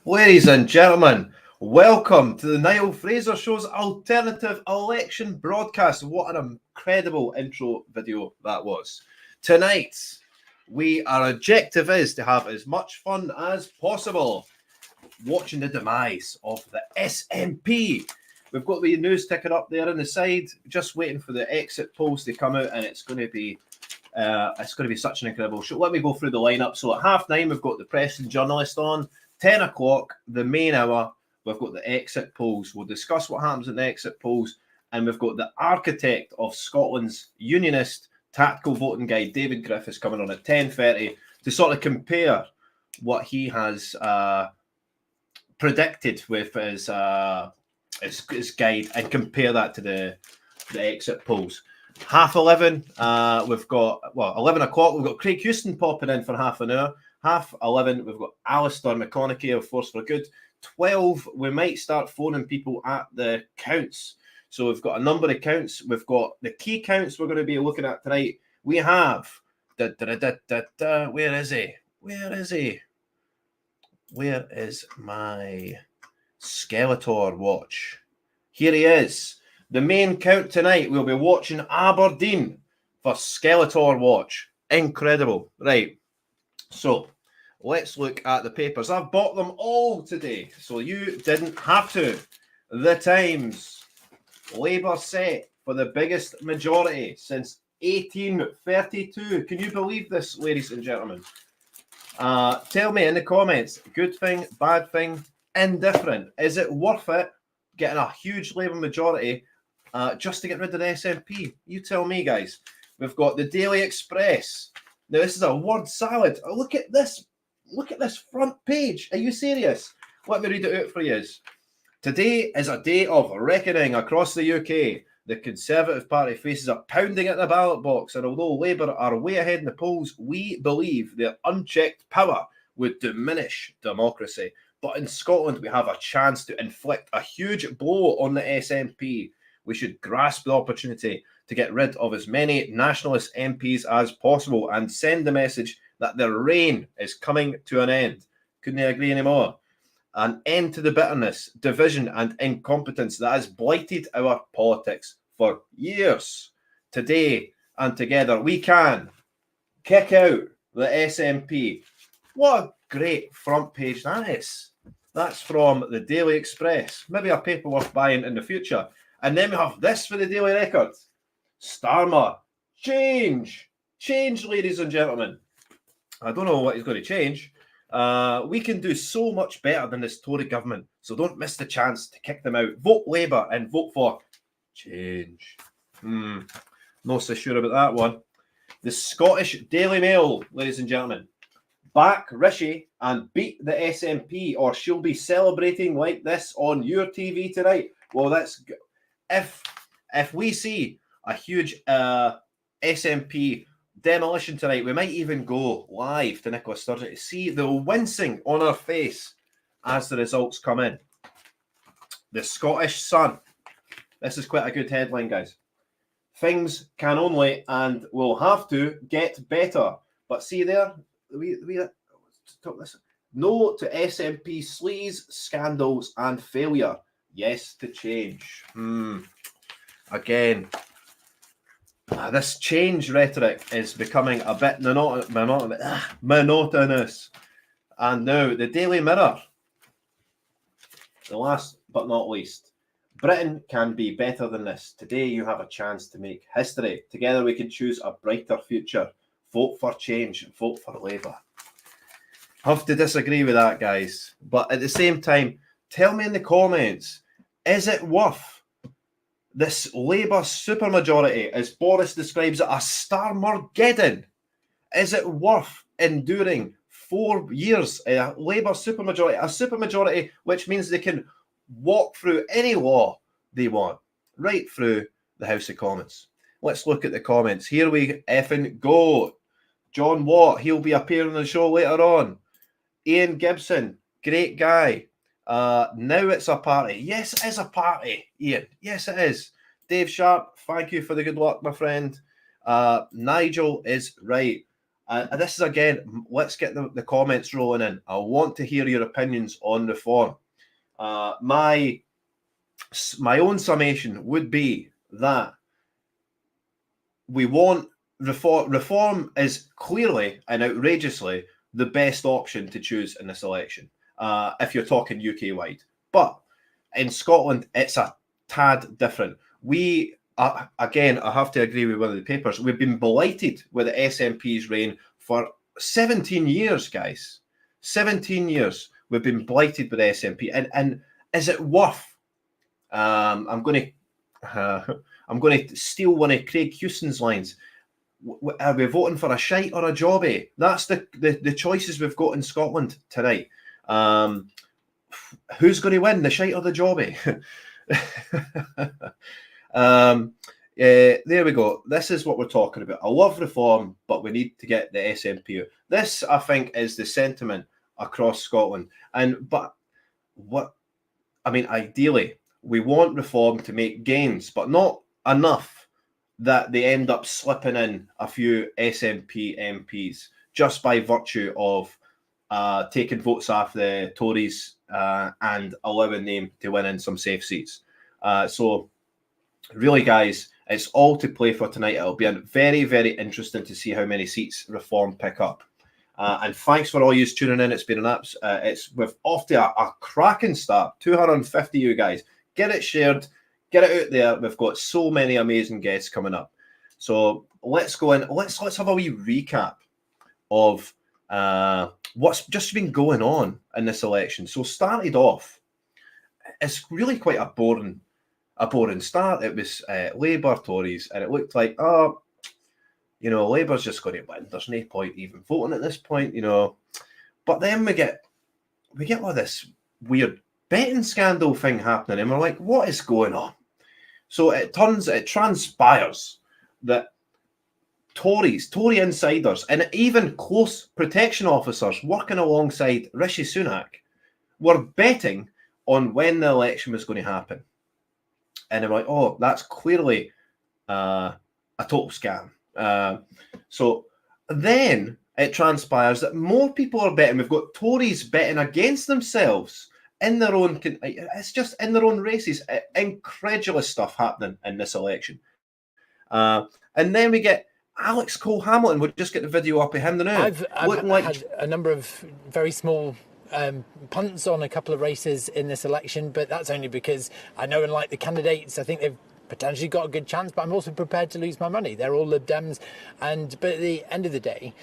Ladies and gentlemen, welcome to the Niall Fraser Show's alternative election broadcast. What an incredible intro video that was. Tonight, our objective is to have as much fun as possible watching the demise of the SNP. We've got the news ticker up there on the side, just waiting for the exit polls to come out, and it's going to be such an incredible show. Let me go through the lineup. So at 9:30, we've got the press and journalist on. 10 o'clock, the main hour, we've got the exit polls. We'll discuss what happens in the exit polls, and we've got the architect of Scotland's unionist tactical voting guide, David Griffiths, coming on at 10:30 to sort of compare what he has predicted with his guide and compare that to the exit polls. 11:30, we've got 11 o'clock. We've got Craig Houston popping in for half an hour. 11:30, we've got Alistair McConaughey of Force for Good. 12, we might start phoning people at the counts. So we've got a number of counts. We've got the key counts we're going to be looking at tonight. We have where is he? Where is my Skeletor watch? Here he is. The main count tonight, we'll be watching Aberdeen for Skeletor watch. Incredible. Right. So let's look at the papers. I've bought them all today, so you didn't have to. The Times. Labour set for the biggest majority since 1832. Can you believe this, ladies and gentlemen? Tell me in the comments, good thing, bad thing, indifferent. Is it worth it getting a huge Labour majority just to get rid of the SNP? You tell me, guys. We've got the Daily Express. Now, this is a word salad. Oh, look at this. Look at this front page. Are you serious? Let me read it out for you. Today is a day of reckoning across the UK. The Conservative Party faces a pounding at the ballot box, and although Labour are way ahead in the polls, we believe their unchecked power would diminish democracy. But in Scotland, we have a chance to inflict a huge blow on the SNP. We should grasp the opportunity to get rid of as many nationalist MPs as possible and send the message that their reign is coming to an end. Couldn't agree anymore. An end to the bitterness, division, and incompetence that has blighted our politics for years. Today and together, we can kick out the SNP. What a great front page that is. That's from the Daily Express. Maybe a paper worth buying in the future. And then we have this for the Daily Record. Starmer. Change. Change, ladies and gentlemen. I don't know what he's going to change. We can do so much better than this Tory government. So don't miss the chance to kick them out. Vote Labour and vote for change. Not so sure about that one. The Scottish Daily Mail, ladies and gentlemen. Back Rishi and beat the SNP, or she'll be celebrating like this on your TV tonight. Well, that's if we see a huge SNP demolition tonight, we might even go live to Nicola Sturgeon to see the wincing on her face as the results come in. The Scottish Sun. This is quite a good headline, guys. Things can only and will have to get better. But see there, no to SNP sleaze, scandals, and failure. Yes to change. Again, this change rhetoric is becoming a bit monotonous. And now, the Daily Mirror. The last but not least. Britain can be better than this. Today, you have a chance to make history. Together, we can choose a brighter future. Vote for change. Vote for Labour. Have to disagree with that, guys. But at the same time, tell me in the comments, is it worth this Labour supermajority, as Boris describes it, a Starmergeddon? Is it worth enduring 4 years a Labour supermajority, which means they can walk through any law they want, right through the House of Commons? Let's look at the comments. Here we effing go. John Watt, he'll be appearing on the show later on. Ian Gibson, great guy. Now it's a party. Yes, it is a party, Ian. Yes, it is. Dave Sharp, thank you for the good luck, my friend. Nigel is right. And this is, again, let's get the comments rolling in. I want to hear your opinions on reform. My own summation would be that we want reform. Reform is clearly and outrageously the best option to choose in this election, if you're talking UK-wide. But in Scotland, it's a tad different. We, again, I have to agree with one of the papers, we've been blighted with the SNP's reign for 17 years, guys. 17 years we've been blighted with the SNP. And is it worth... I'm going to steal one of Craig Houston's lines. Are we voting for a shite or a jobby? That's the choices we've got in Scotland tonight. Who's going to win, the shite or the jobby? There we go. This is what we're talking about. I love reform, but we need to get the SNP out. This, I think, is the sentiment across Scotland. Ideally, we want reform to make gains, but not enough that they end up slipping in a few SNP MPs just by virtue of taking votes off the Tories and allowing them to win in some safe seats. So really, guys, it's all to play for tonight. It'll be very, very interesting to see how many seats reform pick up. And thanks for all you tuning in. It's been we're off to a cracking start. 250 you guys. Get it shared, get it out there. We've got so many amazing guests coming up. So let's go in. Let's have a wee recap of what's just been going on in this election. So started off, it's really quite a boring start. It was Labour, Tories, and it looked like, Labour's just going to win. There's no point even voting at this point, But then we get all this weird betting scandal thing happening, and we're like, what is going on? So it transpires that Tory insiders and even close protection officers working alongside Rishi Sunak were betting on when the election was going to happen. And I'm like, oh, that's clearly a total scam. So then it transpires that more people are betting. We've got Tories betting against themselves in their own, it's just in their own races. Incredulous stuff happening in this election. And then we get Alex Cole-Hamilton. We'll just get the video up of him now. I've had a number of very small punts on a couple of races in this election, but that's only because I know and like the candidates. I think they've potentially got a good chance, but I'm also prepared to lose my money. They're all Lib Dems, but at the end of the day,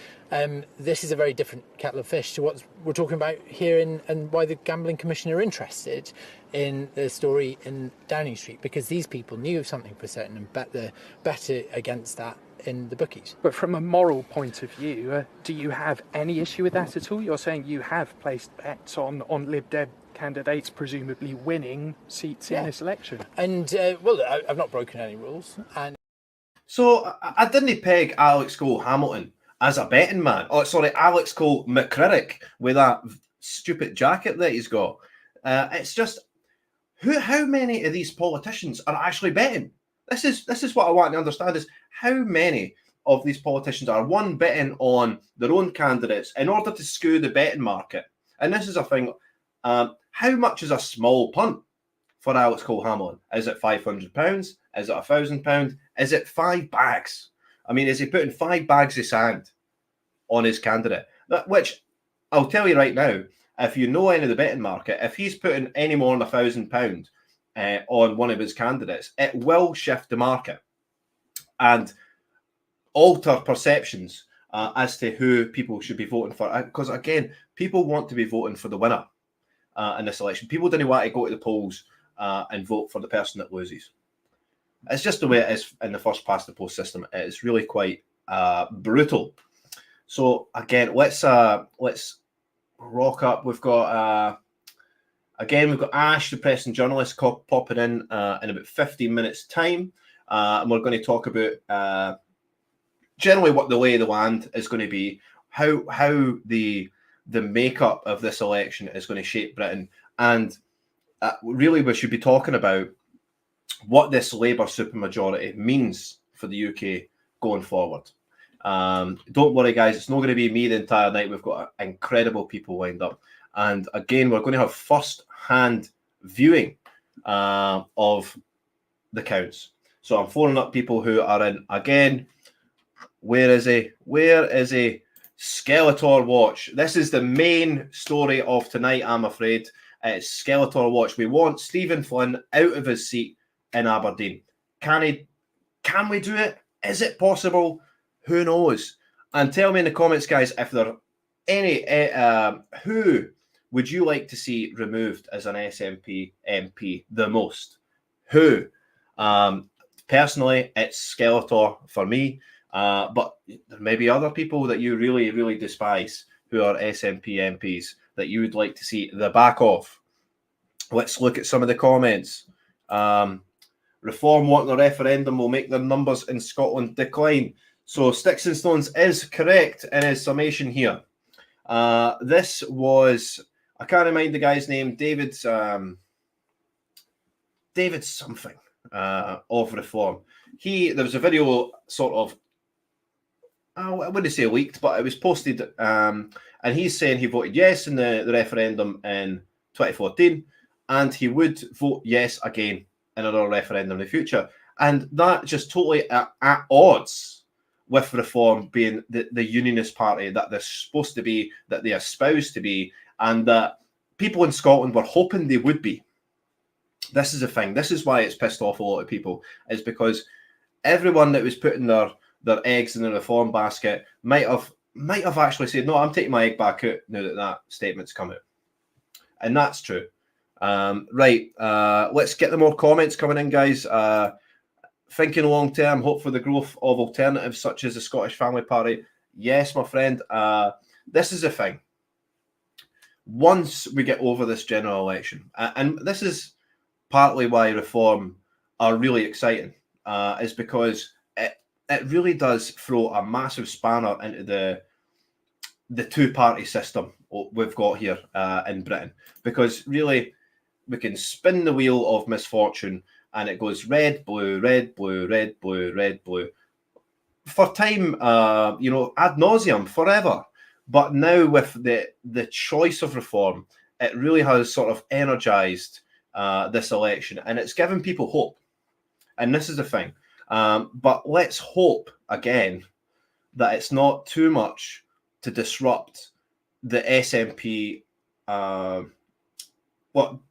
this is a very different kettle of fish to what we're talking about here, and why the Gambling Commission are interested in the story in Downing Street, because these people knew something for certain and bet against that in the bookies. But from a moral point of view, do you have any issue with that at all? You're saying you have placed bets on Lib Dem candidates presumably winning seats in this election. And, I've not broken any rules. And so I didn't peg Alex Cole-Hamilton as a betting man. Oh, sorry, Alex Cole-McCririck with that stupid jacket that he's got. It's just, how many of these politicians are actually betting? This is what I want to understand, is how many of these politicians are, one, betting on their own candidates in order to skew the betting market. And this is a thing, how much is a small punt for Alex Cole-Hamilton? Is it £500? Is it £1,000? Is it 5 bags? I mean, is he putting 5 bags of sand on his candidate? Which, I'll tell you right now, if you know any of the betting market, if he's putting any more than £1,000 on one of his candidates, it will shift the market and alter perceptions as to who people should be voting for. Because again, people want to be voting for the winner in this election. People didn't want to go to the polls and vote for the person that loses. It's just the way it is in the first past the post system. It is really quite brutal. So again, let's rock up. We've got Ash, the press and journalist, popping in about 15 minutes time, and we're going to talk about generally what the lay of the land is going to be, how the makeup of this election is going to shape Britain, and really we should be talking about what this Labour supermajority means for the UK going forward. Don't worry, guys. It's not going to be me the entire night. We've got incredible people lined up. And again, we're going to have first-hand viewing of the counts. So I'm phoning up people who are in. Again, where is he? Where is he? Skeletor Watch. This is the main story of tonight, I'm afraid. It's Skeletor Watch. We want Stephen Flynn out of his seat in Aberdeen. Can we do it? Is it possible? Who knows? And tell me in the comments, guys, if there are any who would you like to see removed as an SNP MP the most? Who? Personally, it's Skeletor for me. But there may be other people that you really, really despise who are SNP MPs that you would like to see the back of. Let's look at some of the comments. Reform wanting a referendum will make their numbers in Scotland decline. So Sticks and Stones is correct in his summation here. This was, I can't remind the guy's name, David something of Reform. There was a video sort of, I wouldn't say leaked, but it was posted, and he's saying he voted yes in the referendum in 2014, and he would vote yes again in another referendum in the future. And that just totally at odds with Reform being the unionist party that they're supposed to be, that they espouse to be, and that people in Scotland were hoping they would be. This is the thing. This is why it's pissed off a lot of people, is because everyone that was putting their eggs in the Reform basket might have actually said, no, I'm taking my egg back out now that statement's come out. And that's true. Right, let's get the more comments coming in, guys. Thinking long term, hope for the growth of alternatives such as the Scottish Family Party. Yes, my friend. This is the thing. Once we get over this general election, and this is partly why Reform are really exciting, is because it really does throw a massive spanner into the two-party system we've got here in Britain. Because really, we can spin the wheel of misfortune and it goes red, blue, red, blue, red, blue, red, blue. For time, ad nauseum, forever. But now with the choice of Reform, it really has sort of energised this election, and it's given people hope. And this is the thing. But let's hope, again, that it's not too much to disrupt the SNP, to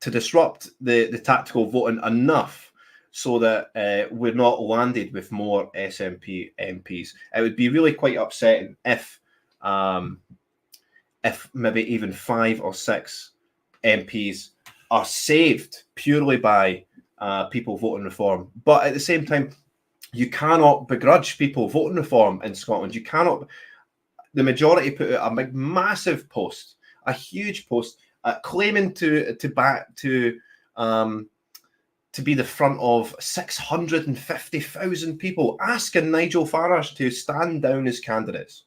disrupt the tactical voting enough so that we're not landed with more SNP MPs. It would be really quite upsetting if maybe even 5 or 6 MPs are saved purely by people voting Reform. But at the same time, you cannot begrudge people voting Reform in Scotland. You cannot. The majority put out a massive post, a huge post, claiming to be the front of 650,000 people, asking Nigel Farage to stand down as candidates.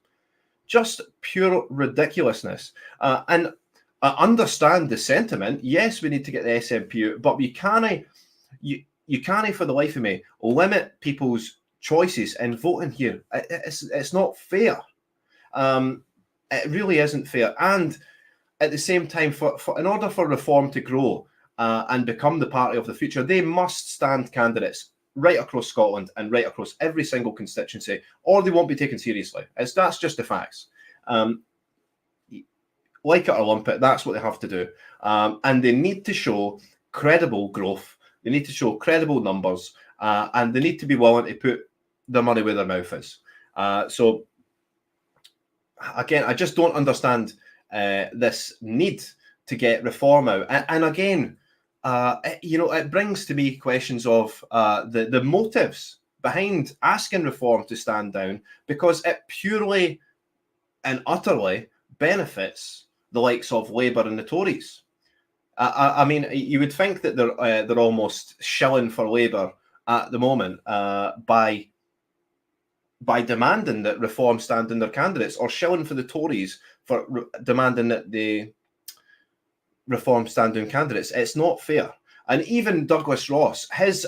Just pure ridiculousness. And I understand the sentiment. Yes, we need to get the SNP out, but you can't, for the life of me, limit people's choices in voting here. It's not fair. It really isn't fair. And at the same time, in order for Reform to grow and become the party of the future, they must stand candidates right across Scotland and right across every single constituency, or they won't be taken seriously. That's just the facts. Like it or lump it, that's what they have to do. And they need to show credible growth. They need to show credible numbers, and they need to be willing to put their money where their mouth is. So, again, I just don't understand this need to get Reform out. And again, it brings to me questions of the motives behind asking Reform to stand down, because it purely and utterly benefits the likes of Labour and the Tories. I mean, you would think that they're almost shilling for Labour at the moment by demanding that Reform stand in their candidates, or shilling for the Tories for demanding that the Reform stand down candidates. It's not fair. And even Douglas Ross, his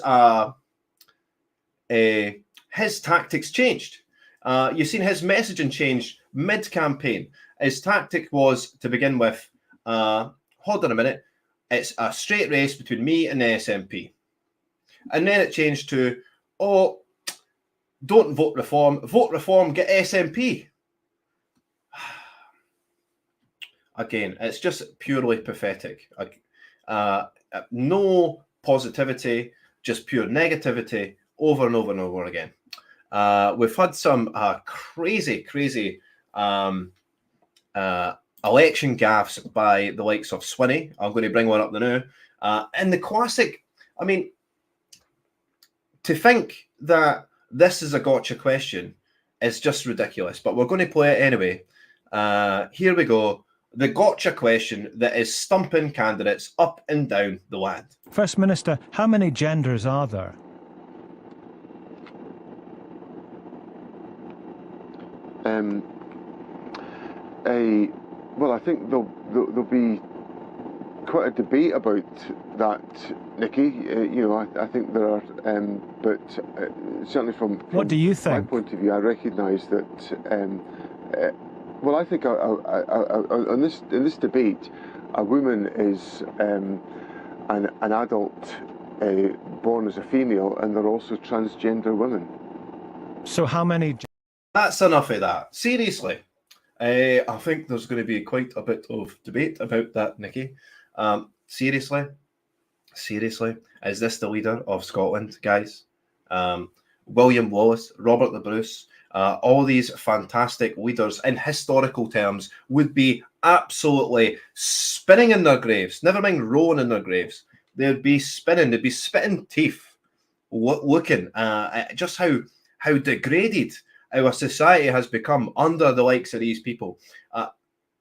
tactics changed. You've seen his messaging change mid-campaign. His tactic was, to begin with, hold on a minute, it's a straight race between me and the SNP. And then it changed to, oh, don't vote reform, get SNP. Again, it's just purely pathetic. No positivity, just pure negativity over and over and over again. We've had some crazy election gaffes by the likes of Swinney. I'm going to bring one up now. And the classic, I mean, to think that this is a gotcha question is just ridiculous, but we're going to play it anyway. Here we go. The gotcha question that is stumping candidates up and down the land. First Minister, how many genders are there? Well, I think there'll be quite a debate about that, Nicky. I think there are, but certainly from what do you think? My point of view, I recognise that. Well, I think in this debate, a woman is an adult born as a female, and they're also transgender women. So how many? That's enough of that. Seriously. I think there's going to be quite a bit of debate about that, Nicky. Seriously, is this the leader of Scotland, guys? William Wallace, Robert the Bruce, all these fantastic leaders in historical terms would be absolutely spinning in their graves, never mind rolling in their graves. They'd be spitting teeth, looking at just how degraded our society has become under the likes of these people. We've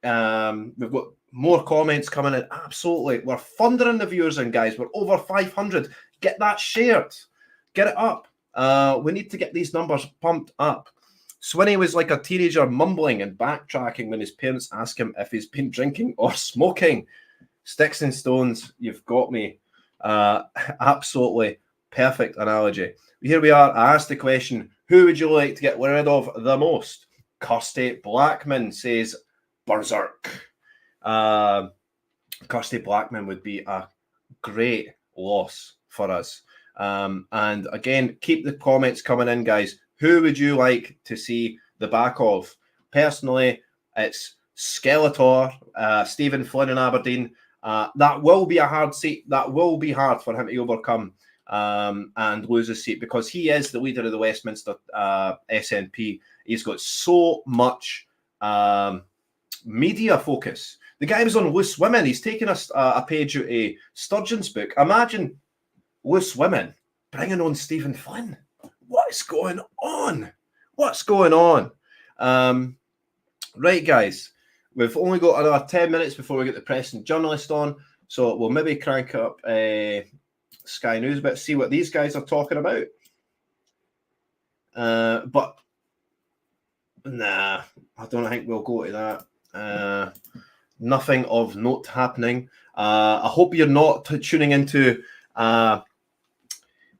got more comments coming in. Absolutely. We're thundering the viewers in, guys. We're over 500. Get that shared. Get it up. We need to get these numbers pumped up. Swinney was like a teenager mumbling and backtracking when his parents ask him if he's been drinking or smoking. Sticks and stones, you've got me. Absolutely perfect analogy. Here we are. I asked the question, who would you like to get rid of the most? Kirsty Blackman says Berserk. Kirsty Blackman would be a great loss for us. And again, keep the comments coming in, guys. Who would you like to see the back of? Personally, it's Skeletor, Stephen Flynn in Aberdeen. That will be a hard seat. That will be hard for him to overcome and lose his seat, because he is the leader of the Westminster SNP. He's got so much media focus. The guy was on Loose Women. He's taken a page out of Sturgeon's book. Imagine Loose Women bringing on Stephen Flynn. What's going on? What's going on? Right, guys. We've only got another 10 minutes before we get the press and journalist on. So we'll maybe crank up Sky News a bit, see what these guys are talking about. But nah, I don't think we'll go to that. Nothing of note happening. I hope you're not tuning into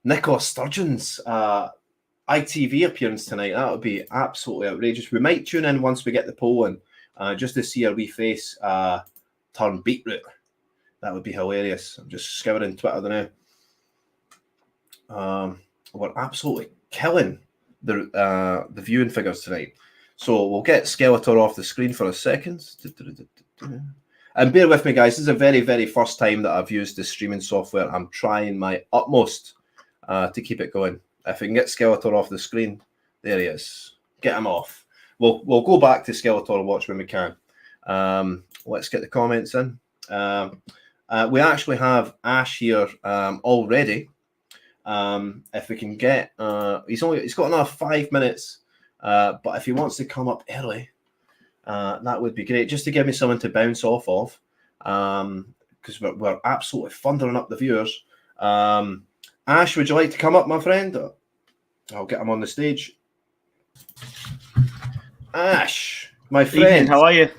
Nicola Sturgeon's ITV appearance tonight. That would be absolutely outrageous. We might tune in once we get the poll in, just to see her wee face turn beetroot. That would be hilarious. I'm just scouring Twitter now. We're absolutely killing the viewing figures tonight. So we'll get Skeletor off the screen for a second. And bear with me, guys. This is the very, very first time that I've used this streaming software. I'm trying my utmost to keep it going. If we can get Skeletor off the screen, there he is. Get him off. We'll go back to Skeletor Watch when we can. Let's get the comments in. We actually have Ash here already. If we can get, he's got another 5 minutes. But if he wants to come up early, that would be great, just to give me someone to bounce off of, because we're absolutely thundering up the viewers. Ash, would you like to come up, my friend? I'll get him on the stage. Ash, my friend. Evening, how are you?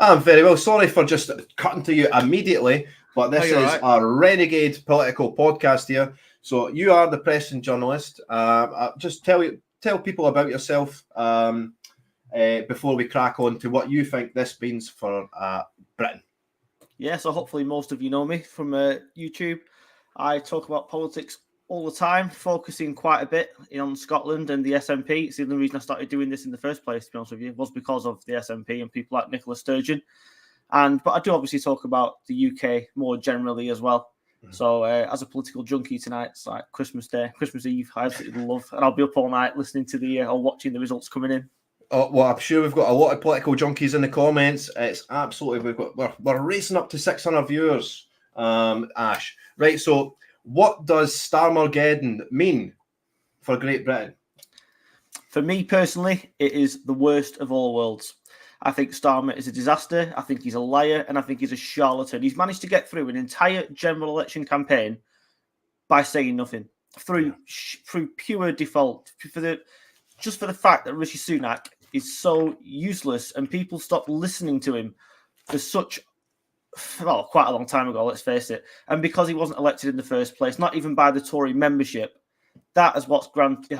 I'm very well. Sorry for just cutting to you immediately, but this is a renegade political podcast here. So you are the press and journalist. Just tell tell people about yourself before we crack on to what you think this means for Britain? Yeah, so hopefully most of you know me from YouTube. I talk about politics all the time, focusing quite a bit on Scotland and the SNP. It's the only reason I started doing this in the first place, to be honest with you, was because of the SNP and people like Nicola Sturgeon. But I do obviously talk about the UK more generally as well. So as a political junkie tonight, it's like Christmas Day, Christmas Eve, I absolutely love. And I'll be up all night listening to or watching the results coming in. Oh, well, I'm sure we've got a lot of political junkies in the comments. It's absolutely, we're racing up to 600 viewers, Ash. Right, so what does Starmergeddon mean for Great Britain? For me personally, it is the worst of all worlds. I think Starmer is a disaster. I think he's a liar, and I think he's a charlatan. He's managed to get through an entire general election campaign by saying nothing through pure default. For the fact that Rishi Sunak is so useless, and people stopped listening to him for quite a long time ago. Let's face it, and because he wasn't elected in the first place, not even by the Tory membership, that is what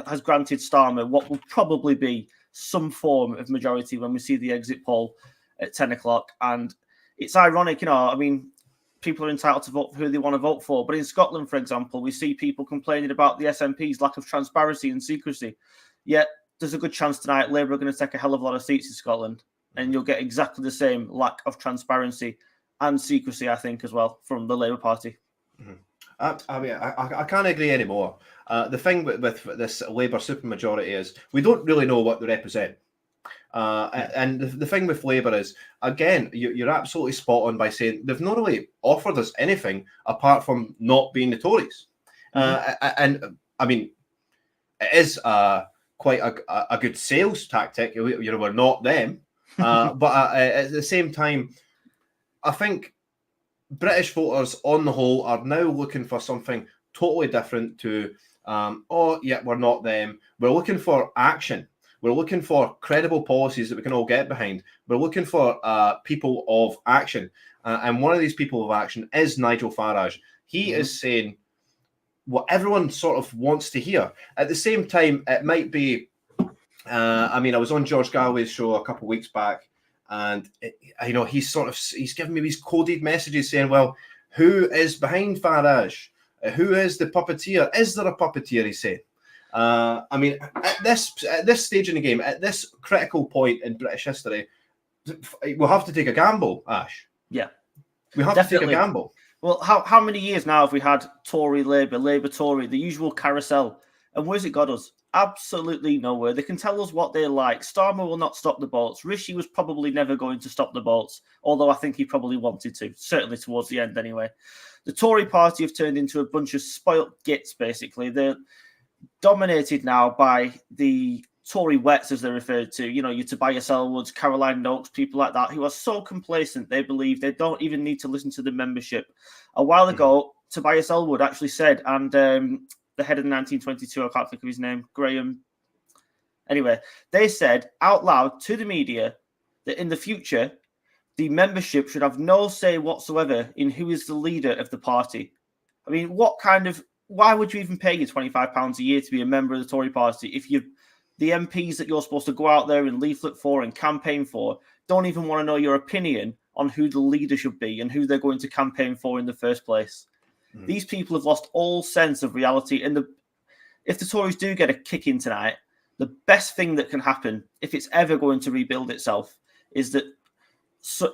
has granted Starmer what will probably be some form of majority when we see the exit poll at 10 o'clock. And it's ironic, I mean, people are entitled to vote for who they want to vote for. But in Scotland, for example, we see people complaining about the SNP's lack of transparency and secrecy. Yet there's a good chance tonight Labour are going to take a hell of a lot of seats in Scotland. And you'll get exactly the same lack of transparency and secrecy, I think, as well, from the Labour Party. Mm-hmm. I can't agree anymore. The thing with this Labour supermajority is we don't really know what they represent. And the thing with Labour is, again, you're absolutely spot on by saying they've not really offered us anything apart from not being the Tories. And I mean, it is quite a good sales tactic. We're not them. But at the same time, I think British voters on the whole are now looking for something totally different to, we're not them. We're looking for action. We're looking for credible policies that we can all get behind. We're looking for people of action. And one of these people of action is Nigel Farage. He is saying what everyone sort of wants to hear. At the same time, it might be, I was on George Galloway's show a couple of weeks back, and he's giving me these coded messages saying, well, who is behind Farage? Who is the puppeteer? Is there a puppeteer, he's saying. At this stage in the game, at this critical point in British history, we'll have to take a gamble, Ash. Yeah. We have Definitely. to take a gamble. Well, how many years now have we had Tory, Labour, Labour, Tory, the usual carousel? And where's it got us? Absolutely nowhere. They can tell us what they like. Starmer will not stop the boats. Rishi was probably never going to stop the boats, although I think he probably wanted to, certainly towards the end anyway. The Tory party have turned into a bunch of spoilt gits, basically. They're dominated now by the Tory wets, as they're referred to, your Tobias Ellwoods, Caroline Noakes, people like that, who are so complacent they believe they don't even need to listen to the membership. A while ago, Tobias Ellwood actually said, and the head of the 1922, I can't think of his name, Graham. Anyway, they said out loud to the media that in the future, the membership should have no say whatsoever in who is the leader of the party. I mean, why would you even pay your £25 a year to be a member of the Tory party if the MPs that you're supposed to go out there and leaflet for and campaign for don't even want to know your opinion on who the leader should be and who they're going to campaign for in the first place? These people have lost all sense of reality. And if the Tories do get a kick in tonight, the best thing that can happen, if it's ever going to rebuild itself, is that,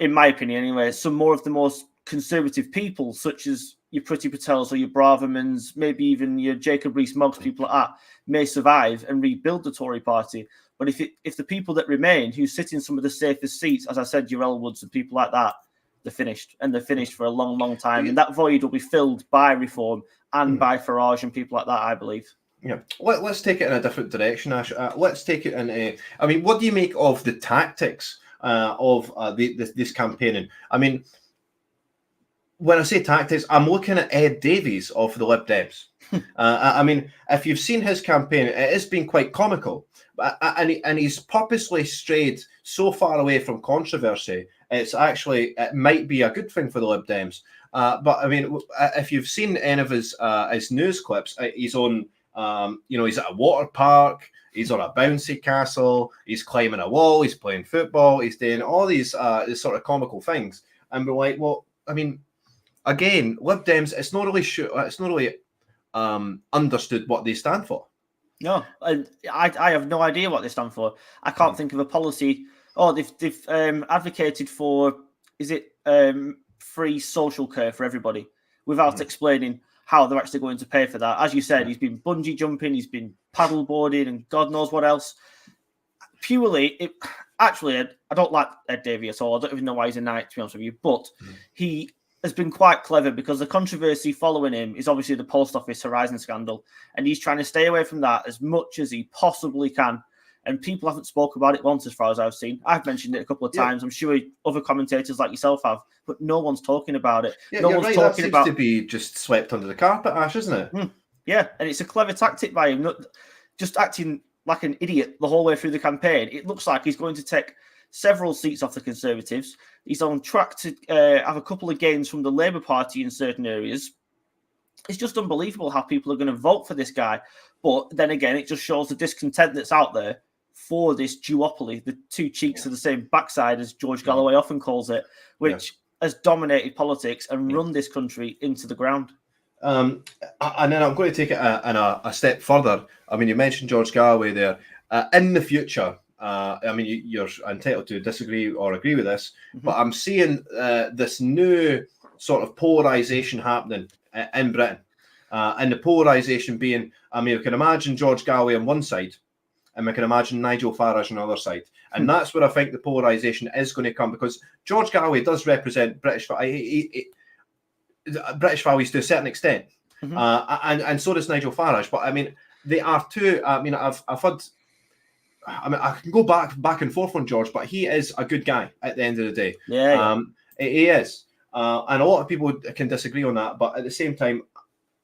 in my opinion anyway, some more of the most conservative people, such as your Priti Patels or your Bravermans, maybe even your Jacob Rees-Moggs, people like that, may survive and rebuild the Tory party. But if the people that remain, who sit in some of the safest seats, as I said, your Elwoods and people like that, they're finished. And they're finished for a long, long time. And that void will be filled by Reform and by Farage and people like that, I believe. Yeah, let's take it in a different direction, Ash. Let's take it in what do you make of the tactics of this campaigning? I mean, when I say tactics, I'm looking at Ed Davies of the Lib Dems. If you've seen his campaign, it has been quite comical. And he's purposely strayed so far away from controversy. It might be a good thing for the Lib Dems. But if you've seen any of his news clips, he's on He's at a water park, he's on a bouncy castle, he's climbing a wall, he's playing football, he's doing all these sort of comical things. And we're like, well, I mean, again, Lib Dems, it's not really understood what they stand for. No, I have no idea what they stand for. I can't think of a policy. Oh, they've advocated for, is it free social care for everybody, without explaining how they're actually going to pay for that. As you said, he's been bungee jumping, he's been paddle boarding, and God knows what else. Purely, I don't like Ed Davey at all. I don't even know why he's a knight, to be honest with you. But he has been quite clever, because the controversy following him is obviously the Post Office Horizon scandal, and he's trying to stay away from that as much as he possibly can. And people haven't spoken about it once, as far as I've seen. I've mentioned it a couple of times. I'm sure other commentators like yourself have, but no one's talking about it. Yeah, no you're one's right. talking That about seems to be just swept under the carpet, Ash, isn't it? Yeah, and it's a clever tactic by him, not just acting like an idiot the whole way through the campaign. It looks like he's going to take several seats off the Conservatives. He's on track to have a couple of gains from the Labour Party in certain areas. It's just unbelievable how people are going to vote for this guy. But then again, it just shows the discontent that's out there for this duopoly, the two cheeks of the same backside, as George Galloway often calls it, which has dominated politics and run this country into the ground. And then I'm going to take it a step further. I mean, you mentioned George Galloway there. In the future, I mean, you're entitled to disagree or agree with this, but I'm seeing this new sort of polarisation happening in Britain. And the polarisation being, I mean, we can imagine George Galloway on one side, and we can imagine Nigel Farage on the other side. And that's where I think the polarisation is going to come, because George Galloway does represent British values to a certain extent. And so does Nigel Farage. But I mean, they are two. I mean, I've had. I mean, I can go back and forth on George, but he is a good guy at the end of the day. He is. And a lot of people can disagree on that, but at the same time,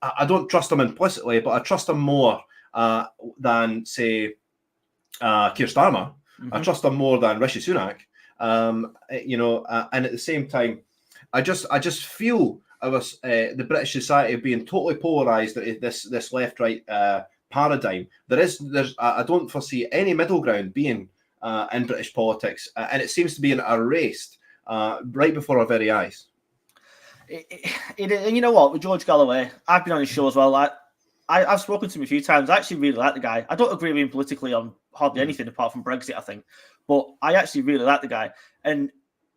I don't trust him implicitly, but I trust him more than, say, Keir Starmer. I trust him more than Rishi Sunak. And at the same time, I just feel the British society being totally polarised at this left-right paradigm. I don't foresee any middle ground being in British politics, and it seems to be erased right before our very eyes. And you know what, with George Galloway, I've been on his show as well. I've spoken to him a few times. I actually really like the guy. I don't agree with him politically on hardly anything apart from Brexit, I think. But I actually really like the guy. And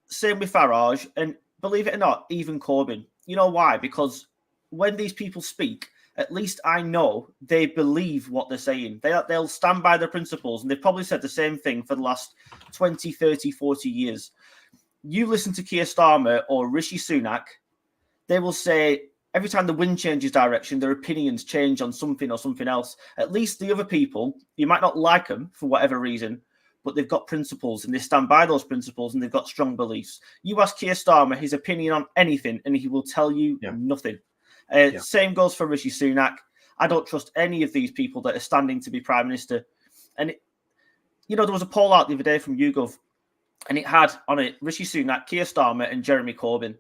same with Farage. And believe it or not, even Corbyn. You know why? Because when these people speak, at least I know they believe what they're saying. They'll stand by their principles. And they've probably said the same thing for the last 20, 30, 40 years. You listen to Keir Starmer or Rishi Sunak, they will say, every time the wind changes direction, their opinions change on something or something else. At least the other people, you might not like them for whatever reason, but they've got principles and they stand by those principles and they've got strong beliefs. You ask Keir Starmer his opinion on anything and he will tell you nothing. Same goes for Rishi Sunak. I don't trust any of these people that are standing to be Prime Minister. And, there was a poll out the other day from YouGov, and it had on it Rishi Sunak, Keir Starmer and Jeremy Corbyn.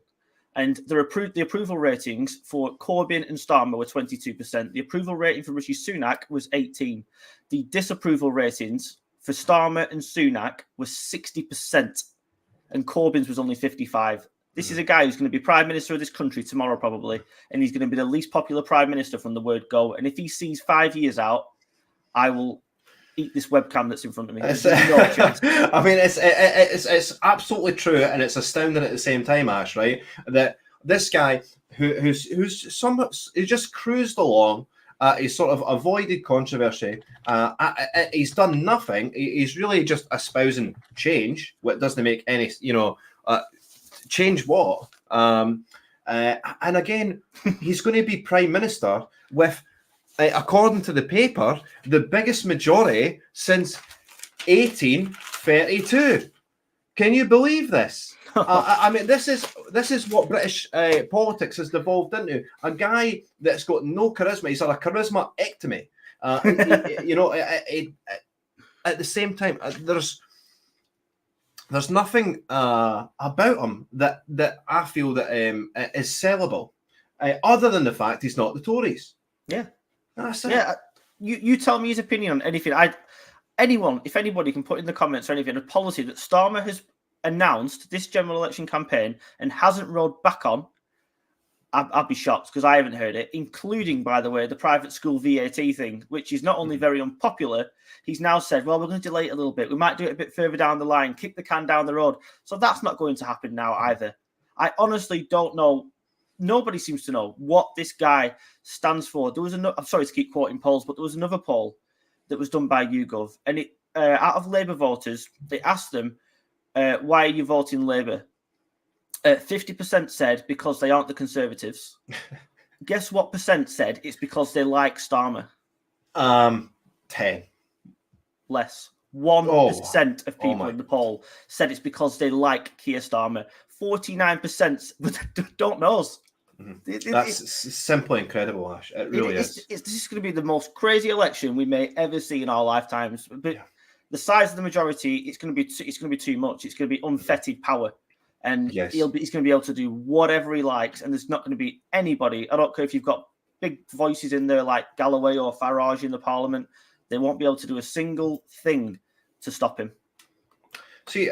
And the approval ratings for Corbyn and Starmer were 22%. The approval rating for Rishi Sunak was 18%. The disapproval ratings for Starmer and Sunak was 60%, and Corbyn's was only 55%. This is a guy who's going to be Prime Minister of this country tomorrow, probably, and he's going to be the least popular Prime Minister from the word go. And if he sees 5 years out, I will eat this webcam that's in front of me. There's no chance. I mean, it's absolutely true, and it's astounding at the same time, Ash. Right, that this guy who's just cruised along, he's sort of avoided controversy. He's done nothing. He's really just espousing change. What doesn't make any, change what? And again, he's going to be Prime Minister with, according to the paper, the biggest majority since 1832. Can you believe this? I mean, this is what British politics has devolved into. A guy that's got no charisma. He's had a charisma-ectomy. At the same time, there's nothing about him that I feel that is sellable, other than the fact he's not the Tories. Yeah. That's it. Yeah, you tell me his opinion on anything. If anybody can put in the comments or anything, a policy that Starmer has announced this general election campaign and hasn't rolled back on, I'd be shocked because I haven't heard it, including, by the way, the private school VAT thing, which is not only very unpopular, he's now said, well, we're going to delay it a little bit. We might do it a bit further down the line, kick the can down the road. So that's not going to happen now either. I honestly don't know. Nobody seems to know what this guy stands for. There was I'm sorry to keep quoting polls, but there was another poll that was done by YouGov, and it out of Labour voters, they asked them, why are you voting Labour? 50% said because they aren't the Conservatives. Guess what percent said it's because they like Starmer? 10. Less. 1% of people in the poll said it's because they like Keir Starmer. 49% don't know. That's simply incredible, Ash. It really is. This is going to be the most crazy election we may ever see in our lifetimes. But the size of the majority, it's going to be too much. It's going to be unfettered power. And he's going to be able to do whatever he likes, and there's not going to be anybody. I don't care if you've got big voices in there like Galloway or Farage in the Parliament; they won't be able to do a single thing to stop him. See,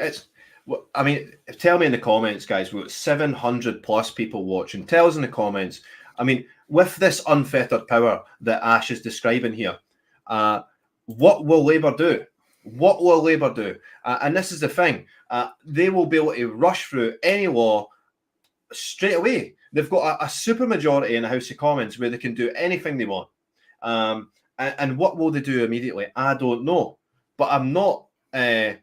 tell me in the comments, guys. We've got 700 plus people watching. Tell us in the comments. I mean, with this unfettered power that Ash is describing here, what will Labour do? What will Labour do? And this is the thing. They will be able to rush through any law straight away. They've got a super majority in the House of Commons where they can do anything they want. And what will they do immediately? I don't know. But I'm not really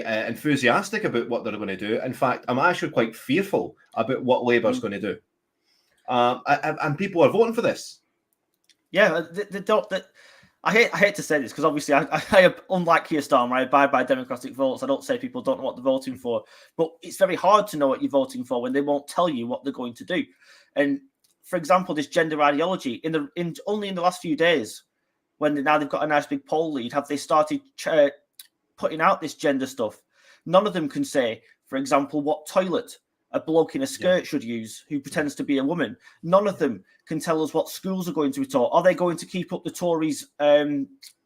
enthusiastic about what they're going to do. In fact, I'm actually quite fearful about what Labour's going to do. And people are voting for this. Yeah, they don't... I hate to say this because obviously I unlike Keir Starmer, I abide by democratic votes. I don't say people don't know what they're voting for, but it's very hard to know what you're voting for when they won't tell you what they're going to do. And for example, this gender ideology only in the last few days, when now they've got a nice big poll lead, have they started putting out this gender stuff? None of them can say, for example, what toilet a bloke in a skirt should use who pretends to be a woman. None of them can tell us what schools are going to be taught. Are they going to keep up the Tories'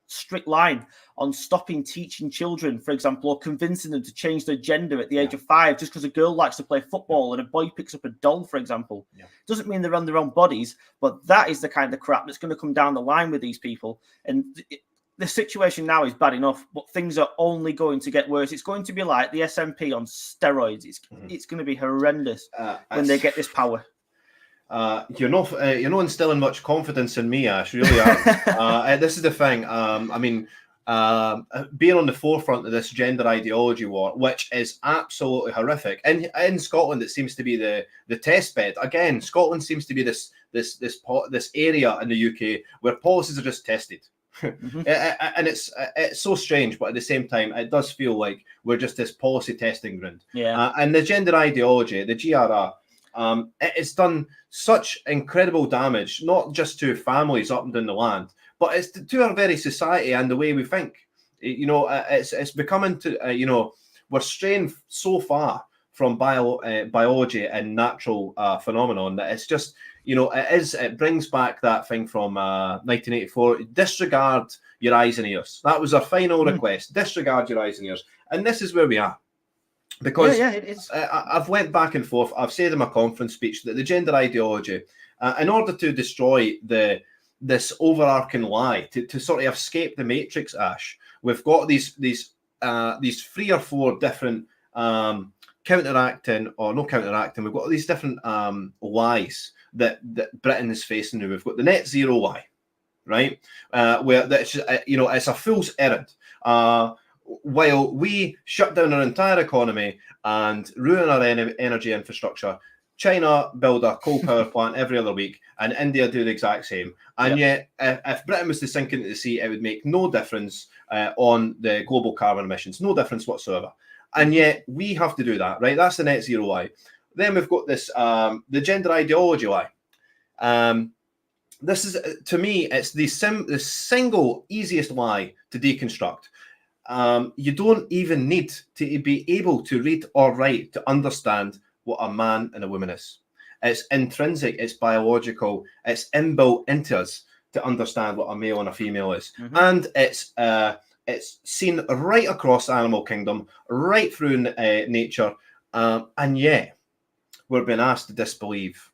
strict line on stopping teaching children, for example, or convincing them to change their gender at the age of 5 just because a girl likes to play football and a boy picks up a doll, for example? Doesn't mean they're on their own bodies, but that is the kind of crap that's going to come down the line with these people. And the situation now is bad enough, but things are only going to get worse. It's going to be like the SNP on steroids. It's going to be horrendous when they get this power. You're not instilling much confidence in me, Ash. Really are. This is the thing. Being on the forefront of this gender ideology war, which is absolutely horrific. In Scotland, it seems to be the test bed. Again, Scotland seems to be this area in the UK where policies are just tested. And it's so strange, but at the same time, it does feel like we're just this policy testing ground. And the gender ideology, the GRR, it's done such incredible damage, not just to families up and down the land, but it's to our very society and the way we think. It's becoming to we're straying so far from biology and natural phenomenon that it's just. It brings back that thing from 1984. Disregard your eyes and ears. That was our final request. Disregard your eyes and ears. And this is where we are. Because it is. I've went back and forth. I've said in my conference speech that the gender ideology, in order to destroy this overarching lie, to sort of escape the matrix, Ash, we've got these 3 or 4 different counteracting, or no counteracting. We've got these different lies that Britain is facing now. We've got the net zero lie, right? Where that's it's a fool's errand. While we shut down our entire economy and ruin our energy infrastructure, China build a coal power plant every other week, and India do the exact same. And yet, if Britain was to sink into the sea, it would make no difference on the global carbon emissions, no difference whatsoever. And yet, we have to do that, right? That's the net zero lie. Then we've got this, the gender ideology lie. This is, to me, it's the single easiest lie to deconstruct. You don't even need to be able to read or write to understand what a man and a woman is. It's intrinsic, it's biological, it's inbuilt into us. to understand what a male and a female is. Mhm. And it's seen right across the animal kingdom, right through nature, and yet we're being asked to disbelieve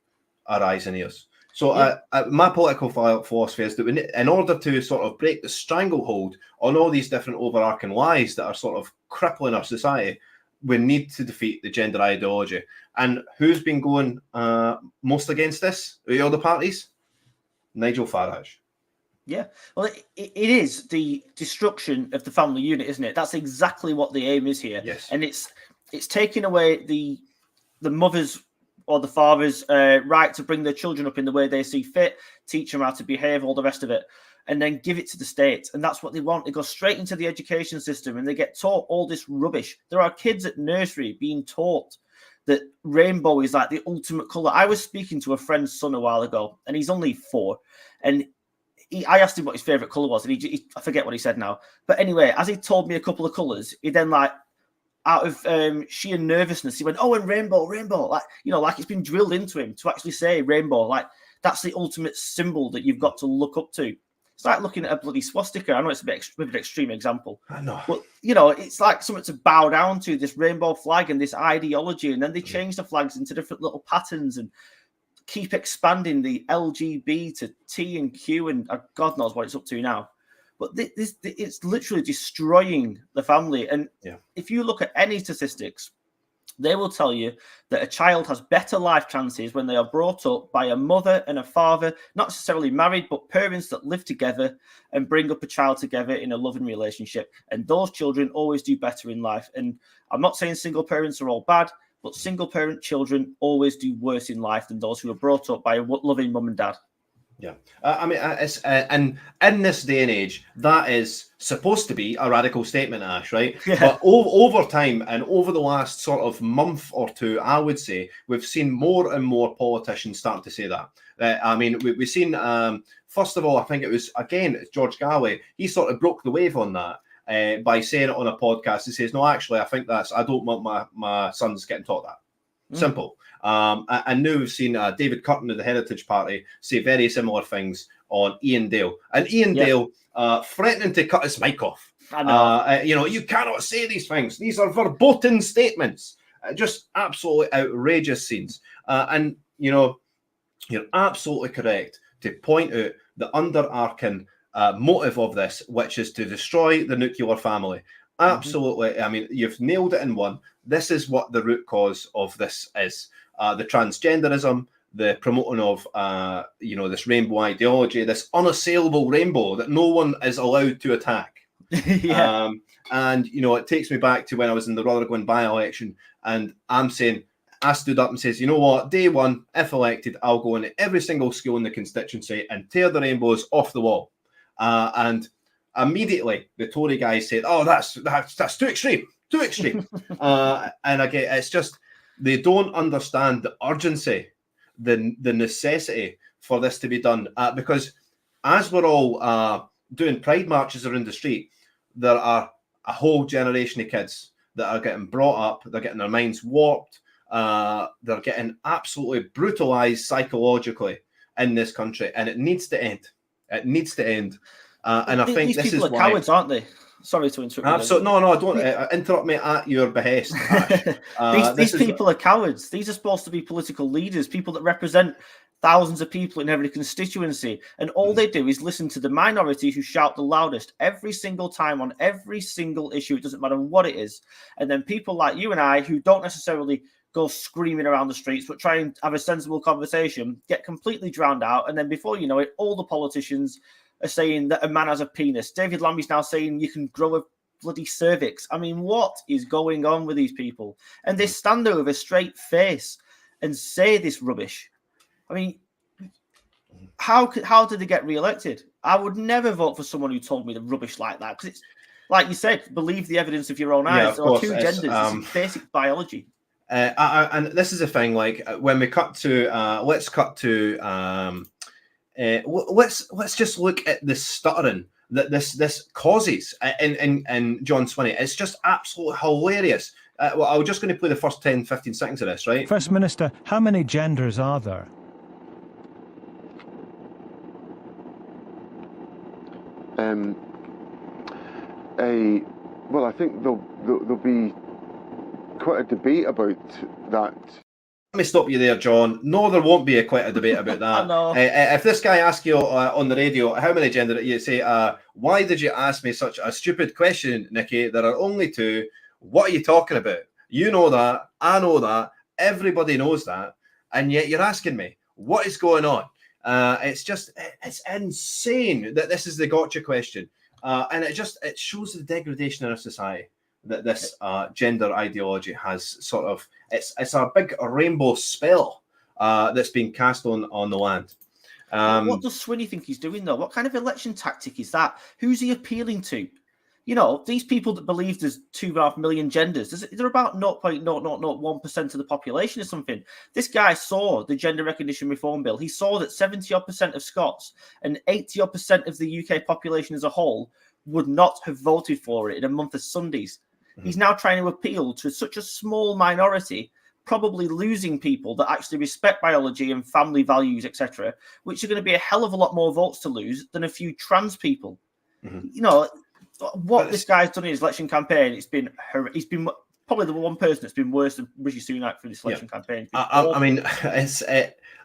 our eyes and ears. So my political philosophy is that in order to sort of break the stranglehold on all these different overarching lies that are sort of crippling our society, we need to defeat the gender ideology. And who's been going most against this? Are the other parties? Nigel Farage. Yeah, well, it is the destruction of the family unit, isn't it? That's exactly what the aim is here. Yes. And it's taking away the mother's or the father's right to bring their children up in the way they see fit, teach them how to behave, all the rest of it, and then give it to the state. And that's what they want. They go straight into the education system and they get taught all this rubbish. There are kids at nursery being taught that rainbow is like the ultimate colour. I was speaking to a friend's son a while ago, and he's only 4, and I asked him what his favourite colour was, and I forget what he said now. But anyway, as he told me a couple of colours, he then, like, out of sheer nervousness, he went, "Oh, and rainbow, rainbow!" Like, you know, like it's been drilled into him to actually say rainbow. Like, that's the ultimate symbol that you've got to look up to. It's like looking at a bloody swastika. I know it's a bit of an extreme example. I know. But, you know, it's like something to bow down to, this rainbow flag and this ideology. And then they change the flags into different little patterns and keep expanding the LGB to T and Q, and God knows what it's up to now. But it's literally destroying the family. And if you look at any statistics, they will tell you that a child has better life chances when they are brought up by a mother and a father, not necessarily married, but parents that live together and bring up a child together in a loving relationship. And those children always do better in life. And I'm not saying single parents are all bad, but single parent children always do worse in life than those who are brought up by a loving mum and dad. Yeah, I mean, it's and in this day and age, that is supposed to be a radical statement, Ash, right? Yeah. But over time and over the last sort of month or two, I would say we've seen more and more politicians start to say that. I mean, we've seen, first of all, I think it was, again, George Galloway, he sort of broke the wave on that by saying it on a podcast. He says, "No, actually, I think I don't want my sons getting taught that." Simple. And now we've seen David Curtin of the Heritage Party say very similar things on Ian Dale. And Ian Dale threatening to cut his mic off. I know. You know, you cannot say these things. These are verboten statements. Just absolutely outrageous scenes. And, you know, you're absolutely correct to point out the underarching motive of this, which is to destroy the nuclear family. Absolutely. I mean, you've nailed it in one. This is what the root cause of this is. The transgenderism, the promoting of, you know, this rainbow ideology, this unassailable rainbow that no one is allowed to attack. And, you know, it takes me back to when I was in the Rutherglen by-election, and I'm saying, I stood up and says, "You know what, day one, if elected, I'll go into every single school in the constituency and tear the rainbows off the wall." And immediately the Tory guys said, "Oh, that's too extreme, too extreme." And again, it's just, they don't understand the urgency, the necessity for this to be done. Because as we're all doing pride marches around the street, there are a whole generation of kids that are getting brought up, they're getting their minds warped, they're getting absolutely brutalized psychologically in this country, and it needs to end. It needs to end. And I think this is why... These people are cowards, aren't they? Sorry to interrupt. Absolutely. No, don't interrupt me at your behest, Ash. These people are cowards. These are supposed to be political leaders, people that represent thousands of people in every constituency. And all they do is listen to the minority who shout the loudest every single time on every single issue. It doesn't matter what it is. And then people like you and I, who don't necessarily go screaming around the streets, but try and have a sensible conversation, get completely drowned out. And then before you know it, all the politicians are saying that a man has a penis. David Lammy's now saying you can grow a bloody cervix. I mean, what is going on with these people? And they stand there with a straight face and say this rubbish. I mean, how did they get re-elected? I would never vote for someone who told me the rubbish like that, because it's, like you said, believe the evidence of your own eyes. There are two genders. This is basic biology. And this is the thing, like, when we cut to, let's just look at the stuttering that this causes in John Swinney. It's just absolutely hilarious. Well, I was just going to play the first 10, 15 seconds of this, right? First Minister, how many genders are there? well, I think there'll be quite a debate about that. Let me stop you there, John. No, there won't be quite a debate about that. I know. If this guy asks you on the radio, how many gender, you say, why did you ask me such a stupid question, Nicky? There are only two. What are you talking about? You know that. I know that. Everybody knows that. And yet you're asking me, what is going on? It's insane that this is the gotcha question. And it shows the degradation in our society that this gender ideology has sort of, it's a big rainbow spell that's been cast on the land. What does Swinney think he's doing, though? What kind of election tactic is that? Who's he appealing to? You know, these people that believe there's 2.5 million genders, they're about 0.0001% of the population or something. This guy saw the gender recognition reform bill. He saw that 70% of Scots and 80% of the UK population as a whole would not have voted for it in a month of Sundays. Mm-hmm. He's now trying to appeal to such a small minority, probably losing people that actually respect biology and family values, etc., which are going to be a hell of a lot more votes to lose than a few trans people. Mm-hmm. You know, what this guy's done in his election campaign, he's been probably the one person that's been worse than Rishi Sunak for this election campaign. I mean, it's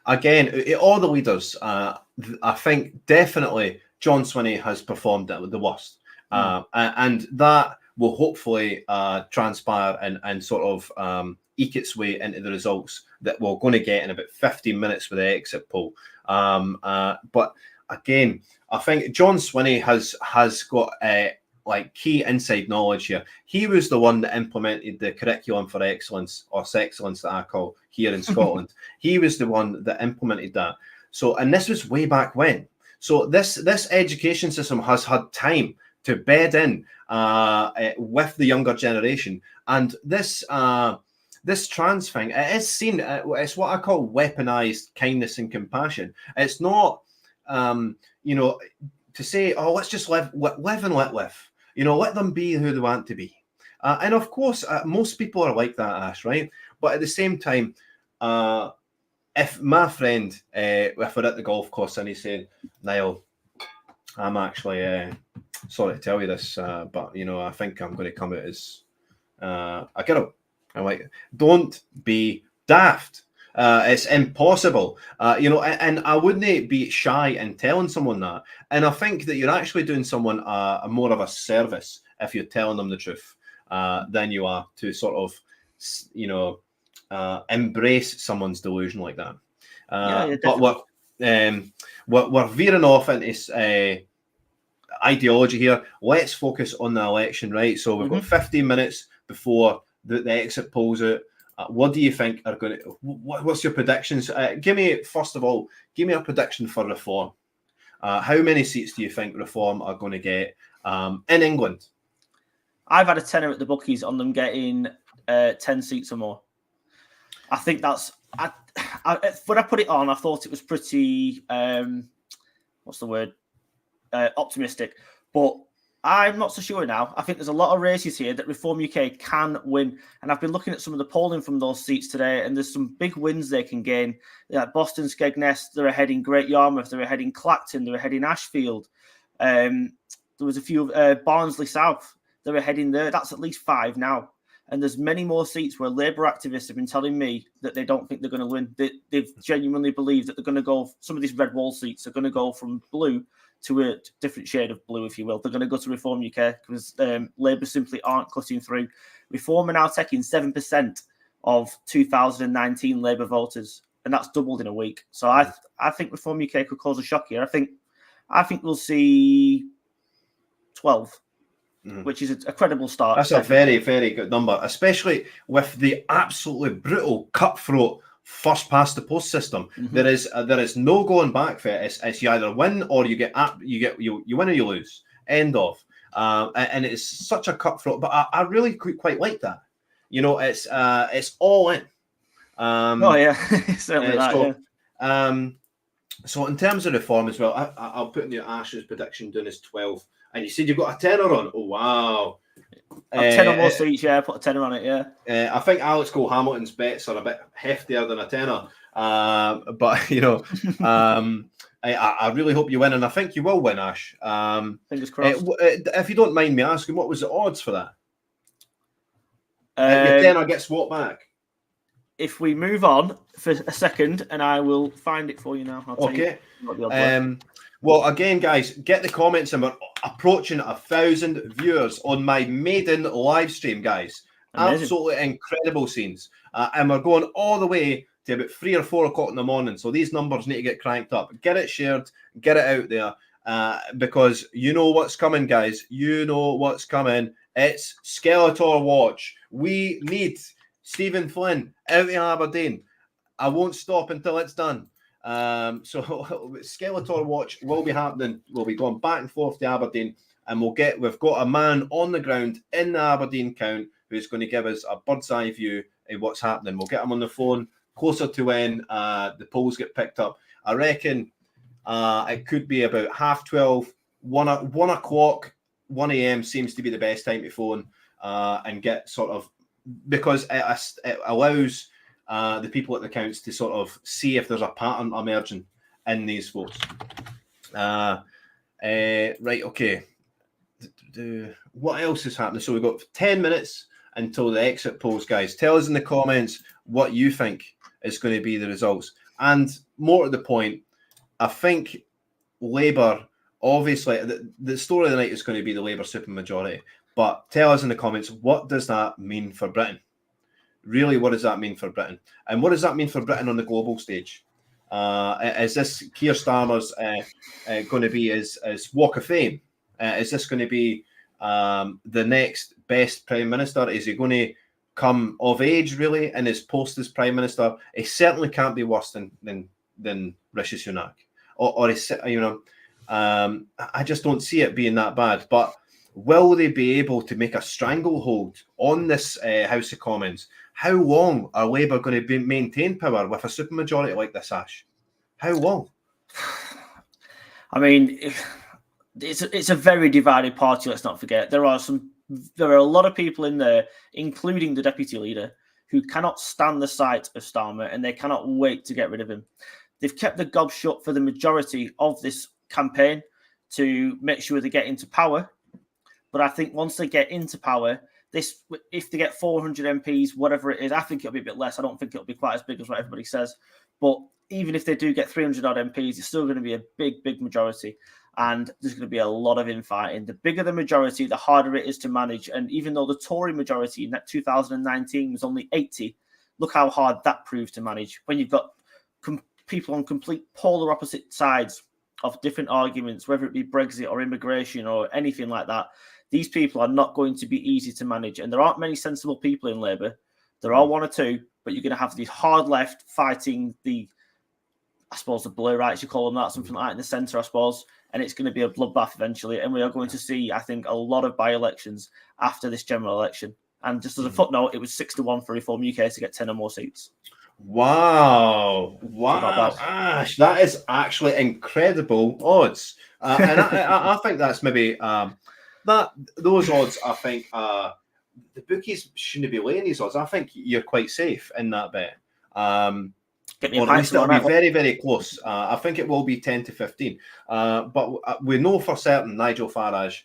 again, all the leaders, I think definitely John Swinney has performed the worst. And that will hopefully transpire and sort of eke its way into the results that we're going to get in about 15 minutes with the exit poll. But again, I think John Swinney has got like key inside knowledge here. He was the one that implemented the curriculum for excellence, or sexcellence that I call here in Scotland. He was the one that implemented that. So, and this was way back when. So this education system has had time to bed in with the younger generation, and this trans thing, it is seen. It's what I call weaponized kindness and compassion. It's not, to say, oh, let's just live and let live. Let them be who they want to be. And of course, most people are like that, Ash, right? But at the same time, if my friend, if we're at the golf course and he's saying, Niall, I'm actually sorry to tell you this, but I think I'm going to come out as a girl. I'm like, don't be daft. It's impossible, and I wouldn't be shy in telling someone that. And I think that you're actually doing someone a more of a service if you're telling them the truth than you are to sort of, embrace someone's delusion like that. But we're veering off into ideology here. Let's focus on the election, right? So we've got 15 minutes before the exit polls out. What do you think are going to? What's your predictions? Give me a prediction for Reform. How many seats do you think Reform are going to get in England? I've had a tenner at the bookies on them getting 10 seats or more. I think that's. When I put it on, I thought it was pretty. What's the word? Optimistic, but I'm not so sure now. I think there's a lot of races here that Reform UK can win. And I've been looking at some of the polling from those seats today, and there's some big wins they can gain. Like Boston, Skegness, they're ahead in Great Yarmouth, they're ahead in Clacton, they're ahead in Ashfield. There was a few, Barnsley South, they're ahead in there. That's at least 5 now. And there's many more seats where Labour activists have been telling me that they don't think they're going to win. They've genuinely believed that they're going to go, some of these red wall seats are going to go from blue to a different shade of blue, if you will. They're going to go to Reform UK because Labour simply aren't cutting through. Reform are now taking 7% of 2019 Labour voters, and that's doubled in a week. So I think Reform UK could cause a shock here. I think we'll see 12, which is a credible start. That's a very, very good number, especially with the absolutely brutal cutthroat first past the post system. There is no going back for it. It's you either win or you win or you lose. End of. And it's such a cutthroat, but I really quite like that. It's all in. Certainly that. So in terms of Reform as well, I'll put in your Ash's prediction down as 12. And you said you've got a tenner on. Oh wow. 10 or more seats, yeah. Put a tenner on it, yeah. I think Alex Cole Hamilton's bets are a bit heftier than a tenner. But I really hope you win, and I think you will win, Ash. Fingers crossed. If you don't mind me asking, what was the odds for that? Your tenner gets swapped back. If we move on for a second, and I will find it for you now. Okay. Well, again, guys, get the comments in. We're approaching 1,000 viewers on my maiden live stream, guys. Amazing. Absolutely incredible scenes. And we're going all the way to about 3 or 4 o'clock in the morning. So these numbers need to get cranked up. Get it shared, get it out there. Because you know what's coming, guys. You know what's coming. It's Skeletor Watch. We need Stephen Flynn out in Aberdeen. I won't stop until it's done. So Skeletor Watch will be happening. We'll be going back and forth to Aberdeen, and we've got a man on the ground in the Aberdeen count who's going to give us a bird's eye view of what's happening. We'll get him on the phone closer to when the polls get picked up. I reckon it could be about 12:30, 1 o'clock, 1 a.m. seems to be the best time to phone and get sort of, because it allows the people at the counts to sort of see if there's a pattern emerging in these votes. Right, okay. What else is happening? So we've got 10 minutes until the exit polls, guys. Tell us in the comments what you think is going to be the results. And more to the point, I think Labour, obviously, the story of the night is going to be the Labour supermajority. But tell us in the comments, what does that mean for Britain? Really, what does that mean for Britain? And what does that mean for Britain on the global stage? Is this Keir Starmer's going to be his Walk of Fame? Is this going to be the next best Prime Minister? Is he going to come of age, really, in his post as Prime Minister? He certainly can't be worse than Rishi Sunak. I just don't see it being that bad. But will they be able to make a stranglehold on this House of Commons? How long are Labour going to maintain power with a supermajority like this, Ash? How long? I mean, it's a very divided party. Let's not forget there are a lot of people in there, including the deputy leader, who cannot stand the sight of Starmer and they cannot wait to get rid of him. They've kept the gob shut for the majority of this campaign to make sure they get into power. But I think once they get into power, if they get 400 MPs, whatever it is, I think it'll be a bit less. I don't think it'll be quite as big as what everybody says. But even if they do get 300 odd MPs, it's still going to be a big, big majority. And there's going to be a lot of infighting. The bigger the majority, the harder it is to manage. And even though the Tory majority in that 2019 was only 80, look how hard that proved to manage. When you've got people on complete polar opposite sides of different arguments, whether it be Brexit or immigration or anything like that, these people are not going to be easy to manage. And there aren't many sensible people in Labour. There are one or two, but you're going to have these hard left fighting the blue rights, you call them that, something like that in the centre, I suppose. And it's going to be a bloodbath eventually. And we are going to see, I think, a lot of by-elections after this general election. And just as a footnote, it was 6-1 for Reform UK to get 10 or more seats. Wow, Ash, that is actually incredible odds. And I think that's maybe those odds. I think the bookies shouldn't be laying these odds. I think you're quite safe in that bet. Get me or at least it'll be very, very close. I think it will be 10 to 15. But we know for certain Nigel Farage,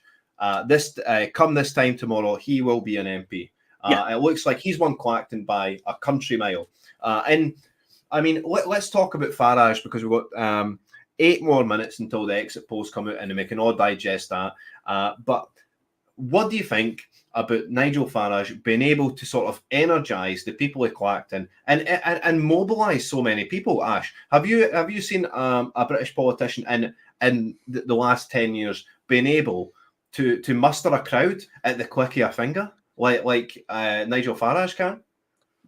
come this time tomorrow, he will be an MP. It looks like he's won Clacton by a country mile. And I mean, let's talk about Farage, because we've got 8 more minutes until the exit polls come out and we can all digest that. But what do you think about Nigel Farage being able to sort of energise the people of Clacton and mobilise so many people? Ash, have you seen a British politician in the last 10 years being able to muster a crowd at the click of a finger like Nigel Farage can?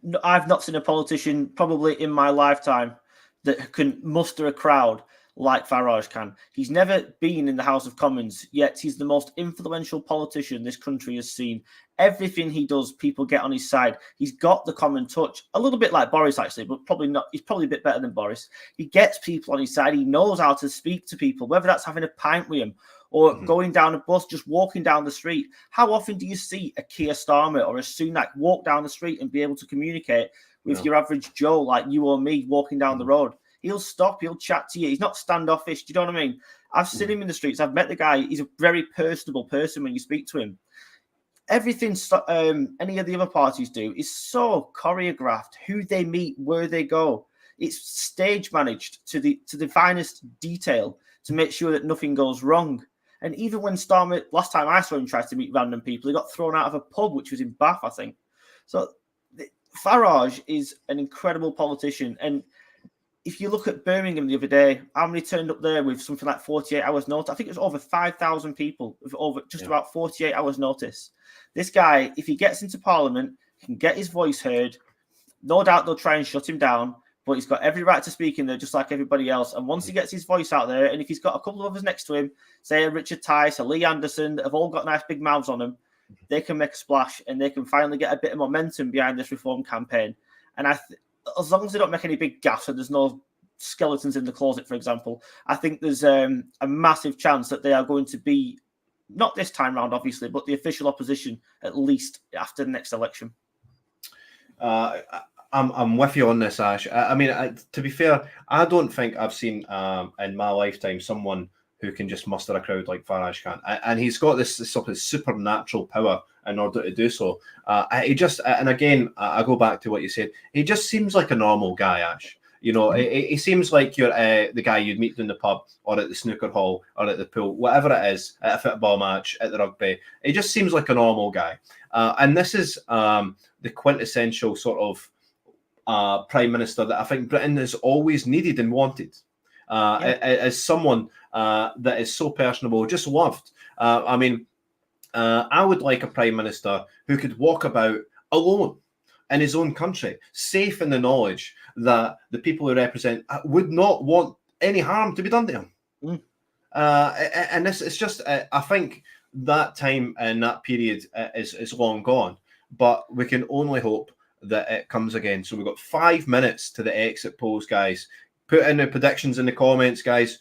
No, I've not seen a politician probably in my lifetime that can muster a crowd like Farage can. He's never been in the House of Commons, yet he's the most influential politician this country has seen. Everything he does, people get on his side. He's got the common touch, a little bit like Boris, actually, but probably not. He's probably a bit better than Boris. He gets people on his side. He knows how to speak to people, whether that's having a pint with him or going down a bus, just walking down the street. How often do you see a Keir Starmer or a Sunak walk down the street and be able to communicate with your average Joe like you or me walking down the road? He'll stop. He'll chat to you. He's not standoffish. Do you know what I mean? I've seen him in the streets. I've met the guy. He's a very personable person when you speak to him. Everything any of the other parties do is so choreographed. Who they meet, where they go, it's stage managed to the finest detail to make sure that nothing goes wrong. And even when Starmer, last time I saw him try to meet random people, he got thrown out of a pub, which was in Bath, I think. So Farage is an incredible politician. And if you look at Birmingham the other day, how many turned up there with something like 48 hours notice? I think it was over 5,000 people with over just about 48 hours notice. This guy, if he gets into Parliament, can get his voice heard. No doubt they'll try and shut him down, but he's got every right to speak in there just like everybody else. And once he gets his voice out there, and if he's got a couple of others next to him, say a Richard Tice, a Lee Anderson, that have all got nice big mouths on them, they can make a splash and they can finally get a bit of momentum behind this reform campaign. And as long as they don't make any big gaffes and there's no skeletons in the closet, for example, I think there's a massive chance that they are going to be, not this time round, obviously, but the official opposition, at least after the next election. I'm with you on this, Ash. I mean, to be fair, I don't think I've seen in my lifetime someone who can just muster a crowd like Farage can. And he's got this sort of supernatural power in order to do so. He just, and again, I go back to what you said, he just seems like a normal guy, Ash. You know, he seems like you're the guy you'd meet in the pub or at the snooker hall or at the pool, whatever it is, at a football match, at the rugby. He just seems like a normal guy. And this is the quintessential sort of Prime Minister that I think Britain has always needed and wanted. As someone that is so personable, just loved. I mean, I would like a Prime Minister who could walk about alone in his own country, safe in the knowledge that the people who represent would not want any harm to be done to him. And this, it's just, I think that time and that period is long gone, but we can only hope that it comes again. So we've got 5 minutes to the exit polls, guys. Put in the predictions in the comments, guys.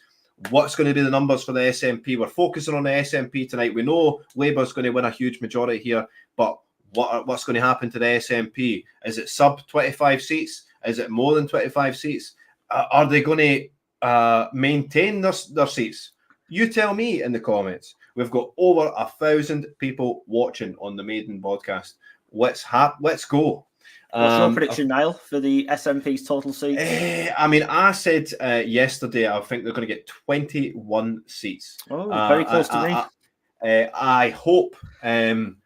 What's going to be the numbers for the SNP? We're focusing on the SNP tonight. We know Labour's going to win a huge majority here, but what's going to happen to the SNP? Is it sub 25 seats? Is it more than 25 seats? Are they going to maintain their seats? You tell me in the comments. We've got over 1,000 people watching on the Maiden podcast. Let's go. What's your prediction, Niall, for the SNP's total seats? I mean, I said yesterday I think they're going to get 21 seats. Oh, very close to me. I hope and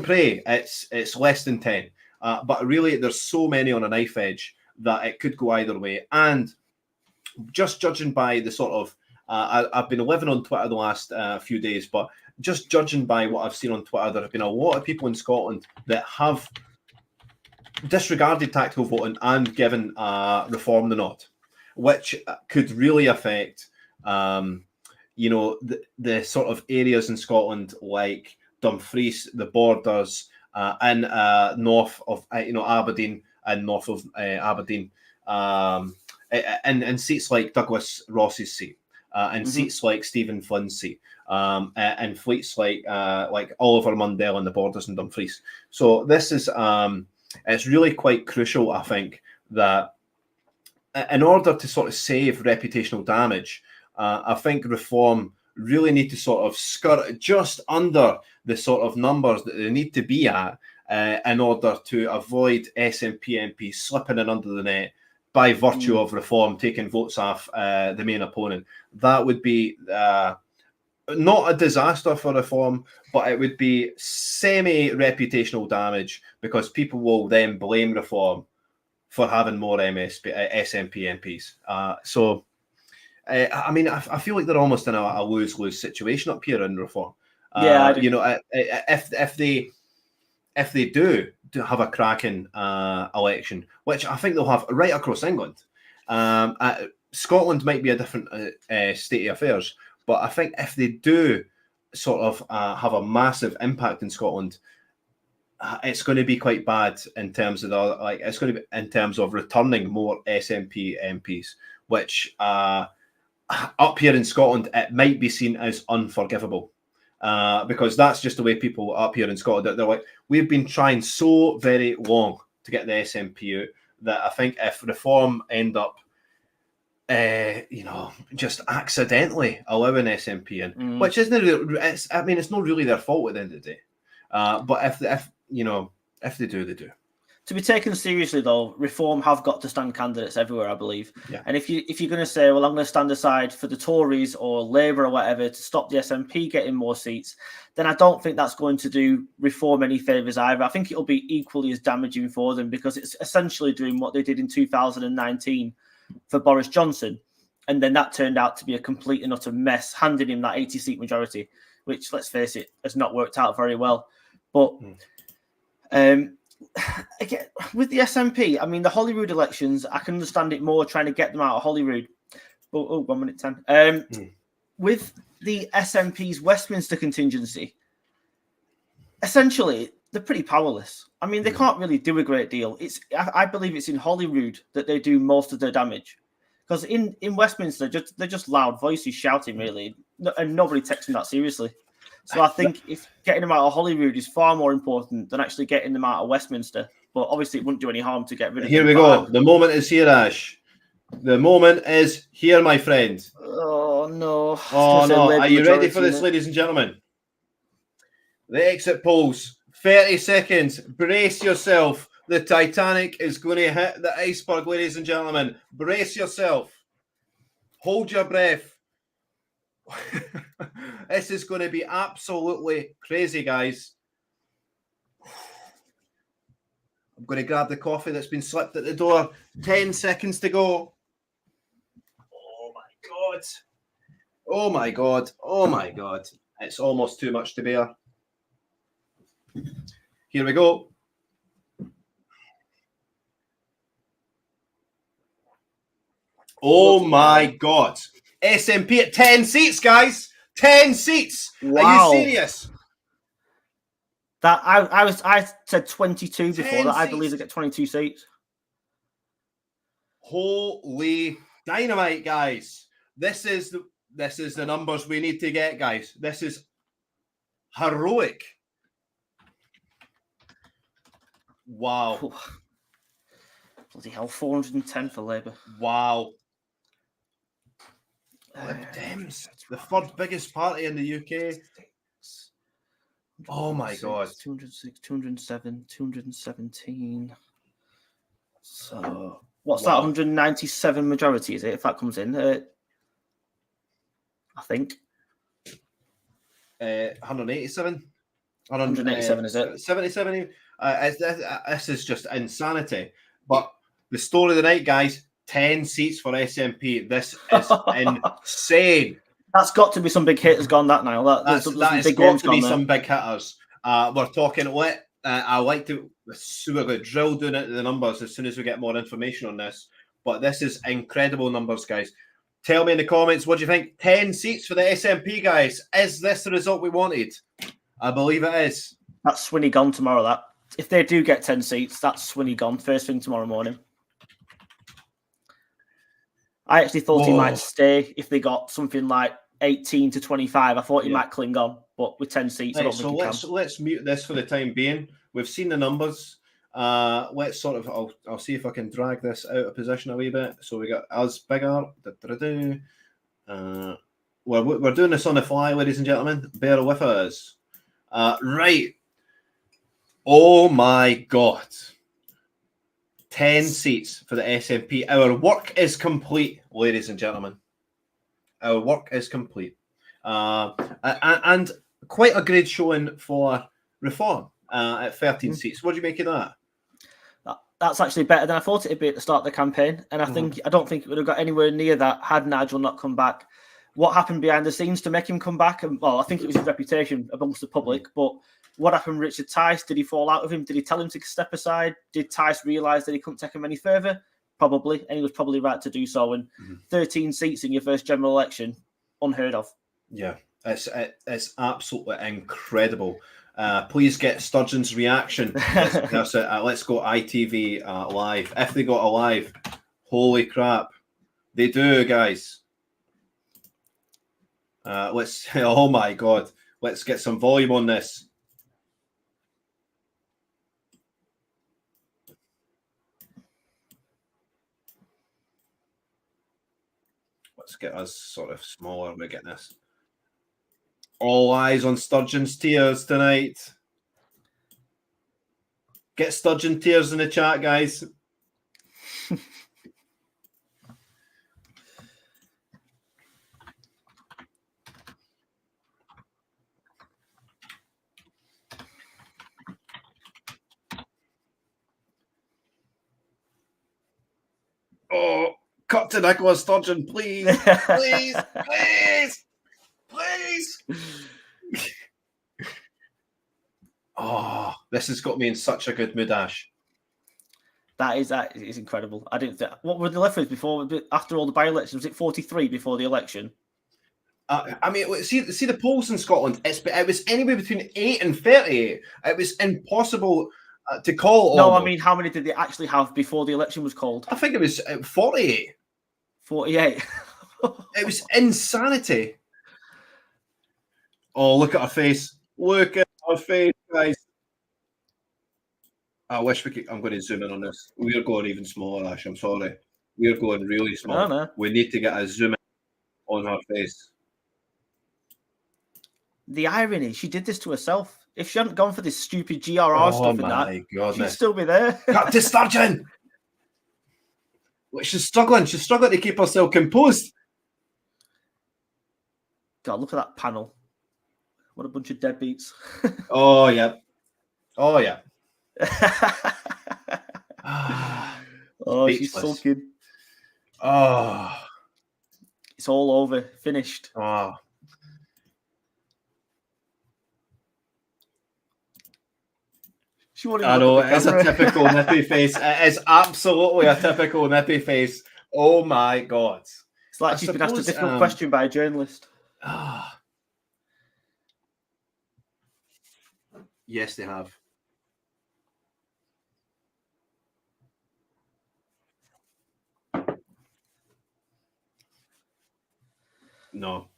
pray it's less than 10. But really, there's so many on a knife edge that it could go either way. And just judging by the sort of, I've been living on Twitter the last few days, but just judging by what I've seen on Twitter, there have been a lot of people in Scotland that have disregarded tactical voting and given reform the nod, which could really affect, the sort of areas in Scotland like Dumfries, the borders, and north of Aberdeen and north of Aberdeen, and seats like Douglas Ross's seat, and seats like Stephen Flynn's seat, and fleets like Oliver Mundell and the borders in Dumfries. So this is it's really quite crucial, I think, that in order to sort of save reputational damage, I think reform really need to sort of skirt just under the sort of numbers that they need to be at in order to avoid SNP MPs slipping in under the net by virtue of reform, taking votes off the main opponent. That would be not a disaster for reform, but it would be semi-reputational damage because people will then blame reform for having more SNP MPs. I mean, I feel like they're almost in a lose-lose situation up here in reform. I do. If they do have a cracking election, which I think they'll have right across England, Scotland might be a different state of affairs, but I think if they do sort of have a massive impact in Scotland, it's going to be quite bad in terms of it's going to be in terms of returning more SNP MPs, which up here in Scotland it might be seen as unforgivable. Because that's just the way people up here in Scotland, they're like, we've been trying so very long to get the SNP out that I think if reform end up just accidentally allowing SNP in, which isn't. It's not really their fault at the end of the day. But if they do, they do. To be taken seriously, though, Reform have got to stand candidates everywhere, I believe. Yeah. And if you're going to say, well, I'm going to stand aside for the Tories or Labour or whatever to stop the SNP getting more seats, then I don't think that's going to do Reform any favours either. I think it'll be equally as damaging for them, because it's essentially doing what they did in 2019 for Boris Johnson. And then that turned out to be a complete and utter mess, handing him that 80-seat majority, which, let's face it, has not worked out very well. But again, with the SNP, I mean, the Holyrood elections, I can understand it more trying to get them out of Holyrood. Oh, 1 minute 10. With the SNP's Westminster contingency, essentially, they're pretty powerless. I mean, they can't really do a great deal. I believe it's in Holyrood that they do most of their damage. Because in Westminster, they're just loud voices shouting, really, and nobody takes them that seriously. So I think if getting them out of Holyrood is far more important than actually getting them out of Westminster. But obviously, it wouldn't do any harm to get rid of them. Here we go. The moment is here, Ash. The moment is here, my friend. Oh, no. Oh, no. Are you ready for this, ladies and gentlemen? The exit polls. 30 seconds. Brace yourself. The Titanic is going to hit the iceberg, ladies and gentlemen. Brace yourself. Hold your breath. This is going to be absolutely crazy, guys. I'm going to grab the coffee that's been slipped at the door. 10 seconds to go. Oh, my God. Oh, my God. Oh, my God. It's almost too much to bear. Here we go. Oh, my God. SNP at 10 seats, guys. 10 seats. Wow. Are you serious? That I said 22 before that. I seats. believe they get 22 seats. Holy dynamite, guys. This is the numbers we need to get, guys. This is heroic. Wow. Bloody hell, 410 for Labour. Wow. Lib Dems, the third biggest party in the UK. Oh my God. 206, 207, 217. So, what's Wow. that? 197 majority, is it? If that comes in, I think. 187? 187, is it? 77. This is just insanity. But the story of the night, guys, 10 seats for SNP. This is insane. That's got to be some big hitters gone, that, Niall. That has got to be some big hitters. We're talking, I like to, we're going to drill down into the numbers as soon as we get more information on this. But this is incredible numbers, guys. Tell me in the comments, what do you think? 10 seats for the SNP, guys. Is this the result we wanted? I believe it is. That's Swinney gone tomorrow, that. If they do get 10 seats, that's Swinney gone first thing tomorrow morning. I actually thought he might stay if they got something like 18 to 25. I thought he might cling on, but with 10 seats, I don't think he can. Let's mute this for the time being. We've seen the numbers. Let's sort of, I'll see if I can drag this out of position a wee bit. So we got us bigger. We're doing this on the fly, ladies and gentlemen. Bear with us. Right. Oh my God. 10 seats for the SNP. Our work is complete, ladies and gentlemen. Our work is complete. And quite a great showing for Reform at 13 seats. What do you make of that? That's actually better than I thought it'd be at the start of the campaign. And I don't think it would have got anywhere near that had Nigel not come back. What happened behind the scenes to make him come back? And, well, I think it was his reputation amongst the public. But what happened with Richard Tice? Did he fall out of him? Did he tell him to step aside? Did Tice realise that he couldn't take him any further? Probably. And he was probably right to do so. And 13 seats in your first general election, unheard of. Yeah, it's absolutely incredible. Please get Sturgeon's reaction. Let's go ITV live. If they got a live, holy crap. They do, guys. Oh my God. Let's get some volume on this. let's get us sort of smaller. We're getting this. All eyes on Sturgeon's tears tonight. Get Sturgeon tears in the chat, guys. Oh, cut to Nicola Sturgeon, please. Please, please, please. Oh, this has got me in such a good mood, Ash. That is incredible. I didn't think. What were the left with before? After all the by-elections, was it 43 before the election? I mean, see the polls in Scotland. It was anywhere between 8 and 38. It was impossible to call. No, almost. I mean, how many did they actually have before the election was called? I think it was 48. 48. It was insanity. Oh, look at her face. Look at her face, guys. I wish we could. I'm going to zoom in on this. We're going even smaller, Ash. I'm sorry. We're going really small. No. We need to get a zoom in on her face. The irony, she did this to herself. If she hadn't gone for this stupid GRR stuff and that, goodness. she'd still be there. Cut to Sturgeon! Well, she's struggling. She's struggling to keep herself composed. God, look at that panel. What a bunch of deadbeats. Oh, yeah. Oh, yeah. Oh, she's Speechless. sulking. Oh. It's all over. Finished. Oh. She won't I even know, look it at is the a camera. typical nippy face. It is absolutely a typical nippy face. Oh, my God. It's like I she's been asked a suppose, difficult question by a journalist. Yes, they have. No.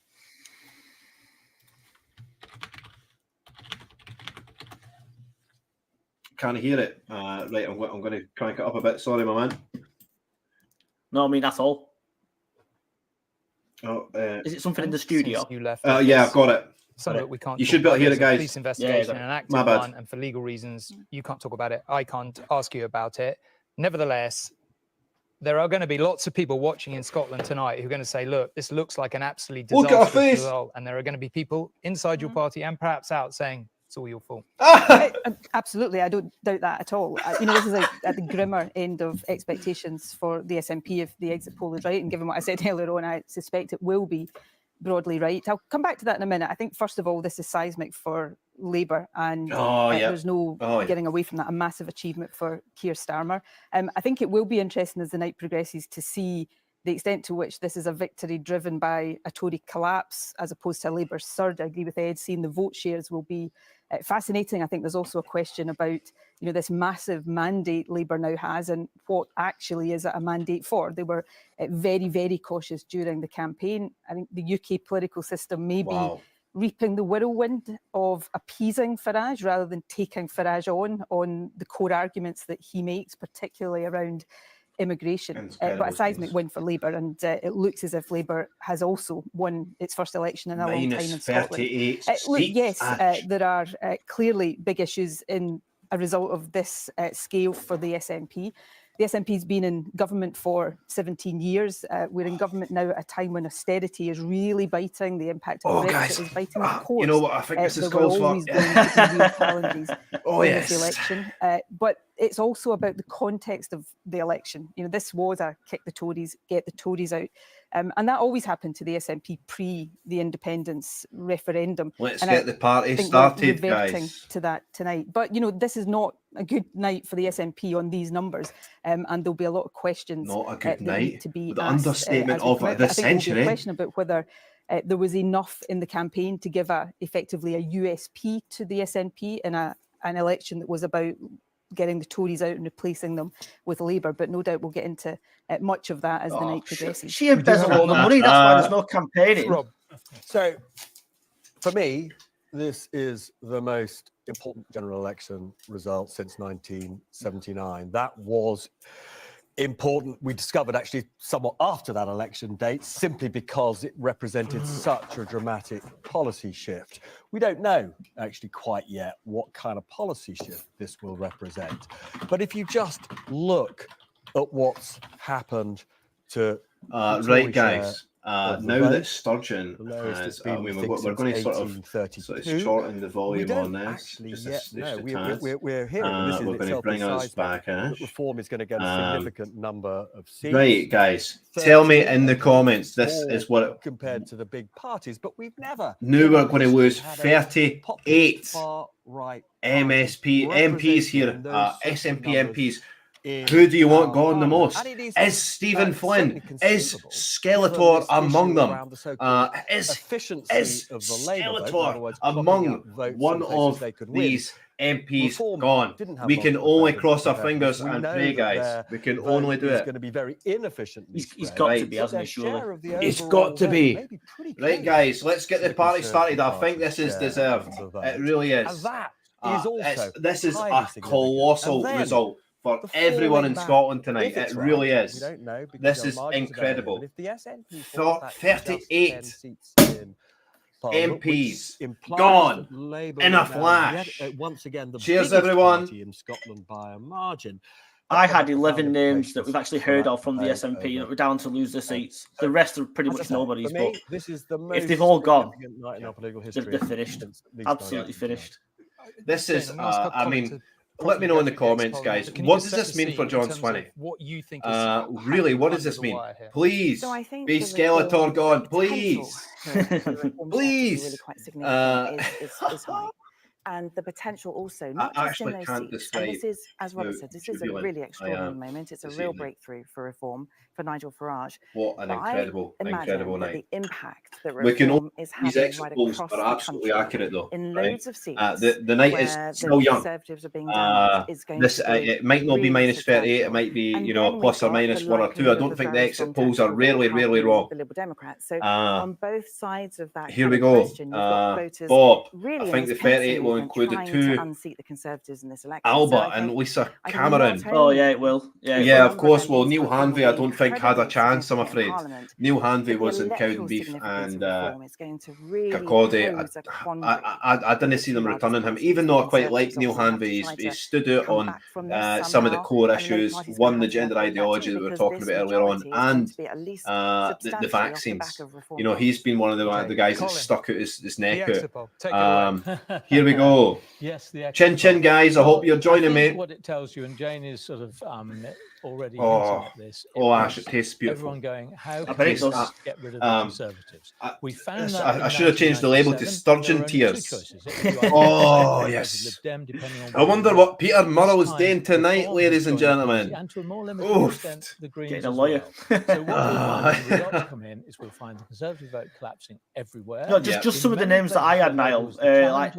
Can't hear it. Right, I'm going to crank it up a bit. Sorry, my man. No, I mean, that's all. Oh, Is it something in the studio? Since you left yeah, office, I've got it. some of it we can't. You talk should be able about. to hear it, There's a guys. Police investigation, Yeah, an active my bad. one, and for legal reasons, you can't talk about it. I can't ask you about it. Nevertheless, there are going to be lots of people watching in Scotland tonight who are going to say, "Look, this looks like an absolutely Look at her disastrous face. result," and there are going to be people inside your party and perhaps out saying, "It's all your fault." Absolutely, I don't doubt that at all. This is at the grimmer end of expectations for the SNP if the exit poll is right. And given what I said earlier on, I suspect it will be broadly right. I'll come back to that in a minute. I think, first of all, this is seismic for Labour, and there's no getting away from that. A massive achievement for Keir Starmer. I think it will be interesting as the night progresses to see the extent to which this is a victory driven by a Tory collapse as opposed to a Labour surge. I agree with Ed, seeing the vote shares will be fascinating. I think there's also a question about this massive mandate Labour now has and what actually is it a mandate for. They were very, very cautious during the campaign. I think the UK political system may be reaping the whirlwind of appeasing Farage rather than taking Farage on the core arguments that he makes, particularly around immigration. But a seismic win for Labour, and it looks as if Labour has also won its first election in a long time in Scotland. Yes, there are clearly big issues in a result of this scale for the SNP. The SNP's been in government for 17 years. We're in government now at a time when austerity is really biting. The impact of Brexit is biting. Of course, you know what I think this is there will calls always for? going to be real challenges in this election. But it's also about the context of the election. This was a kick the Tories, get the Tories out. And that always happened to the SNP pre the independence referendum. Let's get the party started, guys. To that tonight. But, this is not a good night for the SNP on these numbers. And there'll be a lot of questions. Not a good night. To be the asked, understatement of the century. There'll be a question about whether there was enough in the campaign to give effectively a USP to the SNP in an election that was about getting the Tories out and replacing them with Labour, but no doubt we'll get into much of that as the night progresses. She embezzled all the money, that's why there's no campaigning. Rob, so for me, this is the most important general election result since 1979. That was important. We discovered actually somewhat after that election date, simply because it represented such a dramatic policy shift. We don't know actually quite yet what kind of policy shift this will represent. But if you just look at what's happened to the Tory right, share guys. of the Now vote, that Sturgeon the lowest has, it's been, we're think, going since to sort of 1832. shorten the we volume on don't this. actually Just yet a know. tad. We're hearing, and this in We're going to itself bring us decides back, that Ash. Reform is going to get a significant number of seats. Right, guys. Tell me in the comments. This Small is what compared to the big parties, but we've never. knew in we're our going to history lose had a 38 populist far-right MSP party MPs here, representing those sorts of SNP numbers MPs. in Who do you want our gone the parliament. most? And it Is Stephen certainly Flynn? Is conceivable, Skeletor given this among issue them? around the so-called Is efficiency of the Labour vote, in other Skeletor words, propping among up votes one in places of they could win. these MPs Reform gone? didn't have We can multiple only presidents cross our compared to fingers this. We and know pray, that guys. their We can vote only do is it. going to be very inefficiently He's spread, got to Right. be, but hasn't their he? Surely. share of the It's overall got to vote be. may be pretty Right, close guys, let's get to the party started. I Conservative think this is Party's deserved. share of the It vote. really And is. that is also This is highly a significant. colossal And then result for the everyone in falling Scotland back, tonight. if it's It really right, is. we don't know, because This there are is margins of error here, incredible. but if the SNP falls back to just 10 38 seats in Parliament, which MPs implies gone that Labour in a is now flash. once again the Cheers, biggest everyone. party in Scotland by a margin. I That will had have 11 profound names that we've implications actually for heard that of from the debate SNP that over were down to lose their seats. The rest are pretty As I much say, nobody's. for me, But this is the most if they've all gone, significant night in our political history. they're finished. since at least Absolutely 1999. finished. This Jane, is, I'm gonna ask a I colleague mean, to let me know in the possibly go through the comments, exit guys. poll. Can you What just does set this the mean for scene in John terms of Swinney? what you think is Really, what does under this the mean? wire here? Please, So I think be the Skeletor reform God, potential please. for reform steps to be Please. really quite significant Uh, is high. And the potential also, I not just in actually those can't seats, and this describe is, as how Robert said, this is a jubilant really I extraordinary am moment. It's a this real evening. breakthrough for reform for Nigel Farage. What an But incredible, I imagine incredible that night. the impact that We can reform is These having exit right polls across are the absolutely country accurate, though. in Right? loads of seats The night is where the still young. Conservatives are being damaged is going This to be it might not be really minus 38. It substantial. might be, And you know, then plus we've or got minus the one or two. I likelihood don't of a think the very exit strong polls are tactical vote rarely helping wrong. the Liberal Democrats. So Uh, on both sides of that Here kind we of go. question, you've got voters Bob, really I in think this the 38 pensive will movement include the trying to two unseat the Conservatives in this election. Alba So I and think, Lisa I think Cameron. not Oh yeah, only it will. Yeah, it is Yeah, the will. of number course. of Well, MPs Neil for reform Hanvey, I will be don't think had a incredibly chance, I'm significant in afraid. Parliament, Neil Hanvey but the was in electoral Cowdenbeath significance and of reform is going to really Kirkcaldy. pose a quandary I for didn't the see two them largest returning him, parties. even The though I quite like Conservatives Neil obviously have Hanvey. to try He's to stood out come on back from this some of the somehow, core and the Labour issues, Party's going one, to the have to gender help with that ideology too, that we were because talking this about earlier on, majority is going and to be at least the substantially off the back vaccines. of reform. You know, he's been one of the guys that Colin, stuck out his The neck exit poll. Take it out. away. Here we go. Yes, the exit Chin chin, poll. guys. I hope Well, you're joining I think me. what it tells you, and Jane is sort of already Oh, hinting at this. Ash, it tastes beautiful. Everyone going, how I can bet we it does. get rid of the Conservatives? We found that I in should have changed the label to 1997, there were Sturgeon only two Tears. choices. It was you either Oh, Conservative, yes. Lib Dem, depending on I where wonder you what were. Peter Murrow is This doing time, tonight, Reform ladies has and joined the party, gentlemen. and to a more limited extent, the Greens Getting a as lawyer. well. So what we'll find when the results come in is we'll find the Conservative vote collapsing everywhere. No, just some of the names that I had, Niall, like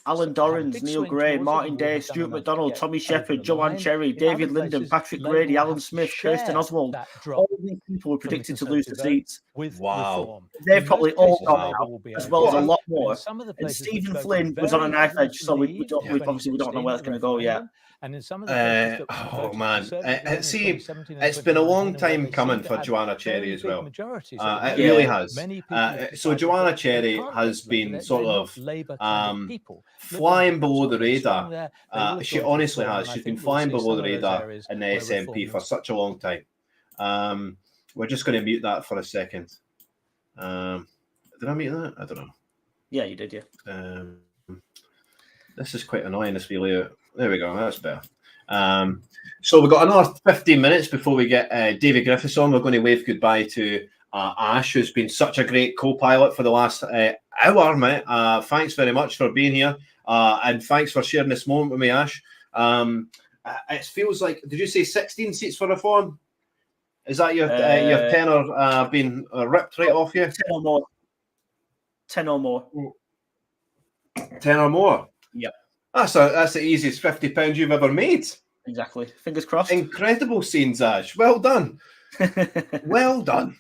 Alan Dorrans, Neil Gray, Martin Day, Stuart McDonald, Tommy Shepherd, Joanne Cherry, David Linden, Patrick Grady, Alan Smith, Kirsten Oswald. All these people were predicted to lose the seats. Wow. They've probably all gone Labour now, will be as okay. well as a lot But in more. some of the And places which Stephen voted Flynn was on a very knife heavily edge, so we Leave don't, in we obviously we don't know where that's 2016 going to go yet. referendum, and in some of the places that Oh voted man, Conservative in see, 2017 and it's been a 2019, long and where time they coming seem to for have Joanna very Cherry as big well. majorities. It really has. Many people have So decided Joanna that they Cherry can't has vote Labour. been sort They're not of Labour kind of people. flying below the They've swung radar. there. They will have She gone to honestly reform, has. and I She's been think we'll flying see below some the of those radar areas in the where SNP reform for is. such a long time. We're just going to mute that for a second. Did I mute that? I don't know. Yeah, you did, yeah. This is quite annoying, this wee layout. There we go, that's better. So we've got another 15 minutes before we get David Griffiths on. We're going to wave goodbye to Ash, who's been such a great co-pilot for the last hour, mate. Thanks very much for being here. And thanks for sharing this moment with me, Ash. It feels like, did you say 16 seats for reform? Is that your tenor being ripped right off you? 10 or more. 10 or more. 10 or more? Yep. That's the easiest £50 you've ever made. Exactly. Fingers crossed. Incredible scenes, Ash. Well done. Well done.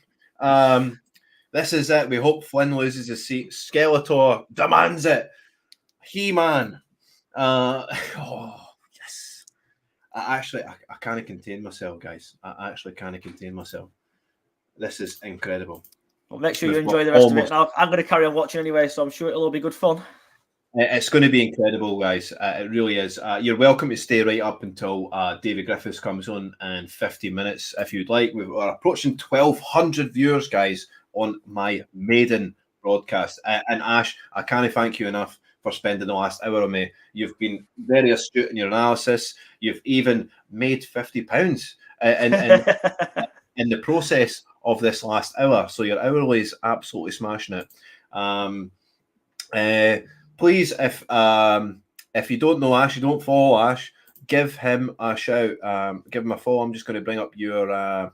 This is it. We hope Flynn loses his seat. Skeletor demands it. He-Man. Oh, yes. I can't contain myself, guys. I actually can't contain myself. This is incredible. Well, make sure you We've enjoy got the rest of it. almost- And I'm going to carry on watching anyway, so I'm sure it'll all be good fun. It's going to be incredible, guys. It really is. You're welcome to stay right up until David Griffiths comes on in 50 minutes if you'd like. We're approaching 1,200 viewers, guys, on my maiden broadcast. And Ash, I can't thank you enough for spending the last hour with me. You've been very astute in your analysis. You've even made £50 in the process of this last hour. So your hourly is absolutely smashing it. Please, if you don't know Ash, you don't follow Ash, give him a shout. Give him a follow. I'm just going to bring up your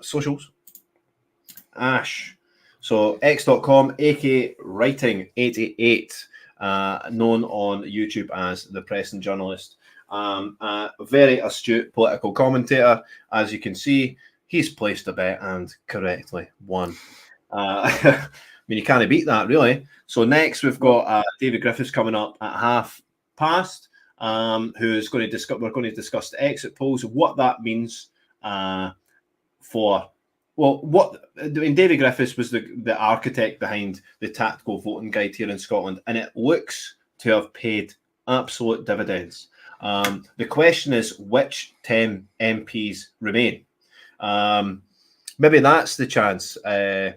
socials. Ash. So x.com, AK Writing 88, known on YouTube as the Press and Journalist. Very astute political commentator. As you can see, he's placed a bet and correctly won. I mean, you can't beat that, really. So next we've got David Griffiths coming up at past, who's going to discuss. We're going to discuss the exit polls, what that means for. Well, David Griffiths was the architect behind the tactical voting guide here in Scotland, and it looks to have paid absolute dividends. The question is, which 10 MPs remain? Maybe that's the chance. Maybe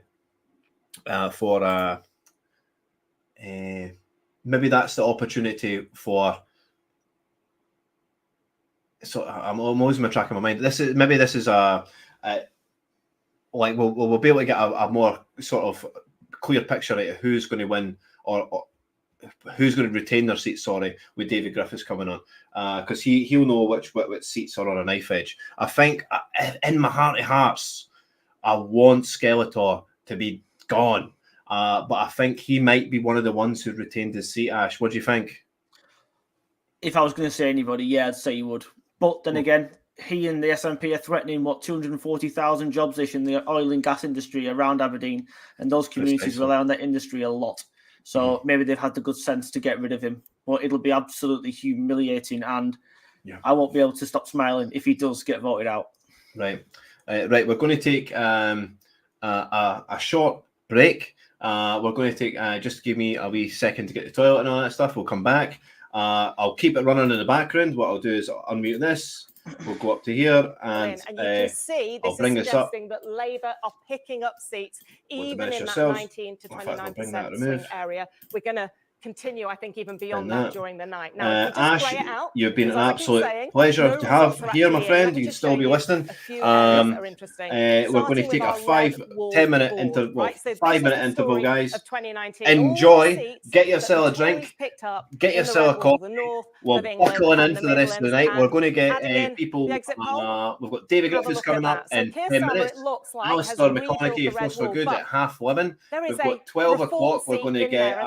that's the opportunity for. So I'm losing my track of my mind. This is like we'll be able to get a more sort of clear picture of who's going to win or who's going to retain their seats. Sorry, with David Griffiths coming on, because he'll know which seats are on a knife edge. I think in my heart of hearts, I want Skeletor to be gone. But I think he might be one of the ones who retained his seat. Ash, what do you think? If I was going to say anybody, yeah, I'd say you would. But then again, he and the SNP are threatening 240,000 jobs ish in the oil and gas industry around Aberdeen, and those communities rely on that industry a lot. So maybe they've had the good sense to get rid of him. But it'll be absolutely humiliating, and I won't be able to stop smiling if he does get voted out. Right. We're going to take a short break. We're going to take just give me a wee second to get the toilet and all that stuff. We'll come back. I'll keep it running in the background. What I'll do is unmute this. We'll go up to here, and you can see this is suggesting that Labour are picking up seats even in that 19 to 29% swing area. We're going to continue, I think, even beyond that during the night. Now, if we just play it out, you've been an absolute pleasure to have here, my friend. You can still be listening. We're going to take a 5-10-minute interval, 5-minute interval, guys. Enjoy. Get yourself a drink. Get yourself a coffee. We're buckling into the rest of the night. We're going to get people. We've got David Griffiths coming up in 10 minutes. Alistair McConaughey, if Force for Good, at 11:30. We've got 12 o'clock. We're going to get.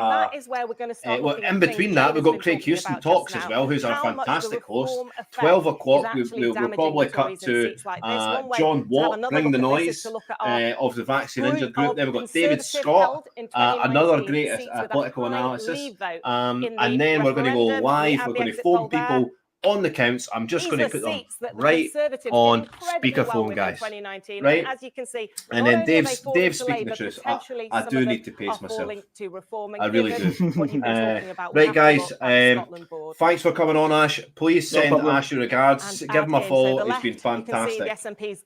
In between that, we've got Craig Houston Talks as well, who's our fantastic host. 12 o'clock, we'll probably cut to John Watt, Bring the Noise of the Vaccine Injured Group. Then we've got David Scott, another great political analysis. And then we're going to go live. We're going to phone people on the counts. I'm just going to put them right on speakerphone, guys. Right? As you can see, and then Dave's speaking the truth. I do need to pace myself. I really do. Right, guys. Thanks for coming on, Ash. Please send Ash your regards. Give him a follow. It's been fantastic.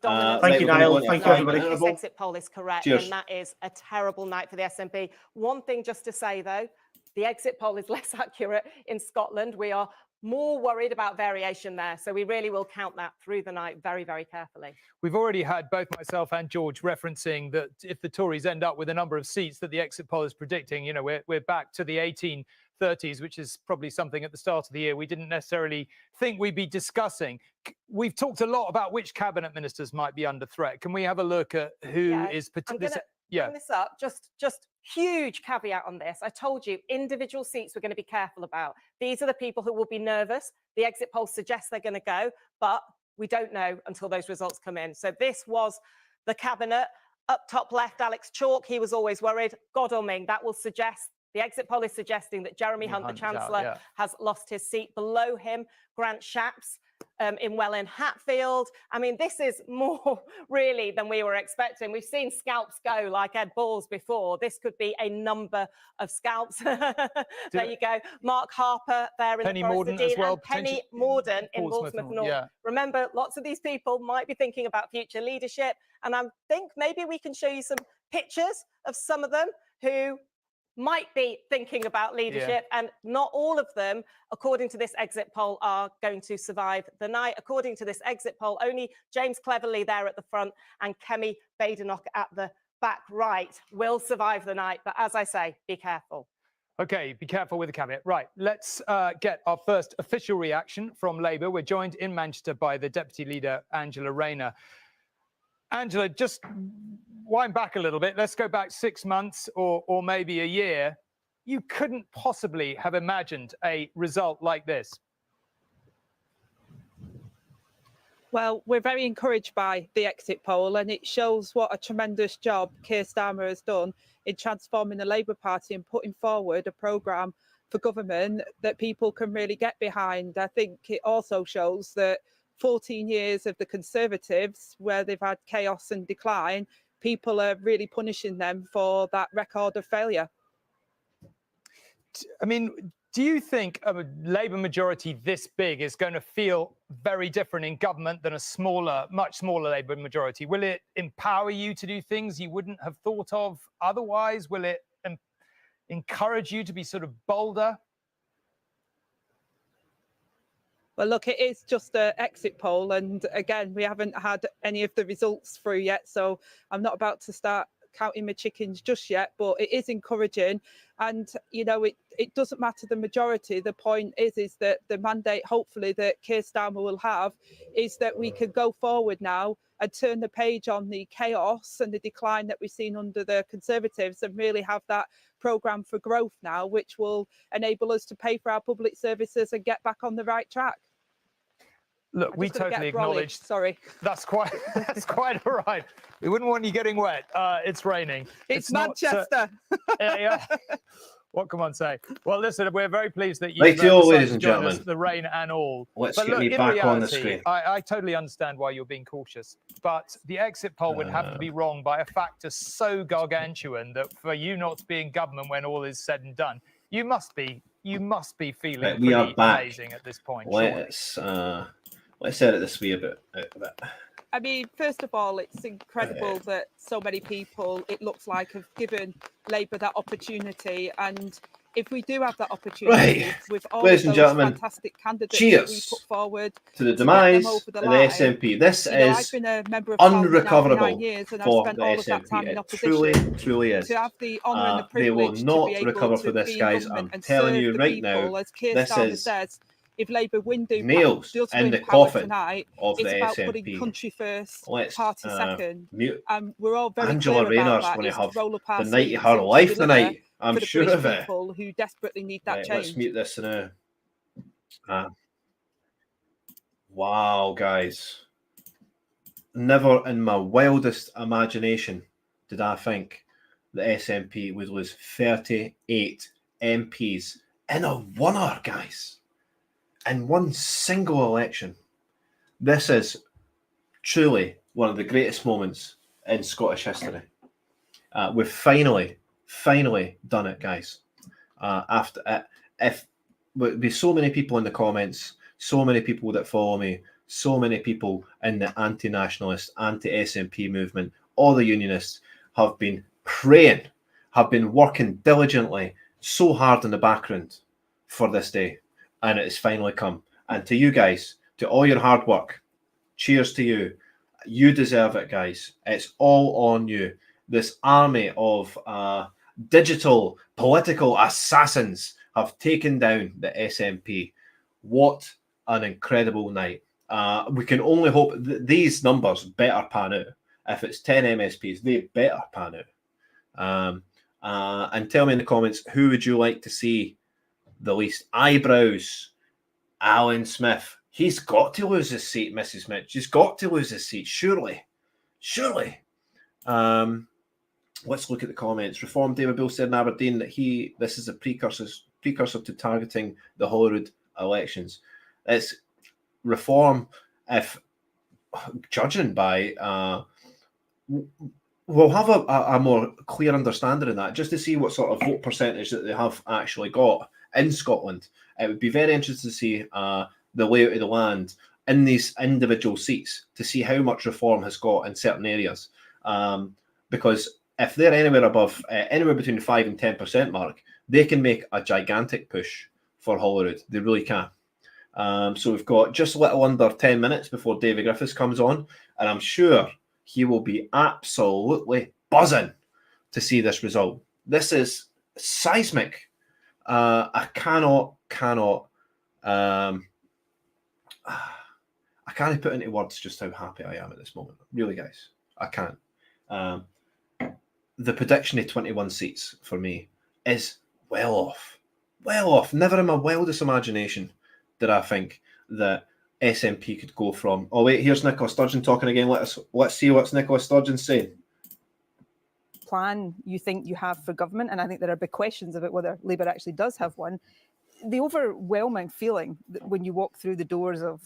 Thank you, Niall. Thank you, everybody. This exit poll is correct, and that is a terrible night for the SNP. One thing just to say, though, the exit poll is less accurate in Scotland. We are more worried about variation there. So we really will count that through the night very, very carefully. We've already had both myself and George referencing that if the Tories end up with a number of seats that the exit poll is predicting, you know, we're back to the 1830s, which is probably something at the start of the year we didn't necessarily think we'd be discussing. We've talked a lot about which cabinet ministers might be under threat. Can we have a look at who is particularly? Bring this up. Just huge caveat on this. I told you individual seats we're going to be careful about. These are the people who will be nervous. The exit polls suggest they're going to go, but we don't know until those results come in. So this was the cabinet. Up top left, Alex Chalk. He was always worried. Godalming, that will suggest The exit poll is suggesting that Jeremy Hunt, the Chancellor, has lost his seat. Below him, Grant Shapps in Welwyn Hatfield. I mean, this is more really than we were expecting. We've seen scalps go like Ed Balls before. This could be a number of scalps. There you go. Mark Harper there in Penny the Forest Morden of Dean, as well, and Penny Morden in Portsmouth Portsmouth North. Remember, lots of these people might be thinking about future leadership, and I think maybe we can show you some pictures of some of them who might be thinking about leadership, and not all of them, according to this exit poll, are going to survive the night. According to this exit poll, only James Cleverly there at the front and Kemi Badenoch at the back right will survive the night. But as I say, be careful. Okay, be careful with the caveat. Right, let's get our first official reaction from Labour. We're joined in Manchester by the Deputy Leader, Angela Rayner. Angela, just wind back a little bit. Let's go back 6 months or maybe a year. You couldn't possibly have imagined a result like this. Well, we're very encouraged by the exit poll, and it shows what a tremendous job Keir Starmer has done in transforming the Labour Party and putting forward a programme for government that people can really get behind. I think it also shows that 14 years of the Conservatives, where they've had chaos and decline, people are really punishing them for that record of failure. I mean, do you think a Labour majority this big is going to feel very different in government than a smaller, much smaller Labour majority? Will it empower you to do things you wouldn't have thought of otherwise? Will it encourage you to be sort of bolder? Well, look, it is just an exit poll. And again, we haven't had any of the results through yet. So I'm not about to start counting my chickens just yet, but it is encouraging. And, you know, it doesn't matter the majority. The point is that the mandate, hopefully, that Keir Starmer will have is that we can go forward now and turn the page on the chaos and the decline that we've seen under the Conservatives and really have that programme for growth now, which will enable us to pay for our public services and get back on the right track. Look, we totally acknowledge. Sorry. That's quite all right. We wouldn't want you getting wet. It's raining. It's Manchester. Yeah. What can one say? Well, listen, we're very pleased that you ladies and gentlemen, us, the rain and all. Let's but get look, me back reality, on the screen. I totally understand why you're being cautious, but the exit poll would have to be wrong by a factor so gargantuan that for you not to be in government when all is said and done, you must be feeling right, pretty amazing at this point. Let's set it this way a bit. I mean, first of all, it's incredible that so many people, it looks like, have given Labour that opportunity. And if we do have that opportunity with all of those fantastic candidates that we put forward to the demise of the SNP. This is I've been a member of unrecoverable 9 years, and for I've spent the all SNP. of that time in opposition. Truly is. To have the honour and the privilege they will not to be recover able for this, be guys. government I'm and telling serve you the right people, now. as Keir This Starmer is says, if Labour nails does in win the power coffin tonight, of the it's about SNP. putting country first, Let's party second. mute We're all very Angela clear about Rayner's that. going to It's have to roll up our the night of sleeves her and to life deliver tonight. I'm for the sure British of it. people who desperately need that change. Let's mute this now. Wow, guys. Never in my wildest imagination did I think the SNP would lose 38 MPs in a one-hour, guys. In one single election. This is truly one of the greatest moments in Scottish history. We've finally done it, guys. If there'd be so many people in the comments, so many people that follow me, so many people in the anti-nationalist, anti-SNP movement, all the unionists have been praying, have been working diligently, so hard in the background for this day, and it has finally come. And to you guys, to all your hard work, cheers to you. You deserve it, guys. It's all on you. This army of digital political assassins have taken down the SNP. What an incredible night. We can only hope that these numbers better pan out. If it's 10 MSPs, they better pan out. And tell me in the comments, who would you like to see the least? Eyebrows, Alan Smith. He's got to lose his seat, Mrs. Mitch. He's got to lose his seat, surely. let's look at the comments. Reform David Bill said in Aberdeen that this is a precursor to targeting the Holyrood elections. It's reform, if judging by, we'll have a more clear understanding of that, just to see what sort of vote percentage that they have actually got in Scotland. It would be very interesting to see the layout of the land in these individual seats, to see how much reform has got in certain areas. Because if they're anywhere between the 5 and 10% mark, they can make a gigantic push for Holyrood. They really can. So we've got just a little under 10 minutes before David Griffiths comes on, and I'm sure he will be absolutely buzzing to see this result. This is seismic. I can't put into words just how happy I am at this moment. Really, guys, I can't. The prediction of 21 seats for me is well off. Well off. Never in my wildest imagination did I think that SNP could go from. Oh wait, here's Nicola Sturgeon talking again. Let's see what's Nicola Sturgeon saying. Plan you think you have for government, and I think there are big questions about whether Labour actually does have one. The overwhelming feeling that when you walk through the doors of,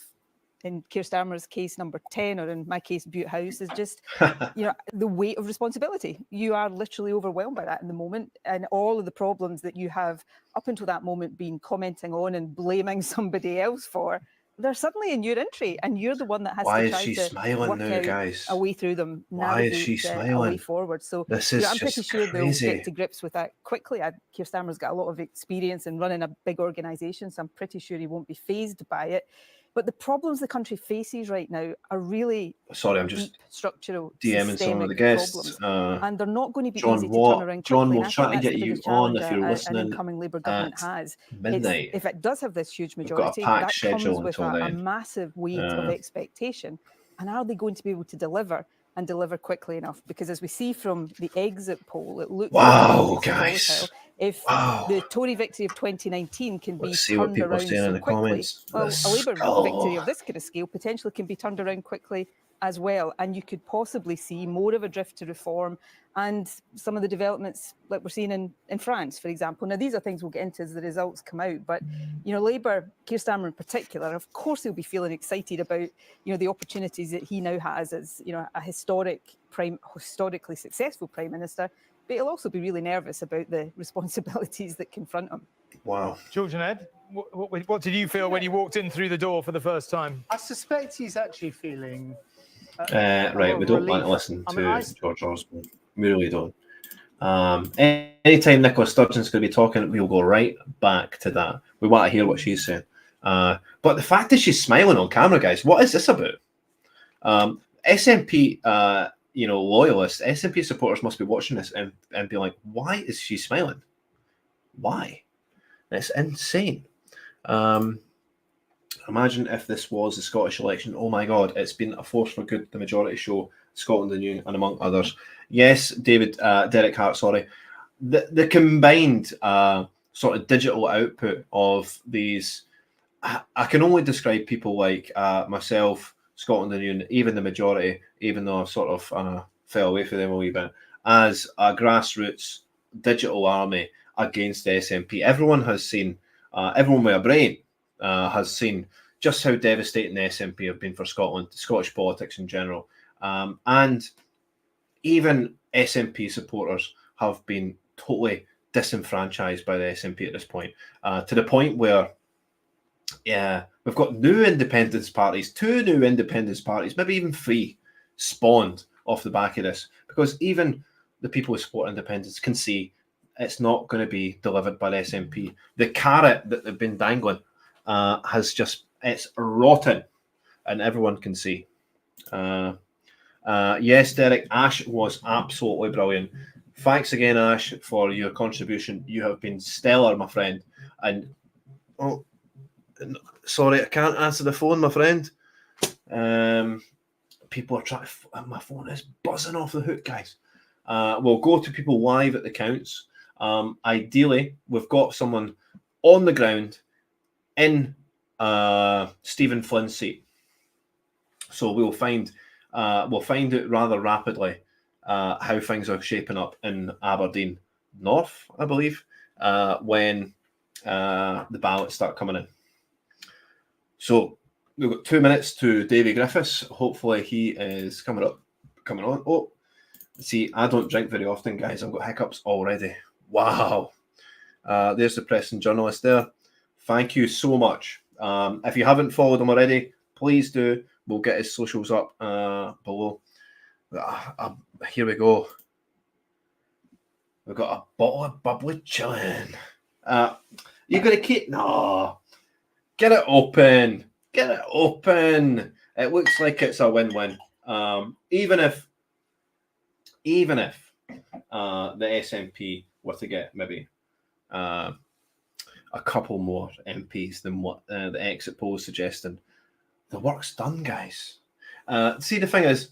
in Keir Starmer's case, number 10, or in my case, Butte House, is just, the weight of responsibility. You are literally overwhelmed by that in the moment, and all of the problems that you have up until that moment been commenting on and blaming somebody else for, they're suddenly in your entry, and you're the one that has to try to work out a way through them, navigate a way forward. So I'm pretty sure they'll get to grips with that quickly. Keir Starmer's got a lot of experience in running a big organisation, so I'm pretty sure he won't be fazed by it. But the problems the country faces right now are really deep structural, DMing some of the guests, and they're not going to be easy to turn around quickly. John, we'll try to get you on if you're listening. An incoming Labour government has. Midnight. If it does have this huge majority, that comes with a massive weight of expectation. And are they going to be able to deliver and deliver quickly enough? Because as we see from the exit poll, it looks guys. If the Tory victory of 2019 can be turned around so quickly, well, a Labour victory of this kind of scale potentially can be turned around quickly as well. And you could possibly see more of a drift to reform and some of the developments like we're seeing in France, for example. Now, these are things we'll get into as the results come out. But, Labour, Keir Starmer in particular, of course he'll be feeling excited about, the opportunities that he now has as, a historically successful Prime Minister. But he'll also be really nervous about the responsibilities that confront him. Wow. George and Ed, what did you feel when you walked in through the door for the first time? I suspect he's actually feeling... right, we don't want to listen to George Osborne. We really don't. Anytime Nicola Sturgeon's going to be talking, we'll go right back to that. We want to hear what she's saying. But the fact that she's smiling on camera, guys, what is this about? SNP... loyalists, SNP supporters must be watching this and be like, why is she smiling? Why? It's insane. Imagine if this was the Scottish election. Oh my God, it's been a force for good, the majority show, Scotland and Union, and among others. Yes, Derek Hart, sorry. The combined sort of digital output of these, I can only describe people like myself, Scotland and Union, even the majority, even though I've sort of fell away from them a wee bit, as a grassroots digital army against the SNP. Everyone has seen, everyone with a brain has seen just how devastating the SNP have been for Scotland, Scottish politics in general. And even SNP supporters have been totally disenfranchised by the SNP at this point, to the point where we've got new independence parties, 2 new independence parties, maybe even 3 spawned off the back of this, because even the people who support independence can see it's not going to be delivered by the SNP. The carrot that they've been dangling it's rotten, and everyone can see. Yes, Derek, Ash was absolutely brilliant. Thanks again, Ash, for your contribution. You have been stellar, my friend. And sorry, I can't answer the phone, my friend. People are trying. My phone is buzzing off the hook, guys. We'll go to people live at the counts. Ideally, we've got someone on the ground in Stephen Flynn's seat, so we'll find out rather rapidly how things are shaping up in Aberdeen North, I believe, when the ballots start coming in. So we've got 2 minutes to Davy Griffiths. Hopefully he is coming on. Oh, see, I don't drink very often, guys. I've got hiccups already. Wow. There's the press and journalist there. Thank you so much. If you haven't followed him already, please do. We'll get his socials up below. Here we go. We've got a bottle of bubbly chillin'. You gonna keep? No. Get it open. Get it open. It looks like it's a win-win. Even if the SNP were to get maybe a couple more MPs than what the exit poll is suggesting, the work's done, guys. See, the thing is,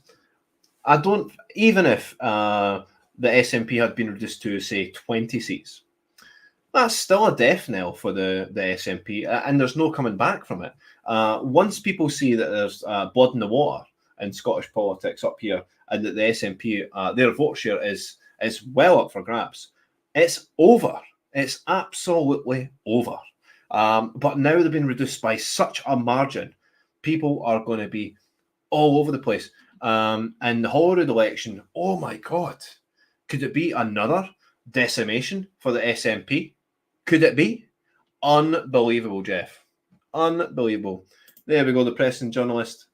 even if the SNP had been reduced to, say, 20 seats, that's still a death knell for the SNP, and there's no coming back from it. Once people see that there's blood in the water in Scottish politics up here, and that the SNP, their vote share is well up for grabs, it's over. It's absolutely over. But now they've been reduced by such a margin, people are going to be all over the place. And the Holyrood election, oh my God, could it be another decimation for the SNP? Could it be? Unbelievable, Jeff. Unbelievable. There we go, the press and journalist.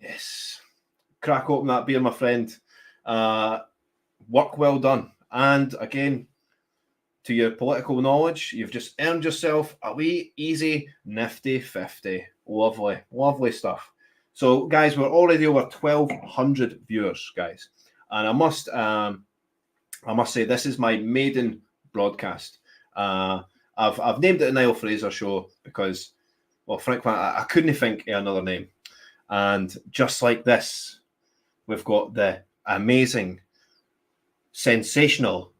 Yes. Crack open that beer, my friend. Work well done. And again, to your political knowledge, you've just earned yourself a wee easy nifty 50. Lovely, lovely stuff. So, guys, we're already over 1,200 viewers, guys. And I must say, this is my maiden broadcast. I've named it the Niall Fraser Show because, well, frankly, I couldn't think of another name. And just like this, we've got the amazing, sensational,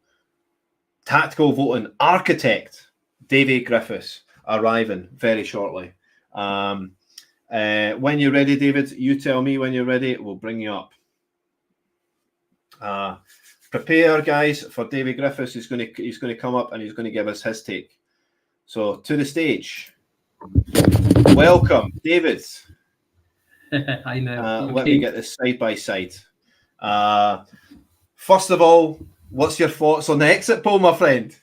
tactical voting architect, Davy Griffiths, arriving very shortly. When you're ready, David, you tell me when you're ready. We'll bring you up. Prepare, guys, for Davy Griffiths. He's going to come up and he's going to give us his take. So to the stage. Welcome, David. I know. Let me get this side by side. First of all, what's your thoughts on the exit poll, my friend?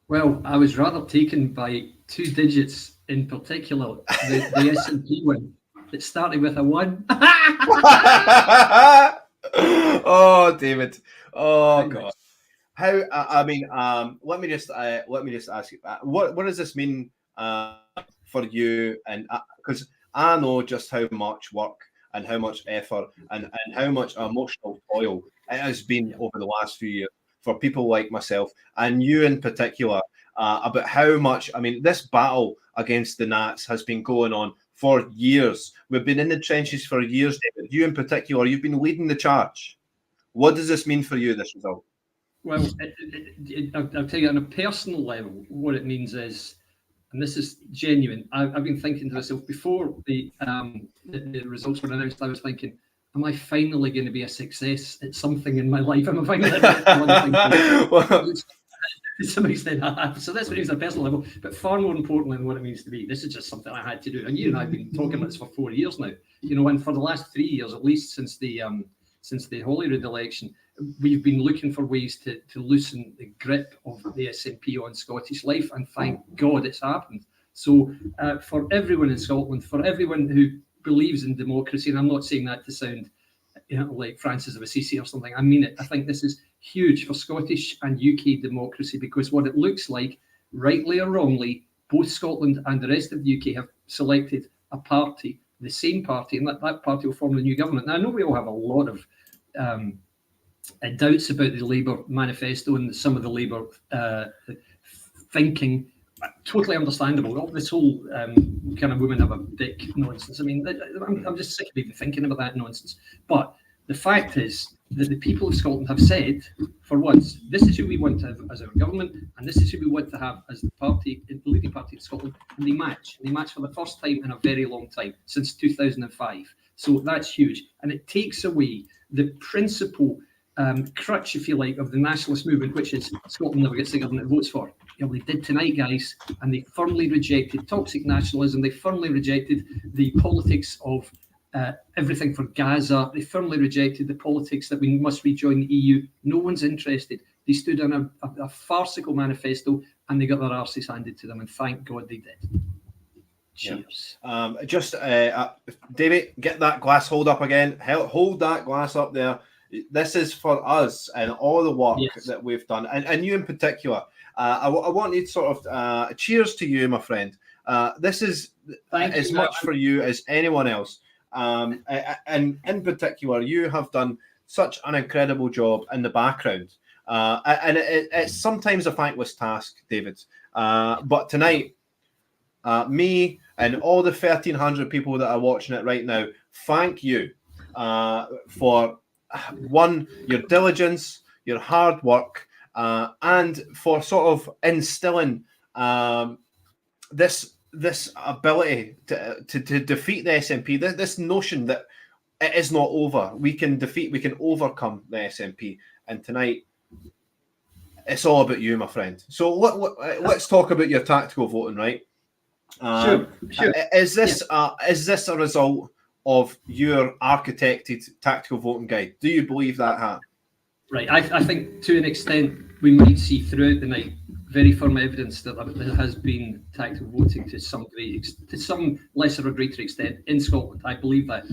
Well, I was rather taken by two digits in particular. The SNP one. It started with a 1. Oh, David. Oh, God. How? Let me just ask you, what does this mean for you? And because I know just how much work and how much effort and how much emotional toil it has been over the last few years for people like myself and you in particular, about how much, this battle against the Nats has been going on for years. We've been in the trenches for years, David. You in particular, you've been leading the charge. What does this mean for you, this result? Well, I'll tell you on a personal level, what it means is, and this is genuine, I've been thinking to myself before the results were announced, I was thinking, am I finally going to be a success at something in my life? Am I finally to some extent I have. So that's what it means on a personal level, but far more importantly than what it means to me, this is just something I had to do. And you and I have been talking about this for 4 years now, and for the last 3 years, at least since the Holyrood election, we've been looking for ways to loosen the grip of the SNP on Scottish life, and thank God it's happened. So for everyone in Scotland, for everyone who believes in democracy, and I'm not saying that to sound like Francis of Assisi or something, I mean it. I think this is huge for Scottish and UK democracy, because what it looks like, rightly or wrongly, both Scotland and the rest of the UK have selected a party, the same party, and that party will form the new government. Now, I know we all have a lot of doubts about the Labour manifesto and some of the Labour thinking. Totally understandable. All this whole kind of women have a dick nonsense. I'm just sick of even thinking about that nonsense. But the fact is that the people of Scotland have said, for once, this is who we want to have as our government, and this is who we want to have as the party, the leading party in Scotland. And they match. They match for the first time in a very long time, since 2005. So that's huge. And it takes away the principal crutch, if you like, of the nationalist movement, which is Scotland never gets the government it votes for. Yeah, well, they did tonight, guys, and they firmly rejected toxic nationalism. They firmly rejected the politics of everything for Gaza. They firmly rejected the politics that we must rejoin the EU. No one's interested. They stood on a farcical manifesto and they got their arses handed to them, and thank God they did. Cheers. Yeah. David, get that glass hold up again. Hold that glass up there. This is for us and all the work that we've done, and you in particular. I want you to sort of cheers to you, my friend. This is as much for you as anyone else. And in particular, you have done such an incredible job in the background. And it's sometimes a thankless task, David. But tonight, me and all the 1,300 people that are watching it right now, thank you for your diligence, your hard work, and for sort of instilling this ability to defeat the SNP. This notion that it is not over. We can overcome the SNP. And tonight, it's all about you, my friend. So let's talk about your tactical voting, right? Sure. Is this a result of your architected tactical voting guide? Do you believe that, Hat? Right. I think to an extent we might see throughout the night very firm evidence that there has been tactical voting to some lesser or greater extent in Scotland. I believe that.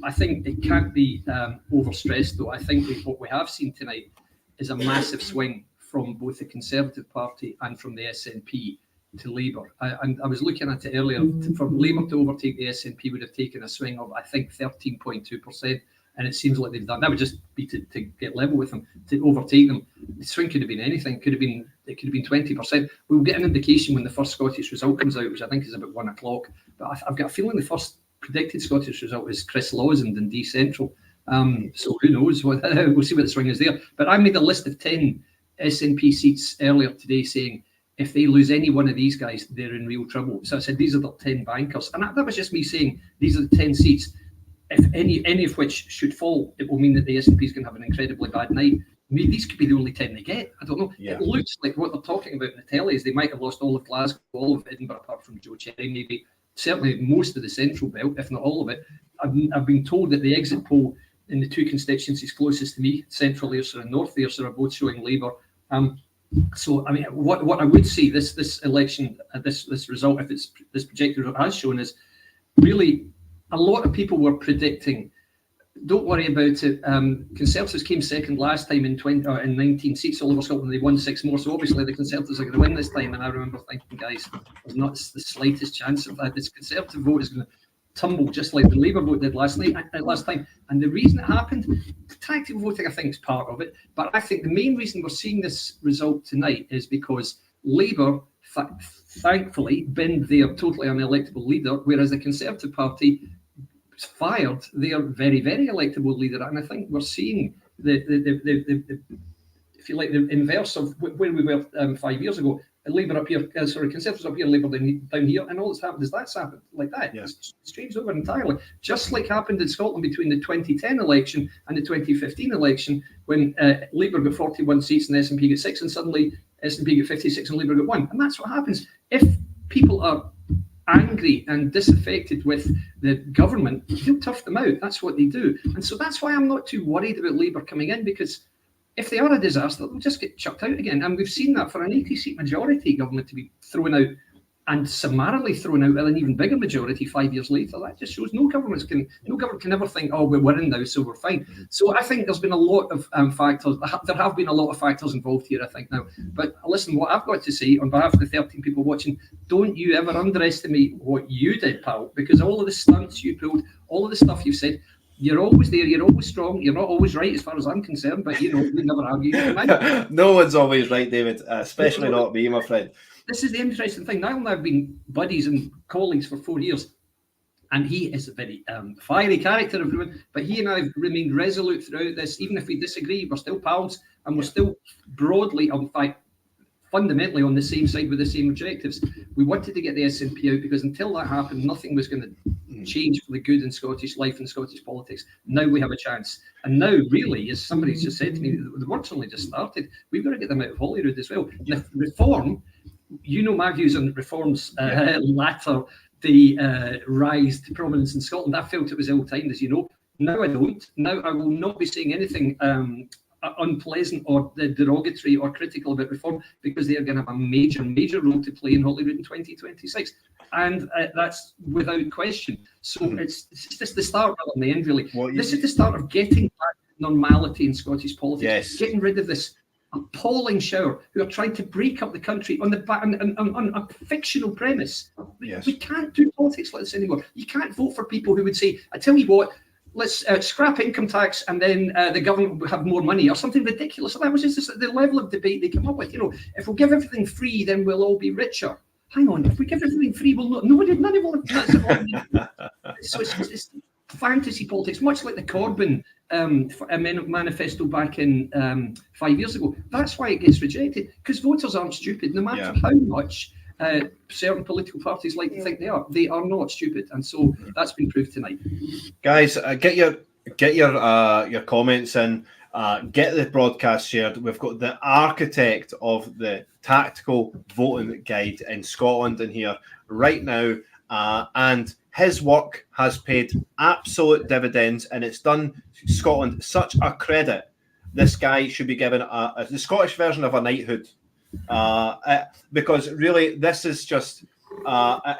I think it can't be overstressed, though. I think what we have seen tonight is a massive swing from both the Conservative Party and from the SNP to Labour. I was looking at it earlier. For Labour to overtake the SNP would have taken a swing of, I think, 13.2%. And it seems like they've done that. Would just be to get level with them, to overtake them. The swing could have been anything. It could have been 20%. We'll get an indication when the first Scottish result comes out, which I think is about 1 o'clock. But I've got a feeling the first predicted Scottish result is Chris Laws and Dundee Central. So who knows? We'll see what the swing is there. But I made a list of 10 SNP seats earlier today saying if they lose any one of these guys, they're in real trouble. So I said these are the 10 bankers, and that was just me saying these are the 10 seats. If any of which should fall, it will mean that the SNP is going to have an incredibly bad night. Maybe these could be the only 10 they get. I don't know. Yeah. It looks like what they're talking about in the telly is they might have lost all of Glasgow, all of Edinburgh, apart from Joe Cherry, maybe certainly most of the central belt, if not all of it. I've been told that the exit poll in the two constituencies closest to me, Central Ayrshire and North Ayrshire, are both showing Labour. So, I mean, what I would see this election, this result, if it's this projected result has shown, is really a lot of people were predicting, don't worry about it. Conservatives came second last time in 19 seats all over Scotland. They won 6 more. So obviously the Conservatives are going to win this time. And I remember thinking, guys, there's not the slightest chance of that. This Conservative vote is going to tumble just like the Labour vote did last time. And the reason it happened, tactical voting, I think, is part of it. But I think the main reason we're seeing this result tonight is because Labour, thankfully, binned their totally unelectable leader, whereas the Conservative Party fired their very, very electable leader. And I think we're seeing the if you like, the inverse of where we were 5 years ago. Labour up here, Conservatives up here, Labour down here, and all that's happened is that's happened like that. Yeah. It's changed over entirely, just like happened in Scotland between the 2010 election and the 2015 election, when Labour got 41 seats and the SNP got 6, and suddenly SNP got 56 and Labour got 1. And that's what happens if people are angry and disaffected with the government. They'll tough them out. That's what they do, and so that's why I'm not too worried about Labour coming in, because if they are a disaster, they'll just get chucked out again. And we've seen that for an 80-seat majority government to be thrown out and summarily thrown out with an even bigger majority 5 years later. That just shows no government can ever think, oh, we're winning now, so we're fine. So I think there's been a lot of factors. There have been a lot of factors involved here, I think, now. But listen, what I've got to say on behalf of the 13 people watching, don't you ever underestimate what you did, pal, because all of the stunts you pulled, all of the stuff you've said, you're always there, you're always strong, you're not always right as far as I'm concerned, but you know, we never argue. No one's always right, David, especially not me, my friend. This is the interesting thing. Niall and I have been buddies and colleagues for 4 years, and he is a very fiery character, everyone, but he and I have remained resolute throughout this. Even if we disagree, we're still pals, and we're still broadly, in fact, fundamentally on the same side with the same objectives. We wanted to get the SNP out because until that happened, nothing was going to change for the good in Scottish life and Scottish politics. Now we have a chance. And now, really, as somebody's just said to me, the work's only just started. We've got to get them out of Holyrood as well. And reform, you know my views on reforms latter the rise to prominence in Scotland. I felt it was ill-timed, as you know. Now I don't. Now I will not be saying anything unpleasant or derogatory or critical about reform, because they are going to have a major role to play in Holyrood in 2026. And that's without question. So it's just the start rather than the end, really. This is the start of getting back to normality in Scottish politics, getting rid of this appalling shower who are trying to break up the country on a fictional premise. We can't do politics like this anymore. You can't vote for people who would say, I tell you what, let's scrap income tax and then the government will have more money or something ridiculous. So that was just the level of debate they come up with. You know, if we give everything free, then we'll all be richer. Hang on, if we give everything free, we'll not. None of all that's so it's fantasy politics, much like the Corbyn manifesto back in 5 years ago. That's why it gets rejected, because voters aren't stupid, no matter how much certain political parties like to think they are. They are not stupid, and so that's been proved tonight. Guys, get your comments in. Get the broadcast shared. We've got the architect of the tactical voting guide in Scotland in here right now, and his work has paid absolute dividends, and it's done Scotland such a credit. This guy should be given the Scottish version of a knighthood, because really this is just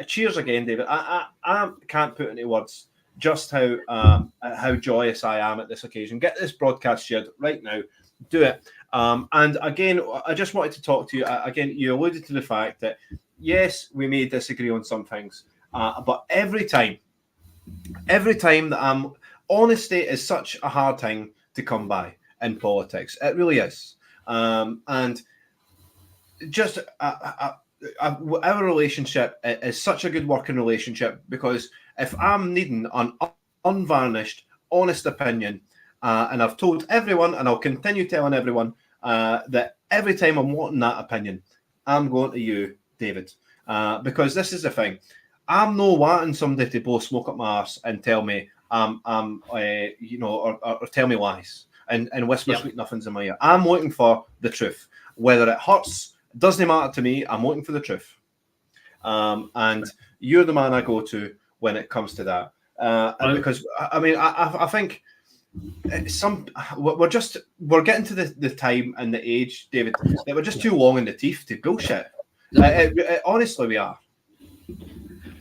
cheers again, David. I can't put into words just how joyous I am at this occasion. Get this broadcast shared right now. Do it. And again, I just wanted to talk to you. Again, you alluded to the fact that, yes, we may disagree on some things, but every time that honesty is such a hard thing to come by in politics. It really is. And just our relationship is such a good working relationship, because if I'm needing an unvarnished, honest opinion, and I've told everyone, and I'll continue telling everyone, that every time I'm wanting that opinion, I'm going to you, David, because this is the thing. I'm no wanting somebody to blow smoke up my arse and tell me or tell me lies and whisper sweet nothings in my ear. I'm waiting for the truth, whether it hurts. Doesn't matter to me. I'm waiting for the truth, and you're the man I go to when it comes to that. Because I mean, I think we're getting to the time and the age, David, that we're just too long in the teeth to bullshit. Honestly, we are.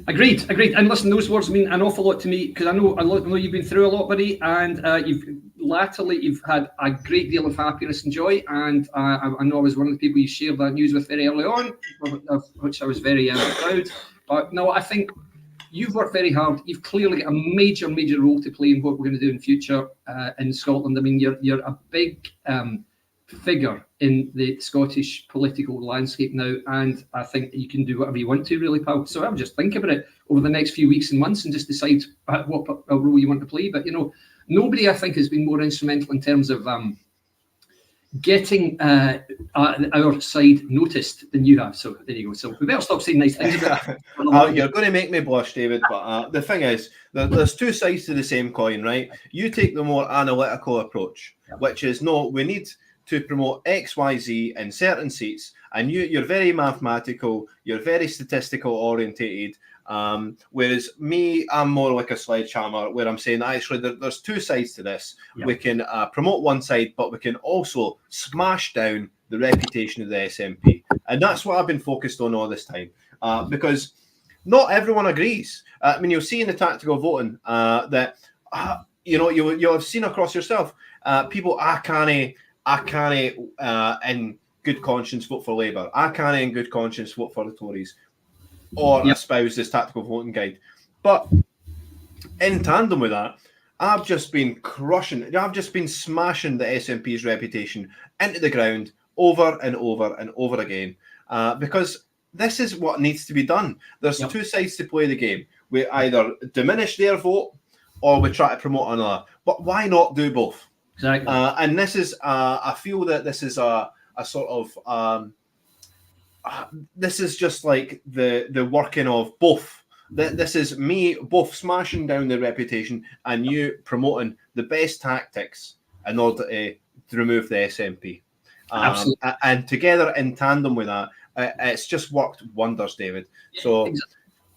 Agreed. And listen, those words mean an awful lot to me, because I know you've been through a lot, buddy, and you've had a great deal of happiness and joy, and I know I was one of the people you shared that news with very early on, of which I was very proud. But no, I think you've worked very hard. You've clearly got a major role to play in what we're going to do in future in Scotland. I mean, you're a big figure in the Scottish political landscape now, and I think you can do whatever you want to, really, pal. So I would just think about it over the next few weeks and months and just decide what role you want to play. But, you know, nobody, I think, has been more instrumental in terms of getting our side noticed than you have. So there you go. So we better stop saying nice things about it. You're going to make me blush, David, but the thing is, there's two sides to the same coin, right? You take the more analytical approach, which is, no, we need to promote XYZ in certain seats, and you're very mathematical, you're very statistical orientated, whereas me, I'm more like a sledgehammer, where I'm saying, actually, there's two sides to this. Yep. We can promote one side, but we can also smash down the reputation of the SNP. And that's what I've been focused on all this time, because not everyone agrees. I mean, you'll see in the tactical voting that, you'll have seen across yourself, people, I can't in good conscience vote for Labour. I can't in good conscience vote for the Tories or espouse this tactical voting guide. But in tandem with that, I've just been smashing the SNP's reputation into the ground over and over and over again, because this is what needs to be done. There's two sides to play the game. We either diminish their vote or we try to promote another. But why not do both? Exactly. And this is, I feel that this is a sort of this is just like the working of both. This is me both smashing down the reputation and you promoting the best tactics in order to remove the SNP. Absolutely. And together in tandem with that, it's just worked wonders, David. So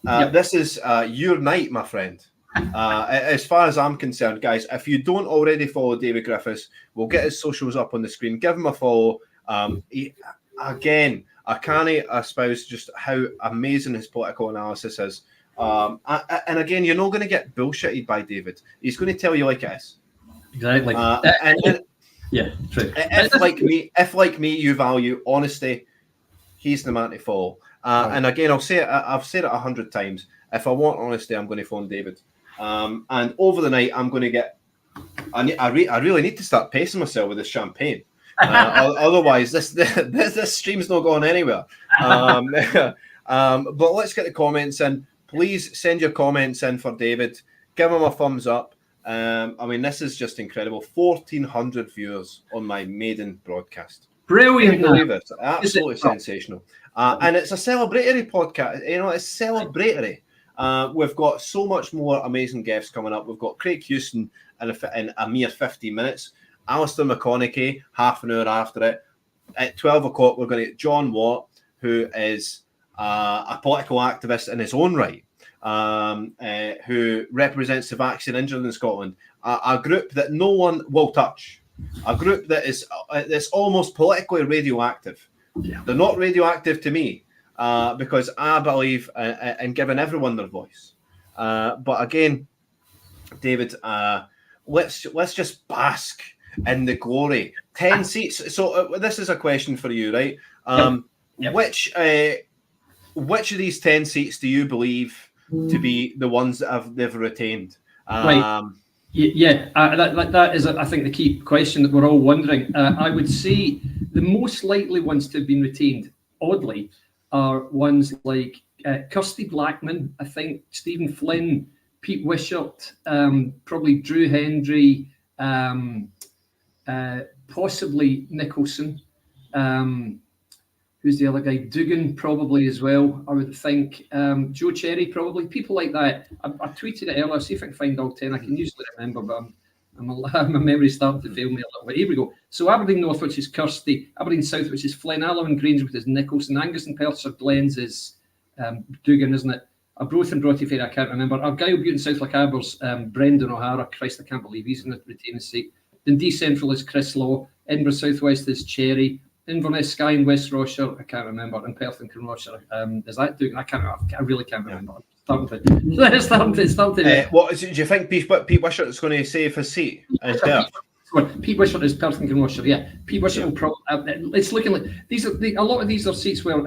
this is your night, my friend. As far as I'm concerned, guys, if you don't already follow David Griffiths, we'll get his socials up on the screen. Give him a follow. Again, I can't espouse just how amazing his political analysis is. And again, you're not going to get bullshitted by David. He's going to tell you like it is. Exactly. Yeah, true. If like me, you value honesty, he's the man to follow. And again, I've said it 100 times. If I want honesty, I'm going to phone David. And over the night, I'm going to get. I really need to start pacing myself with this champagne. Otherwise, this stream's not going anywhere. But let's get the comments in. Please send your comments in for David. Give him a thumbs up. I mean, this is just incredible. 1,400 viewers on my maiden broadcast. Brilliant. Can you believe it? Absolutely sensational. And it's a celebratory podcast. You know, it's celebratory. We've got so much more amazing guests coming up. We've got Craig Houston in a mere 15 minutes. Alistair McConaughey, half an hour after it. At 12 o'clock, we're going to get John Watt, who is a political activist in his own right, who represents the vaccine injured in Scotland, a group that no one will touch, a group that is that's almost politically radioactive. Yeah. They're not radioactive to me because I believe in giving everyone their voice. But again, David, let's just bask in the glory. 10 seats. So this is a question for you, right? Which of these 10 seats do you believe to be the ones that they've retained? Right. That is, I think, the key question that we're all wondering. I would say the most likely ones to have been retained, oddly, are ones like Kirsty Blackman, I think, Stephen Flynn, Pete Wishart, probably Drew Hendry, possibly Nicholson. Who's the other guy? Dugan, probably as well, I would think. Joe Cherry, probably. People like that. I tweeted it earlier. See if I can find all 10. I can usually remember, but my memory's starting to fail me a little bit. Here we go. So Aberdeen North, which is Kirsty. Aberdeen South, which is Flynn. Allowen Grange, is Nicholson. Angus and Perthshire Glens is Dugan, isn't it? Arbroath and Broughty Fair, I can't remember. Argyll, Butte and South Lochaber's Brendan O'Hara. Christ, I can't believe he's in the retaining seat. Dundee Central is Chris Law. Edinburgh South West is Cherry. Inverness, Skye and West Rochester, I can't remember. And Perth and Kinrochester, is that Dugan? I really can't remember. What do you think Pete Wishart is going to save his seat? Pete Wishart is Perth and Kinrochester, yeah. Pete Wishart will probably. It's looking like a lot of these are seats where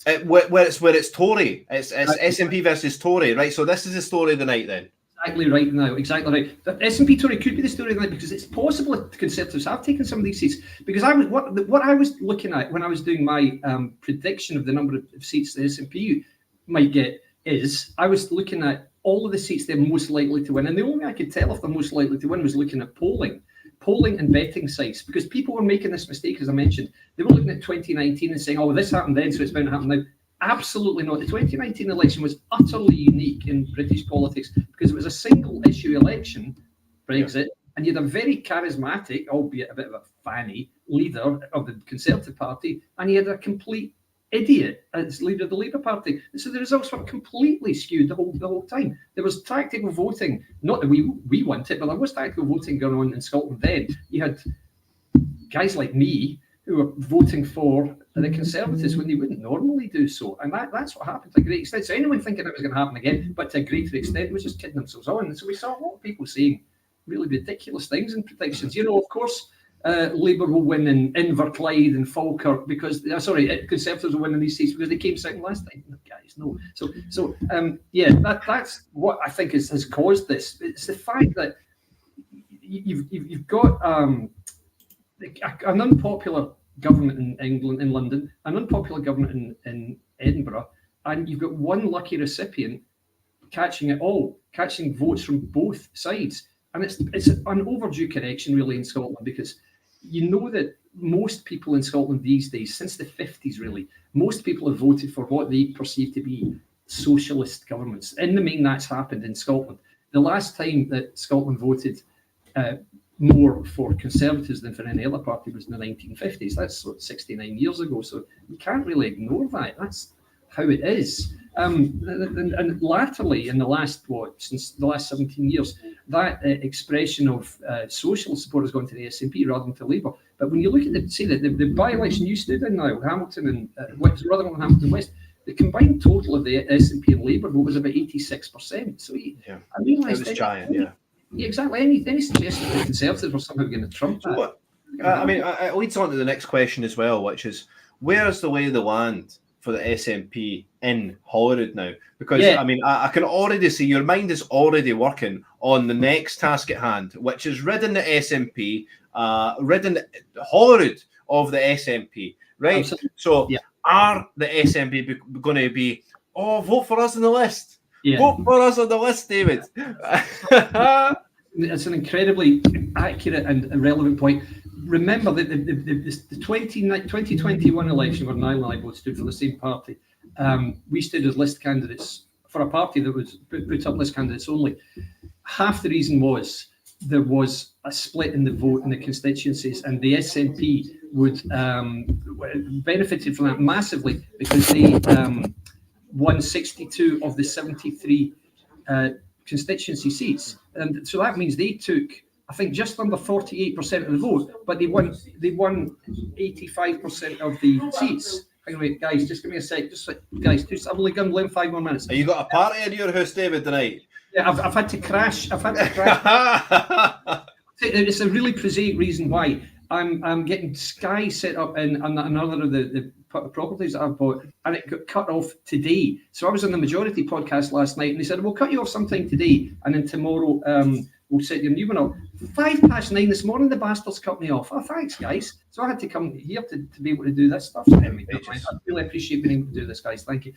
it's Tory. It's SNP versus Tory, right? So this is the story of the night then. Exactly right now, exactly right. The SNP Tory could be the story of the night because it's possible that the Conservatives have taken some of these seats. Because what I was looking at when I was doing my prediction of the number of seats the SNP might get is I was looking at all of the seats they're most likely to win. And the only way I could tell if they're most likely to win was looking at polling and betting sites, because people were making this mistake, as I mentioned. They were looking at 2019 and saying, oh, this happened then, so it's bound to happen now. Absolutely not. The 2019 election was utterly unique in British politics because it was a single issue election, Brexit, and you had a very charismatic, albeit a bit of a fanny, leader of the Conservative Party, and you had a complete idiot as leader of the Labour Party. And so the results were completely skewed the whole time. There was tactical voting, not that we want it, but there was tactical voting going on in Scotland then. You had guys like me who were voting for the Conservatives when they wouldn't normally do so. And that's what happened to a great extent. So anyone thinking it was going to happen again, but to a greater extent, was just kidding themselves on. And so we saw a lot of people saying really ridiculous things in predictions. You know, of course, Labour will win in Inverclyde and Falkirk because, Conservatives will win in these seats because they came second last time. Guys, no. That's what I think has caused this. It's the fact that you've got an unpopular government in England, in London, an unpopular government in Edinburgh, and you've got one lucky recipient catching it all, catching votes from both sides. And it's an overdue correction, really, in Scotland, because you know that most people in Scotland these days, since the 50s really, most people have voted for what they perceive to be socialist governments. In the main, that's happened in Scotland. The last time that Scotland voted more for Conservatives than for any other party was in the 1950s. That's 69 years ago. So you can't really ignore that. That's how it is. And latterly, in the last, since the last 17 years, that expression of social support has gone to the SNP rather than to Labour. But when you look at the by-election you stood in now, Hamilton and Rutherglen and Hamilton West, the combined total of the SNP and Labour vote was about 86%. So I realised it was giant, yeah. Yeah, exactly. Any suggestion that the Conservatives were somehow going to trump that? What? It leads on to the next question as well, which is, where's the lay of the land for the SNP in Holyrood now? Because, I can already see your mind is already working on the next task at hand, which is ridding the SNP, ridding Holyrood of the SNP, right? Absolutely. So are the SNP going to be, vote for us on the list? Yeah. Vote for us on the list, David. It's an incredibly accurate and relevant point. Remember that the 2021 election where Niall and I both stood for the same party, we stood as list candidates for a party that was put up list candidates only. Half the reason was there was a split in the vote in the constituencies, and the SNP would benefited from that massively because they won 62 of the 73 constituency seats, and so that means they took, I think, just under 48% of the vote, but they won 85% of the seats. Hang on, wait, guys, just give me a sec. I've only got 5 more minutes. Have you got a party in your house, David, tonight? Yeah, I've had to crash. It's a really prosaic reason why I'm getting Sky set up in another of the properties that I've bought, and it got cut off today. So I was on the Majority podcast last night, and they said, we'll cut you off sometime today, and then tomorrow we'll set your new one up. 9:05 this morning, the bastards cut me off. Oh, thanks, guys. So I had to come here to be able to do this stuff. So anyway, I really appreciate being able to do this, guys. Thank you.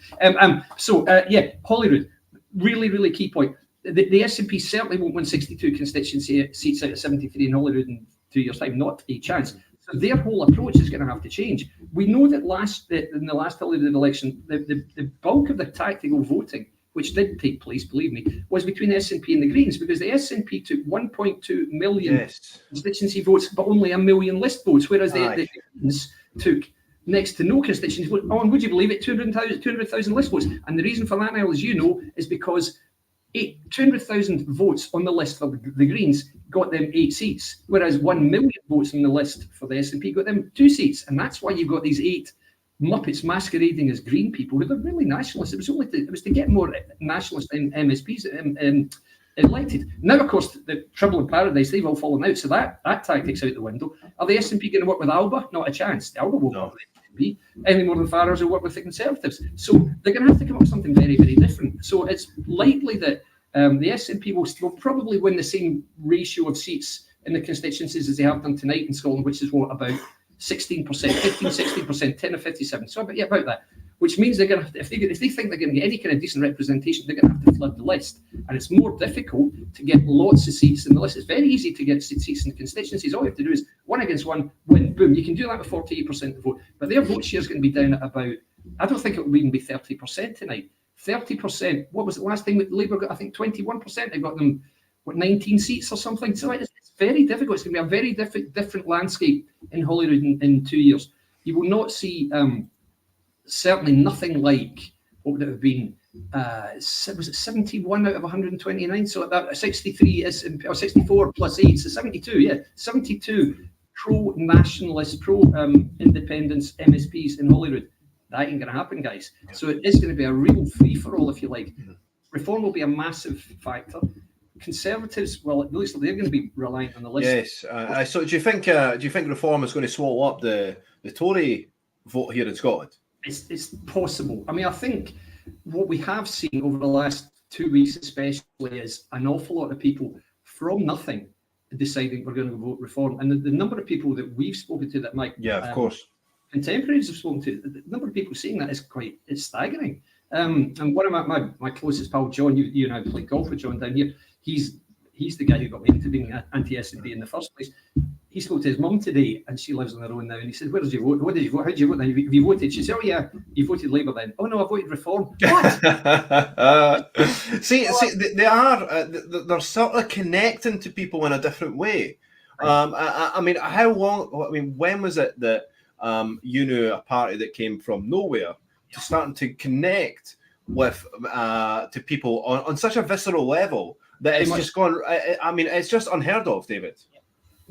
Holyrood, really, really key point. The SNP certainly won't win 62 constituency seats out of 73 in Holyrood in 2 years' time. Not a chance. So their whole approach is going to have to change. We know that in the last Holyrood election, the bulk of the tactical voting, which did take place, believe me, was between the SNP and the Greens, because the SNP took 1.2 million constituency votes, but only 1 million list votes, whereas the Greens took next to no constituency votes. Oh, and would you believe it, 200,000 list votes. And the reason for that, Niall, as you know, is because 200,000 votes on the list for the Greens got them 8 seats, whereas 1 million votes on the list for the SNP got them 2 seats. And that's why you've got these 8 Muppets masquerading as Green people who are really nationalists. It was to get more nationalist MSPs elected. Now, of course, the Trouble in Paradise, they've all fallen out, so that tactic's out the window. Are the SNP going to work with Alba? Not a chance. Alba won't work with the SNP any more than Farage will work with the Conservatives. So they're going to have to come up with something very, very different. So it's likely that the SNP will probably win the same ratio of seats in the constituencies as they have done tonight in Scotland, which is about 16%, 16%, 10 or 57. So about that. Which means they're going to have to, if they think they're going to get any kind of decent representation, they're going to have to flood the list. And it's more difficult to get lots of seats in the list. It's very easy to get seats in the constituencies. All you have to do is 1 against 1, win, boom. You can do that with 48% of the vote. But their vote share is going to be down at about, I don't think it will even be 30% tonight. 30%, what was the last thing that Labour got? I think 21%. They got them, 19 seats or something. So it's very difficult. It's going to be a very different landscape in Holyrood in 2 years. You will not see... certainly nothing like what would it have been? Was it 71 out of 129? So that 63 is, or 64 plus 8, so 72. Yeah, 72 pro-nationalist, pro-independence MSPs in Holyrood. That ain't going to happen, guys. So it is going to be a real free-for-all, if you like. Reform will be a massive factor. Conservatives, well, at least they're going to be reliant on the list. Yes. So do you think Reform is going to swallow up the Tory vote here in Scotland? It's possible. I mean, I think what we have seen over the last 2 weeks especially is an awful lot of people from nothing deciding we're going to vote Reform. And the number of people that we've spoken to that might... Yeah, of course. Contemporaries have spoken to, the number of people saying that is it's staggering. And one of my closest pal, John, you and I played golf with John down here, he's the guy who got me into being anti-SNP in the first place. he spoke to his mum today, and she lives on her own now. And he said, "Where did you vote? What did you vote? How did you vote? Have you voted?" She said, "Oh yeah, you voted Labour then." "Oh no, I voted Reform." What? see, they are they're sort of connecting to people in a different way. I mean, how long? I mean, when was it that you knew a party that came from nowhere to starting to connect with to people on such a visceral level that it's just gone? I mean, it's just unheard of, David.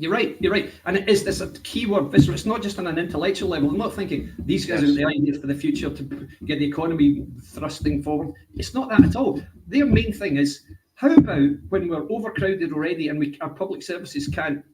You're right. And it's a key word, visceral. It's not just on an intellectual level. I'm not thinking these guys are the ideas for the future to get the economy thrusting forward. It's not that at all. Their main thing is, how about when we're overcrowded already and our public services can't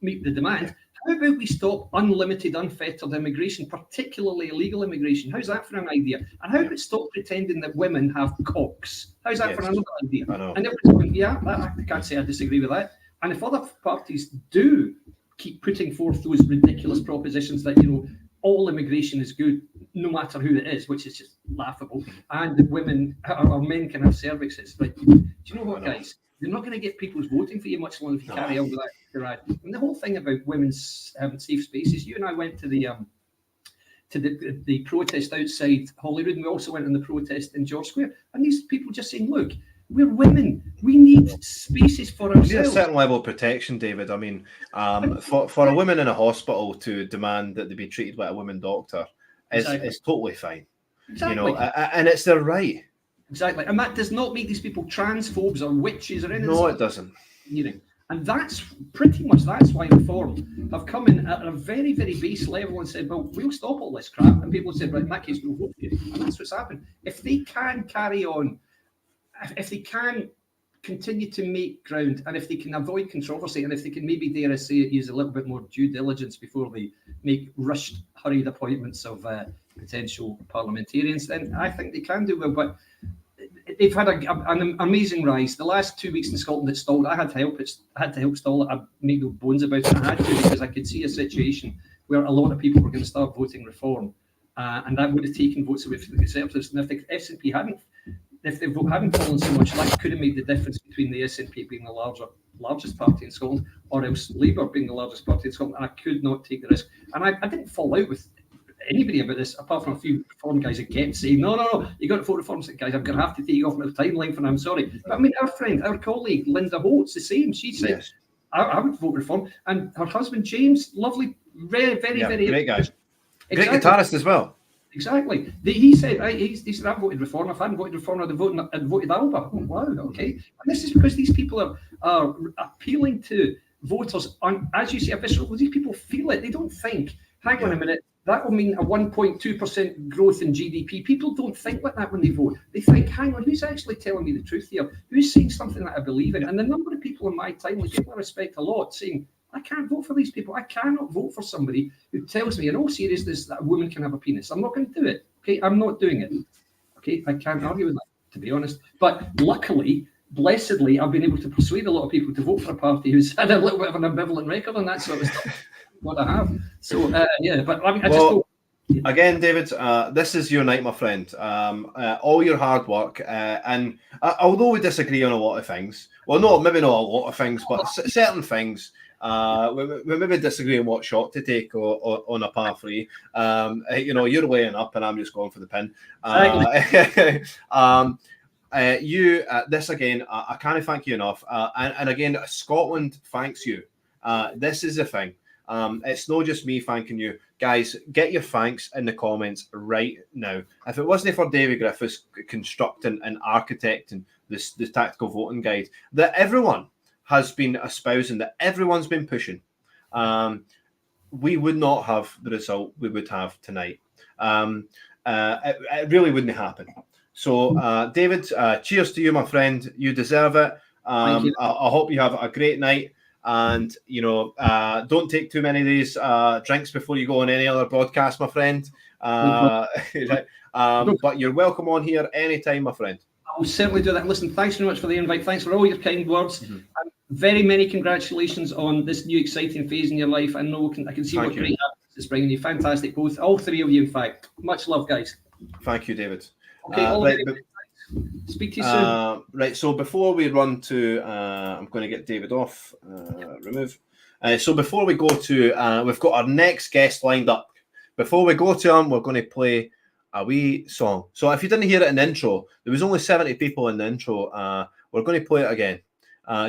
meet the demand, how about we stop unlimited, unfettered immigration, particularly illegal immigration? How's that for an idea? And how about stop pretending that women have cocks? How's that for another idea? And everyone's going, yeah, I can't say I disagree with that. And if other parties do keep putting forth those ridiculous propositions that, all immigration is good, no matter who it is, which is just laughable, and that women or men can have cervixes, right? Do you know what, guys? You're not going to get people's voting for you much longer if you carry on with that charade. And the whole thing about women's safe spaces, you and I went to the protest outside Holyrood, and we also went on the protest in George Square, and these people just saying, look, we're women. We need spaces for ourselves. We need a certain level of protection, David. I mean, for a woman in a hospital to demand that they be treated like a woman doctor is totally fine. Exactly. And it's their right. Exactly. And that does not make these people transphobes or witches or anything. No, it doesn't. And that's why Reform have come in at a very, very base level and said, well, we'll stop all this crap. And people said, right, in that case, we'll vote for you. And that's what's happened. If they can carry on, if they can continue to make ground, and if they can avoid controversy, and if they can maybe, dare I say it, use a little bit more due diligence before they make rushed, hurried appointments of potential parliamentarians, then I think they can do well. But they've had an amazing rise. The last 2 weeks in Scotland, it stalled. I had to help stall it. I made no bones about it. I had to, because I could see a situation where a lot of people were going to start voting Reform, and that would have taken votes away from the Conservatives. And if the SNP hadn't fallen so much, that could have made the difference between the SNP being the largest party in Scotland, or else Labour being the largest party in Scotland. And I could not take the risk. And I didn't fall out with anybody about this, apart from a few Reform guys that kept saying, no, you got to vote Reform. Guys, I'm going to have to take you off my timeline for now. I'm sorry. But I mean, our colleague, Linda Holt's the same. She said, yes, I would vote Reform. And her husband, James, lovely, very, very, very great guy. Great guitarist as well. Exactly. He said, he said, I voted Reform. If I hadn't voted Reform, I'd voted Alba. Oh, wow, okay. And this is because these people are appealing to voters on, as you say, a visceral. These people feel it. They don't think, hang on a minute, that will mean a 1.2% growth in GDP. People don't think like that when they vote. They think, hang on, who's actually telling me the truth here? Who's saying something that I believe in? And the number of people in my time, people I respect a lot, saying, I can't vote for these people. I cannot vote for somebody who tells me in all seriousness that a woman can have a penis. I'm not going to do it. Okay, I'm not doing it. Okay, I can't argue with that, to be honest. But luckily, blessedly, I've been able to persuade a lot of people to vote for a party who's had a little bit of an ambivalent record on that sort of stuff. What I have. So, but I mean, I just don't. Again, David, this is your night, my friend. All your hard work, and although we disagree on a lot of things, well, no, maybe not a lot of things, but certain things, we maybe disagree on what shot to take on a par 3. You're laying up, and I'm just going for the pin. This again, I can't thank you enough. And again, Scotland thanks you. This is the thing. It's not just me thanking you. Guys, get your thanks in the comments right now. If it wasn't for David Griffiths constructing and architecting this tactical voting guide that everyone has been espousing, that everyone's been pushing, we would not have the result we would have tonight. It really wouldn't happen. So, David, cheers to you, my friend. You deserve it. Thank you. I hope you have a great night. And don't take too many of these drinks before you go on any other broadcast, my friend. But you're welcome on here anytime, my friend. I will certainly do that. And listen, thanks very much for the invite. Thanks for all your kind words. Mm-hmm. And very many congratulations on this new exciting phase in your life. I know I can see what great happiness it's bringing you. Fantastic, both, all three of you, in fact. Much love, guys. Thank you, David. Okay, speak to you soon. Right, so before we run to, I'm going to get David off, remove. So before we go to, we've got our next guest lined up. Before we go to him, we're going to play a wee song. So if you didn't hear it in the intro, there was only 70 people in the intro. We're going to play it again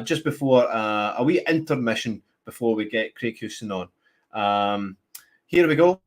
just before a wee intermission before we get Craig Houston on. Here we go.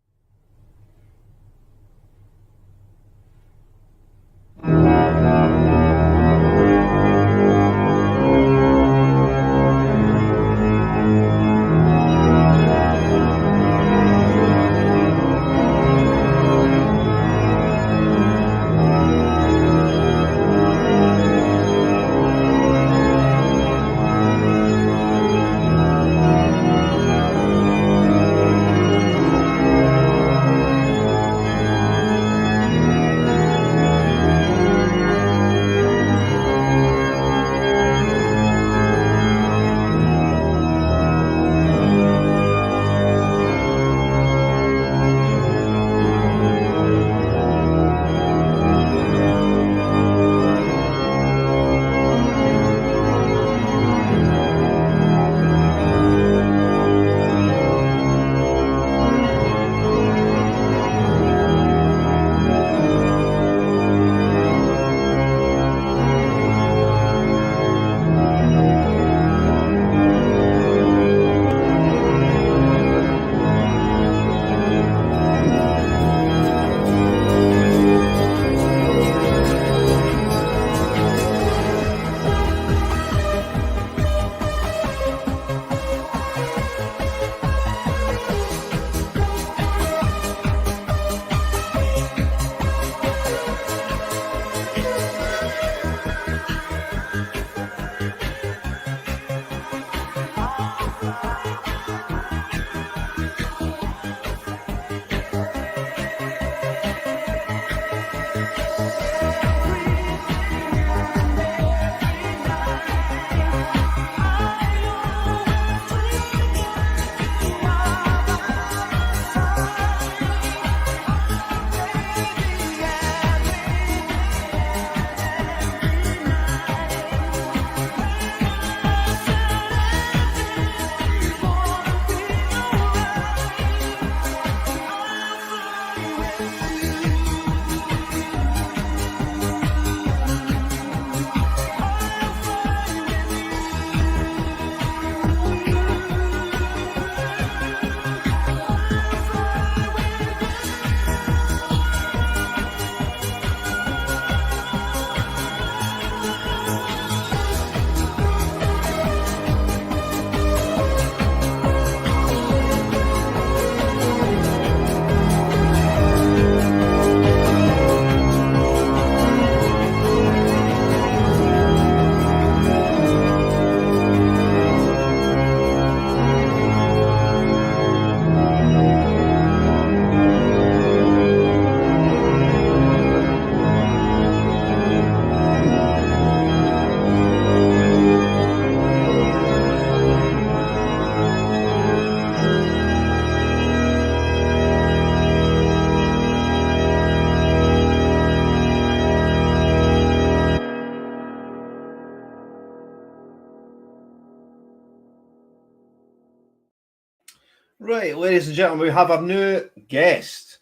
Right, ladies and gentlemen, we have our new guest.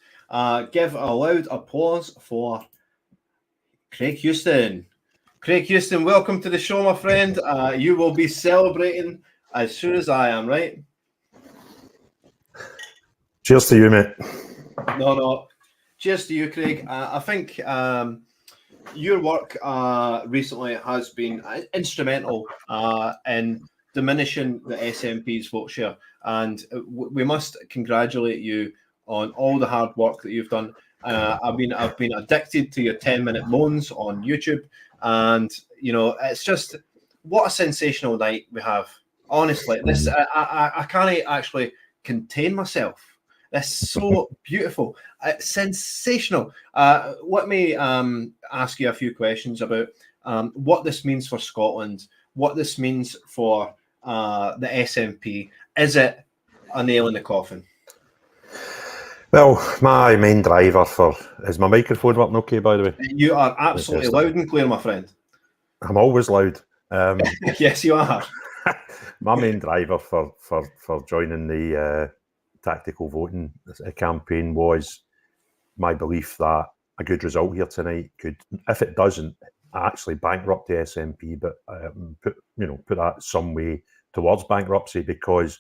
Give a loud applause for Craig Houston. Craig Houston, welcome to the show, my friend. You will be celebrating as soon as I am, right? Cheers to you, mate. No. Cheers to you, Craig. I think your work recently has been instrumental in diminishing the SNP's vote share, and we must congratulate you on all the hard work that you've done. I've been addicted to your 10-minute moans on YouTube, and it's just what a sensational night we have. Honestly, this I can't actually contain myself. That's so beautiful, sensational. Let me ask you a few questions about what this means for Scotland, what this means for the SNP. Is it a nail in the coffin? Well, my main driver is my microphone working okay, by the way? You are absolutely loud and clear, my friend. I'm always loud. Yes, you are. my main driver for joining the tactical voting campaign was my belief that a good result here tonight could, if it doesn't, actually bankrupt the SNP, but put that some way towards bankruptcy, because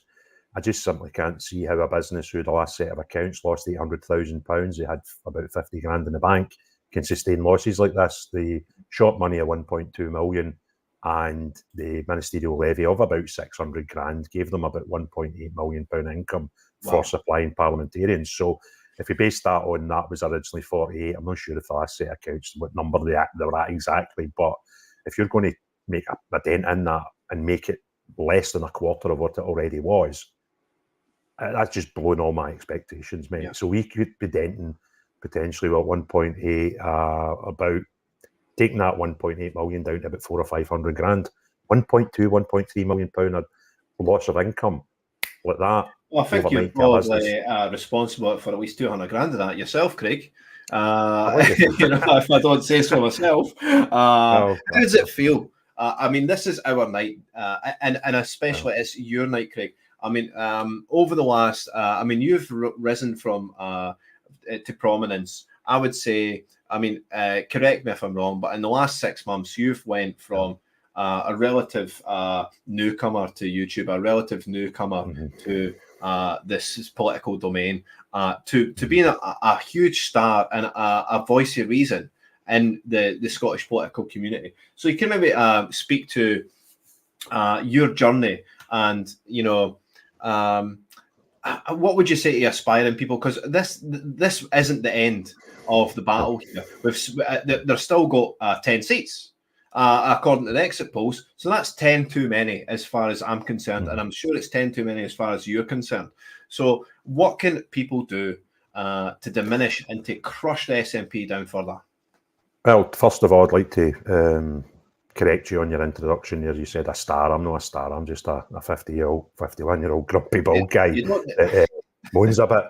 I just simply can't see how a business who the last set of accounts lost £800,000, they had about 50 grand in the bank, can sustain losses like this. The short money of 1.2 million and the ministerial levy of about 600 grand gave them about £1.8 million income for supplying parliamentarians. So if you base that on that was originally 48, I'm not sure if the last set of accounts what number they were at exactly, but if you're going to make a dent in that and make it less than a quarter of what it already was, that's just blown all my expectations, mate. Yeah. So we could be denting potentially at 1.8, about taking that 1.8 million down to about 400 or 500 grand, 1.2, 1.3 million pound of loss of income like that. Well, I think you're probably responsible for at least 200 grand of that yourself, Craig. If I don't say so myself. How does it feel? I mean, this is our night, and especially it's your night, Craig. I mean, over the last, you've risen from to prominence. I would say, correct me if I'm wrong, but in the last 6 months, you've went from a relative newcomer to YouTube, a relative newcomer to this political domain, to being a huge star and a voice of reason in the Scottish political community. So you can maybe speak to your journey and, what would you say to aspiring people? Because this isn't the end of the battle here. They've still got 10 seats, according to the exit polls. So that's 10 too many as far as I'm concerned. And I'm sure it's 10 too many as far as you're concerned. So what can people do to diminish and to crush the SNP down further? Well, first of all, I'd like to correct you on your introduction there. You said a star. I'm not a star. I'm just a 51-year-old grumpy bald guy that moans a bit.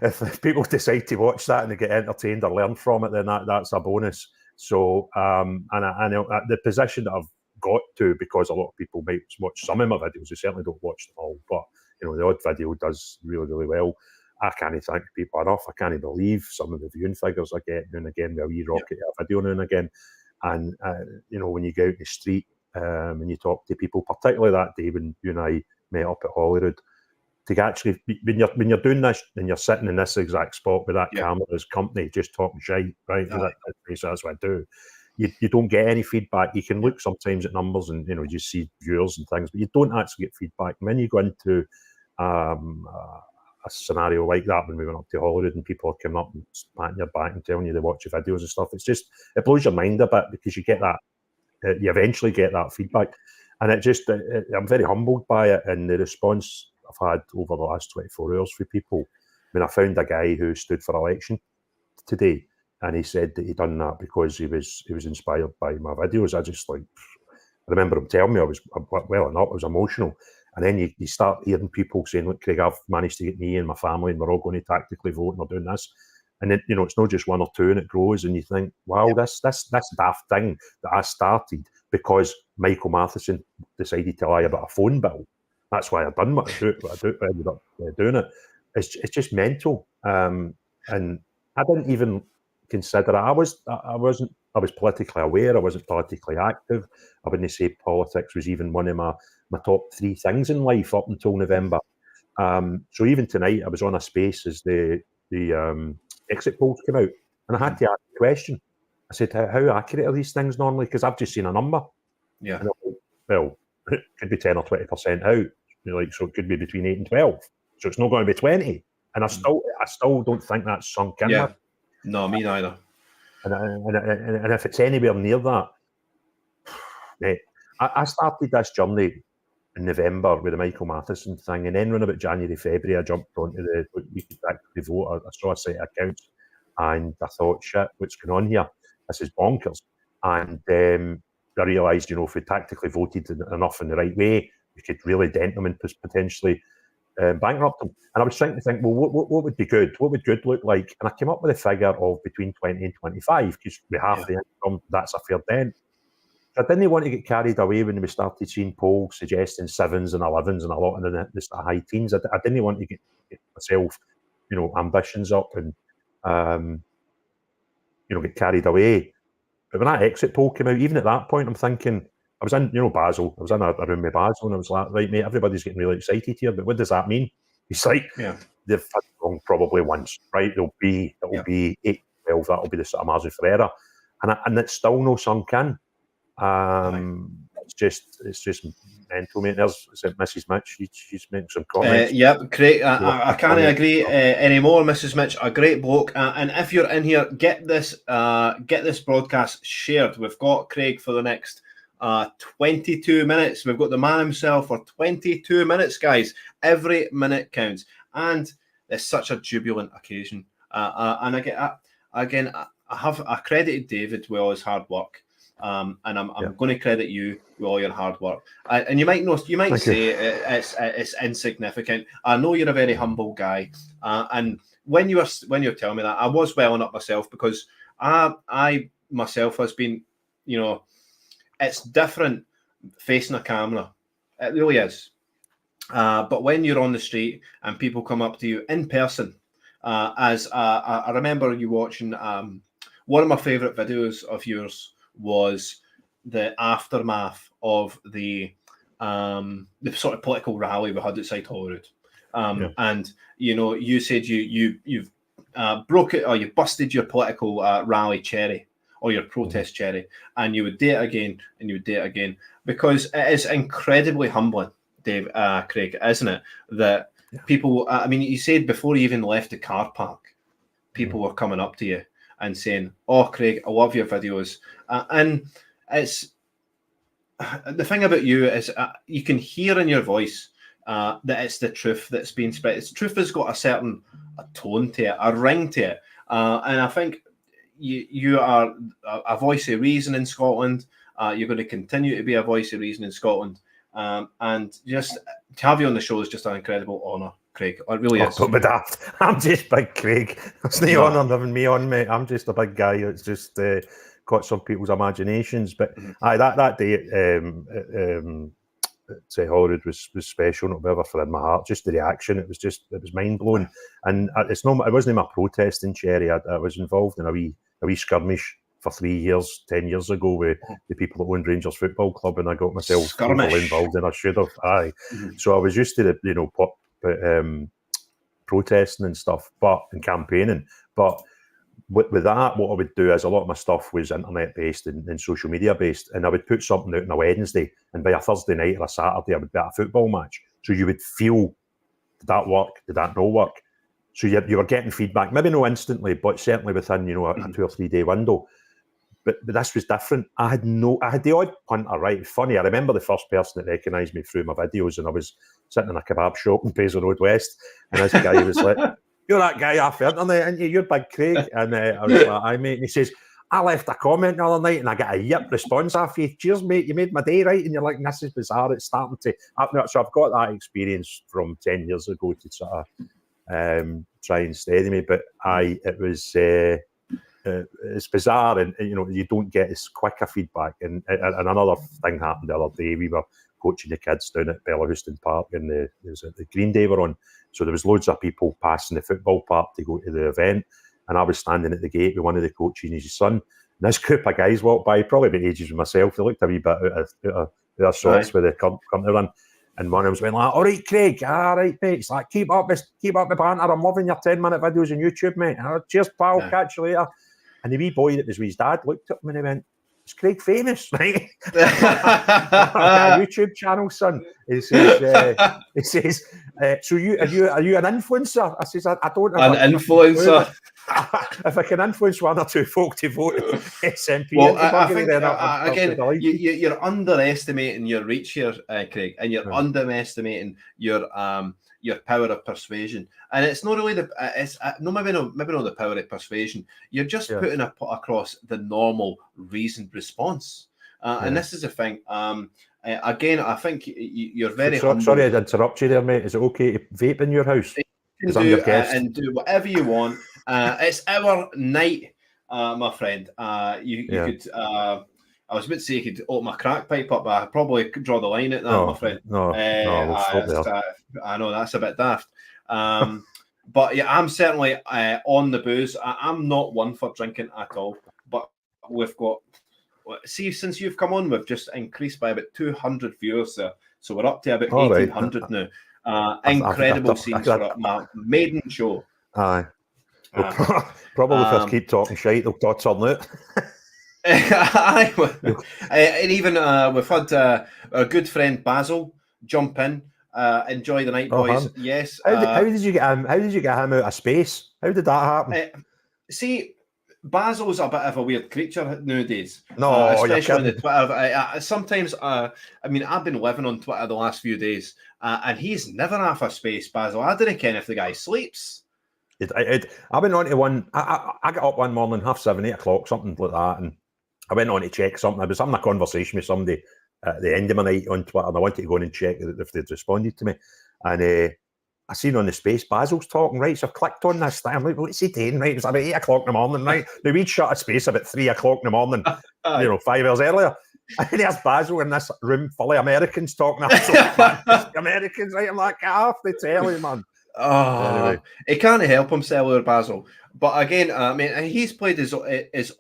If people decide to watch that and they get entertained or learn from it, then that's a bonus. So, and I know the position that I've got to, because a lot of people might watch some of my videos, they certainly don't watch them all, but the odd video does really, really well. I can't thank people enough. I can't believe some of the viewing figures I get now and again with a wee rocket a video now and again. And, when you go out the street and you talk to people, particularly that day when you and I met up at Holyrood, to actually, when you're doing this and you're sitting in this exact spot with that camera as company, just talking shite, right? That's what I do. You don't get any feedback. You can look sometimes at numbers and, you see viewers and things, but you don't actually get feedback. And when you go into a scenario like that, when we went up to Holyrood and people are coming up and patting your back and telling you they watch your videos and stuff, it blows your mind a bit, because you get that, you eventually get that feedback. And I'm very humbled by it, and the response I've had over the last 24 hours for people. I found a guy who stood for election today, and he said that he'd done that because he was inspired by my videos. I remember him telling me I was emotional. And then you start hearing people saying, look, Craig, I've managed to get me and my family, and we're all going to tactically vote, and we're doing this. And then, it's not just one or two, and it grows, and you think, wow, this daft thing that I started because Michael Matheson decided to lie about a phone bill. That's why I've done what I ended up doing it. It's just mental. And I didn't even consider it. I was politically aware. I wasn't politically active. I wouldn't say politics was even one of my top 3 things in life up until November. So even tonight, I was on a space as the exit polls came out, and I had to ask a question. I said, how accurate are these things normally? Because I've just seen a number. Yeah. Well, it could be 10 or 20% out. So it could be between 8 and 12. So it's not going to be 20. And I still don't think that's sunk in. Yeah. No, me neither. And if it's anywhere near that, I started this journey in November with the Michael Matheson thing, and then around about January, February, I jumped onto we could actually vote. I saw a set of accounts, and I thought, shit, what's going on here? This is bonkers. And I realised, if we tactically voted enough in the right way, we could really dent them and potentially bankrupt them. And I was trying to think, well, what would be good? What would good look like? And I came up with a figure of between 20 and 25, because we have the income, that's a fair dent. I didn't want to get carried away when we started seeing polls suggesting 7s and 11s and a lot in the high teens. I didn't want to get myself, ambitions up and, get carried away. But when that exit poll came out, even at that point, I'm thinking, I was in, Basel. I was in a room with Basel, and I was like, right, mate, everybody's getting really excited here, but what does that mean? He's like, they've had it wrong probably once, right? It'll be 8-12. That'll be the sort of margin for error, and it's still no sunk in. It's just mental, mate. There's Mrs. Mitch. She's making some comments. Craig, I can't agree anymore, Mrs. Mitch. A great bloke. And if you're in here, get this broadcast shared. We've got Craig for the next 22 minutes. We've got the man himself for 22 minutes, guys. Every minute counts, and it's such a jubilant occasion. And I have accredited David with all his hard work. And I'm going to credit you with all your hard work. And you might say it's insignificant. I know you're a very humble guy. And when you're telling me that, I was welling up myself, because I myself has been, it's different facing a camera. It really is. But when you're on the street and people come up to you in person, I remember you watching one of my favourite videos of yours was the aftermath of the sort of political rally we had outside Holyrood. And you said you've broke it, or you busted your political rally cherry, or your protest cherry, and you would do it again, and you would do it again, because it is incredibly humbling, Dave, Craig, isn't it? That people, you said before you even left the car park, people were coming up to you and saying, "Oh, Craig, I love your videos." And it's the thing about you is you can hear in your voice that it's the truth that's being spread. It's truth has got a certain tone to it, a ring to it, and I think you are a voice of reason in Scotland. You're going to continue to be a voice of reason in Scotland, and just to have you on the show is just an incredible honour, Craig. It really is. But daft. I'm just big Craig. It's no honour having me on, mate. I'm just a big guy. It's just caught some people's imaginations. But that day at Holyrood was special, not ever for in my heart. Just the reaction, it was mind blowing. And it wasn't my protesting, Cherry. I was involved in a wee skirmish for 3 years, 10 years ago with the people that owned Rangers Football Club, and I got myself involved, and I should have. So I was used to the protesting and stuff, and campaigning. But with that, what I would do is a lot of my stuff was internet based and social media based, and I would put something out on a Wednesday, and by a Thursday night or a Saturday, I would be at a football match. So you would feel, did that work? Did that not work? So you were getting feedback, maybe not instantly, but certainly within a 2 or 3 day window. But this was different. I had the odd punter, right? It's funny. I remember the first person that recognised me through my videos, and I was sitting in a kebab shop in Paisley Road West, and this guy was like, "You're that guy off the internet, aren't you? You're Big Craig." And I was like, "Aye, mate." And he says, "I left a comment the other night, and I got a yip response off you. Cheers, mate. You made my day, right?" And you're like, "This is bizarre. It's starting to happen." So I've got that experience from 10 years ago to sort of try and steady me. But it was. It's bizarre, and you don't get as quick a feedback. And another thing happened the other day. We were coaching the kids down at Bellahouston Park, and the Green Day were on. So there was loads of people passing the football park to go to the event, and I was standing at the gate with one of the coaches and his son. And this group of guys walked by, probably about ages with myself. They looked a wee bit out of their sorts with the country run. And one of them was went like, "All right, Craig, all right, mate." It's like, keep up the banter. I'm loving your 10-minute videos on YouTube, mate. Cheers, pal. Catch you later. And the wee boy that was with his dad looked at him and he went, "Is Craig famous?" Right? A YouTube channel, son. He says, "So are you an influencer?" I says, "I don't know." An influencer. If I can influence one or two folk to vote SNP, well, I think again, you're underestimating your reach here, Craig, and you're underestimating your power of persuasion. And it's not really maybe not the power of persuasion. You're just putting across the normal reasoned response. And this is the thing. Again, I think you're very humble. Sorry to interrupt you there, mate. Is it okay to vape in your house? You can do and do whatever you want. It's our night, my friend. You could I was about to say you could open my crack pipe up, but I probably could draw the line at that, my friend. No, we'll stop there. I know that's a bit daft. But yeah, I'm certainly on the booze. I'm not one for drinking at all. But we've got, see, since you've come on, we've just increased by about 200 viewers there. So we're up to about 1,800 now. Incredible scenes for my maiden show. Aye. Probably if I keep talking shite, they'll turn out. And even we've had our good friend Basil jump in. Enjoy the night, boys. Yes. How did you get him? How did you get him out of space? How did that happen? See, Basil's a bit of a weird creature nowadays. No, especially on the Twitter. Sometimes, I mean, I've been living on Twitter the last few days, and he's never off a space, Basil. I don't care if the guy sleeps. I went on to one. I got up one morning, 7:30, 8 o'clock, something like that, and I went on to check something. I was having a conversation with somebody at the end of my night on Twitter, and I wanted to go in and check if they'd responded to me. And I seen on the space, Basil's talking, right? So I clicked on this thing. I'm like, what's he doing? Right? It was about 8 o'clock in the morning, right? Now, we'd shut a space about 3 o'clock in the morning, 5 hours earlier. And there's Basil in this room full of Americans talking. Americans, right? I'm like, get off the telly, man. Anyway. He can't help himself, or Basil. But again, I mean, he's played his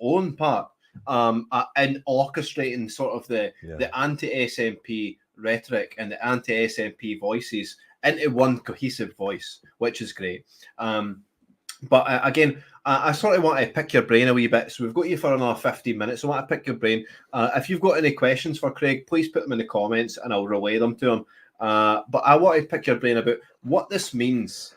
own part in orchestrating sort of the anti-SNP rhetoric and the anti-SNP voices into one cohesive voice, which is great. But again, I sort of want to pick your brain a wee bit. So we've got you for another 15 minutes. I want to pick your brain. If you've got any questions for Craig, please put them in the comments and I'll relay them to him. But I want to pick your brain about what this means.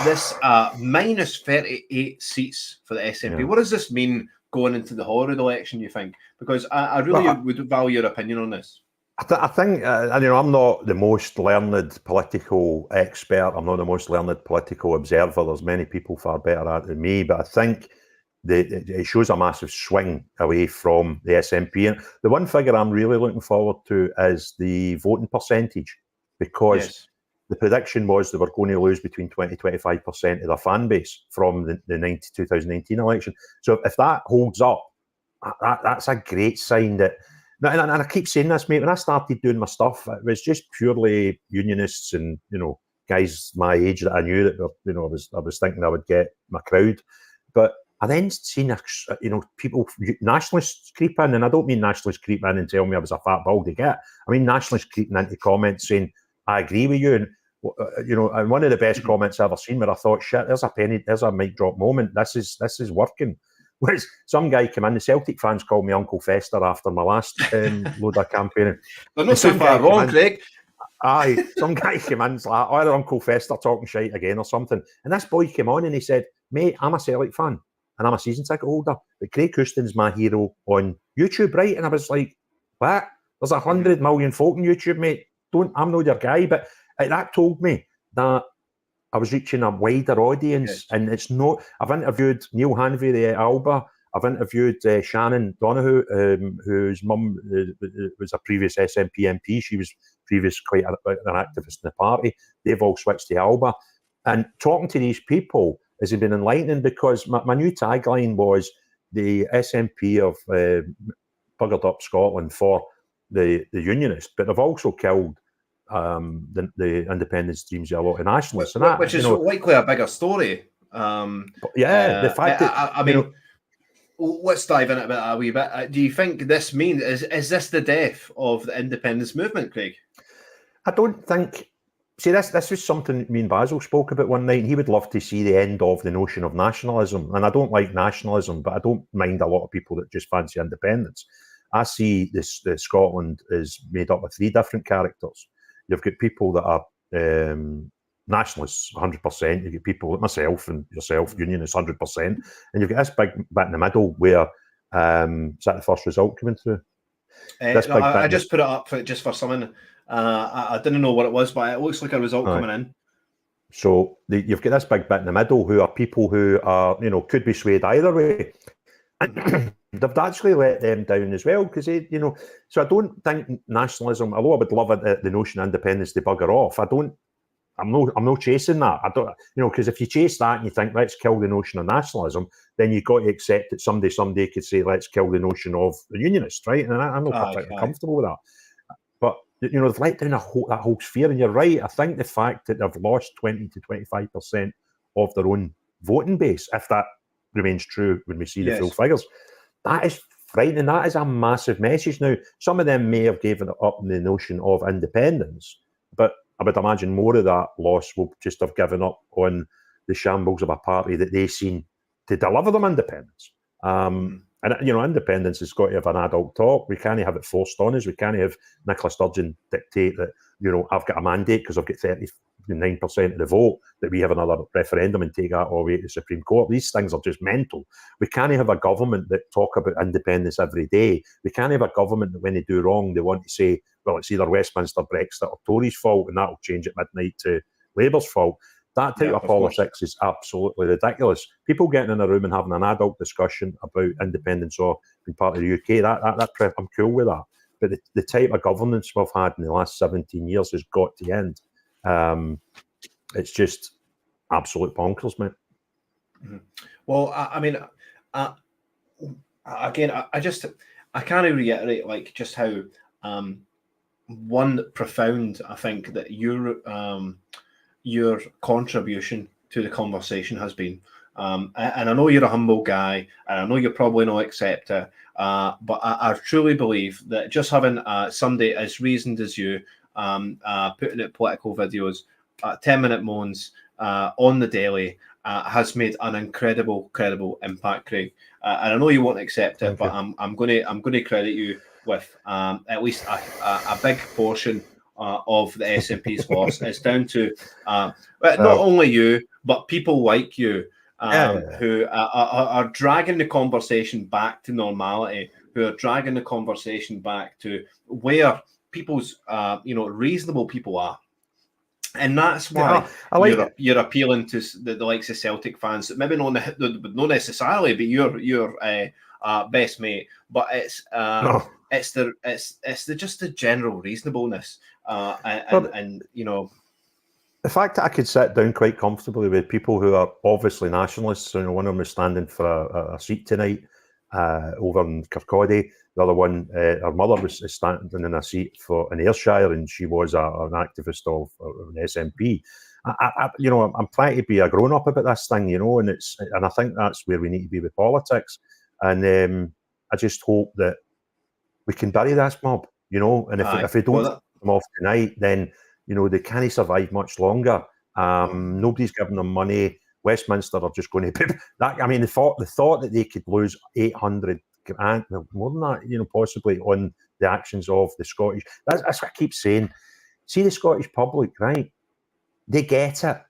This minus 38 seats for the SNP. Yeah. What does this mean going into the Holyrood election, you think? Because I really would value your opinion on this. I think, I'm not the most learned political expert. I'm not the most learned political observer. There's many people far better at it than me. But I think it shows a massive swing away from the SNP. And the one figure I'm really looking forward to is the voting percentage, because the prediction was they were going to lose between 20-25% of their fan base from the 2019 election. So if that holds up, that's a great sign that. And I keep saying this, mate. When I started doing my stuff, it was just purely unionists and guys my age that I knew that I was thinking I would get my crowd. But I then seen people, nationalists creep in, and I don't mean nationalists creep in and tell me I was a fat baldy git. I mean nationalists creeping into comments saying I agree with you, and and one of the best comments I've ever seen where I thought, shit, there's a mic drop moment. This is working. Whereas some guy came in, the Celtic fans called me Uncle Fester after my last load of campaigning. They're not so far wrong, Craig. Aye, some guy came in, like, either Uncle Fester talking shite again or something. And this boy came on and he said, mate, I'm a Celtic fan and I'm a season ticket holder, but Craig Houston's my hero on YouTube, right? And I was like, what? There's 100 million folk on YouTube, mate. I'm not your guy. But that told me that I was reaching a wider audience, and it's not. I've interviewed Neil Hanvey, the Alba. I've interviewed Shannon Donoghue, whose mum was a previous SNP MP. She was previous quite an activist in the party. They've all switched to Alba, and talking to these people has been enlightening, because my new tagline was the SNP have buggered up Scotland for the unionists, but they've also killed the independence dreams of a lot of nationalists, which is likely a bigger story. The fact that I mean, let's dive in a bit a wee bit. Do you think this means is this the death of the independence movement, Craig? I don't think. See, this was something me and Basil spoke about one night, and he would love to see the end of the notion of nationalism. And I don't like nationalism, but I don't mind a lot of people that just fancy independence. I see the Scotland is made up of 3 different characters. You've got people that are nationalists, 100%. You've got people like myself and yourself, unionists, 100%. And you've got this big bit in the middle where, is that the first result coming through? I just put it up just for someone. I didn't know what it was, but it looks like a result coming in. So you've got this big bit in the middle who are people who are, could be swayed either way. And they've actually let them down as well, because so I don't think nationalism, although I would love the notion of independence to bugger off, I don't I'm not chasing that. I don't, because if you chase that and you think let's kill the notion of nationalism, then you've got to accept that someday could say let's kill the notion of the unionists, right? And I'm not particularly comfortable with that. But they've let down that whole sphere, and you're right. I think the fact that they've lost 20 to 25% of their own voting base, if that remains true when we see the full figures, that is frightening. That is a massive message. Now, some of them may have given up the notion of independence, but I would imagine more of that loss will just have given up on the shambles of a party that they seen to deliver them independence. And independence has got to have an adult talk. We can't have it forced on us. We can't have Nicola Sturgeon dictate that, I've got a mandate because I've got 39% of the vote, that we have another referendum and take that all the way to the Supreme Court. These things are just mental. We can't have a government that talk about independence every day. We can't have a government that when they do wrong, they want to say, well, it's either Westminster, Brexit or Tories' fault, and that'll change at midnight to Labour's fault. That type of politics is absolutely ridiculous. People getting in a room and having an adult discussion about independence or being part of the UK, that I'm cool with that. But the type of governance we've had in the last 17 years has got to end. It's just absolute bonkers, mate. Mm-hmm. Well, I mean, again, I can't reiterate like just how one profound, I think, that your contribution to the conversation has been. And I know you're a humble guy, and I know you're probably not accept it, but I truly believe that just having somebody as reasoned as you putting out political videos, 10-minute moans on the daily has made an incredible impact, Craig. And I know you won't accept it, but I'm going to credit you with at least a big portion of the SNP's loss. It's down to not only you, but people like you who are dragging the conversation back to normality, who are dragging the conversation back to where people's reasonable people are. And that's why you're appealing to the likes of Celtic fans, maybe not necessarily, but your best mate. But it's just the general reasonableness, and the fact that I could sit down quite comfortably with people who are obviously nationalists. So one of them is standing for a seat tonight over in Kirkcaldy. The other one, her mother was standing in a seat in Ayrshire, and she was an activist of an SNP. I'm trying to be a grown-up about this thing, and I think that's where we need to be with politics. And I just hope that we can bury this mob, and if we don't take them off tonight, then they can't survive much longer. Nobody's giving them money. Westminster are just going to that. I mean, the thought that they could lose 800 grand, more than that, possibly on the actions of the Scottish. That's what I keep saying. See, the Scottish public, right? They get it.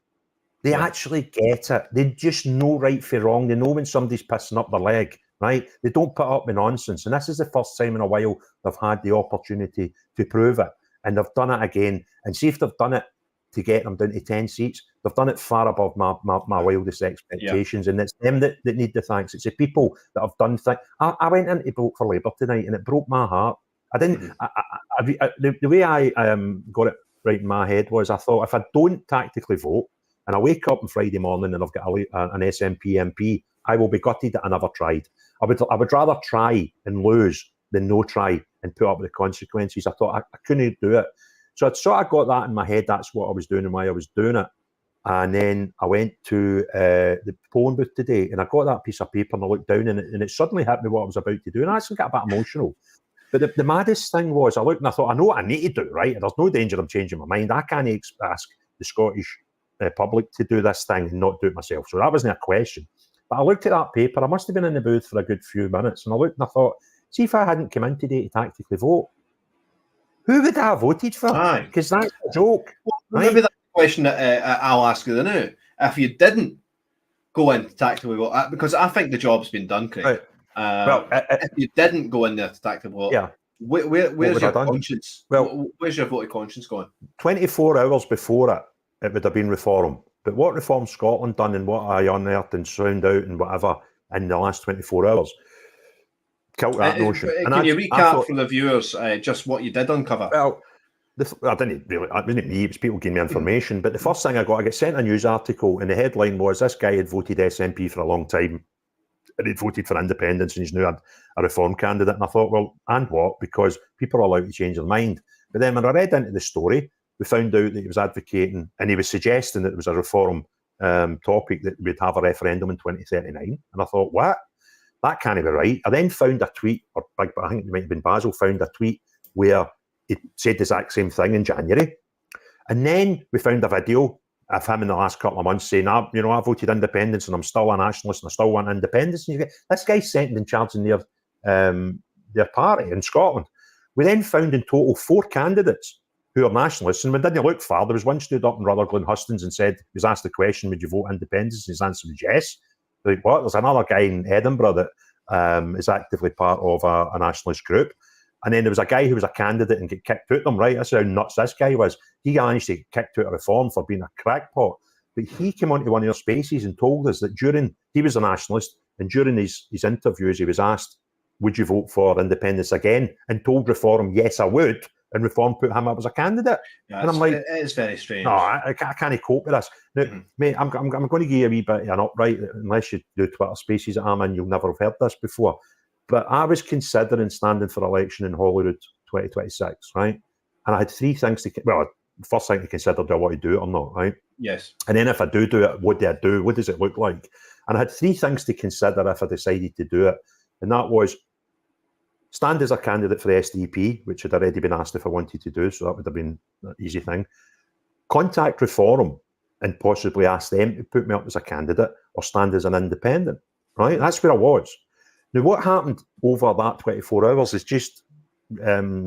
They actually get it. They just know right from wrong. They know when somebody's pissing up their leg, right? They don't put up with nonsense. And this is the first time in a while they've had the opportunity to prove it. And they've done it again. And see if they've done it to get them down to 10 seats. They've done it far above my wildest expectations. And it's them that need the thanks. It's the people that have done things. I went in to vote for Labour tonight, and it broke my heart. I didn't. The way I got it right in my head was I thought, if I don't tactically vote, and I wake up on Friday morning and I've got an SNP MP, I will be gutted that I never tried. I would rather try and lose than no try and put up with the consequences. I thought I couldn't do it. So I'd sort of got that in my head. That's what I was doing and why I was doing it. And then I went to the polling booth today, and I got that piece of paper and I looked down, and it suddenly hit me what I was about to do. And I actually got a bit emotional. But the maddest thing was, I looked and I thought, I know what I need to do, right? And there's no danger of changing my mind. I can't ask the Scottish public to do this thing and not do it myself. So that wasn't a question. But I looked at that paper. I must have been in the booth for a good few minutes. And I looked and I thought, see, if I hadn't come in today to tactically vote, who would I have voted for? Because that's a joke. Well, maybe that's a question that I'll ask you now. If you didn't go in to tactically vote, because I think the job's been done, Craig. Right. If you didn't go in there to tactically vote, where's your conscience? Well, where's your voting conscience going? 24 hours before it would have been Reform. But what Reform Scotland done and what I unearthed and found out and whatever in the last 24 hours killed that notion. Can you recap for the viewers just what you did uncover? Well, I didn't really, it wasn't me, it was people giving me information. But the first thing I got sent a news article, and the headline was, this guy had voted SNP for a long time, and he'd voted for independence, and he's now a reform candidate. And I thought, well, and what? Because people are allowed to change their mind. But then when I read into the story, we found out that he was advocating, and he was suggesting that it was a reform topic, that we'd have a referendum in 2039. And I thought, what? That can't be right. I then found a tweet, or I think it might have been Basil, found a tweet where he said the exact same thing in January. And then we found a video of him in the last couple of months saying, I voted independence and I'm still a nationalist and I still want independence. And you get, this guy's second in charge in their party in Scotland. We then found in total 4 candidates who are nationalists, and we didn't look far. There was one stood up in Rutherglen Hustings and said, he was asked the question, would you vote independence? And his answer was yes. Like, what? There's another guy in Edinburgh that is actively part of a nationalist group. And then there was a guy who was a candidate and get kicked out of them, right? That's how nuts this guy was. He managed to get kicked out of Reform for being a crackpot. But he came onto one of their spaces and told us that he was a nationalist, and during his interviews, he was asked, would you vote for independence again? And told Reform, yes, I would. And Reform put him up as a candidate. Yeah, and I'm like, it is very strange. No, I can't cope with this. Now, mate, I'm going to give you a wee bit of an upright, unless you do Twitter spaces that I'm in, you'll never have heard this before. But I was considering standing for election in Holyrood 2026, right? And I had 3 things to, first thing to consider, do I want to do it or not, right? Yes. And then if I do it, what do I do? What does it look like? And I had 3 things to consider if I decided to do it. And that was stand as a candidate for the SDP, which had already been asked if I wanted to do, so that would have been an easy thing. Contact Reform and possibly ask them to put me up as a candidate, or stand as an independent, right? That's where I was. Now, what happened over that 24 hours is just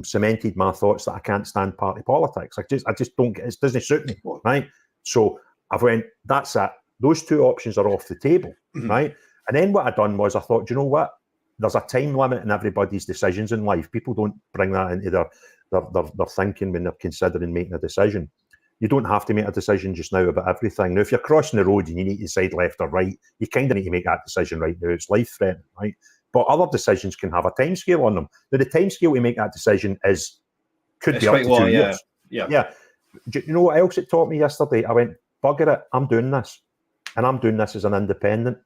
cemented my thoughts that I can't stand party politics. I just don't get it. It doesn't suit me, right? So I went, that's it. Those 2 options are off the table, right? And then what I done was I thought, do you know what? There's a time limit in everybody's decisions in life. People don't bring that into their thinking when they're considering making a decision. You don't have to make a decision just now about everything. Now, if you're crossing the road and you need to decide left or right, you kind of need to make that decision right now. It's life-threatening, right? But other decisions can have a timescale on them. Now, the timescale to make that decision could be up to 2 years. Yeah. Do you know what else it taught me yesterday? I went, bugger it, I'm doing this. And I'm doing this as an independent.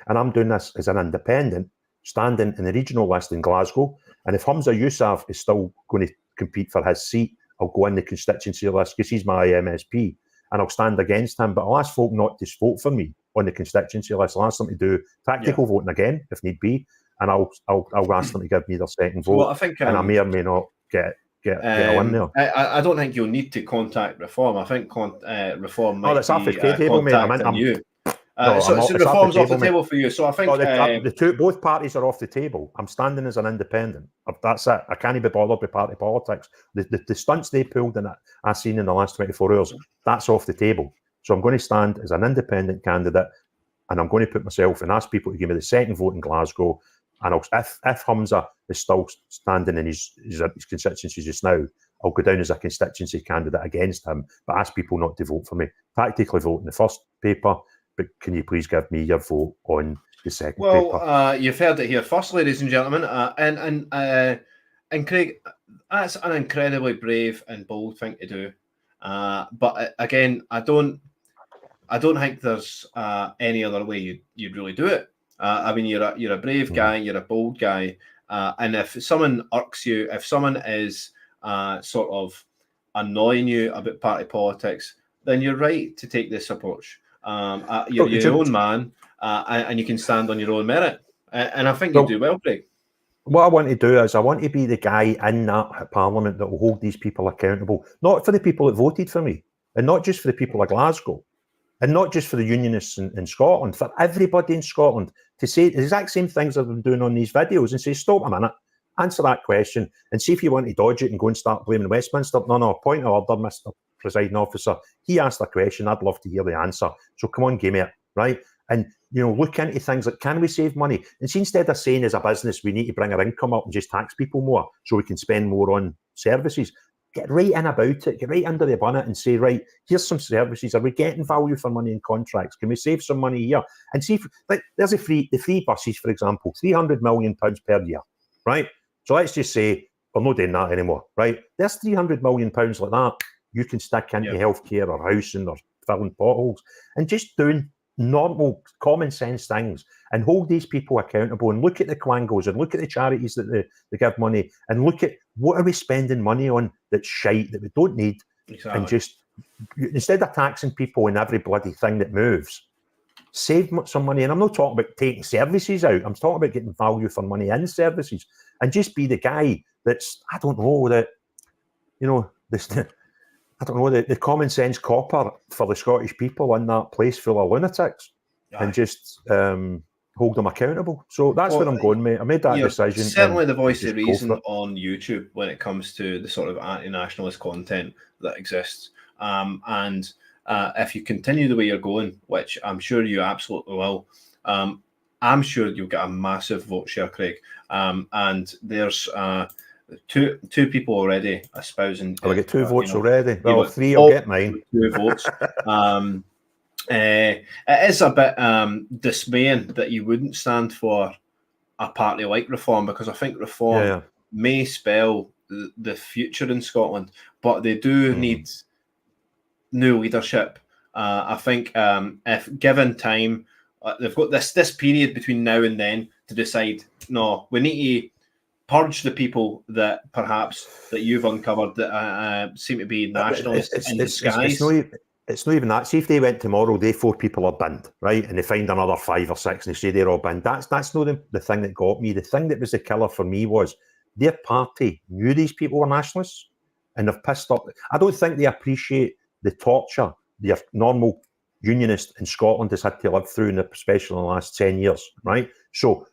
And I'm doing this as an independent, standing in the regional list in Glasgow. And if Hamza Yousaf is still going to compete for his seat, I'll go in the constituency list because he's my MSP, and I'll stand against him. But I'll ask folk not to vote for me on the constituency list. I'll ask them to do tactical voting again, if need be, and I'll ask them to give me their second vote. Well, I think, and I may or may not get a win there. I don't think you'll need to contact Reform. I think Reform might that's off the table, mate. I'm you. No, so Reform's off the table for you. So I think both parties are off the table. I'm standing as an independent. That's it. I can't be bothered with party politics. The stunts they pulled and I've seen in the last 24 hours, that's off the table. So I'm going to stand as an independent candidate, and I'm going to put myself and ask people to give me the second vote in Glasgow. And if Hamza is still standing in his constituency just now, I'll go down as a constituency candidate against him, but ask people not to vote for me. Tactically vote in the first paper, but can you please give me your vote on the second paper? You've heard it here first, ladies and gentlemen. And Craig, that's an incredibly brave and bold thing to do. But again, I don't think there's any other way you'd really do it. I mean, you're a brave guy, you're a bold guy, and if someone irks you, if someone is sort of annoying you about party politics, then you're right to take this approach. You're your own man, and you can stand on your own merit. And I think you do well, Craig. What I want to do is I want to be the guy in that parliament that will hold these people accountable, not for the people that voted for me, and not just for the people of Glasgow, and not just for the unionists in Scotland, for everybody in Scotland, to say the exact same things I've been doing on these videos and say, stop a minute, answer that question, and see if you want to dodge it and go and start blaming Westminster. No, point of order, Mr. Presiding Officer. He asked a question, I'd love to hear the answer. So come on, give me it, right? And, look into things like, can we save money? And see, instead of saying as a business, we need to bring our income up and just tax people more so we can spend more on services, get right in about it, get right under the bonnet and say, right, here's some services. Are we getting value for money in contracts? Can we save some money here? And see, there's the free buses, for example, £300 million per year, right? So let's just say, we're not doing that anymore, right? There's £300 million like that you can stick into healthcare or housing or filling potholes and just doing normal common sense things and hold these people accountable and look at the Quangos and look at the charities that they give money and look at what are we spending money on that's shite that we don't need. And just instead of taxing people in every bloody thing that moves, save some money. And I'm not talking about taking services out. I'm talking about getting value for money in services and just be the guy that's, I don't know, that, you know, this, I don't know, the common sense copper for the Scottish people in that place full of lunatics and just hold them accountable. So that's where I'm going, mate. I made that decision. Certainly the voice of reason on YouTube when it comes to the sort of anti-nationalist content that exists. And if you continue the way you're going, which I'm sure you absolutely will, I'm sure you'll get a massive vote share, Craig. And there's two people already espousing. I'll get 2 votes already. Well, 3 will get mine. 2 votes. It is a bit dismaying that you wouldn't stand for a party like Reform, because I think Reform may spell the future in Scotland, but they do need new leadership. I think if given time, they've got this period between now and then to decide, no, we need to purge the people that perhaps that you've uncovered that seem to be nationalists in disguise. It's not even that. See, if they went tomorrow, they 4 people are binned, right? And they find another 5 or 6 and they say they're all binned. That's not the thing that got me. The thing that was the killer for me was their party knew these people were nationalists and they've pissed up. I don't think they appreciate the torture the normal unionist in Scotland has had to live through, especially in the last 10 years, right? So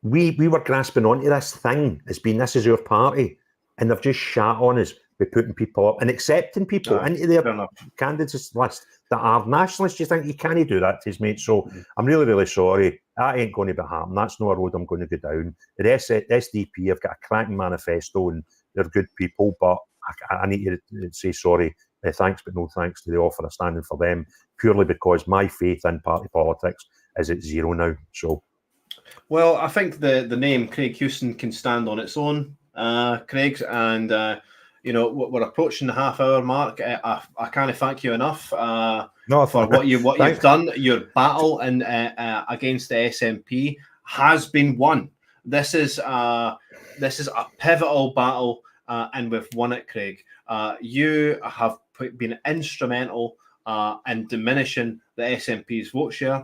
we were grasping onto this thing as being this is our party, and they've just shat on us by putting people up and accepting people into their candidates list that are nationalists. You think you can't do that to his mate? So I'm really, really sorry. That ain't going to be happening. That's not a road I'm going to go down. The SDP have got a cracking manifesto and they're good people, but I need to say sorry. Thanks, but no thanks to the offer of standing for them, purely because my faith in party politics is at 0 now. So, well, I think the name Craig Houston can stand on its own, Craig, and you know, we're approaching the half-hour mark. I can't thank you enough for what you've done. Your battle against the SNP has been won. This is a pivotal battle, and we've won it, Craig. You have been instrumental in diminishing the SNP's vote share.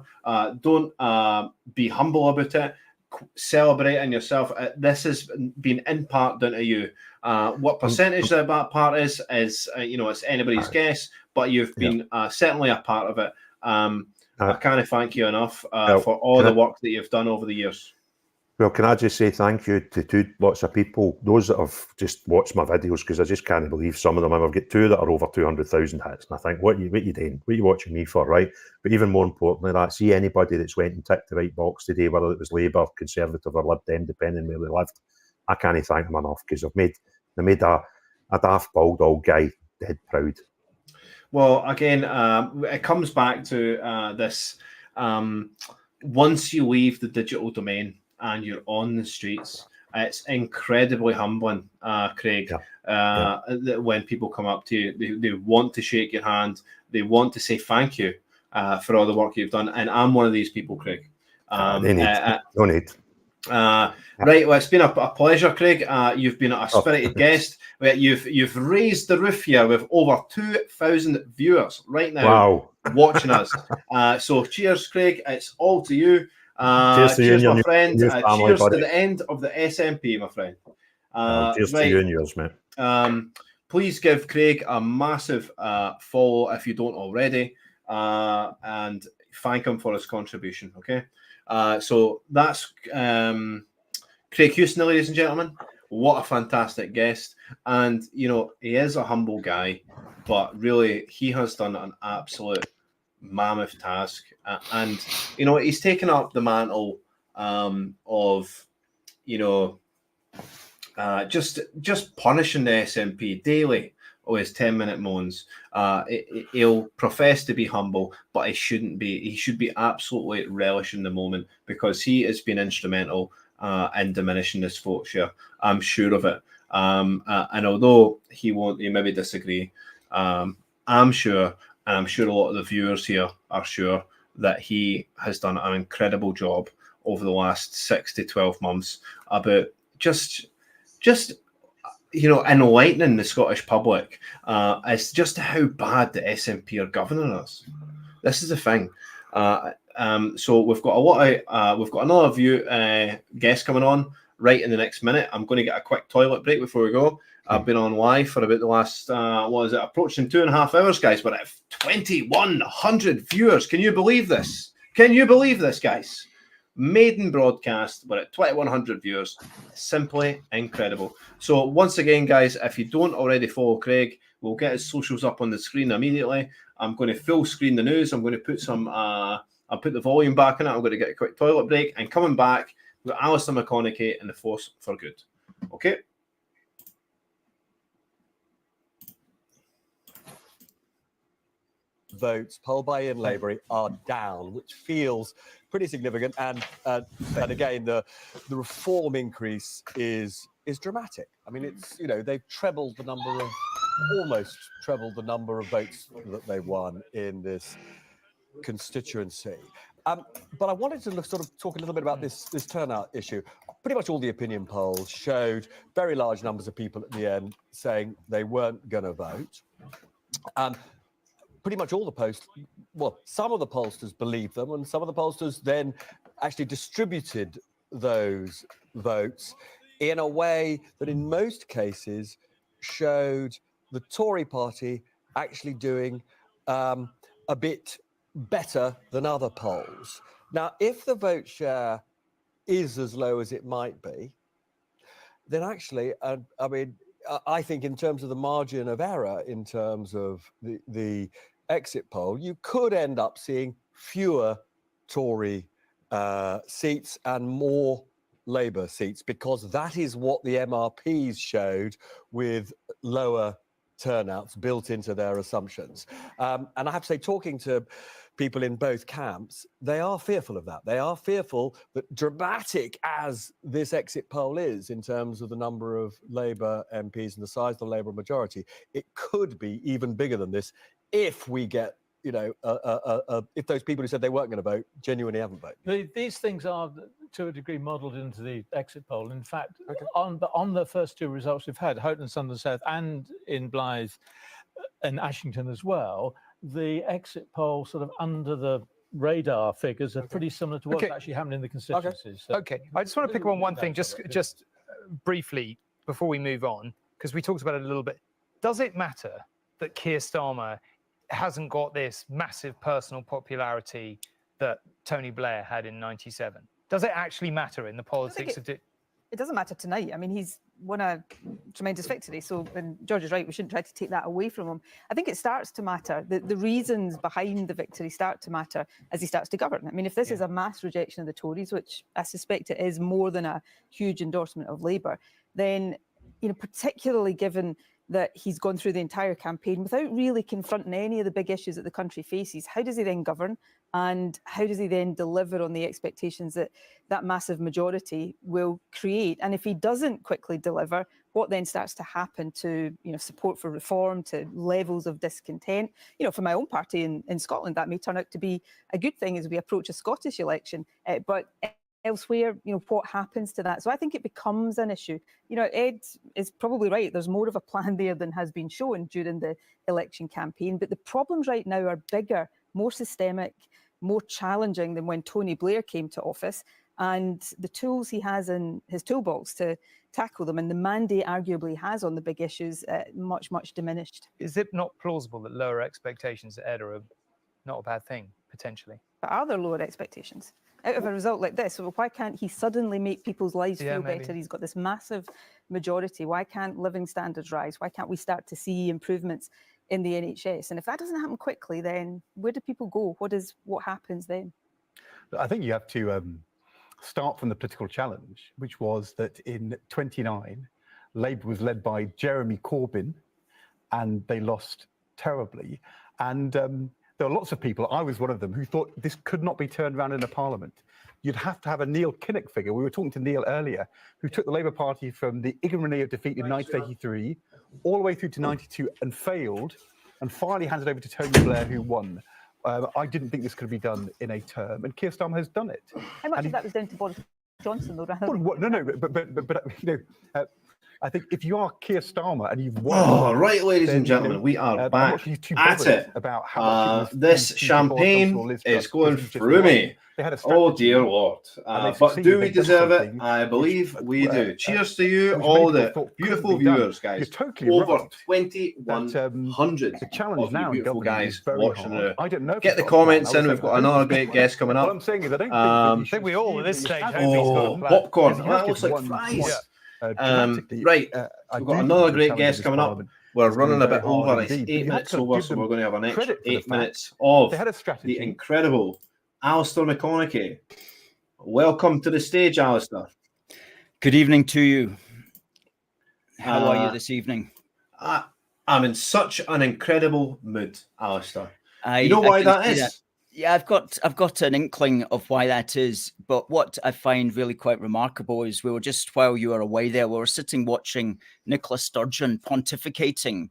Don't be humble about it. Celebrate in yourself. This has been in part down to you. What percentage of that part is you know, it's anybody's guess, but you've been certainly a part of it. I can't thank you enough for all the work that you've done over the years. Well, can I just say thank you to lots of people, those that have just watched my videos, because I just can't believe some of them. I've got 2 that are over 200,000 hits, and I think, what you doing? What are you watching me for, right? But even more importantly, I see anybody that's went and ticked the right box today, whether it was Labour, Conservative or Lib Dem, depending where they lived, I can't thank them enough, because they made a daft bald guy dead proud. Well, again, it comes back to this. Once you leave the digital domain and you're on the streets, it's incredibly humbling, Craig, when people come up to you. They want to shake your hand. They want to say thank you for all the work you've done. And I'm one of these people, Craig. No need. Right, well, it's been a pleasure, Craig. You've been a spirited guest. You've raised the roof here with over 2,000 viewers right now watching us. So cheers, Craig. It's all to you. Cheers to you, my friend. Family, cheers buddy. to the end of the SNP, my friend. Cheers to you and yours, mate. Please give Craig a massive follow if you don't already, and thank him for his contribution. Okay, so that's Craig Houston, ladies and gentlemen. What a fantastic guest, and you know, he is a humble guy, but really he has done an absolute mammoth task, and you know, he's taken up the mantle of, you know, just punishing the SNP daily with his 10-minute moans. He'll profess to be humble, but he shouldn't be. He should be absolutely relishing the moment, because he has been instrumental in diminishing this vote share. I'm sure of it. And although he maybe disagree, I'm sure, and I'm sure a lot of the viewers here are sure, that he has done an incredible job over the last 6 to 12 months about just enlightening the Scottish public as just how bad the SNP are governing us. This is the thing. So we've got we've got another guest coming on right in the next minute. I'm going to get a quick toilet break before we go. I've been on live for about the last, approaching 2.5 hours, guys. We're at 2,100 viewers. Can you believe this? Can you believe this, guys? Maiden broadcast. We're at 2,100 viewers. Simply incredible. So once again, guys, if you don't already follow Craig, we'll get his socials up on the screen immediately. I'm going to full screen the news. I'm going to put I'll put the volume back in it. I'm going to get a quick toilet break, and coming back, we've got Alistair McConaughey and the Force for Good. Okay. Votes polled by Ian Labour are down, which feels pretty significant. And again, the reform increase is dramatic. I mean, it's they've almost trebled the number of votes that they won in this constituency. But I wanted to sort of talk a little bit about this turnout issue. Pretty much all the opinion polls showed very large numbers of people at the end saying they weren't going to vote. Pretty much all the some of the pollsters believed them, and some of the pollsters then actually distributed those votes in a way that in most cases showed the Tory party actually doing a bit better than other polls. Now, if the vote share is as low as it might be, then actually, I think in terms of the margin of error, in terms of the exit poll, you could end up seeing fewer Tory seats and more Labour seats, because that is what the MRPs showed with lower turnouts built into their assumptions. And I have to say, talking to people in both camps, they are fearful of that. They are fearful that, dramatic as this exit poll is in terms of the number of Labour MPs and the size of the Labour majority, it could be even bigger than this if we get, if those people who said they weren't going to vote genuinely haven't voted. These things are, to a degree, modelled into the exit poll. In fact, on the first two results we've had, Houghton and Sunderland South, and in Blyth and Ashington as well, the exit poll sort of under the radar figures are pretty similar to what's actually happening in the constituencies. Okay, I just want to pick on one thing, just briefly before we move on, because we talked about it a little bit. Does it matter that Keir Starmer hasn't got this massive personal popularity that Tony Blair had in '97? Does it actually matter in the politics of it? It doesn't matter tonight. I mean, he's won a tremendous victory. So, and George is right, we shouldn't try to take that away from him. I think it starts to matter. The reasons behind the victory start to matter as he starts to govern. I mean, if this is a mass rejection of the Tories, which I suspect it is more than a huge endorsement of Labour, then, particularly given that he's gone through the entire campaign without really confronting any of the big issues that the country faces, how does he then govern? And how does he then deliver on the expectations that that massive majority will create? And if he doesn't quickly deliver, what then starts to happen to support for reform, to levels of discontent? For my own party in Scotland, that may turn out to be a good thing as we approach a Scottish election. But elsewhere, what happens to that? So I think it becomes an issue. Ed is probably right. There's more of a plan there than has been shown during the election campaign. But the problems right now are bigger, more systemic, more challenging than when Tony Blair came to office. And the tools he has in his toolbox to tackle them, and the mandate arguably has on the big issues, much, much diminished. Is it not plausible that lower expectations at Ed are not a bad thing, potentially? But are there lower expectations? Out of a result like this, so why can't he suddenly make people's lives feel better? He's got this massive majority. Why can't living standards rise? Why can't we start to see improvements in the NHS? And if that doesn't happen quickly, then where do people go? What happens then? I think you have to start from the political challenge, which was that in 29, Labour was led by Jeremy Corbyn, and they lost terribly. And there are lots of people, I was one of them, who thought this could not be turned around in a parliament. You'd have to have a Neil Kinnock figure. We were talking to Neil earlier, who took the Labour Party from the ignominy of defeat in 1983 all the way through to 92 and failed, and finally handed over to Tony Blair, who won. I didn't think this could be done in a term, and Keir Starmer has done it. How much of that was down to Boris Johnson, though? Rather But you know, I think if you are Keir Starmer and you've won, oh, right, ladies and gentlemen, we are back at it. About how much this champagne is going through me. Oh dear Lord! But do we deserve it? I believe we do. Cheers to you, all the beautiful viewers, guys. Over 2,100 the challenge now, beautiful guys watching it. I don't know. Get the comments in. We've got another great guest coming up. What I'm saying is, I don't think we all at this stage. Popcorn. That looks like fries. Right, we've got another great guest coming up. We're running a bit over. It's 8 minutes over, so we're going to have an extra 8 minutes of the incredible Alistair McConaughey. Welcome to the stage, Alistair. Good evening to you. How are you this evening? I'm in such an incredible mood, Alistair. You know why that is? Yeah, I've got an inkling of why that is. But what I find really quite remarkable is we were just, while you were away there, we were sitting watching Nicola Sturgeon pontificating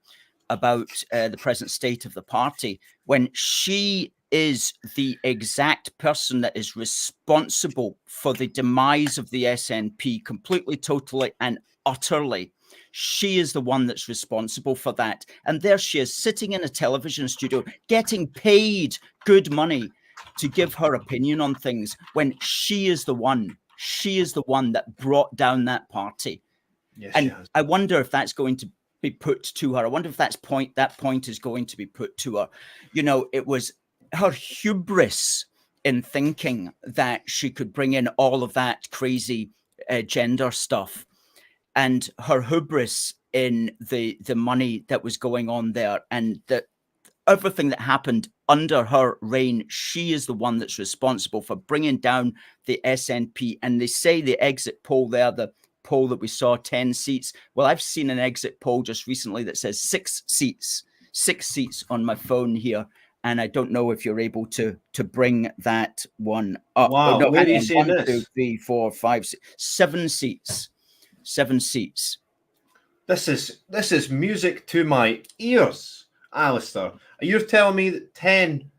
about the present state of the party, when she is the exact person that is responsible for the demise of the SNP completely, totally, and utterly. She is the one that's responsible for that. And there she is, sitting in a television studio, getting paid good money to give her opinion on things, when she is the one that brought down that party. Yes, and I wonder if that's going to be put to her. I wonder if that point is going to be put to her. You know, it was her hubris in thinking that she could bring in all of that crazy gender stuff, and her hubris in the money that was going on there, and that everything that happened under her reign. She is the one that's responsible for bringing down the SNP. And they say the exit poll there, the poll that we saw, 10 seats. Well, I've seen an exit poll just recently that says 6 seats on my phone here. And I don't know if you're able to bring that one up. Wow, oh, no, where are you seeing this? 1, 2, 3, 4, 5, 6, 7 seats. 7 seats. This is music to my ears, Alistair. You're telling me that 10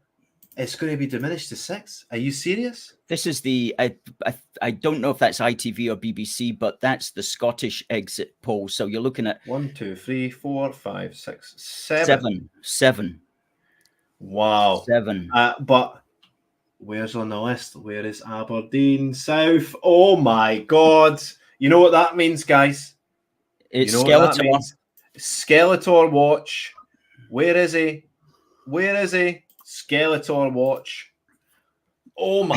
is going to be diminished to 6? Are you serious? This is the I don't know if that's ITV or BBC, but that's the Scottish exit poll. So you're looking at 1, 2, 3, 4, 5, 6, 7. 7. Wow. 7. But where's on the list? Where is Aberdeen South? Oh my God. You know what that means, guys? It's Skeletor. Skeletor watch. Where is he? Where is he? Skeletor watch. Oh my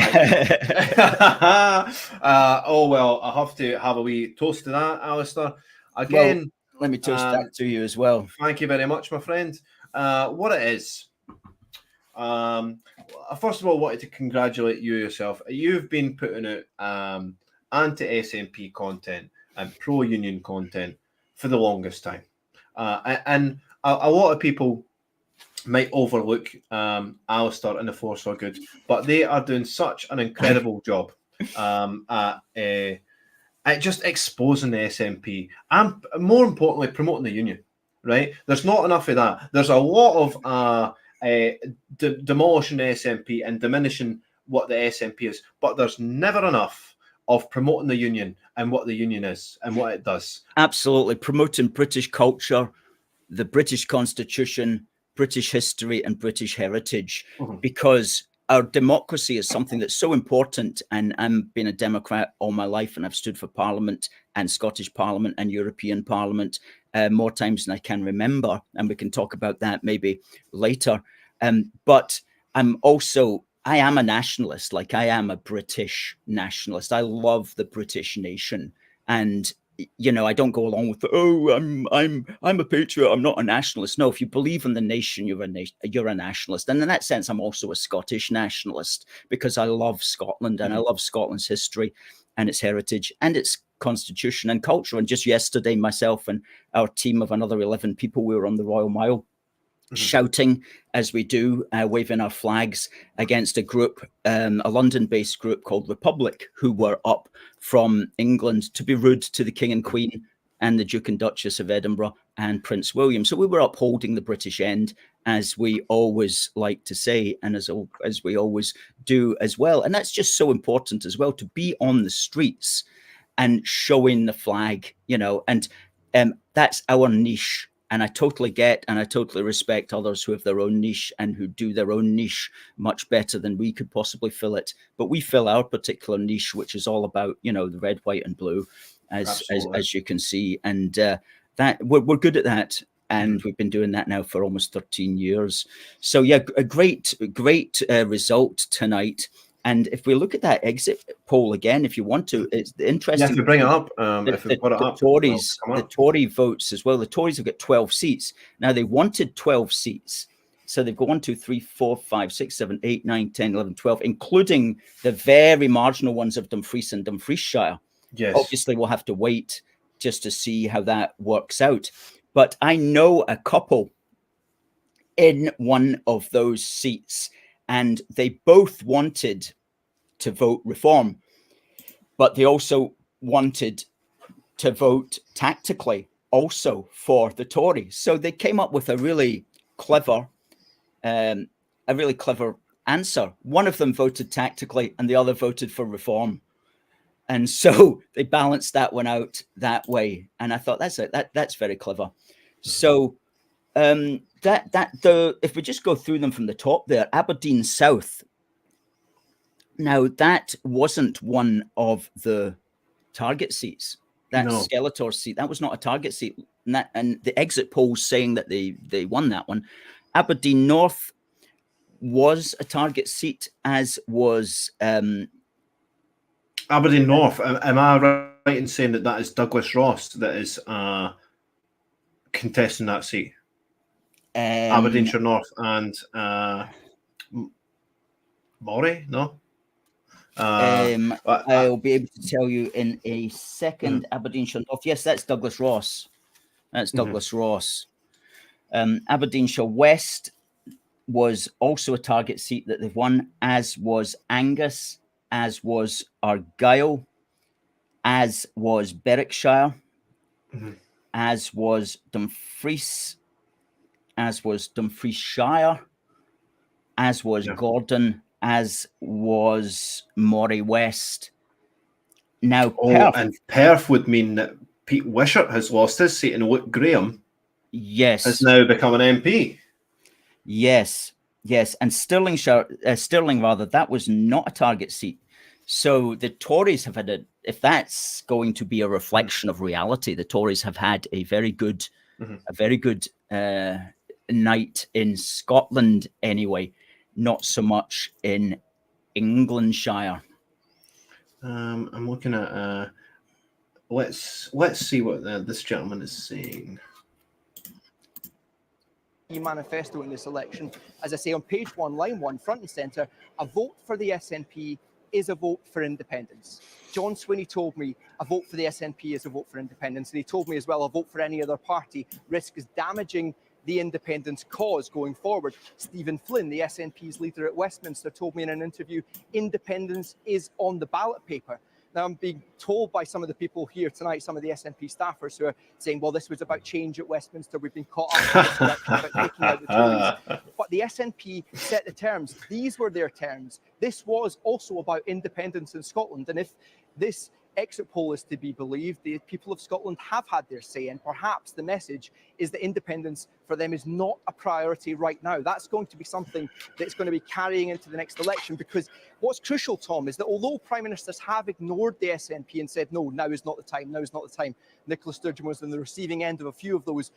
God. Oh well, I have to have a wee toast to that, Alistair. Again, well, let me toast that to you as well. Thank you very much, my friend. What it is, first of all, I wanted to congratulate you yourself. You've been putting out anti-SNP content and pro-union content for the longest time. And a lot of people might overlook Alistair and the Force for Good, but they are doing such an incredible job at just exposing the SNP and, more importantly, promoting the union, right? There's not enough of that. There's a lot of demolishing the SNP and diminishing what the SNP is, but there's never enough of promoting the union and what the union is and what it does. Absolutely. Promoting British culture, the British Constitution, British history and British heritage, because our democracy is something that's so important. And I've been a Democrat all my life, and I've stood for Parliament and Scottish Parliament and European Parliament more times than I can remember. And we can talk about that maybe later. But I am a nationalist. Like, I am a British nationalist. I love the British nation. And, you know, I don't go along with I'm a patriot, I'm not a nationalist. No, if you believe in the nation, you're a nationalist. And in that sense, I'm also a Scottish nationalist, because I love Scotland and I love Scotland's history and its heritage and its constitution and culture. And just yesterday, myself and our team of another 11 people, we were on the Royal Mile shouting as we do, waving our flags against a group, a London-based group called Republic, who were up from England to be rude to the King and Queen and the Duke and Duchess of Edinburgh and Prince William. So we were upholding the British end, as we always like to say, and as we always do as well. And that's just so important as well, to be on the streets and showing the flag, you know, and that's our niche. And I totally get and I totally respect others who have their own niche and who do their own niche much better than we could possibly fill it. But we fill our particular niche, which is all about, you know, the red, white and blue, as you can see. And that we're good at that. And we've been doing that now for almost 13 years. So, yeah, a great result tonight. And if we look at that exit poll again, if you want to, it's interesting. Yeah, if you bring it up, if we put it up, Tories, the Tory votes as well. The Tories have got 12 seats. Now, they wanted 12 seats. So they've got 1, 2, 3, 4, 5, 6, 7, 8, 9, 10, 11, 12, including the very marginal ones of Dumfries and Dumfriesshire. Yes. Obviously, we'll have to wait just to see how that works out. But I know a couple in one of those seats, and they both wanted to vote reform, but they also wanted to vote tactically also for the Tories. So they came up with a really clever answer. One of them voted tactically and the other voted for reform. And so they balanced that one out that way. And I thought that's very clever. So if we just go through them from the top there, Aberdeen South. Now that wasn't one of the target seats. That Skeletor seat, that was not a target seat. And the exit polls saying that they won that one. Aberdeen North was a target seat, as was Aberdeen North. Am I right in saying that is Douglas Ross that is contesting that seat? Aberdeenshire North and Moray? No. I'll be able to tell you in a second. Aberdeenshire North. Yes, that's Douglas Ross. That's Douglas Ross. Aberdeenshire West was also a target seat that they've won, as was Angus, as was Argyll, as was Berwickshire, as was Dumfries, as was Dumfriesshire, as was Gordon, as was Moray West. Now, Perth. And Perth would mean that Pete Wishart has lost his seat and Luke Graham has now become an MP. Yes. And Stirling, that was not a target seat. So the Tories have had if that's going to be a reflection of reality, the Tories have had a very good night in Scotland anyway, not so much in Englandshire. I'm looking at let's see what this gentleman is saying. Manifesto in this election, as I say on page 1, line 1, front and centre, a vote for the SNP is a vote for independence. John Swinney told me a vote for the SNP is a vote for independence, and he told me as well a vote for any other party risks damaging the independence cause going forward. Stephen Flynn, the SNP's leader at Westminster, told me in an interview, independence is on the ballot paper. Now, I'm being told by some of the people here tonight, some of the SNP staffers who are saying, well, this was about change at Westminster. We've been caught up in this election about taking out the Tories. But the SNP set the terms. These were their terms. This was also about independence in Scotland. And if this exit poll is to be believed, the people of Scotland have had their say, and perhaps the message is that independence for them is not a priority right now. That's going to be something that's going to be carrying into the next election, because what's crucial, Tom, is that although Prime Ministers have ignored the SNP and said, no, now is not the time, Nicola Sturgeon was on the receiving end of a few of those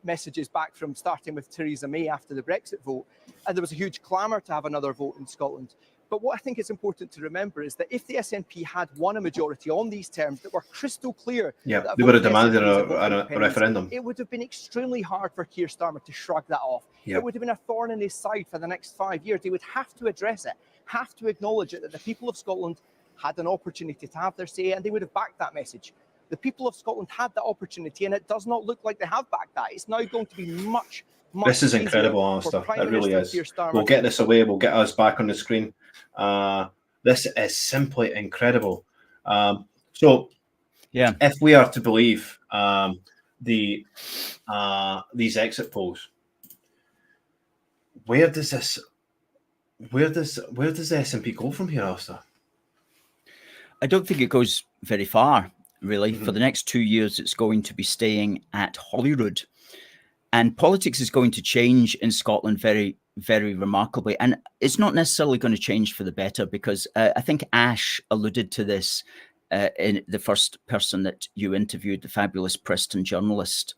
messages back from starting with Theresa May after the Brexit vote, and there was a huge clamour to have another vote in Scotland. But what I think is important to remember is that if the SNP had won a majority on these terms that were crystal clear, they would have demanded a referendum. It would have been extremely hard for Keir Starmer to shrug that off. It would have been a thorn in his side for the next 5 years. He would have to address it, have to acknowledge it, that the people of Scotland had an opportunity to have their say, and they would have backed that message. The people of Scotland had that opportunity, and it does not look like they have backed that. It's now going to be much This is incredible, Alistair. It really is. We'll get this away. We'll get us back on the screen. This is simply incredible. So, if we are to believe these exit polls, where does the SNP go from here, Alistair? I don't think it goes very far, really. For the next 2 years, it's going to be staying at Holyrood. And politics is going to change in Scotland very, very remarkably. And it's not necessarily going to change for the better, because I think Ash alluded to this in the first person that you interviewed, the fabulous Preston journalist.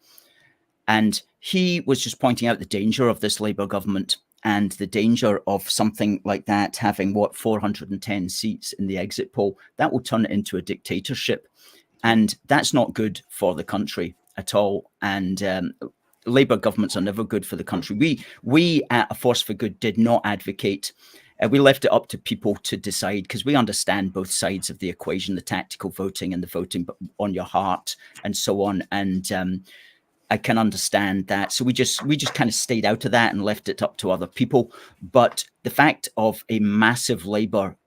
And he was just pointing out the danger of this Labour government and the danger of something like that having, 410 seats in the exit poll. That will turn it into a dictatorship. And that's not good for the country at all. And Labour governments are never good for the country. We at A Force for Good did not advocate. We left it up to people to decide, because we understand both sides of the equation, the tactical voting and the voting on your heart and so on. And I can understand that. So we just kind of stayed out of that and left it up to other people. But the fact of a massive Labour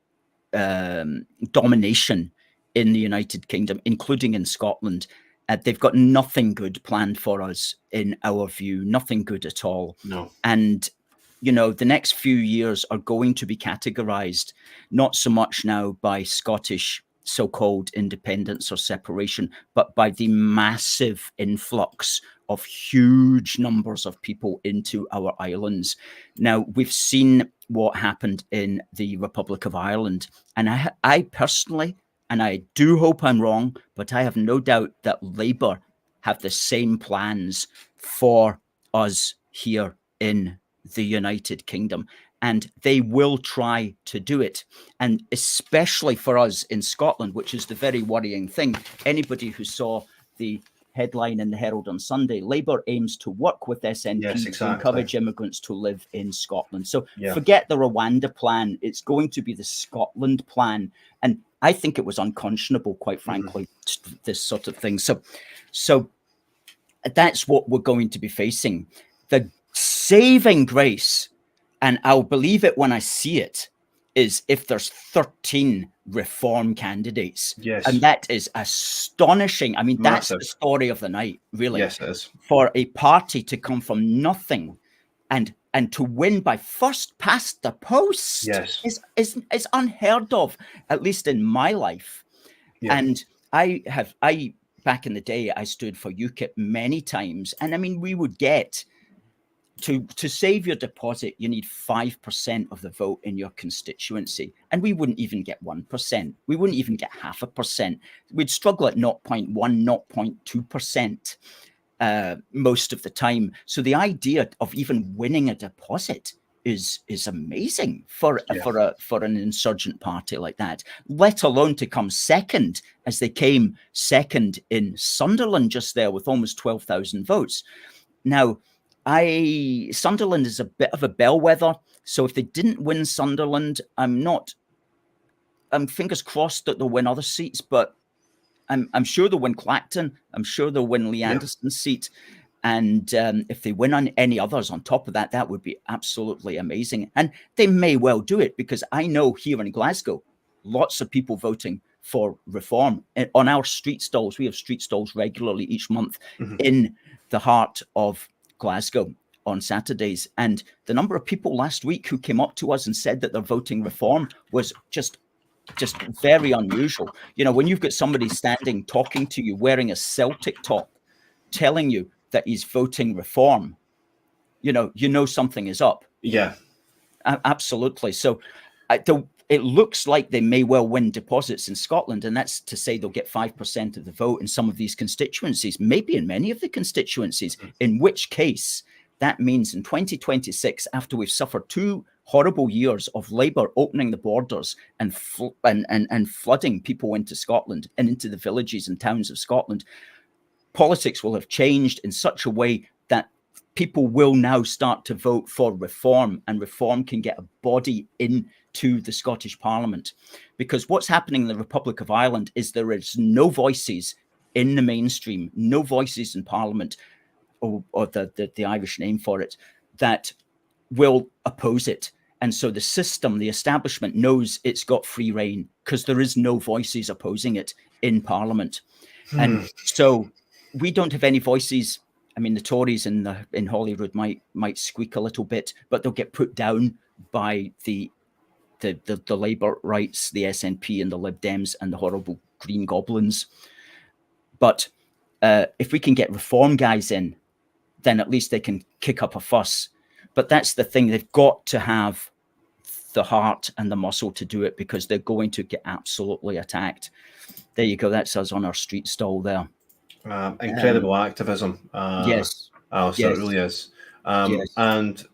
domination in the United Kingdom, including in Scotland, they've got nothing good planned for us, in our view, nothing good at all. No. And, you know, the next few years are going to be categorized, not so much now by Scottish so-called independence or separation, but by the massive influx of huge numbers of people into our islands. Now, we've seen what happened in the Republic of Ireland, and I personally, and I do hope I'm wrong, but I have no doubt that Labour have the same plans for us here in the United Kingdom. And they will try to do it. And especially for us in Scotland, which is the very worrying thing. Anybody who saw the headline in the Herald on Sunday, Labour aims to work with SNP to encourage immigrants to live in Scotland. So forget the Rwanda plan. It's going to be the Scotland plan. And I think it was unconscionable, quite frankly, this sort of thing. So that's what we're going to be facing. The saving grace, and I'll believe it when I see it, is if there's 13 reform candidates. Yes. And that is astonishing. I mean, Massive. That's the story of the night, really. Yes, it is. For a party to come from nothing and to win by first past the post is unheard of, at least in my life. Yeah. And I back in the day, I stood for UKIP many times. And I mean, we would get to save your deposit, you need 5% of the vote in your constituency. And we wouldn't even get 1%. We wouldn't even get 0.5%. We'd struggle at 0.1, 0.2% most of the time. So the idea of even winning a deposit is amazing for an insurgent party like that, let alone to come second, as they came second in Sunderland just there with almost 12,000 votes. Now, Sunderland is a bit of a bellwether. So if they didn't win Sunderland, I'm fingers crossed that they'll win other seats, but I'm sure they'll win Clacton. I'm sure they'll win Lee Anderson's seat. And if they win on any others on top of that, that would be absolutely amazing. And they may well do it, because I know here in Glasgow, lots of people voting for reform. On our street stalls, we have street stalls regularly each month in the heart of Glasgow on Saturdays, and the number of people last week who came up to us and said that they're voting reform was just very unusual. You know, when you've got somebody standing talking to you wearing a Celtic top, telling you that he's voting reform, you know something is up. Yeah, absolutely. So it looks like they may well win deposits in Scotland, and that's to say they'll get 5% of the vote in some of these constituencies, maybe in many of the constituencies, in which case that means in 2026, after we've suffered 2 horrible years of Labour opening the borders and flooding people into Scotland and into the villages and towns of Scotland, politics will have changed in such a way that people will now start to vote for reform, and reform can get a body into the Scottish Parliament. Because what's happening in the Republic of Ireland is there is no voices in the mainstream, no voices in Parliament. or the Irish name for it, that will oppose it. And so the system, the establishment knows it's got free rein because there is no voices opposing it in Parliament. And so we don't have any voices. I mean, the Tories in Holyrood might squeak a little bit, but they'll get put down by the Labour rights, the SNP and the Lib Dems and the horrible Green Goblins. But if we can get reform guys in, then at least they can kick up a fuss. But that's the thing. They've got to have the heart and the muscle to do it because they're going to get absolutely attacked. There you go. That's us on our street stall there. Incredible activism. Yes. Alistair, yes. it really is. Yes. And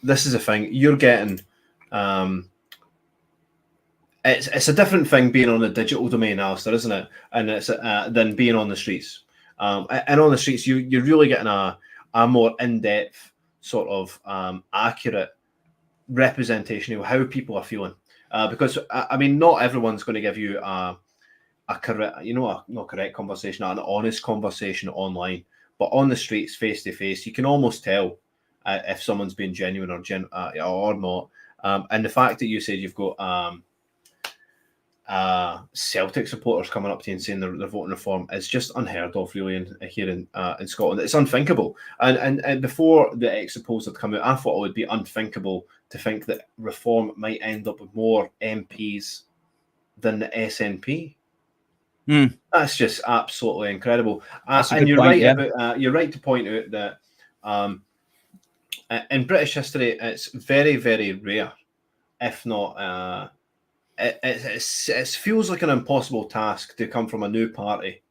this is the thing. You're getting... It's a different thing being on the digital domain, Alistair, isn't it? And it's than being on the streets. And on the streets, you're really getting a more in-depth, sort of accurate representation of how people are feeling. Because I mean, not everyone's going to give you a correct, not correct conversation, an honest conversation online. But on the streets, face to face, you can almost tell if someone's being genuine or not. And the fact that you said you've got Celtic supporters coming up to you and saying they're voting reform is just unheard of, really, here in Scotland. It's unthinkable. And before the exit polls had come out, I thought it would be unthinkable to think that reform might end up with more MPs than the SNP. That's just absolutely incredible. And you're right about you're right to point out that in British history, it's very, very rare, if not. It feels like an impossible task to come from a new party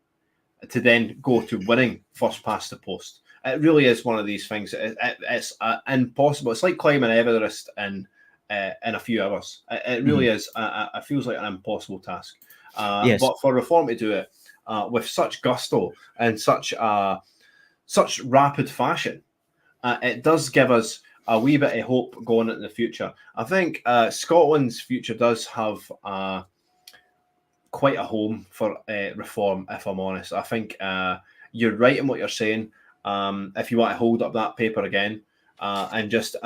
to then go to winning first past the post. It really is one of these things. It's impossible. It's like climbing Everest in a few hours. It really is. It feels like an impossible task. Yes. But for Reform to do it with such gusto and such rapid fashion, it does give us a wee bit of hope going into the future. I think Scotland's future does have quite a home for reform, if I'm honest. I think you're right in what you're saying. If you want to hold up that paper again and just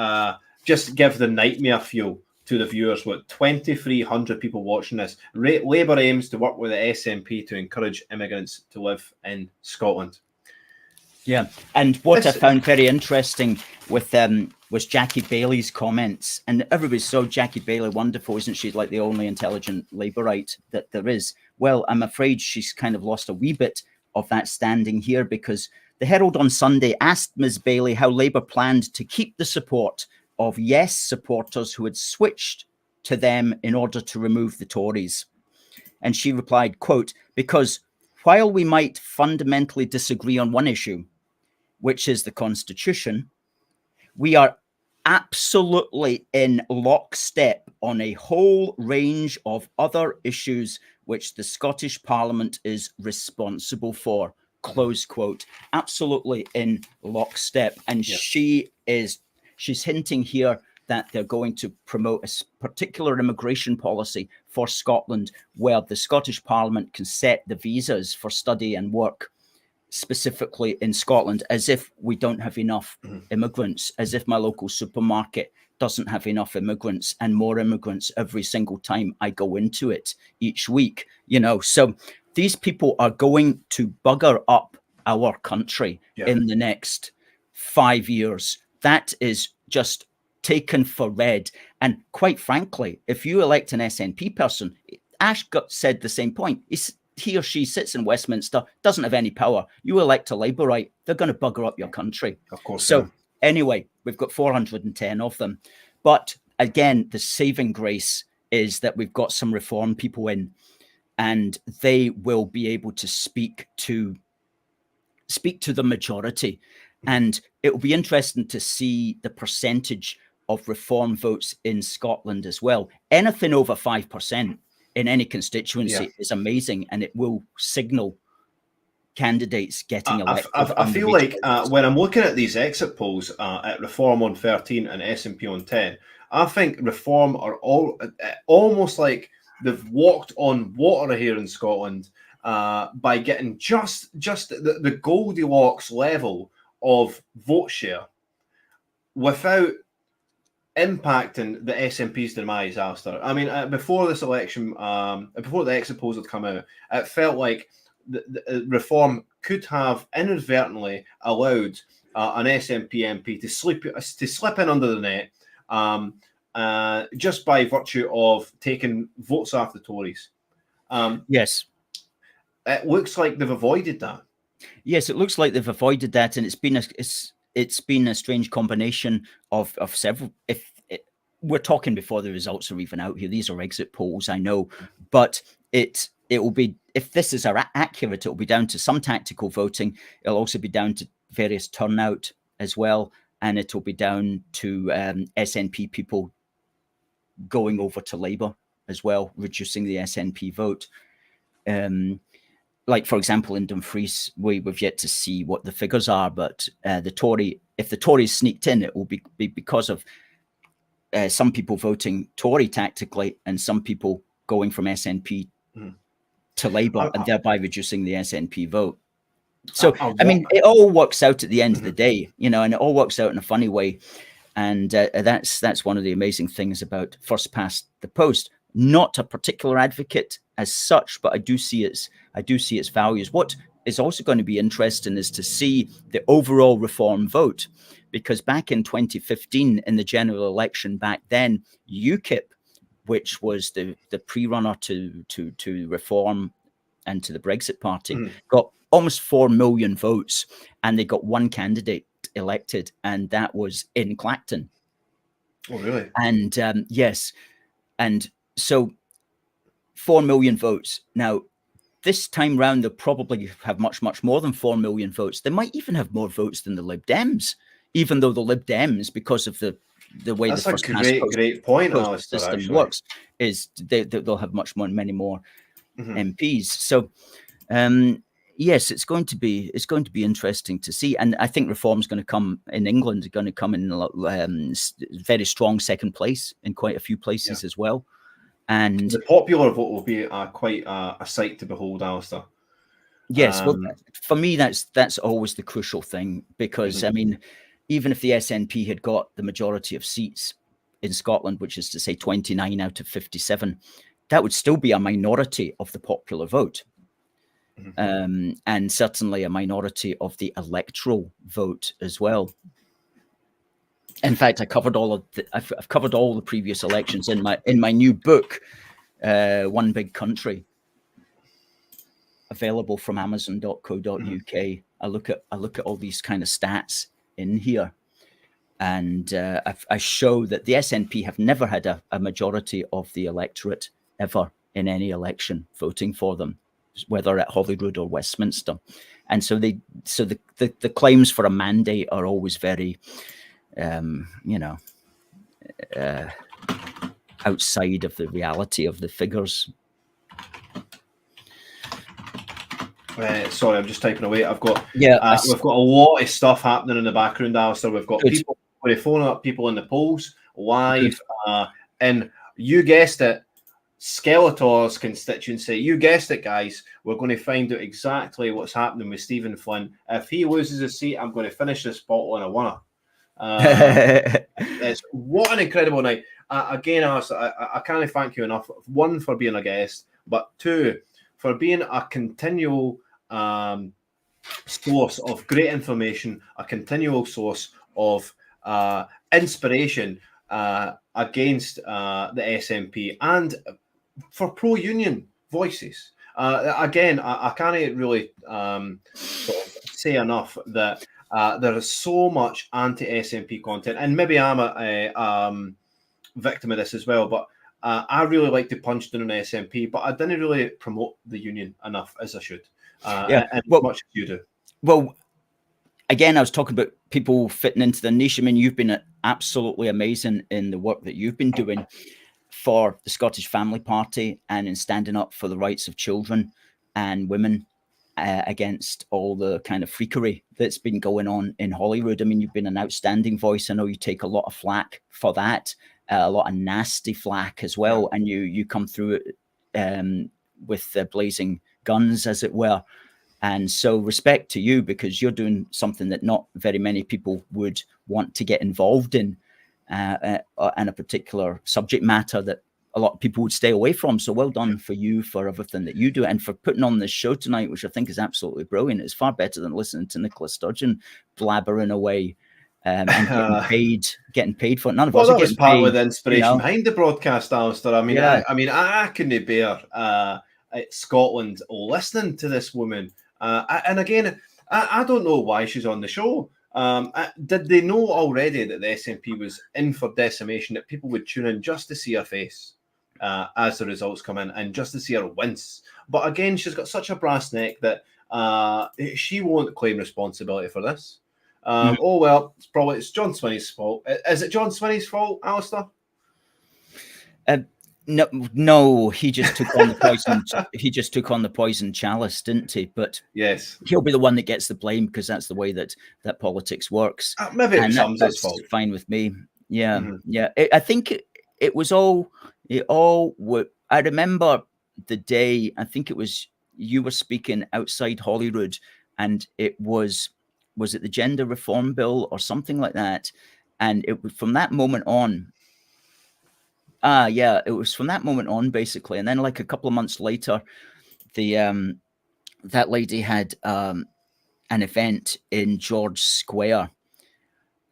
give the nightmare feel to the viewers with 2,300 people watching this. Labour aims to work with the SNP to encourage immigrants to live in Scotland. Yeah, and what I found very interesting with was Jackie Bailey's comments, and everybody saw Jackie Bailey, wonderful, isn't she? Like the only intelligent Labourite that there is. Well, I'm afraid she's kind of lost a wee bit of that standing here because the Herald on Sunday asked Ms. Bailey how Labour planned to keep the support of Yes supporters who had switched to them in order to remove the Tories. And she replied, quote, because while we might fundamentally disagree on one issue, which is the Constitution, we are absolutely in lockstep on a whole range of other issues which the Scottish Parliament is responsible for, close quote. Absolutely in lockstep. And she's hinting here that they're going to promote a particular immigration policy for Scotland where the Scottish Parliament can set the visas for study and work specifically in Scotland, as if we don't have enough immigrants, as if my local supermarket doesn't have enough immigrants and more immigrants every single time I go into it each week, So these people are going to bugger up our country in the next 5 years. That is just taken for read. And quite frankly, if you elect an SNP person, Ash said the same point. He or she sits in Westminster, doesn't have any power. You elect a Labourite, they're going to bugger up your country. Of course. So anyway, we've got 410 of them. But again, the saving grace is that we've got some reform people in and they will be able to speak to the majority. And it will be interesting to see the percentage of reform votes in Scotland as well. Anything over 5% in any constituency is amazing, and it will signal candidates getting elected. I feel like when I'm looking at these exit polls at Reform on 13 and SNP on 10, I think Reform are almost like they've walked on water here in Scotland by getting just the Goldilocks level of vote share without impacting the SNP's demise, Alistair. I mean, before this election, before the exit polls had come out, it felt like the reform could have inadvertently allowed an SNP MP to slip in under the net just by virtue of taking votes off the Tories. Yes. It looks like they've avoided that. Yes, it looks like they've avoided that, and it's been a strange combination of several. We're talking before the results are even out here, these are exit polls, I know, but it will be, if this is accurate, it will be down to some tactical voting. It'll also be down to various turnout as well, and it will be down to SNP people going over to Labour as well, reducing the SNP vote. Like, for example, in Dumfries, we've yet to see what the figures are, but if the Tories sneaked in, it will be because of some people voting Tory tactically and some people going from SNP to Labour and thereby reducing the SNP vote. So, I mean, it all works out at the end of the day, you know, and it all works out in a funny way. And that's one of the amazing things about first past the post. Not a particular advocate as such, but I do see its values. What is also going to be interesting is to see the overall reform vote, because back in 2015 in the general election back then, UKIP, which was the pre-runner to reform and to the Brexit Party, got almost 4 million votes, and they got one candidate elected, and that was in Clacton. Oh, really? And yes, and so 4 million votes. Now, this time round, they'll probably have much more than 4 million votes. They might even have more votes than the Lib Dems, even though the Lib Dems, because of the way that's the a great point, Alistair, system actually works, is they'll have many more MPs. So yes, it's going to be interesting to see, and I think reform's going to come in England, going to come in very strong second place in quite a few places as well. And the popular vote will be quite a sight to behold, Alistair. Yes, well, for me, that's always the crucial thing, because I mean, even if the SNP had got the majority of seats in Scotland, which is to say 29 out of 57, that would still be a minority of the popular vote, and certainly a minority of the electoral vote as well. In fact, I've covered all the previous elections in my new book, One Big Country, available from Amazon.co.uk. I look at all these kind of stats in here, and I show that the SNP have never had a majority of the electorate ever in any election voting for them, whether at Holyrood or Westminster. And so the claims for a mandate are always very outside of the reality of the figures. Sorry, I'm just typing away. I've got we've got a lot of stuff happening in the background, Alistair. We've got people phoning up people in the polls live, and you guessed it, Skeletor's constituency. You guessed it, guys. We're going to find out exactly what's happening with Stephen Flynn. If he loses his seat, I'm going to finish this bottle in a winner. What an incredible night. Again, Alistair, I can't thank you enough. One, for being a guest, but two, for being a continual source of great information, a continual source of inspiration against the SNP, and for pro-union voices. Again, I can't really sort of say enough that there is so much anti-SNP content, and maybe I'm a victim of this as well, but I really like to punch down on SNP, but I didn't really promote the union enough as I should, and as much as you do. Well, again, I was talking about people fitting into the niche. I mean, you've been absolutely amazing in the work that you've been doing for the Scottish Family Party and in standing up for the rights of children and women against all the kind of freakery that's been going on in Holyrood. I mean, you've been an outstanding voice. I know you take a lot of flack for that, a lot of nasty flack as well, and you come through it with blazing guns, as it were. And so respect to you, because you're doing something that not very many people would want to get involved in a particular subject matter that a lot of people would stay away from. So well done for you for everything that you do, and for putting on this show tonight, which I think is absolutely brilliant. It's far better than listening to Nicola Sturgeon blabbering away and getting paid for it. None of us are that was getting part paid, of the inspiration behind the broadcast, Alistair. I mean, Yeah. I couldn't bear Scotland listening to this woman. And again, I don't know why she's on the show. Did they know already that the SNP was in for decimation, that people would tune in just to see her face as the results come in and just to see her wince? But again, she's got such a brass neck that she won't claim responsibility for this. Oh well, it's John Swinney's fault. Is it John Swinney's fault, Alistair? No, he just took on the poison. He just took on the poison chalice, didn't he? But yes, he'll be the one that gets the blame, because that's the way that politics works. Maybe it was his fault. Fine with me. Yeah, yeah. I think it was all. It all. I remember the day. I think it was you were speaking outside Holyrood, and it was it the gender reform bill or something like that, and it was from that moment on. Yeah, it was from that moment on, basically. And then like a couple of months later, the that lady had an event in George Square.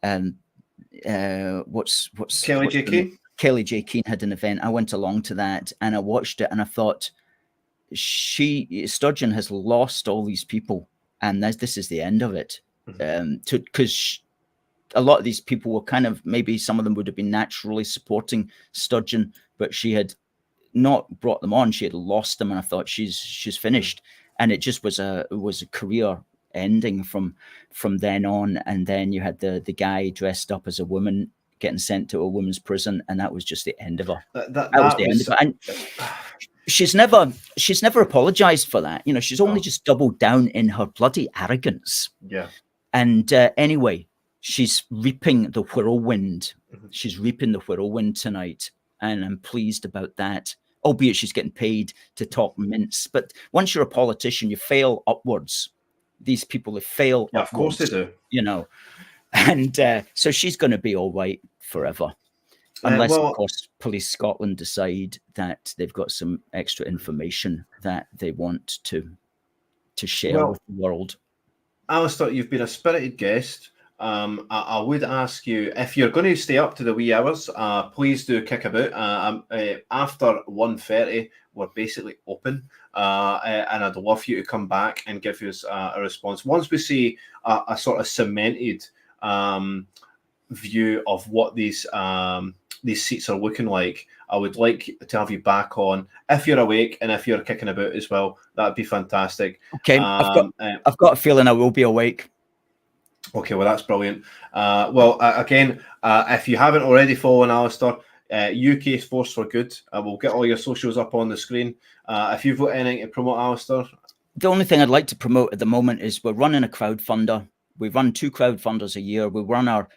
What's Kelly J. Keane? Kelly J. Keane had an event. I went along to that and I watched it and I thought, Sturgeon has lost all these people, and this is the end of it. Because a lot of these people were kind of, maybe some of them would have been naturally supporting Sturgeon, but she had not brought them on. She had lost them, and I thought she's finished. And it just was a career ending from then on. And then you had the guy dressed up as a woman getting sent to a women's prison, and that was just the end of her. That was the end of her. And she's never apologized for that. You know, she's only just doubled down in her bloody arrogance. Yeah. And anyway, she's reaping the whirlwind. She's reaping the whirlwind tonight, and I'm pleased about that. Albeit she's getting paid to talk mince. But once you're a politician, you fail upwards. These people, they fail upwards. Of course they do. You know. And so she's going to be all right forever. Unless, of course, Police Scotland decide that they've got some extra information that they want to share with the world. Alistair, you've been a spirited guest. I would ask you, if you're going to stay up to the wee hours, please do kick about. After 1:30, we're basically open, and I'd love you to come back and give us a response. Once we see a sort of cemented view of what these seats are looking like, I would like to have you back on. If you're awake and if you're kicking about as well, that'd be fantastic. Okay, I've got a feeling I will be awake. Okay, well, that's brilliant. Again, if you haven't already followed Alistair, UK Force for Good, we'll get all your socials up on the screen. If you've got anything to promote, Alistair? The only thing I'd like to promote at the moment is we're running a crowdfunder. We run 2 crowdfunders a year. We run our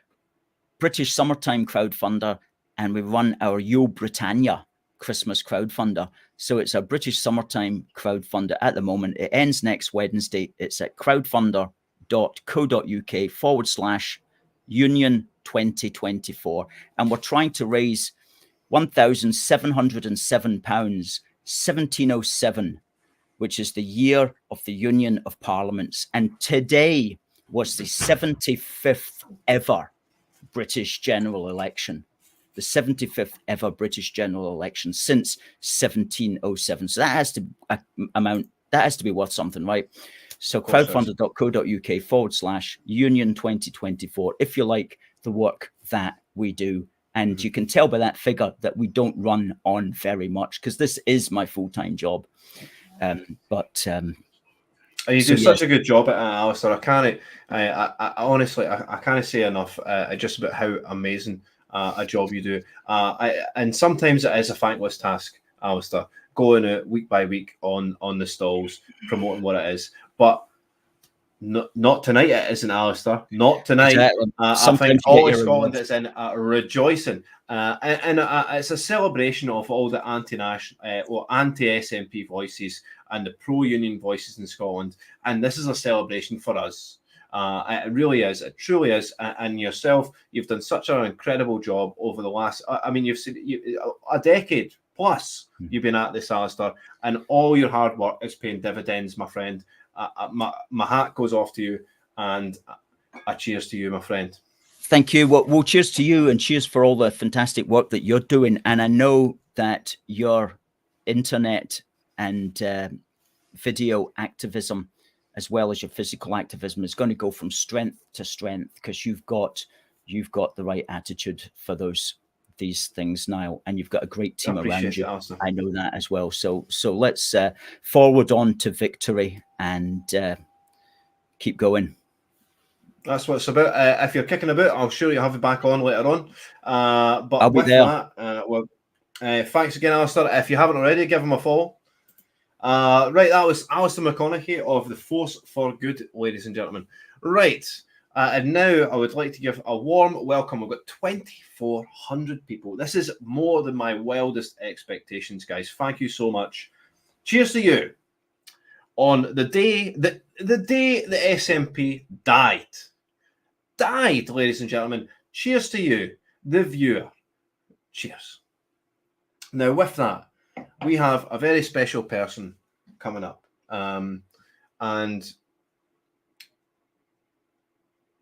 British Summertime crowdfunder, and we run our Yo Britannia Christmas crowdfunder. So it's a British Summertime crowdfunder at the moment. It ends next Wednesday. It's at crowdfunder.co.uk/Union 2024. And we're trying to raise £1,707, 1707, which is the year of the Union of Parliaments. And today was the 75th ever British general election. The 75th ever British general election since 1707. So that has to be worth something, right? So crowdfunder.co.uk/Union 2024 if you like the work that we do. And you can tell by that figure that we don't run on very much, because this is my full-time job. You do such a good job at it, Alistair. I honestly can't say enough just about how amazing a job you do. And sometimes it is a thankless task, Alistair, going out week by week on the stalls, promoting what it is. But Not tonight, it isn't, Alistair. Not tonight. Exactly. I think all of Scotland is in rejoicing. And it's a celebration of all the anti-national or anti-SNP voices and the pro-union voices in Scotland. And this is a celebration for us. It really is. It truly is. And yourself, you've done such an incredible job over the last, I mean, you've seen a decade plus you've been at this, Alistair, and all your hard work is paying dividends, my friend. My hat goes off to you, and a cheers to you, my friend. Thank you. Well, cheers to you, and cheers for all the fantastic work that you're doing. And I know that your internet and video activism, as well as your physical activism, is going to go from strength to strength, because you've got the right attitude for these things, Niall, and you've got a great team around you. I know that as well. So let's forward on to victory and keep going. That's what it's about. If you're kicking about, I'll sure you'll have it back on later on. But I'll be with there. That, thanks again, Alistair. If you haven't already, give him a follow. Right, that was Alistair McConaughey of the Force for Good, ladies and gentlemen. Right, and now I would like to give a warm welcome. We've got 2,400 people. This is more than my wildest expectations, guys. Thank you so much. Cheers to you. On the day the SNP died, ladies and gentlemen. Cheers to you, the viewer. Cheers. Now, with that, we have a very special person coming up, and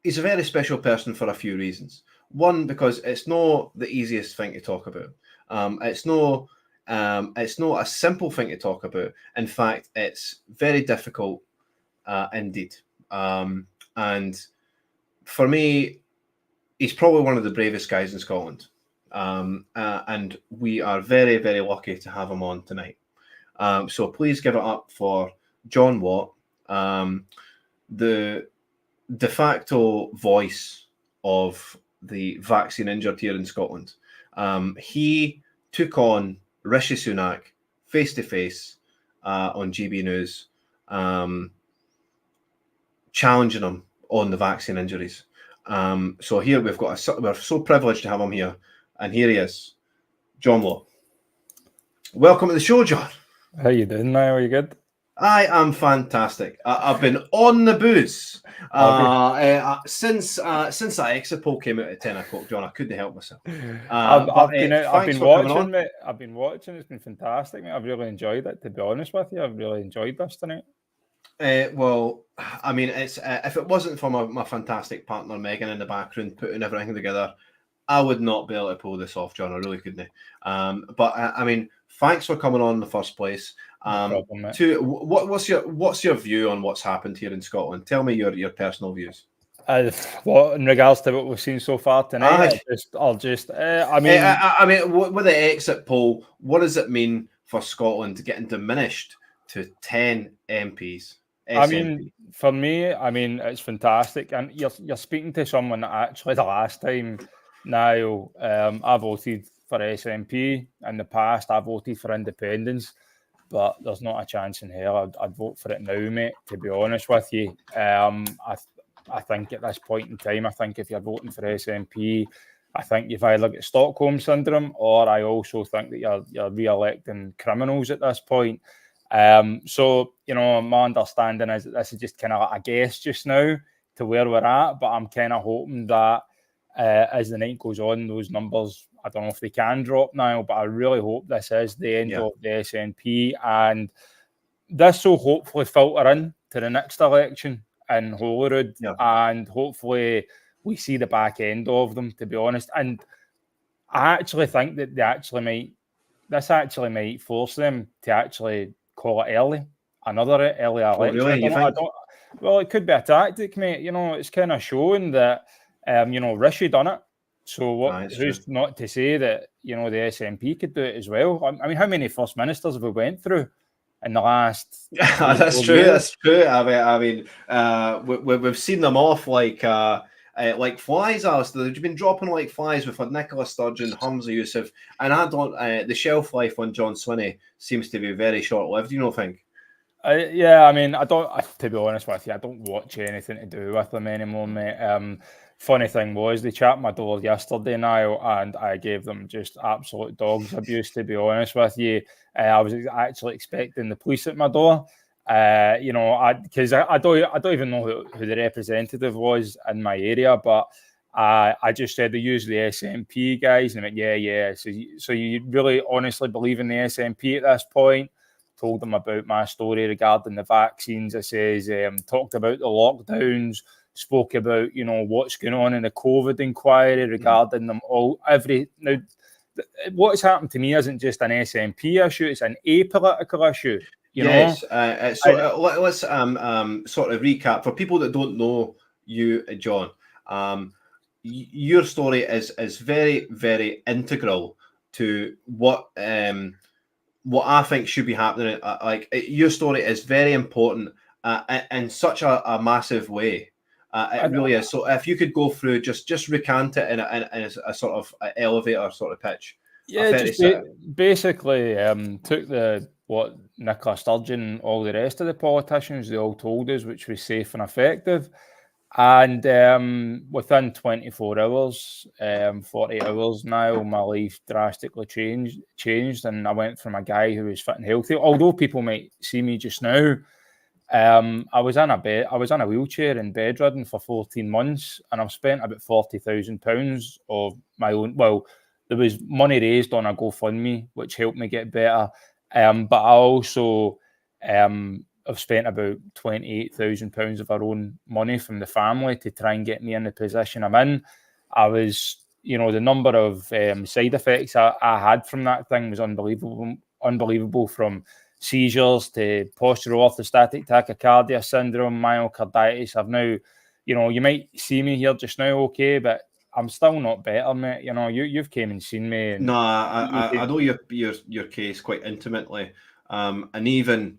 he's a very special person for a few reasons. One, because it's not the easiest thing to talk about. It's not a simple thing to talk about. In fact, it's very difficult indeed. And for me, he's probably one of the bravest guys in Scotland. And we are very, very lucky to have him on tonight. So please give it up for John Watt, the de facto voice of the vaccine injured here in Scotland. He took on Rishi Sunak face-to-face on GB News, challenging him on the vaccine injuries. So here we're so privileged to have him here. And here he is, John Watt. Welcome to the show, John. How you doing, Niall? Are you good? I am fantastic. I've been on the booze since that exit poll came out at 10 o'clock, John. I couldn't help myself. I've been watching, mate. I've been watching. It's been fantastic, mate. I've really enjoyed it, to be honest with you. I've really enjoyed this tonight. Well, I mean, it's if it wasn't for my fantastic partner Megan in the background putting everything together, I would not be able to pull this off, John. I really couldn't. But I mean, thanks for coming on in the first place. No problem, mate. What's your view on what's happened here in Scotland? Tell me your personal views. What in regards to what we've seen so far tonight? I mean, with the exit poll, what does it mean for Scotland getting diminished to 10 MPs? I mean, for me, I mean, it's fantastic, and you're speaking to someone that actually the last time, Niall, I voted for SNP. In the past, I voted for independence, but there's not a chance in hell I'd vote for it now, mate, to be honest with you. I think at this point in time, I think if you're voting for SNP, I think you've either got Stockholm syndrome, or I also think that you're re-electing criminals at this point. So, you know, my understanding is that this is just kind of like a guess just now to where we're at, but I'm kind of hoping that as the night goes on, those numbers, I don't know if they can drop now, but I really hope this is the end of the SNP, and this will hopefully filter in to the next election in Holyrood, and hopefully we see the back end of them, to be honest. And I actually think that this actually might force them to actually call it another early election. Well, it could be a tactic, mate. You know, it's kind of showing that, you know, Rishi done it. So who's not to say that, you know, the SNP could do it as well? I mean, how many first ministers have we went through in the last? That's true. Years? That's true. I mean, we've seen them off like flies, Alistair. They've been dropping like flies. We've had Nicola Sturgeon, Humza Yousaf, and I don't. The shelf life on John Swinney seems to be very short-lived. You know, think? Yeah, I mean, to be honest with you, I don't watch anything to do with them anymore, mate. Funny thing was, they chapped my door yesterday, Niall, and I gave them just absolute dog's abuse, to be honest with you. I was actually expecting the police at my door. Because I don't even know who the representative was in my area, but I just said they use the SNP guys, and they went, yeah. So you really honestly believe in the SNP at this point? Told them about my story regarding the vaccines. I says, talked about the lockdowns, spoke about, what's going on in the COVID inquiry regarding them all. Now, what's happened to me isn't just an SNP issue, it's an apolitical issue. Yes. So let's sort of recap for people that don't know you, John. Your story is very, very integral to what I think should be happening. Your story is very important in such a massive way. It really is. So if you could go through, just recant it in a sort of elevator sort of pitch. Yeah, just basically took what Nicola Sturgeon and all the rest of the politicians, they all told us, which was safe and effective. And within 24 hours, 40 hours now, my life drastically changed. And I went from a guy who was fit and healthy, although people might see me just now. I was in a wheelchair and bedridden for 14 months, and I've spent about £40,000 of my own. Well, there was money raised on a GoFundMe, which helped me get better. But I also have spent about £28,000 of our own money from the family to try and get me in the position I'm in. I was, the number of side effects I had from that thing was unbelievable, from seizures to postural orthostatic tachycardia syndrome, myocarditis. I've now, you might see me here just now, okay, but I'm still not better, mate. You've came and seen me. And no, I know your case quite intimately, and even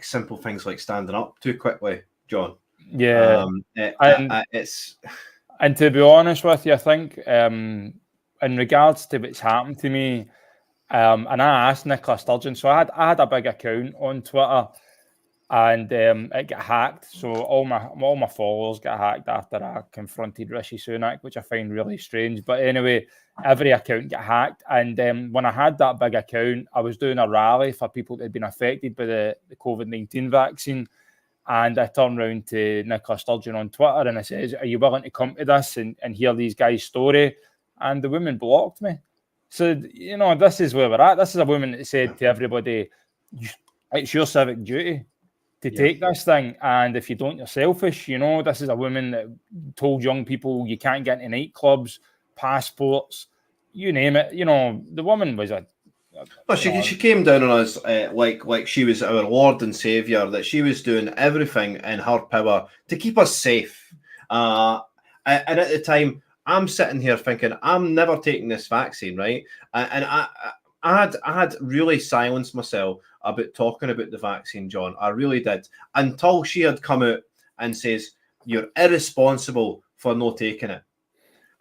simple things like standing up too quickly, John. Yeah, it's. And to be honest with you, I think in regards to what's happened to me, and I asked Nicola Sturgeon, so I had a big account on Twitter, and it got hacked. So all my followers got hacked after I confronted Rishi Sunak, which I find really strange. But anyway, every account got hacked. And when I had that big account, I was doing a rally for people that had been affected by the COVID-19 vaccine. And I turned around to Nicola Sturgeon on Twitter and I says, are you willing to come to this and hear these guys' story? And the woman blocked me. So, this is where we're at. This is a woman that said to everybody, it's your civic duty to take this thing. And if you don't, you're selfish. This is a woman that told young people you can't get into nightclubs, passports, you name it. The woman was well, she came down on us like she was our Lord and Saviour, that she was doing everything in her power to keep us safe. And at the time, I'm sitting here thinking, I'm never taking this vaccine, right? And I had really silenced myself about talking about the vaccine, John. I really did. Until she had come out and says, you're irresponsible for not taking it.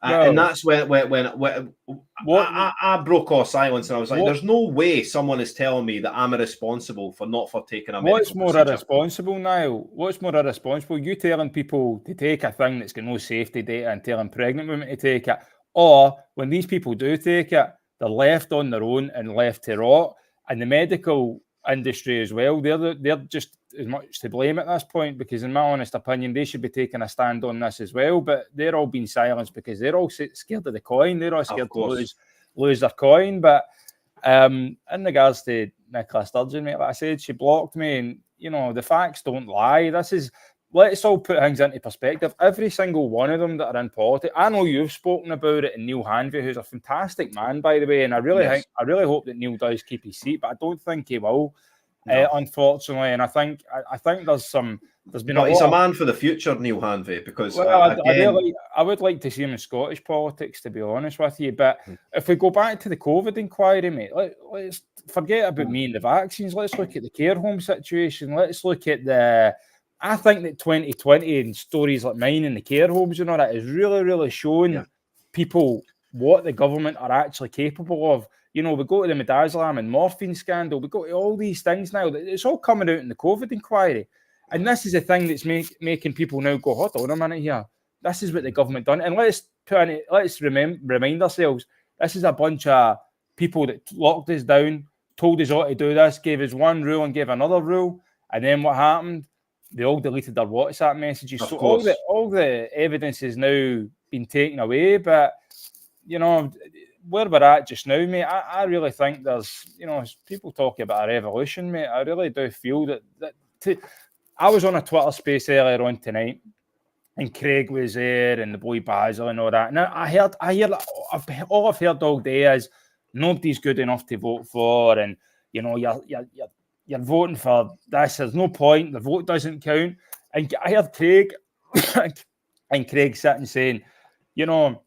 And that's when I broke off silence and I was like, there's no way someone is telling me that I'm irresponsible for taking a medical What's more procedure. irresponsible, Niall? What's more irresponsible? You telling people to take a thing that's got no safety data and telling pregnant women to take it, or when these people do take it, they're left on their own and left to rot. And the medical industry as well, they're just as much to blame at this point, because in my honest opinion, they should be taking a stand on this as well, but they're all being silenced because they're all scared of the coin. They're all scared to lose their coin. But in regards to Nicola Sturgeon, mate, like I said, she blocked me, and the facts don't lie. Let's all put things into perspective. Every single one of them that are in politics, I know you've spoken about it, and Neil Hanvey, who's a fantastic man, by the way, and I really hope that Neil does keep his seat, but I don't think he will, unfortunately. And I think there's been he's a man for the futre, Neil Hanvey, because I would like to see him in Scottish politics, to be honest with you. But if we go back to the COVID inquiry, mate, let's forget about me and the vaccines. Let's look at the care home situation. Let's look at I think that 2020 and stories like mine in the care homes and all that is really, really showing people what the government are actually capable of. You know, we go to the midazolam and morphine scandal. We go to all these things now. It's all coming out in the COVID inquiry. And this is the thing that's making people now go, hold on a minute here. This is what the government done. And let's remind ourselves, this is a bunch of people that locked us down, told us all to do this, gave us one rule and gave another rule. And then what happened? They all deleted their WhatsApp messages. So all the evidence has now been taken away. But, you know, where we're at just now, mate, I really think there's, you know, people talking about a revolution, mate. I really do feel that I was on a Twitter space earlier on tonight, and Craig was there, and the boy Basil and all that. And all I've heard all day is nobody's good enough to vote for, and you know you're voting for this. There's no point. The vote doesn't count. And I heard Craig and Craig sitting saying, you know,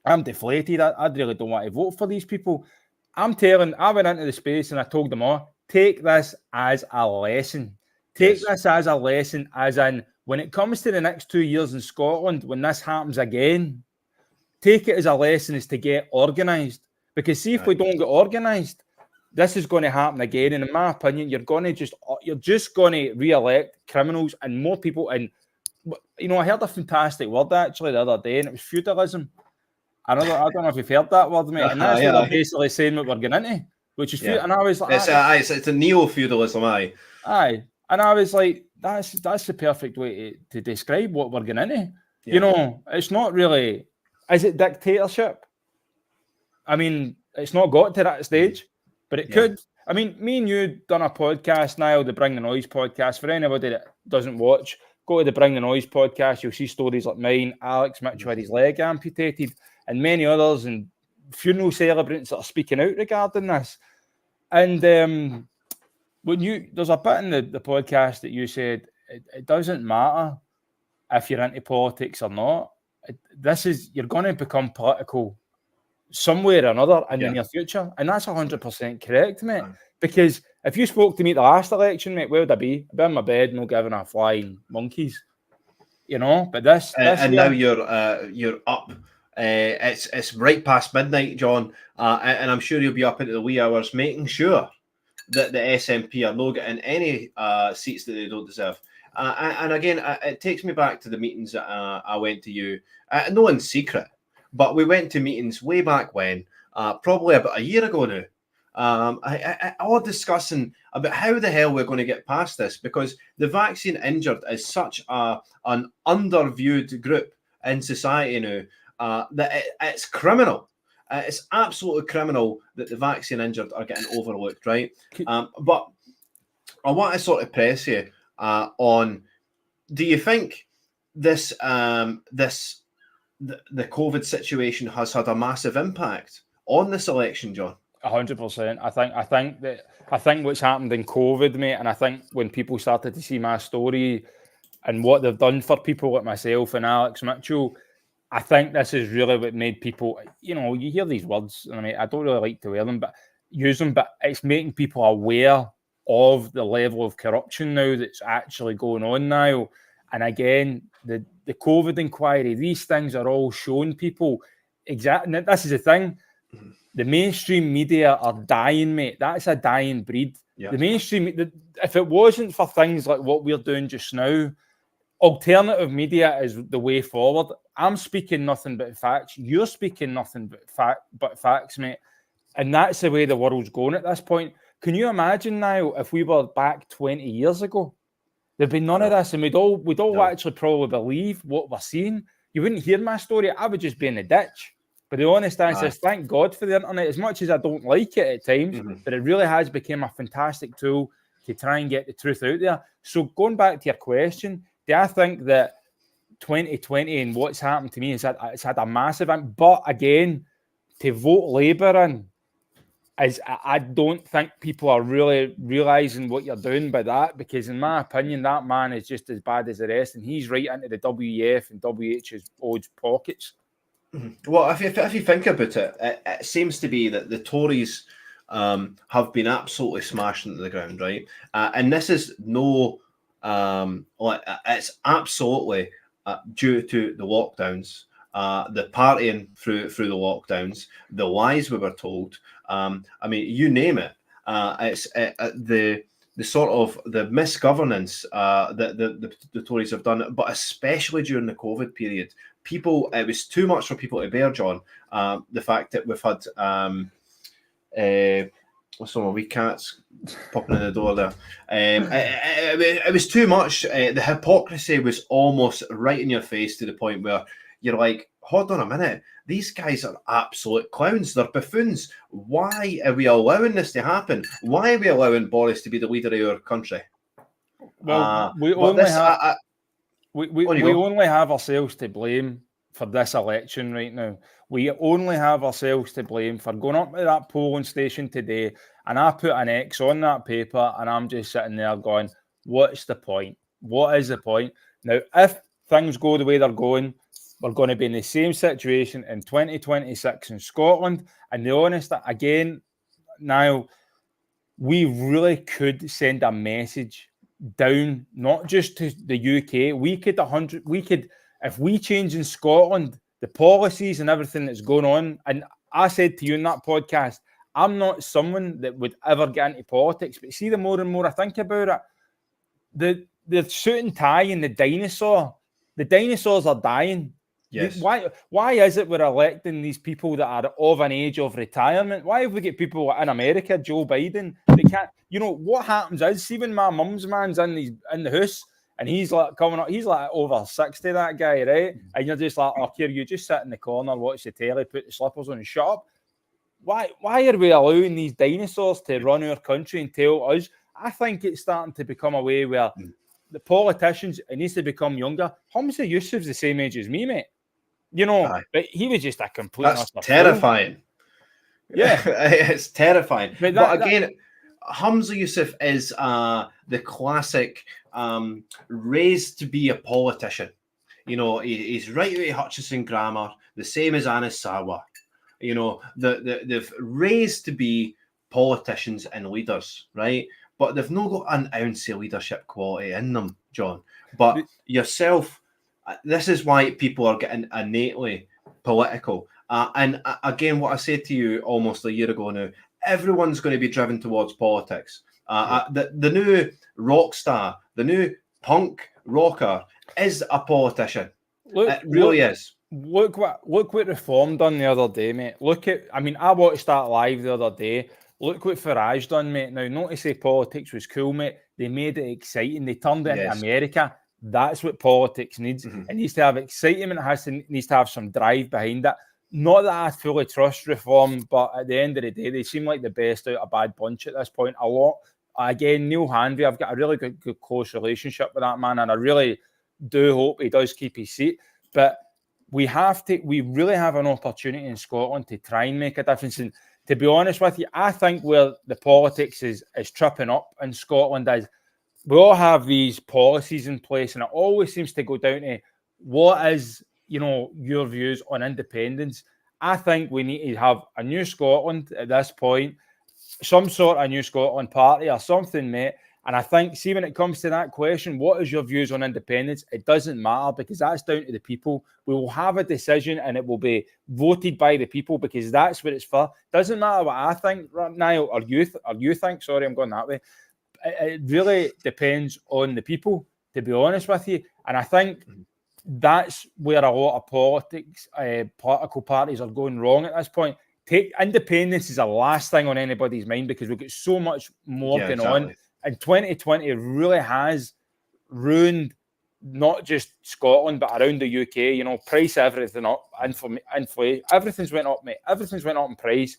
I'm deflated. I really don't want to vote for these people. I went into the space and I told them all, take this as a lesson. Take this as a lesson, as in, when it comes to the next 2 years in Scotland, when this happens again, take it as a lesson is to get organised. Because see, if we don't get organised, this is going to happen again. And in my opinion, you're just going to re-elect criminals and more people. And, you know, I heard a fantastic word actually the other day, and it was feudalism. I don't know if you've heard that word, mate. And that's what they're basically saying what we're getting into, which is feud. And I was like, it's a neo-feudalism, aye. And I was like, that's the perfect way to describe what we're getting into. Yeah. You know, it's not really, is it dictatorship? I mean, it's not got to that stage, but it could. I mean, me and you done a podcast, Niall, the Bring the Noise podcast. For anybody that doesn't watch, go to the Bring the Noise podcast. You'll see stories like mine, Alex Mitchell had his leg amputated, and many others, and funeral celebrants that are speaking out regarding this. And there's a bit in the podcast that you said it doesn't matter if you're into politics or not. You're going to become political somewhere or another in the near future, and that's 100% correct, mate. Because if you spoke to me at the last election, mate, where would I be? I'd be in my bed, no giving a flying monkeys, you know. But this and year, now you're up. It's right past midnight, John, and I'm sure you'll be up into the wee hours making sure that the SNP are not getting any seats that they don't deserve. And again, it takes me back to the meetings that I went to you, no in secret, but we went to meetings way back when, probably about a year ago now, all discussing about how the hell we're going to get past this, because the vaccine injured is such an underviewed group in society now that it's criminal. It's absolutely criminal that the vaccine injured are getting overlooked, right? But I want to sort of press you on: do you think the COVID situation has had a massive impact on this election, John? 100%. I think what's happened in COVID, mate, and I think when people started to see my story and what they've done for people like myself and Alex Mitchell, I think this is really what made people, you know, you hear these words, and I mean, I don't really like to wear them, but use them, but it's making people aware of the level of corruption now that's actually going on now. And again, the COVID inquiry, these things are all showing people exactly. This is the thing. The mainstream media are dying, mate. That's a dying breed. Yeah. The mainstream, if it wasn't for things like what we're doing just now, alternative media is the way forward. I'm speaking nothing but facts. You're speaking nothing but facts, mate. And that's the way the world's going at this point. Can you imagine now if we were back 20 years ago? There'd be none of this, and we'd all actually probably believe what we're seeing. You wouldn't hear my story. I would just be in the ditch. But the honest answer is, thank God for the internet. As much as I don't like it at times, but it really has become a fantastic tool to try and get the truth out there. So going back to your question, do I think that 2020 and what's happened to me it's had a massive impact? But again, to vote Labour in, I don't think people are really realising what you're doing by that, because in my opinion, that man is just as bad as the rest, and he's right into the WEF and WHO's pockets. Well, if you think about it, it seems to be that the Tories have been absolutely smashed into the ground, right? And this is no, it's absolutely due to the lockdowns. The partying through the lockdowns, the lies we were told, I mean, you name it. It's the sort of the misgovernance that the Tories have done, but especially during the COVID period. People, it was too much for people to bear, John. The fact that we've had what's some of wee cats popping in the door there. It was too much. The hypocrisy was almost right in your face, to the point where you're like, hold on a minute, these guys are absolute clowns. They're buffoons. Why are we allowing this to happen? Why are we allowing Boris to be the leader of our country? Well, we only have ourselves to blame for this election right now. We only have ourselves to blame for going up to that polling station today, and I put an X on that paper, and I'm just sitting there going, what's the point? What is the point? Now, if things go the way they're going, we're going to be in the same situation in 2026 in Scotland. And the honest, again, Niall, we really could send a message down, not just to the UK. We could if we change in Scotland, the policies and everything that's going on. And I said to you in that podcast, I'm not someone that would ever get into politics, but see, the more and more I think about it, the suit and tie and the dinosaurs are dying. Yes. Why is it we're electing these people that are of an age of retirement? Why have we got people in America, Joe Biden? They can't. You know what happens is, see, when my mum's man's in the house and he's like coming up, he's like over 60, that guy, right? And you're just like, oh, here, you just sit in the corner, watch the telly, put the slippers on, and shut up. Why are we allowing these dinosaurs to run our country and tell us? I think it's starting to become a way where the politicians, it needs to become younger. Hamza Yusuf's the same age as me, mate. You know, but he was just a complete. That's terrifying. Yeah, it's terrifying. But again, Hamza Yusuf is the classic raised to be a politician. You know, he's right out of Hutchison Grammar, the same as Anis Sarwar. You know, they've raised to be politicians and leaders, right? But they've not got an ounce of leadership quality in them, John. But yourself, this is why people are getting innately political. And again, what I said to you almost a year ago now, everyone's going to be driven towards politics. The new rock star, the new punk rocker is a politician. It really is. Look what Reform done the other day, mate. I watched that live the other day. Look what Farage done, mate. Now, not to say politics was cool, mate. They made it exciting. They turned it into America. That's what politics needs. It needs to have excitement. It needs to have some drive behind it. Not that I fully trust Reform, but at the end of the day, they seem like the best out of a bad bunch at this point. A lot. Again, Neil Hanvey, I've got a really good close relationship with that man, and I really do hope he does keep his seat. But we really have an opportunity in Scotland to try and make a difference. And to be honest with you, I think where the politics is tripping up in Scotland is we all have these policies in place, and it always seems to go down to what is, your views on independence. I think we need to have a new Scotland at this point, some sort of new Scotland party or something, mate. And I think, see, when it comes to that question, what is your views on independence? It doesn't matter, because that's down to the people. We will have a decision and it will be voted by the people, because that's what it's for. Doesn't matter what I think, Niall, or you think. Sorry, I'm going that way. It really depends on the people, to be honest with you. And I think that's where a lot of political parties are going wrong at this point. Independence is the last thing on anybody's mind, because we've got so much more going on. And 2020 really has ruined not just Scotland, but around the UK. Price everything up, inflation, everything's went up, mate. Everything's went up in price.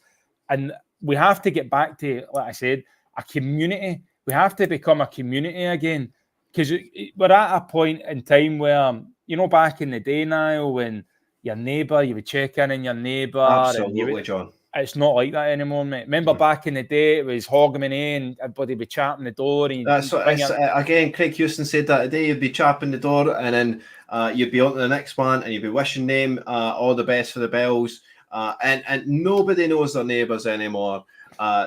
And we have to get back to, like I said, a community. We have to become a community again, because we're at a point in time where, back in the day now, when your neighbour, you would check in on your neighbour. Absolutely, John. It's not like that anymore, mate. Remember back in the day, it was Hogmanay and everybody would be chapping the door. Again, Craig Houston said that today. You'd be chapping the door, and then you'd be on to the next one, and you'd be wishing them all the best for the bells. And nobody knows their neighbours anymore.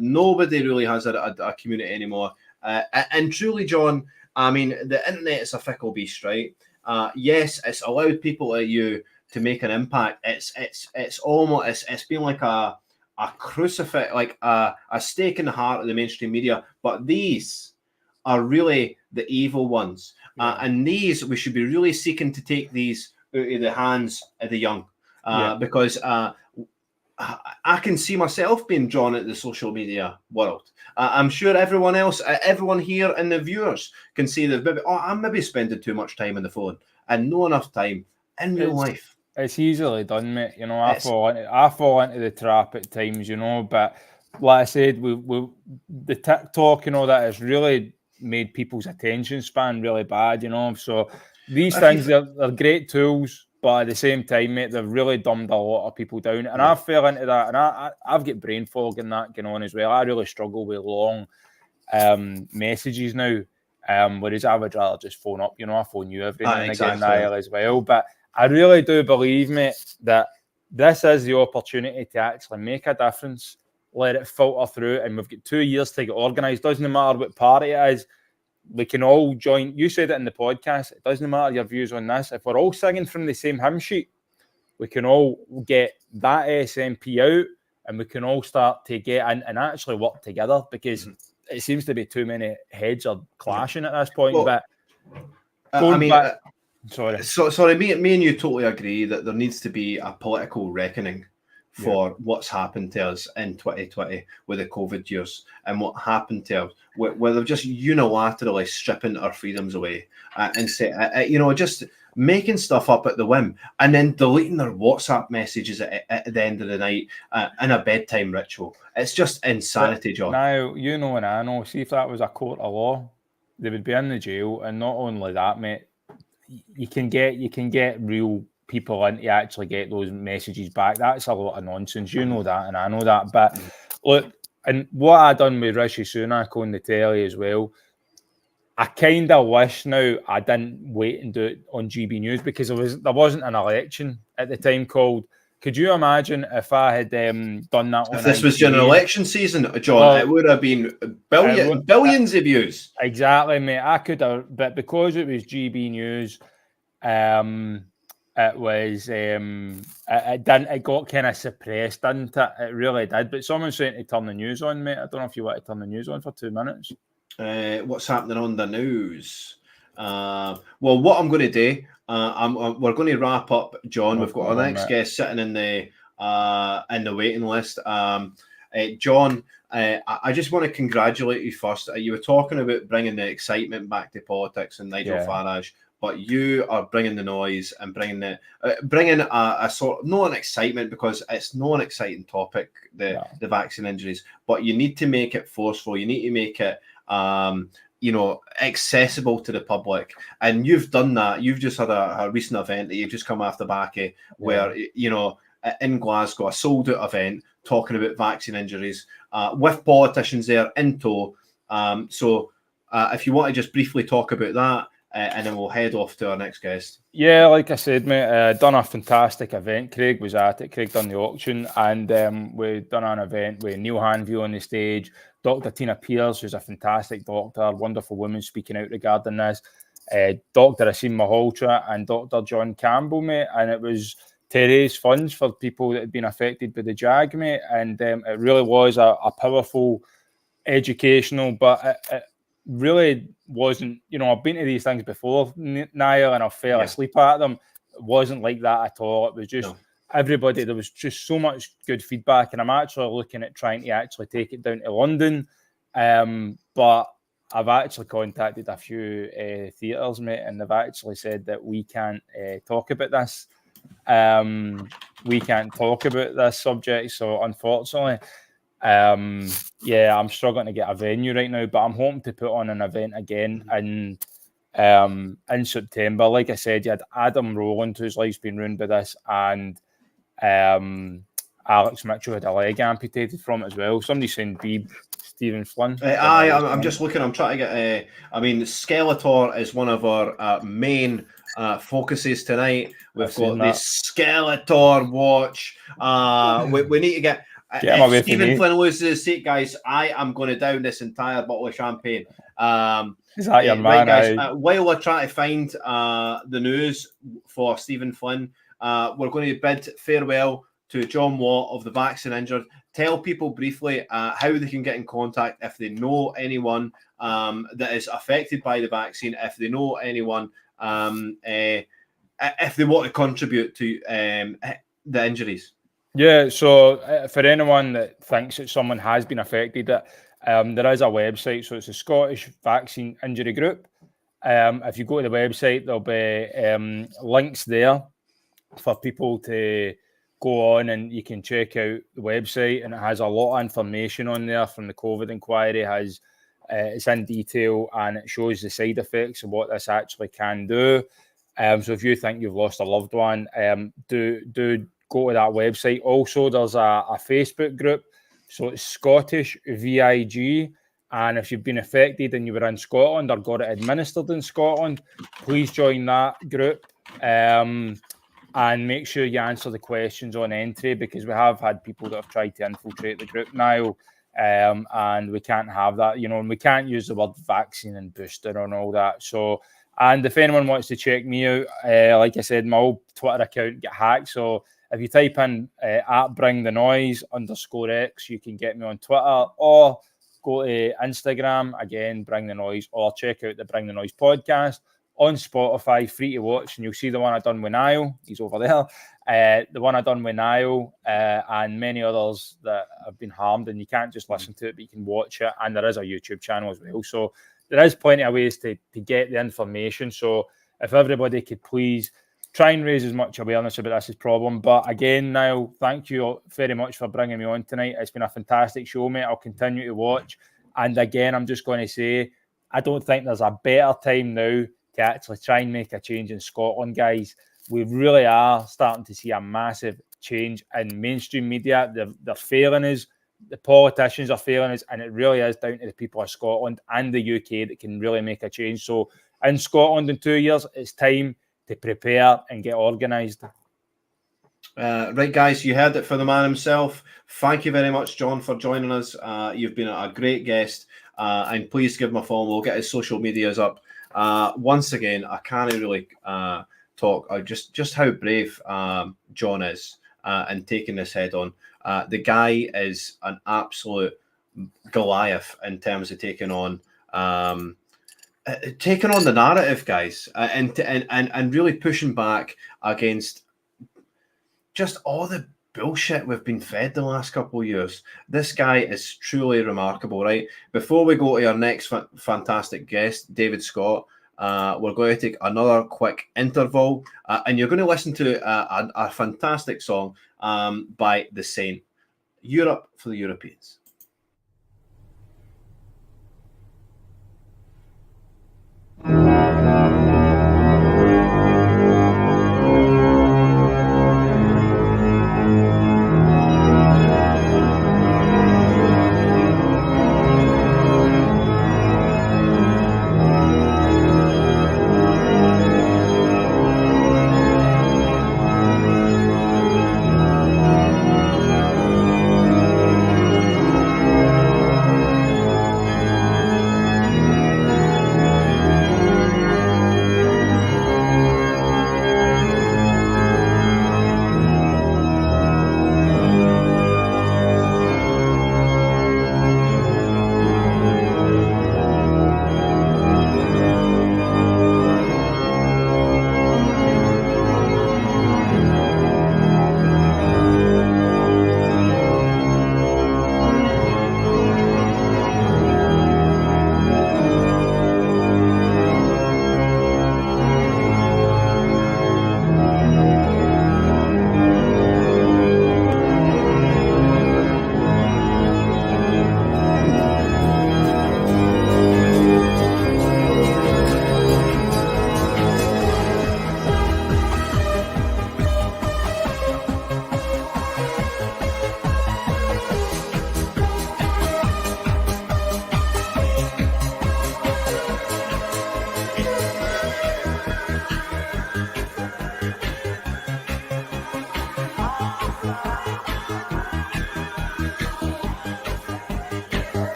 Nobody really has a community anymore. And truly, John, I mean, the internet is a fickle beast, right? Yes, it's allowed people like you to make an impact. It's almost it's been like a a crucifix, like a stake in the heart of the mainstream media. But these are really the evil ones. And these, we should be really seeking to take these out of the hands of the young. Because I can see myself being drawn into the social media world. I'm sure everyone else, everyone here and the viewers can see that maybe, I'm maybe spending too much time on the phone and not enough time in real life. It's easily done, mate. You know, I fall into the trap at times, you know, but like I said, the TikTok and all that has really made people's attention span really bad, you know. So these things, they're great tools, but at the same time, mate, they've really dumbed a lot of people down. And I fell into that, and I've got brain fog and that going on as well. I really struggle with long messages now, whereas I would rather just phone up, you know. I phone you every now and again, Niall, as well. But I really do believe, mate, that this is the opportunity to actually make a difference, let it filter through, and we've got 2 years to get organised. Doesn't matter what party it is, we can all join. You said it in the podcast, it doesn't matter your views on this. If we're all singing from the same hymn sheet, we can all get that SNP out, and we can all start to get in and actually work together, because it seems to be too many heads are clashing at this point. Well, but I mean, sorry. Sorry, me and you totally agree that there needs to be a political reckoning for what's happened to us in 2020 with the COVID years, and what happened to us where they're just unilaterally stripping our freedoms away and say, you know, just making stuff up at the whim, and then deleting their WhatsApp messages at the end of the night in a bedtime ritual. It's just insanity, John. Now, you know, and I know, see if that was a court of law, they would be in the jail. And not only that, mate, you can get real people in to actually get those messages back. That's a lot of nonsense. You know that, and I know that. But look, and what I done with Rishi Sunak on the telly as well, I kind of wish now I didn't wait and do it on GB News, because there wasn't an election at the time called. Could you imagine if I had done that? If this was during an election season, John, it would have been billions of views. Exactly, mate. I could have, but because it was GB News, it was it got kind of suppressed, didn't it? It really did. But someone's saying to turn the news on, mate. I don't know if you want to turn the news on for 2 minutes. What's happening on the news? Well, what I'm going to do, we're going to wrap up, John. We've got our next guest sitting in the waiting list. John, I just want to congratulate you first. You were talking about bringing the excitement back to politics and Nigel Farage, but you are bringing the noise and bringing a sort of, not an excitement, because it's not an exciting topic, the vaccine injuries, but you need to make it forceful. You need to make it you know, accessible to the public, and you've done that. You've just had a recent event that you've just come off the back of, where you know, in Glasgow, a sold out event talking about vaccine injuries with politicians there in tow. So if you want to just briefly talk about that, and then we'll head off to our next guest. Yeah, like I said, mate, done a fantastic event. Craig was at it. Craig done the auction, and we done an event with Neil Hanvey on the stage, Dr. Tina Pierce, who's a fantastic doctor, wonderful woman speaking out regarding this, Dr. Asim Malhotra, and Dr. John Campbell, mate. And it was to raise funds for people that had been affected by the JAG, mate. And it really was a powerful, educational, but it really wasn't, you know, I've been to these things before, Niall, and I fell asleep at them. It wasn't like that at all. It was just everybody, there was just so much good feedback, and I'm actually looking at trying to actually take it down to London. But I've actually contacted a few theatres, mate, and they've actually said that we can't talk about this. We can't talk about this subject, so unfortunately, I'm struggling to get a venue right now, but I'm hoping to put on an event again in September. Like I said, you had Adam Rowland, whose life's been ruined by this, and Alex Mitchell had a leg amputated from it as well. Somebody's saying Stephen Flynn. I'm just looking. I'm trying to get. I mean, Skeletor is one of our main focuses tonight. We've got the Skeletor watch. We need to get. If Stephen Flynn loses his seat, guys, I am going to down this entire bottle of champagne. Is that your man? Right, guys, while we're trying to find the news for Stephen Flynn, we're going to bid farewell to John Watt of the Vaccine Injured. Tell people briefly how they can get in contact if they know anyone that is affected by the vaccine, if they know anyone, if they want to contribute to the injuries. Yeah, so for anyone that thinks that someone has been affected, there is a website. So it's the Scottish Vaccine Injury Group. If you go to the website, there'll be links there for people to go on, and you can check out the website, and it has a lot of information on there from the COVID inquiry. It's in detail, and it shows the side effects of what this actually can do. So if you think you've lost a loved one, do go to that website. Also, there's a Facebook group, so it's Scottish VIG. And if you've been affected and you were in Scotland or got it administered in Scotland, please join that group. And make sure you answer the questions on entry, because we have had people that have tried to infiltrate the group now, and we can't have that, and we can't use the word vaccine and booster and all that. So, and if anyone wants to check me out, like I said, my old Twitter account got hacked. So if you type in @BringTheNoise_X, you can get me on Twitter, or go to Instagram, again, Bring the Noise, or check out the Bring the Noise podcast on Spotify, free to watch, and you'll see the one I done with Niall. He's over there. The one I done with Niall, and many others that have been harmed, and you can't just listen to it, but you can watch it. And there is a YouTube channel as well. So there is plenty of ways to get the information. So if everybody could please try and raise as much awareness about this problem. But again, Niall, thank you very much for bringing me on tonight. It's been a fantastic show, mate. I'll continue to watch. And again, I'm just going to say, I don't think there's a better time now to actually try and make a change in Scotland, guys. We really are starting to see a massive change in mainstream media. They're failing us. The politicians are failing us, and it really is down to the people of Scotland and the UK that can really make a change. So in Scotland in 2 years, it's time to prepare and get organised. Right, guys, you heard it from the man himself. Thank you very much, John, for joining us. You've been a great guest, and please give him a follow. We'll get his social medias up. Once again, I can't really talk just how brave John is in taking this head on. The guy is an absolute Goliath in terms of taking on the narrative, guys, and really pushing back against just all the bullshit we've been fed the last couple of years. This guy is truly remarkable, right? Before we go to our next fantastic guest, David Scott, we're going to take another quick interval, and you're going to listen to a fantastic song by The Saint, Europe for the Europeans.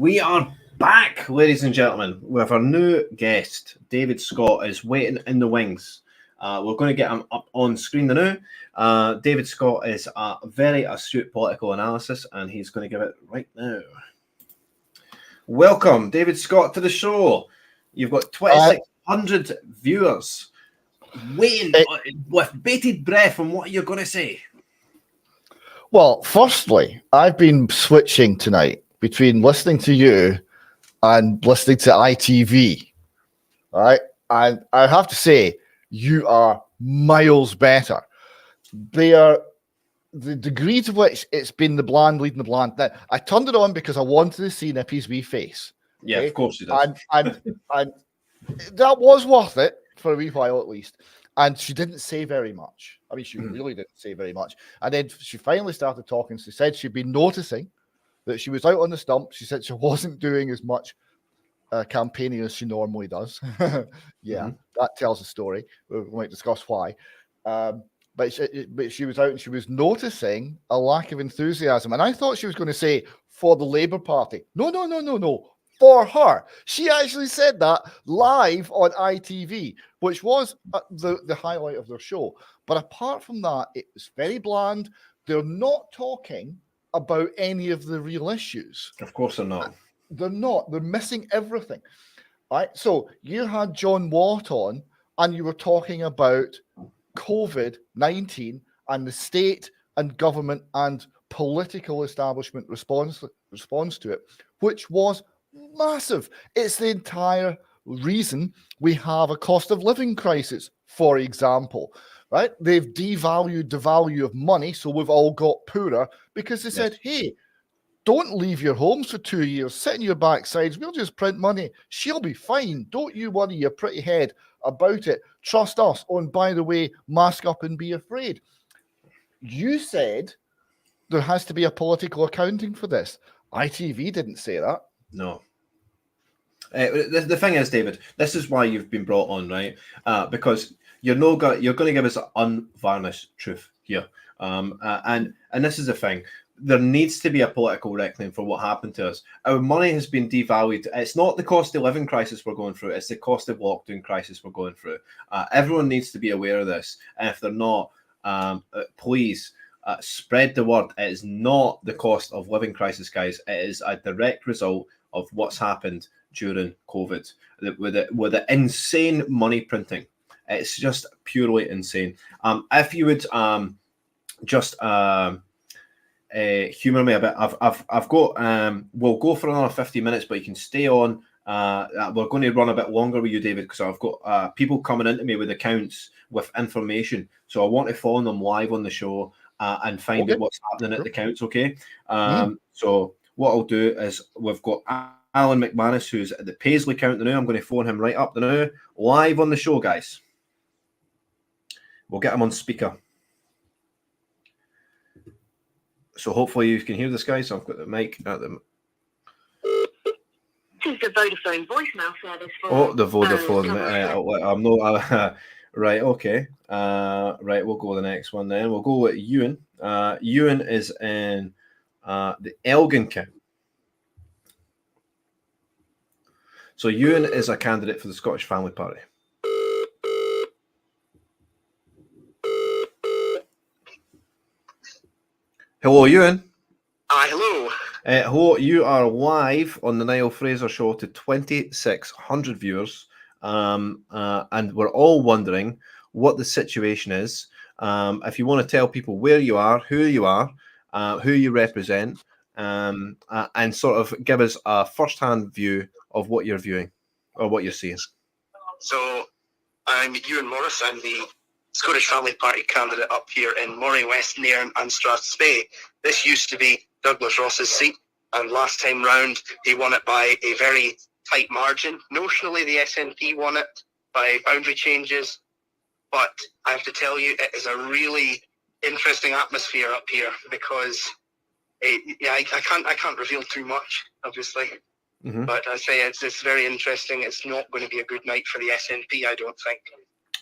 We are back, ladies and gentlemen, with our new guest. David Scott is waiting in the wings. We're going to get him up on screen now. David Scott is a very astute political analysis, and he's going to give it right now. Welcome, David Scott, to the show. You've got 2,600 viewers waiting with bated breath on what you're going to say. Well, firstly, I've been switching tonight between listening to you and listening to ITV. All right. And I have to say, you are miles better. They are the degree to which it's been the bland leading the bland. Now, I turned it on because I wanted to see Nippy's wee face. Yeah, okay? Of course you did. And that was worth it for a wee while at least. And she didn't say very much. I mean, she really didn't say very much. And then she finally started talking. She said she'd been noticing that she was out on the stump. She said she wasn't doing as much campaigning as she normally does. That tells a story. We might discuss why. But she was out and she was noticing a lack of enthusiasm. And I thought she was going to say, for the Labour Party. No. For her. She actually said that live on ITV, which was the highlight of their show. But apart from that, it was very bland. They're not talking about any of the real issues. Of course they're not. They're not. They're missing everything. Right? So you had John Watt on, and you were talking about COVID-19 and the state and government and political establishment response to it, which was massive. It's the entire reason we have a cost of living crisis, for example, right? They've devalued the value of money, so we've all got poorer because they said, hey, don't leave your homes for 2 years, sit in your backsides, we'll just print money, she'll be fine, don't you worry your pretty head about it, trust us. Oh, and by the way, mask up and be afraid. You said there has to be a political accounting for this. ITV didn't say that. No. The thing is, David, this is why you've been brought on, right? Because you're going to give us an unvarnished truth here, and this is the thing. There needs to be a political reckoning for what happened to us. Our money has been devalued. It's not the cost of living crisis we're going through. It's the cost of lockdown crisis we're going through. Everyone needs to be aware of this. And if they're not, please spread the word. It is not the cost of living crisis, guys. It is a direct result of what's happened during COVID with the insane money printing. It's just purely insane. If you would just humor me a bit, I've got we'll go for another 50 minutes, but you can stay on. We're going to run a bit longer with you, David, because I've got people coming into me with accounts with information, so I want to phone them live on the show and find out what's happening at the counts. Okay. So what I'll do is we've got Alan McManus, who's at the Paisley count now. I'm going to phone him right up now, live on the show, guys. We'll get him on speaker. So hopefully you can hear this, guys. So I've got the mic at them. This is the Vodafone voicemail service. Oh, the Vodafone. I'm not. Right, okay. Right, we'll go with the next one then. We'll go with Ewan. Ewan is in the Elgin count. So Ewan is a candidate for the Scottish Family Party. Hello, Ewan. Hi, hello. Hello, you are live on the Niall Fraser show to 2,600 viewers. And we're all wondering what the situation is. If you want to tell people where you are, who you represent, and sort of give us a first-hand view of what you're viewing or what you're seeing. So I'm Ewan Morris. I'm the Scottish Family Party candidate up here in Moray West, Nairn and Strathspey. This used to be Douglas Ross's seat, and last time round he won it by a very tight margin. Notionally, the SNP won it by boundary changes, but I have to tell you, it is a really interesting atmosphere up here because I can't reveal too much, obviously. Mm-hmm. But I say it's very interesting. It's not going to be a good night for the SNP, I don't think.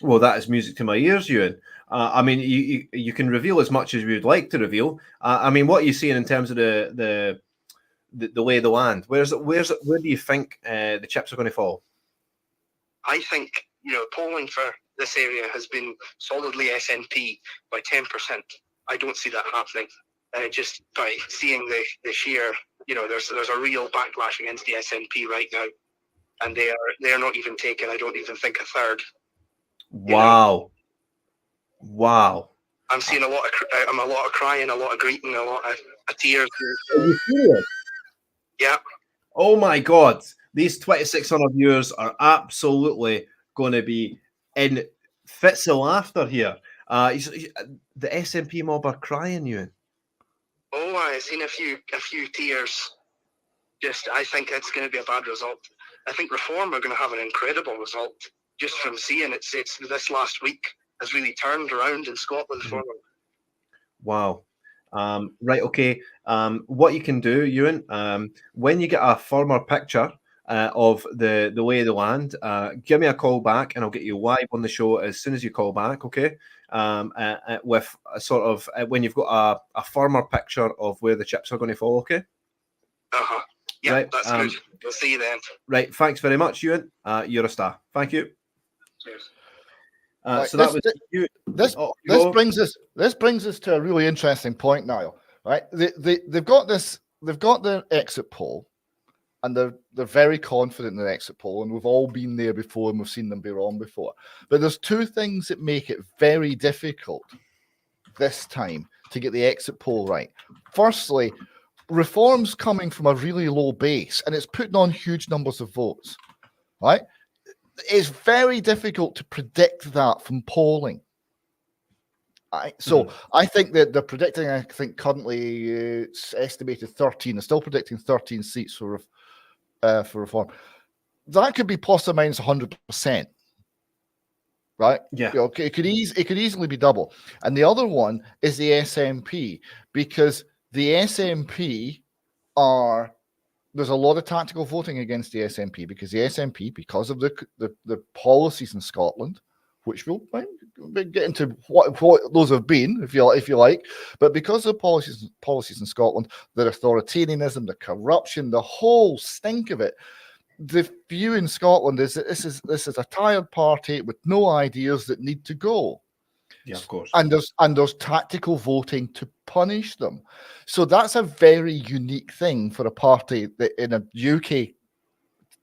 Well, that is music to my ears, Ewan. I mean, you can reveal as much as you would like to reveal. I mean, what are you seeing in terms of the the lay of the land? Where do you think the chips are going to fall? I think, polling for this area has been solidly SNP by 10%. I don't see that happening. Just by seeing the sheer, there's a real backlash against the SNP right now, and they are not even taking, I don't even think, a third. Wow. Wow. I'm seeing a lot of crying, a lot of greeting, a lot of tears. Are you serious? Yeah. Oh my God. These 2,600 viewers are absolutely going to be in fits of laughter here. The SNP mob are crying, Ewan. Oh, I've seen a few tears. I think it's going to be a bad result. I think Reform are going to have an incredible result just from seeing it's this last week has really turned around in Scotland for them. Wow. Right, okay. What you can do, Ewan, when you get a firmer picture of the lay of the land, give me a call back and I'll get you live on the show as soon as you call back, okay? With a sort of when you've got a firmer picture of where the chips are going to fall, okay? Uh-huh. Yeah, right, that's good. We'll see you then. Right, thanks very much, Ewan. You're a star. Thank you. Cheers. So that was this brings us to a really interesting point, Niall. Right? They've got the exit poll, and they're very confident in their exit poll, and we've all been there before, and we've seen them be wrong before. But there's two things that make it very difficult this time to get the exit poll right. Firstly, Reform's coming from a really low base, and it's putting on huge numbers of votes. Right? It's very difficult to predict that from polling. I think that they're predicting, I think currently it's estimated 13. They're still predicting 13 seats for Reform. That could be plus or minus 100%. Right? Yeah. It could easily be double. And the other one is the SNP, because the SNP there's a lot of tactical voting against the SNP, because the SNP, because of the policies in Scotland, which we'll get into what those have been, if you like, but because of policies in Scotland, the authoritarianism, the corruption, the whole stink of it, the view in Scotland is that this is a tired party with no ideas that need to go. Yeah, of course. And there's tactical voting to punish them. So that's a very unique thing for a party that in a UK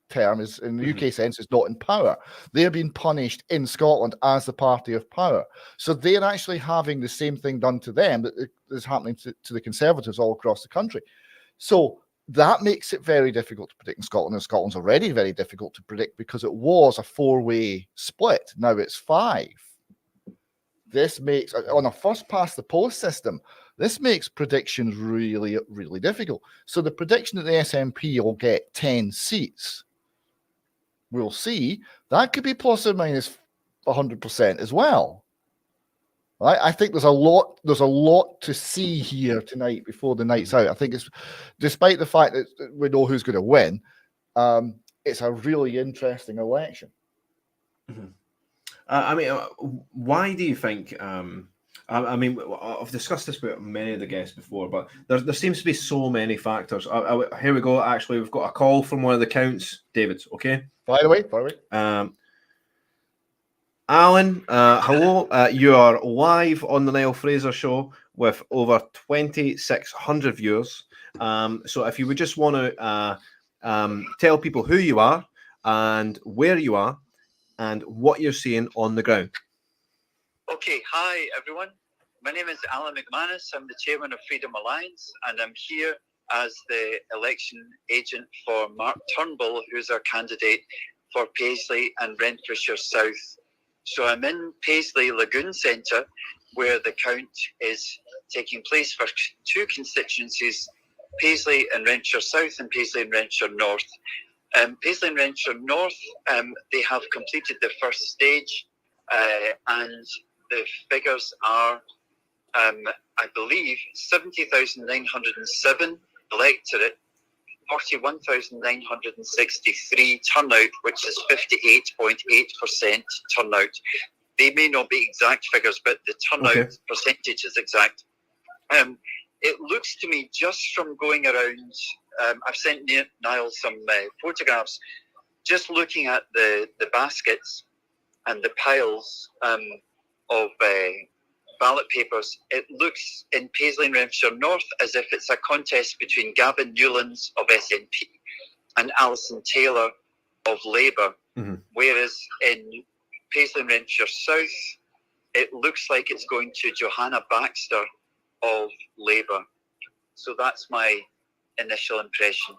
term is in the UK sense is not in power. They're being punished in Scotland as the party of power. So they're actually having the same thing done to them that is happening to the Conservatives all across the country. So that makes it very difficult to predict in Scotland, and Scotland's already very difficult to predict because it was a 4-way split. Now it's 5. This makes, on a first past the post system, this makes predictions really, really difficult. So the prediction that the SNP will get 10 seats, we'll see, that could be plus or minus 100% as well. Right? I think there's a lot to see here tonight before the night's out. I think it's, despite the fact that we know who's going to win, it's a really interesting election. Mm-hmm. I mean, why do you think? I mean, I've discussed this with many of the guests before, but there seems to be so many factors. Here we go. Actually, we've got a call from one of the counts. David, okay? Fire away. Alan, hello. You are live on the Niall Fraser show with over 2,600 viewers. So if you would just want to tell people who you are and where you are, and what you're seeing on the ground. Okay, hi everyone. My name is Alan McManus. I'm the chairman of Freedom Alliance, and I'm here as the election agent for Mark Turnbull, who's our candidate for Paisley and Renfrewshire South. So I'm in Paisley Lagoon Centre, where the count is taking place for 2 constituencies, Paisley and Renfrewshire South and Paisley and Renfrewshire North. Paisley and Renfrewshire North, they have completed the first stage, and the figures are, I believe, 70,907 electorate, 41,963 turnout, which is 58.8% turnout. They may not be exact figures, but the turnout percentage is exact. It looks to me, just from going around I've sent Niall some photographs. Just looking at the baskets and the piles of ballot papers, it looks in Paisley and Renfrewshire North as if it's a contest between Gavin Newlands of SNP and Alison Taylor of Labour, whereas in Paisley and Renfrewshire South, it looks like it's going to Johanna Baxter of Labour. So that's my initial impression.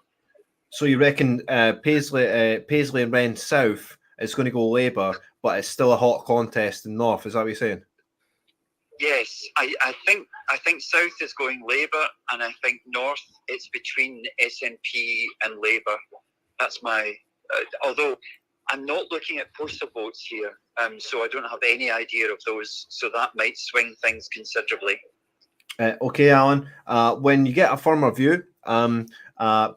So you reckon Paisley and Wren South is going to go Labour, but it's still a hot contest in North? Is that what you're saying? Yes, I think South is going Labour, and I think North it's between SNP and Labour. That's my. Although I'm not looking at postal votes here, so I don't have any idea of those. So that might swing things considerably. Okay, Alan. When you get a firmer view,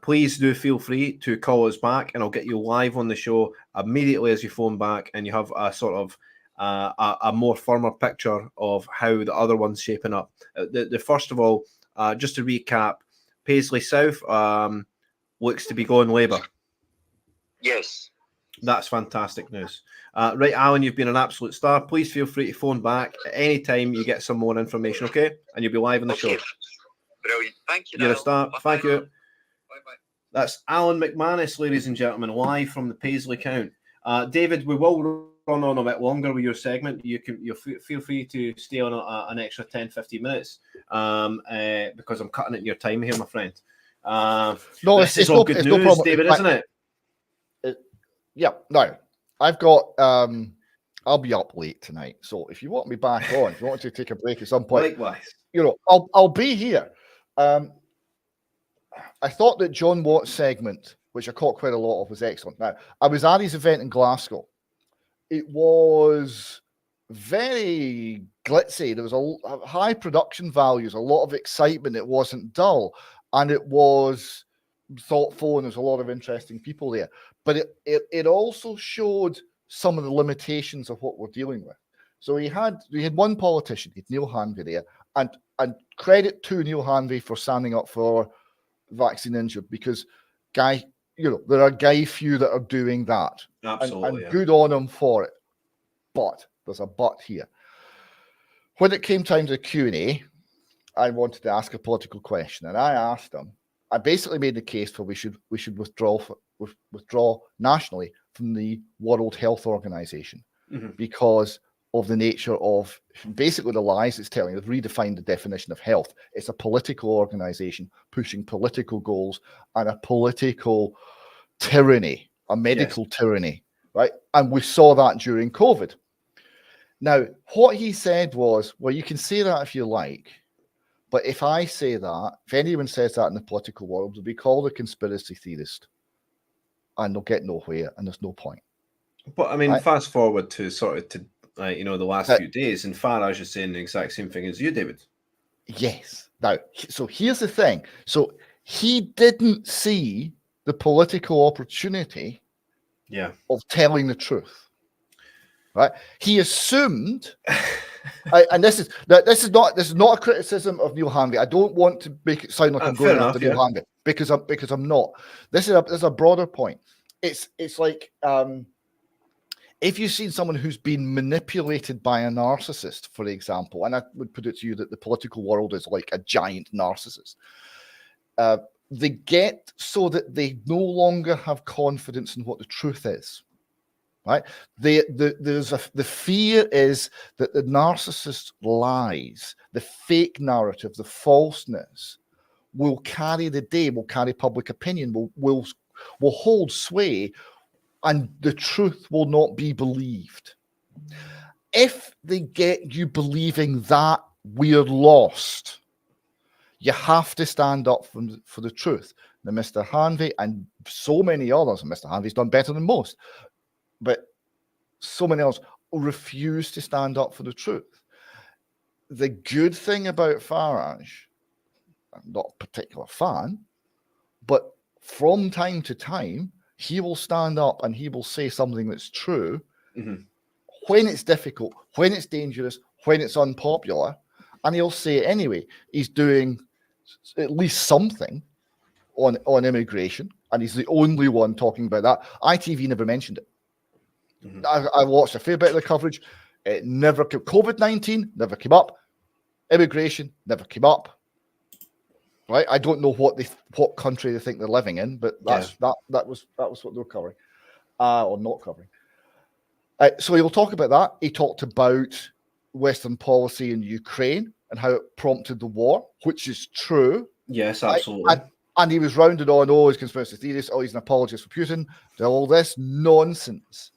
please do feel free to call us back, and I'll get you live on the show immediately as you phone back, and you have a sort of a more firmer picture of how the other one's shaping up. The first of all, just to recap, Paisley South looks to be going Labour. Yes. That's fantastic news. Right, Alan, you've been an absolute star. Please feel free to phone back at any time you get some more information, okay? And you'll be live on the show. Brilliant. Thank you. You're a star. Bye-bye. Thank you. Bye-bye. That's Alan McManus, ladies and gentlemen, live from the Paisley Count. David, we will run on a bit longer with your segment. You feel free to stay on an extra 10-15 minutes because I'm cutting it your time here, my friend. No, this is all good news, no problem, David, isn't it? Yeah, no. I've got I'll be up late tonight. So if you want me back on, if you want to take a break at some point, likewise, I'll be here. I thought that John Watt's segment, which I caught quite a lot of, was excellent. Now, I was at his event in Glasgow. It was very glitzy. There was a high production values, a lot of excitement. It wasn't dull, and it was thoughtful, and there's a lot of interesting people there. But it also showed some of the limitations of what we're dealing with. So we had one politician, Neil Hanvey there, and credit to Neil Hanvey for standing up for vaccine injured, because there are few that are doing that. Absolutely, and good on him for it. But there's a but here. When it came time to the Q&A, I wanted to ask a political question, and I asked him. I basically made the case for we should withdraw nationally from the World Health Organization because of the nature of basically the lies it's telling. They've redefined the definition of health. It's a political organization pushing political goals and a political tyranny, a medical tyranny, right? And we saw that during COVID. Now, what he said was, well, you can say that if you like, but if I say that, if anyone says that in the political world, they'll be called a conspiracy theorist, and they'll get nowhere, and there's no point. But I mean, fast forward to the last few days, and Farage is saying the exact same thing as you, David. Yes. Now, so here's the thing. So he didn't see the political opportunity of telling the truth. Right? He assumed, and this is not a criticism of Neil Hanvey. I don't want to make it sound like I'm going after Neil Hanvey because I'm not. This is a broader point. It's like if you've seen someone who's been manipulated by a narcissist, for example, and I would put it to you that the political world is like a giant narcissist. They get so that they no longer have confidence in what the truth is. Right? The fear is that the narcissist lies, the fake narrative, the falseness will carry the day, will carry public opinion, will hold sway, and the truth will not be believed. If they get you believing that, we're lost. You have to stand up for the truth. Now, Mr. Hanvey and so many others, and Mr. Hanvey's done better than most, but so many others refuse to stand up for the truth. The good thing about Farage, I'm not a particular fan, but from time to time, he will stand up and he will say something that's true when it's difficult, when it's dangerous, when it's unpopular, and he'll say it anyway. He's doing at least something on immigration, and he's the only one talking about that. ITV never mentioned it. I watched a fair bit of the coverage. It never came. COVID-19 never came up. Immigration never came up. Right? I don't know what country they think they're living in, but that was what they were covering, or not covering. So he'll talk about that. He talked about Western policy in Ukraine and how it prompted the war, which is true. Yes, absolutely. And he was rounded on, he's conspiracy theorist, he's an apologist for Putin, all this nonsense.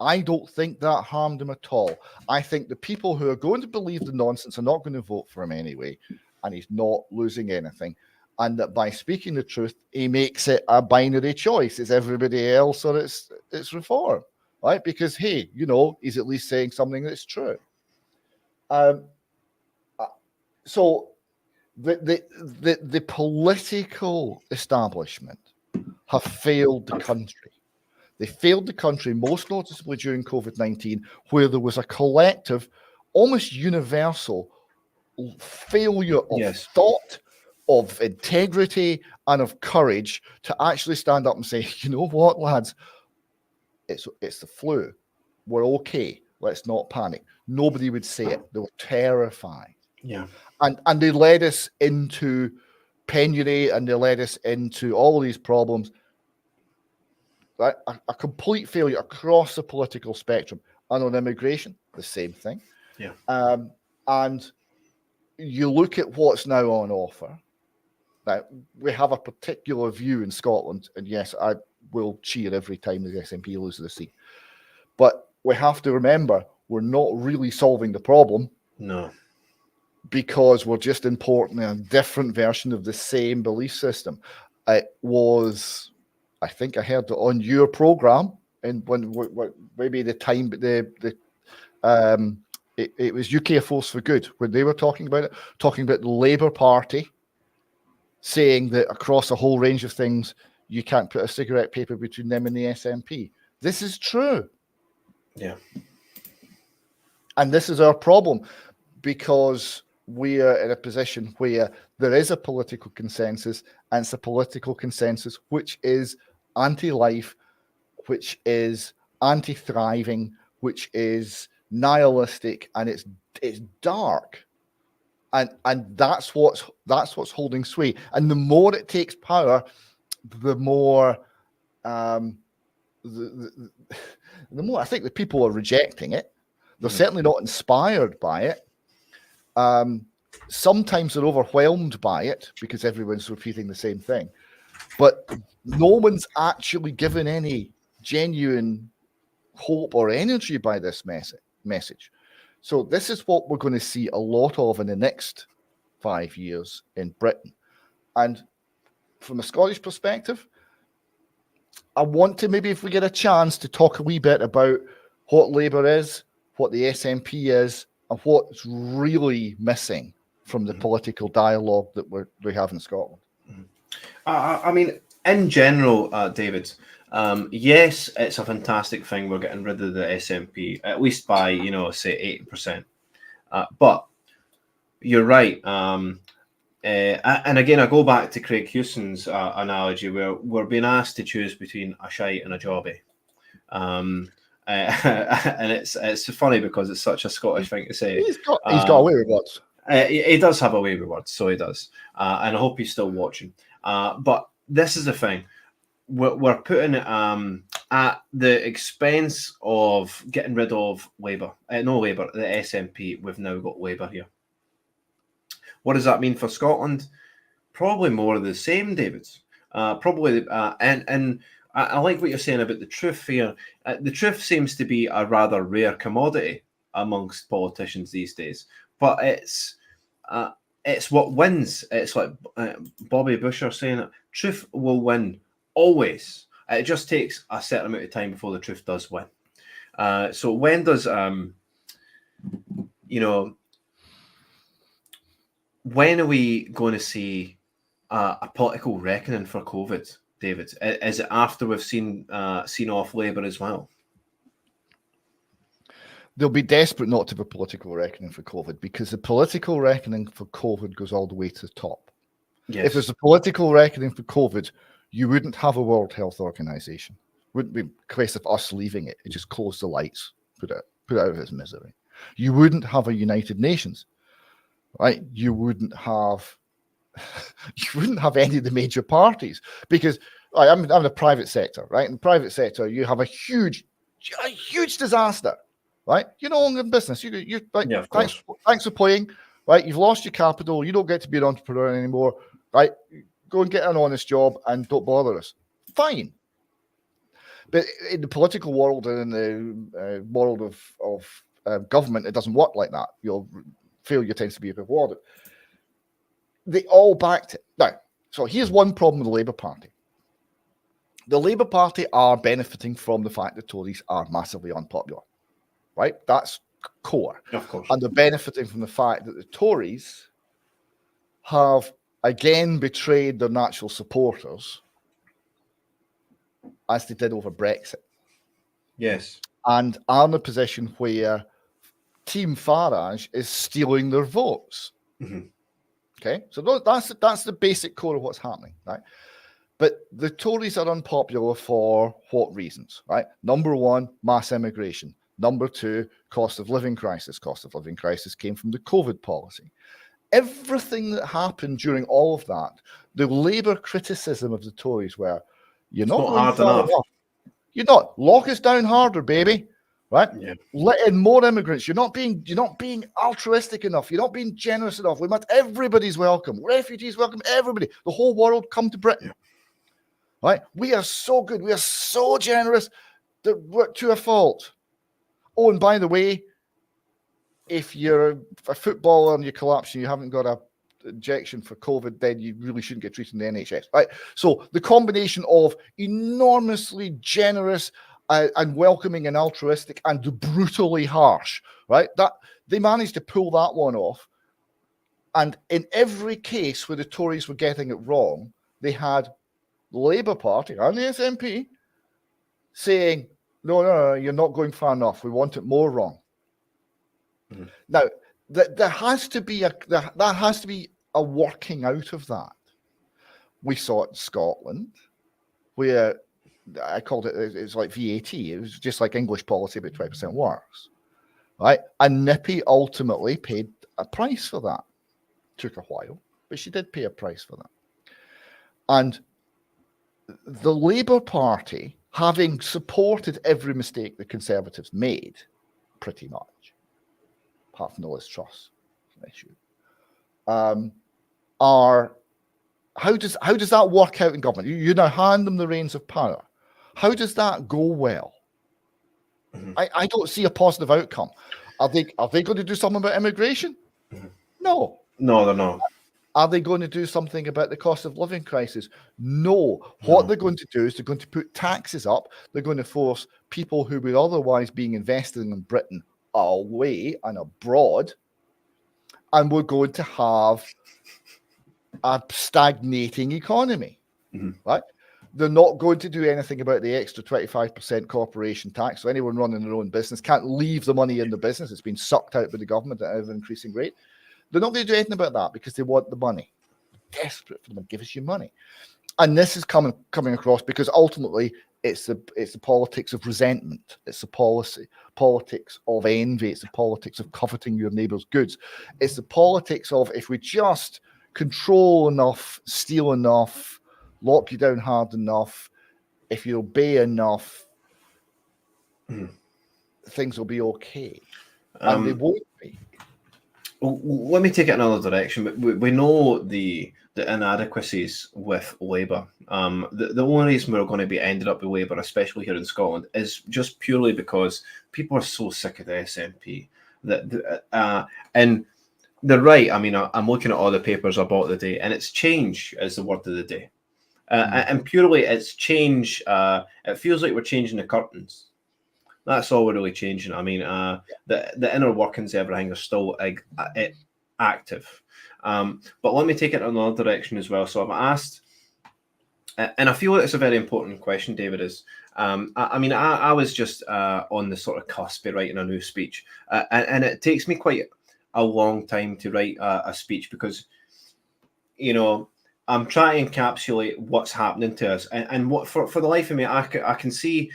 I don't think that harmed him at all. I think the people who are going to believe the nonsense are not going to vote for him anyway, and he's not losing anything. And that by speaking the truth, he makes it a binary choice. It's everybody else or it's reform, right? Because, hey, he's at least saying something that's true. So the political establishment have failed the country. They failed the country most noticeably during COVID-19, where there was a collective, almost universal failure of thought, of integrity, and of courage to actually stand up and say, you know what, lads, it's the flu. We're okay. Let's not panic. Nobody would say it. They were terrified. Yeah. And they led us into penury, and they led us into all these problems. Right? A complete failure across the political spectrum. And on immigration, the same thing. Yeah. And you look at what's now on offer. Now, we have a particular view in Scotland, and yes, I will cheer every time the SNP loses a seat. But we have to remember, we're not really solving the problem. No. Because we're just importing a different version of the same belief system. It was, I think I heard it on your program, and when maybe the time, it was UK A Force for Good when they were talking about it, talking about the Labour Party, saying that across a whole range of things, you can't put a cigarette paper between them and the SNP. This is true. Yeah. And this is our problem, because we are in a position where there is a political consensus, and it's a political consensus which is anti-life, which is anti-thriving, which is nihilistic, and it's dark. And that's what's holding sway. And the more it takes power, the more the more I think the people are rejecting it. They're certainly not inspired by it. Sometimes they're overwhelmed by it because everyone's repeating the same thing. But no one's actually given any genuine hope or energy by this message. So this is what we're going to see a lot of in the next 5 years in Britain. And from a Scottish perspective, I want to maybe, if we get a chance, to talk a wee bit about what Labour is, what the SNP is, and what's really missing from the political dialogue that we have in Scotland. I mean, in general, David, yes, it's a fantastic thing we're getting rid of the SNP, at least by, say 80%. But you're right. And again, I go back to Craig Hewson's analogy, where we're being asked to choose between a shite and a jobby. And it's funny because it's such a Scottish thing to say. He's got a way with words. He does have a way with words, so he does. And I hope he's still watching. But this is the thing. We're putting it at the expense of getting rid of Labour. The SNP. We've now got Labour here. What does that mean for Scotland? Probably more of the same, David. Probably, and I like what you're saying about the truth here. The truth seems to be a rather rare commodity amongst politicians these days. But it's what wins. It's like Bobby Busher saying it. Truth will win. Always. It just takes a certain amount of time before the truth does win. So when does when are we going to see a political reckoning for COVID, David? Is it after we've seen off Labour as well? They'll be desperate not to have a political reckoning for COVID, because the political reckoning for COVID goes all the way to the top. If there's a political reckoning for COVID, you wouldn't have a World Health Organization. Wouldn't be a case of us leaving it. It just closed the lights, put it out of its misery. You wouldn't have a United Nations, right? You wouldn't have any of the major parties, because I'm in the private sector, right? In the private sector, you have a huge disaster, right? You know, in business, you like, thanks for playing, right? You've lost your capital. You don't get to be an entrepreneur anymore, right? Go and get an honest job and don't bother us. Fine. But in the political world and in the world of government, it doesn't work like that. Your failure tends to be rewarded. They all backed it. Now, so here's one problem with the Labour Party. The Labour Party are benefiting from the fact that Tories are massively unpopular, right? That's core. Of course. And they're benefiting from the fact that the Tories have again betrayed their natural supporters, as they did over Brexit. Yes. And are in a position where Team Farage is stealing their votes. Mm-hmm. Okay, so that's the basic core of what's happening, right? But the Tories are unpopular for what reasons, right? Number one, mass immigration. Number two, cost of living crisis. Cost of living crisis came from the COVID policy. Everything that happened during all of that, the Labour criticism of the Tories were, you're not going hard far enough. You're not. Lock us down harder, baby. Right? Yeah. Let in more immigrants. You're not being altruistic enough. You're not being generous enough. We want everybody's welcome. Refugees welcome, everybody. The whole world come to Britain. Yeah. Right? We are so good. We are so generous that we're to a fault. Oh, and by the way, if you're a footballer and you collapse and you haven't got a injection for COVID, then you really shouldn't get treated in the NHS. Right? So the combination of enormously generous and welcoming and altruistic and brutally harsh, right? That they managed to pull that one off. And in every case where the Tories were getting it wrong, they had the Labour Party and the SNP saying, no, you're not going far enough. We want it more wrong. Mm-hmm. Now, there has to be a working out of that. We saw it in Scotland, where I called it, it's like VAT. It was just like English policy, but 20% worse, right? And Nippy ultimately paid a price for that. Took a while, but she did pay a price for that. And the Labour Party, having supported every mistake the Conservatives made, pretty much, apart from the Liz Truss issue, how does that work out in government? You now hand them the reins of power. How does that go well? Mm-hmm. I don't see a positive outcome. Are they going to do something about immigration? Mm-hmm. No. No, they're not. Are they going to do something about the cost of living crisis? No. What they're going to do is they're going to put taxes up. They're going to force people who would otherwise being invested in Britain away and abroad. And we're going to have a stagnating economy, right? They're not going to do anything about the extra 25% corporation tax. So anyone running their own business can't leave the money in the business. It's been sucked out by the government at an increasing rate. They're not going to do anything about that because they want the money. Desperate for them to give us your money. And this is coming across because ultimately it's the politics of resentment. It's the politics of envy. It's the politics of coveting your neighbour's goods. It's the politics of if we just control enough, steal enough, lock you down hard enough, if you obey enough, things will be okay. And they won't be. Let me take it another direction. We know the inadequacies with Labour. The only reason we're going to be ended up with Labour, especially here in Scotland, is just purely because people are so sick of the SNP. And they're right. I mean, I'm looking at all the papers I bought today, and it's change is the word of the day. And purely it's change. It feels like we're changing the curtains. That's all we're really changing. I mean, the inner workings of everything are still active. But let me take it in another direction as well. So I'm asked, and I feel like it's a very important question, David, is, I was just on the sort of cusp of writing a new speech. And it takes me quite a long time to write a speech because, you know, I'm trying to encapsulate what's happening to us, and what for the life of me, I can see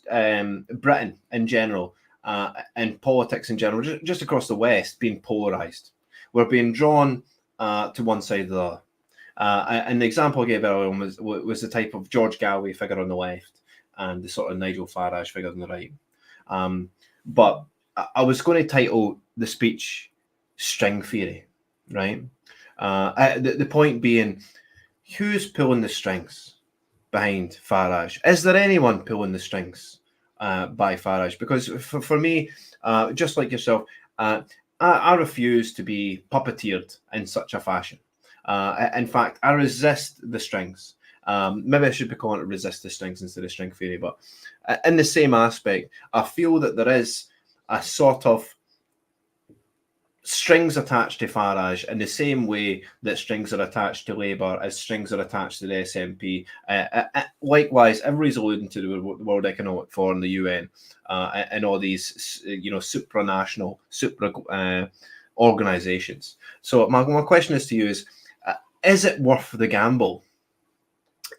Britain in general and politics in general, just across the West, being polarised. We're being drawn to one side or the other. And the example I gave earlier on was the type of George Galloway figure on the left and the sort of Nigel Farage figure on the right. But I was going to title the speech "String Theory," right? The point being, who's pulling the strings behind Farage? Is there anyone pulling the strings by Farage? Because for me, just like yourself, I refuse to be puppeteered in such a fashion. In fact, I resist the strings. Maybe I should be calling it resist the strings instead of string theory. But in the same aspect, I feel that there is a sort of strings attached to Farage in the same way that strings are attached to Labour as strings are attached to the SNP. Likewise, everybody's alluding to the World Economic Forum, the UN, and all these, supranational, organisations. So my question is to you is it worth the gamble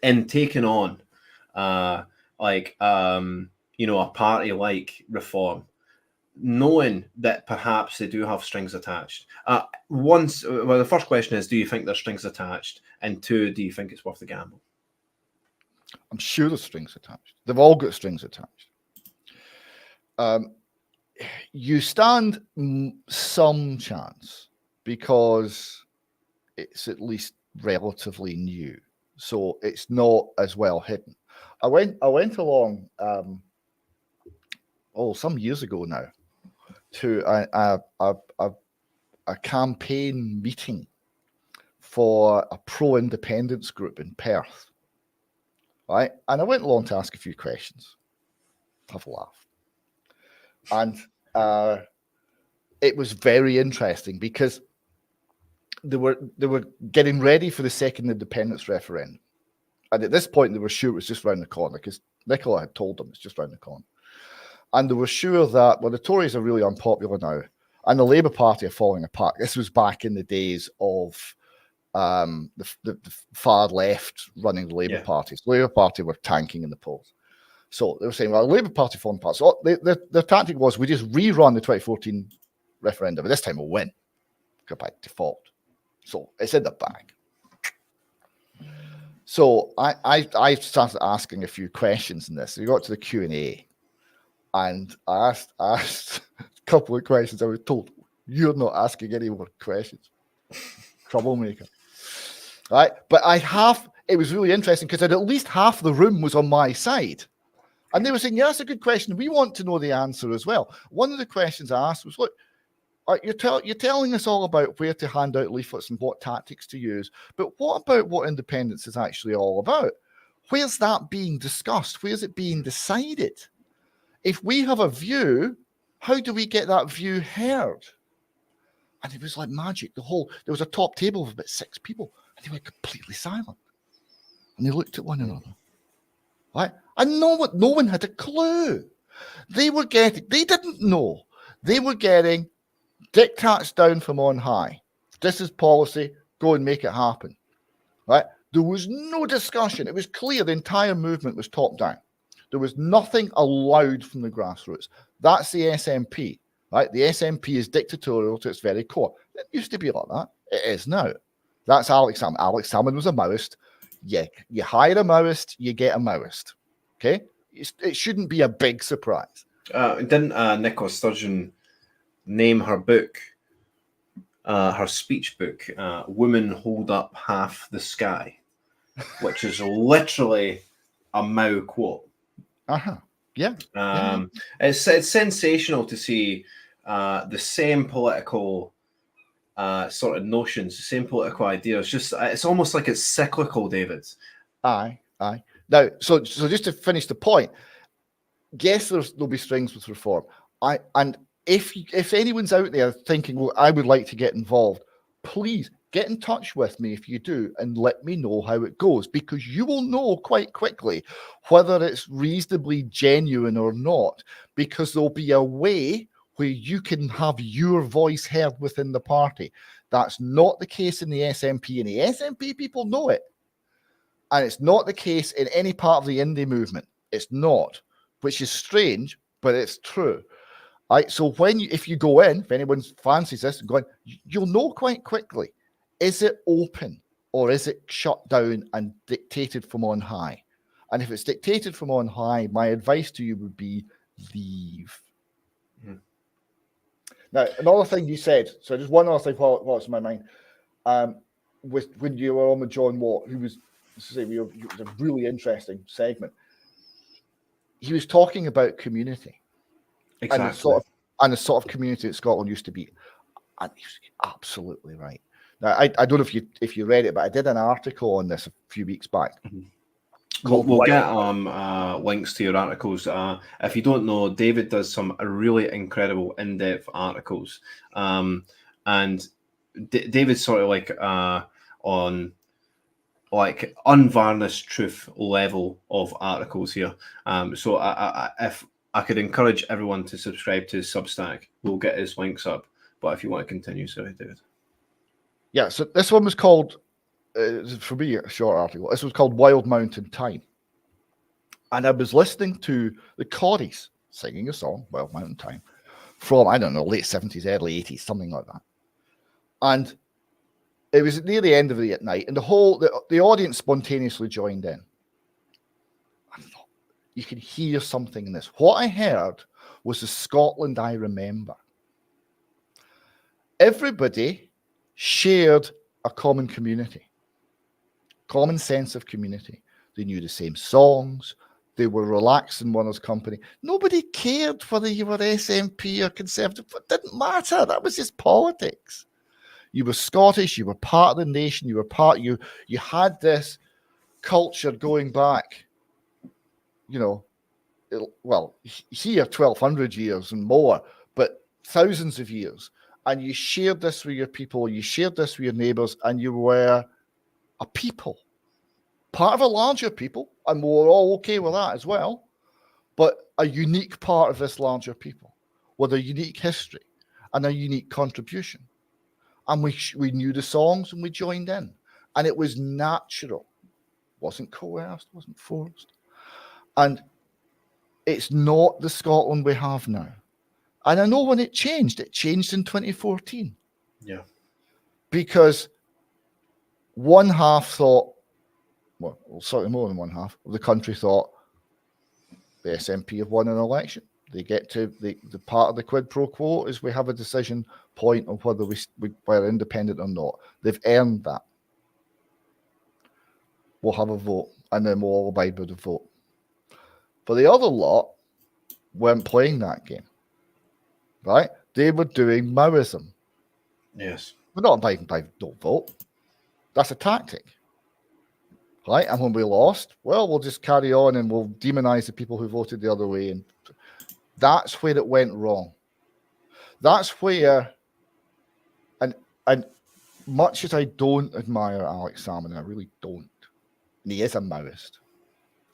in taking on, a party like Reform, knowing that perhaps they do have strings attached? The first question is, do you think there's strings attached? And two, do you think it's worth the gamble? I'm sure there's strings attached. They've all got strings attached. You stand some chance because it's at least relatively new, so it's not as well hidden. I went along some years ago now to a campaign meeting for a pro-independence group in Perth, right? And I went along to ask a few questions, have a laugh, and it was very interesting because they were getting ready for the second independence referendum, and at this point they were sure it was just around the corner because Nicola had told them it's just around the corner. And they were sure that, the Tories are really unpopular now, and the Labour Party are falling apart. This was back in the days of the far left running the Labour Party. So the Labour Party were tanking in the polls. So they were saying, well, the Labour Party falling apart. So their tactic was, we just rerun the 2014 referendum, but this time we'll win. Go by default. So it's in the bag. So I started asking a few questions in this. We got to the Q&A. And I asked a couple of questions. I was told, you're not asking any more questions. Troublemaker. Right? But it was really interesting because at least half the room was on my side. And they were saying, yeah, that's a good question. We want to know the answer as well. One of the questions I asked was, look, you're telling us all about where to hand out leaflets and what tactics to use. But what about what independence is actually all about? Where's that being discussed? Where's it being decided? If we have a view, how do we get that view heard? And it was like magic. There was a top table of about 6 people, and they were completely silent. And they looked at one another. Right? And no one had a clue. They didn't know. They were getting diktats down from on high. This is policy, go and make it happen. Right? There was no discussion. It was clear the entire movement was top down. There was nothing allowed from the grassroots. That's the SNP, right? The SNP is dictatorial to its very core. It used to be like that. It is now. That's Alex Salmond. Alex Salmond was a Maoist. Yeah, you hire a Maoist, you get a Maoist. Okay? It shouldn't be a big surprise. Didn't Nicola Sturgeon name her book, her speech book, Women Hold Up Half the Sky, which is literally a Mao quote. Yeah. It's sensational to see the same political sort of notions, the same political ideas. It's almost like it's cyclical, David. Aye. Now, so just to finish the point, yes, there'll be strings with Reform. And if anyone's out there thinking, well, I would like to get involved, please get in touch with me if you do and let me know how it goes, because you will know quite quickly whether it's reasonably genuine or not, because there'll be a way where you can have your voice heard within the party. That's not the case in the SNP, and the SNP people know it. And it's not the case in any part of the indie movement. It's not, which is strange, but it's true. Right? So if you go in, if anyone fancies this, go in, you'll know quite quickly, is it open or is it shut down and dictated from on high? And if it's dictated from on high, my advice to you would be leave. Now, another thing you said, so just one other thing what's in my mind, when you were on with John Watt, who was, it was a really interesting segment. He was talking about community. Exactly. And the sort of community that Scotland used to be. And he was absolutely right. Now, I don't know if you read it, but I did an article on this a few weeks back. We'll get links to your articles. If you don't know, David does some really incredible in-depth articles. And David's sort of like on like unvarnished truth level of articles here. So if I could encourage everyone to subscribe to his Substack, we'll get his links up. But if you want to continue, sorry, David. Yeah, so this one was called, for me, a short article. This was called Wild Mountain Time. And I was listening to the Corries singing a song, Wild Mountain Time, from, I don't know, late 70s, early 80s, something like that. And it was near the end of the night, and the audience spontaneously joined in. I thought, you can hear something in this. What I heard was the Scotland I remember. Everybody shared a common community, common sense of community. They knew the same songs. They were relaxed in one another's company. Nobody cared whether you were SNP or Conservative. It didn't matter. That was just politics. You were Scottish. You were part of the nation. You were you had this culture going back, here 1,200 years and more, but thousands of years. And you shared this with your people, you shared this with your neighbours, and you were a people, part of a larger people, and we were all okay with that as well, but a unique part of this larger people with a unique history and a unique contribution. And we knew the songs and we joined in. And it was natural. Wasn't coerced, wasn't forced. And it's not the Scotland we have now. And I know when it changed in 2014. Yeah. Because one half thought, well, certainly more than one half of the country thought the SNP have won an election. They get to the part of the quid pro quo is we have a decision point on whether we're independent or not. They've earned that. We'll have a vote, and then we'll all abide by the vote. For the other lot, weren't playing that game. Right? They were doing Maoism. Yes. We're not abiding by don't vote. That's a tactic. Right? And when we lost, well, we'll just carry on and we'll demonize the people who voted the other way. And that's where it went wrong. That's where, and much as I don't admire Alex Salmond, I really don't. And he is a Maoist.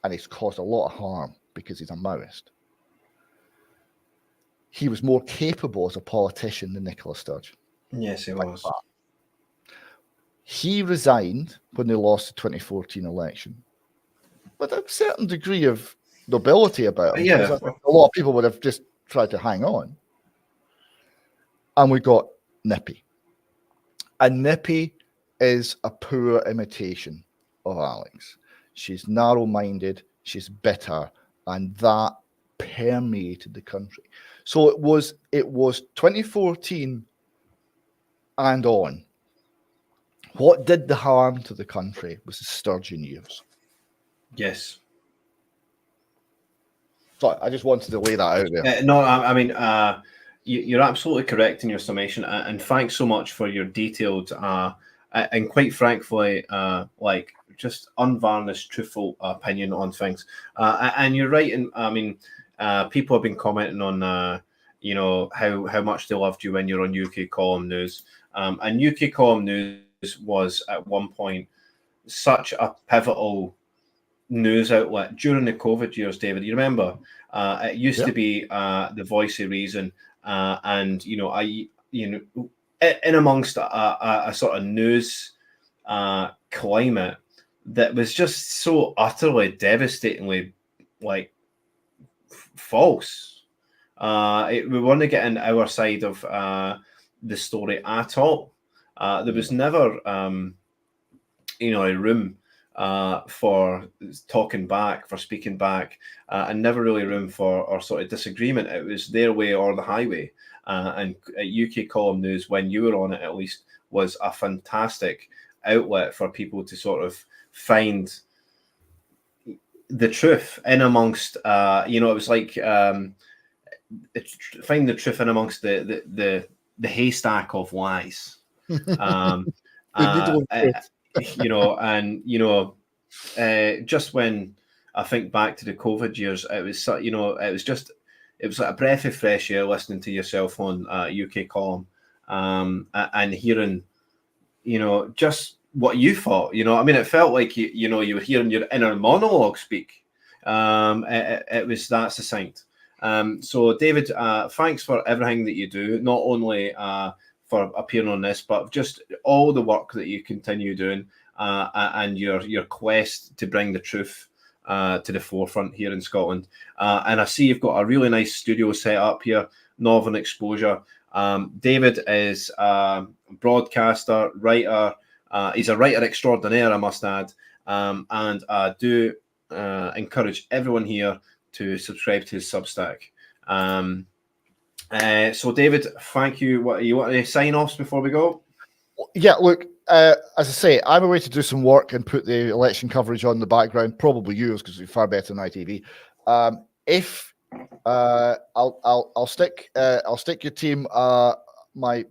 And he's caused a lot of harm because he's a Maoist. He was more capable as a politician than Nicola Sturgeon. Yes, he was. He resigned when they lost the 2014 election with a certain degree of nobility about him. Yeah. A lot of people would have just tried to hang on. And we got Nippy. And Nippy is a poor imitation of Alex. She's narrow-minded, she's bitter, and that permeated the country. So it was 2014 and on. What did the harm to the country was the Sturgeon years. Yes. So I just wanted to lay that out there. No, I mean, you're absolutely correct in your summation, and thanks so much for your detailed and quite frankly, like just unvarnished, truthful opinion on things. And you're right. And I mean, people have been commenting on, how much they loved you when you're on UK Column News. And UK Column News was at one point such a pivotal news outlet during the COVID years, David. You remember? It used to be the voice of reason. and in amongst a sort of news climate that was just so utterly devastatingly false. We weren't getting our side of the story at all. There was never a room for talking back, for speaking back, and never really room for or sort of disagreement. It was their way or the highway. And UK Column News, when you were on it at least, was a fantastic outlet for people to sort of find the truth in amongst, it was like find the truth in amongst the haystack of lies. Just when I think back to the COVID years, it was like a breath of fresh air listening to yourself on UK Column and hearing, just what you thought. It felt like you were hearing your inner monologue speak. It was that succinct. So David, thanks for everything that you do, not only for appearing on this, but just all the work that you continue doing and your quest to bring the truth to the forefront here in Scotland. And I see you've got a really nice studio set up here, Northern Exposure. David is a broadcaster, writer. He's a writer extraordinaire, I must add. And I do encourage everyone here to subscribe to his Substack. So David, thank you. What you want to sign offs before we go? Yeah, look, as I say, I'm away to do some work and put the election coverage on the background, probably yours because it's far better than ITV. I'll stick your team my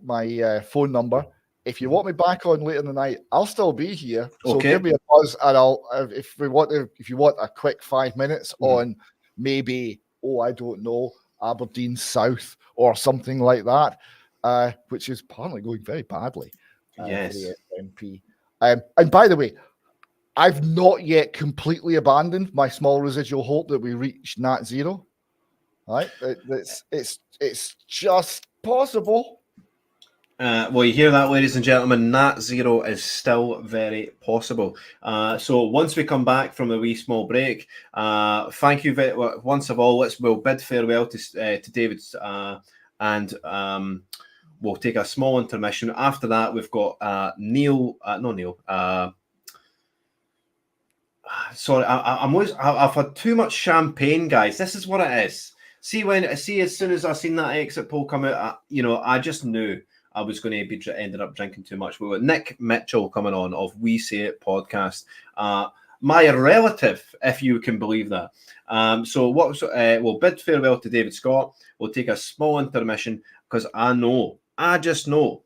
phone number. If you want me back on later in the night, I'll still be here. So give me a buzz, and I'll if you want a quick 5 minutes on maybe I don't know, Aberdeen South or something like that, which is apparently going very badly. Yes. For the SNP. And by the way, I've not yet completely abandoned my small residual hope that we reach net zero. Right? It's just possible. Well, you hear that, ladies and gentlemen, nat zero is still very possible. So once we come back from a wee small break, thank you once of all. We'll bid farewell to David, and we'll take a small intermission. After that, we've got sorry, I've had too much champagne, guys. This is what it is. See, as soon as I seen that exit poll come out, I just knew I was going to be ended up drinking too much. We got Nick Mitchell coming on of We Say It podcast, my relative, if you can believe that. So we'll bid farewell to David Scott. We'll take a small intermission because I just know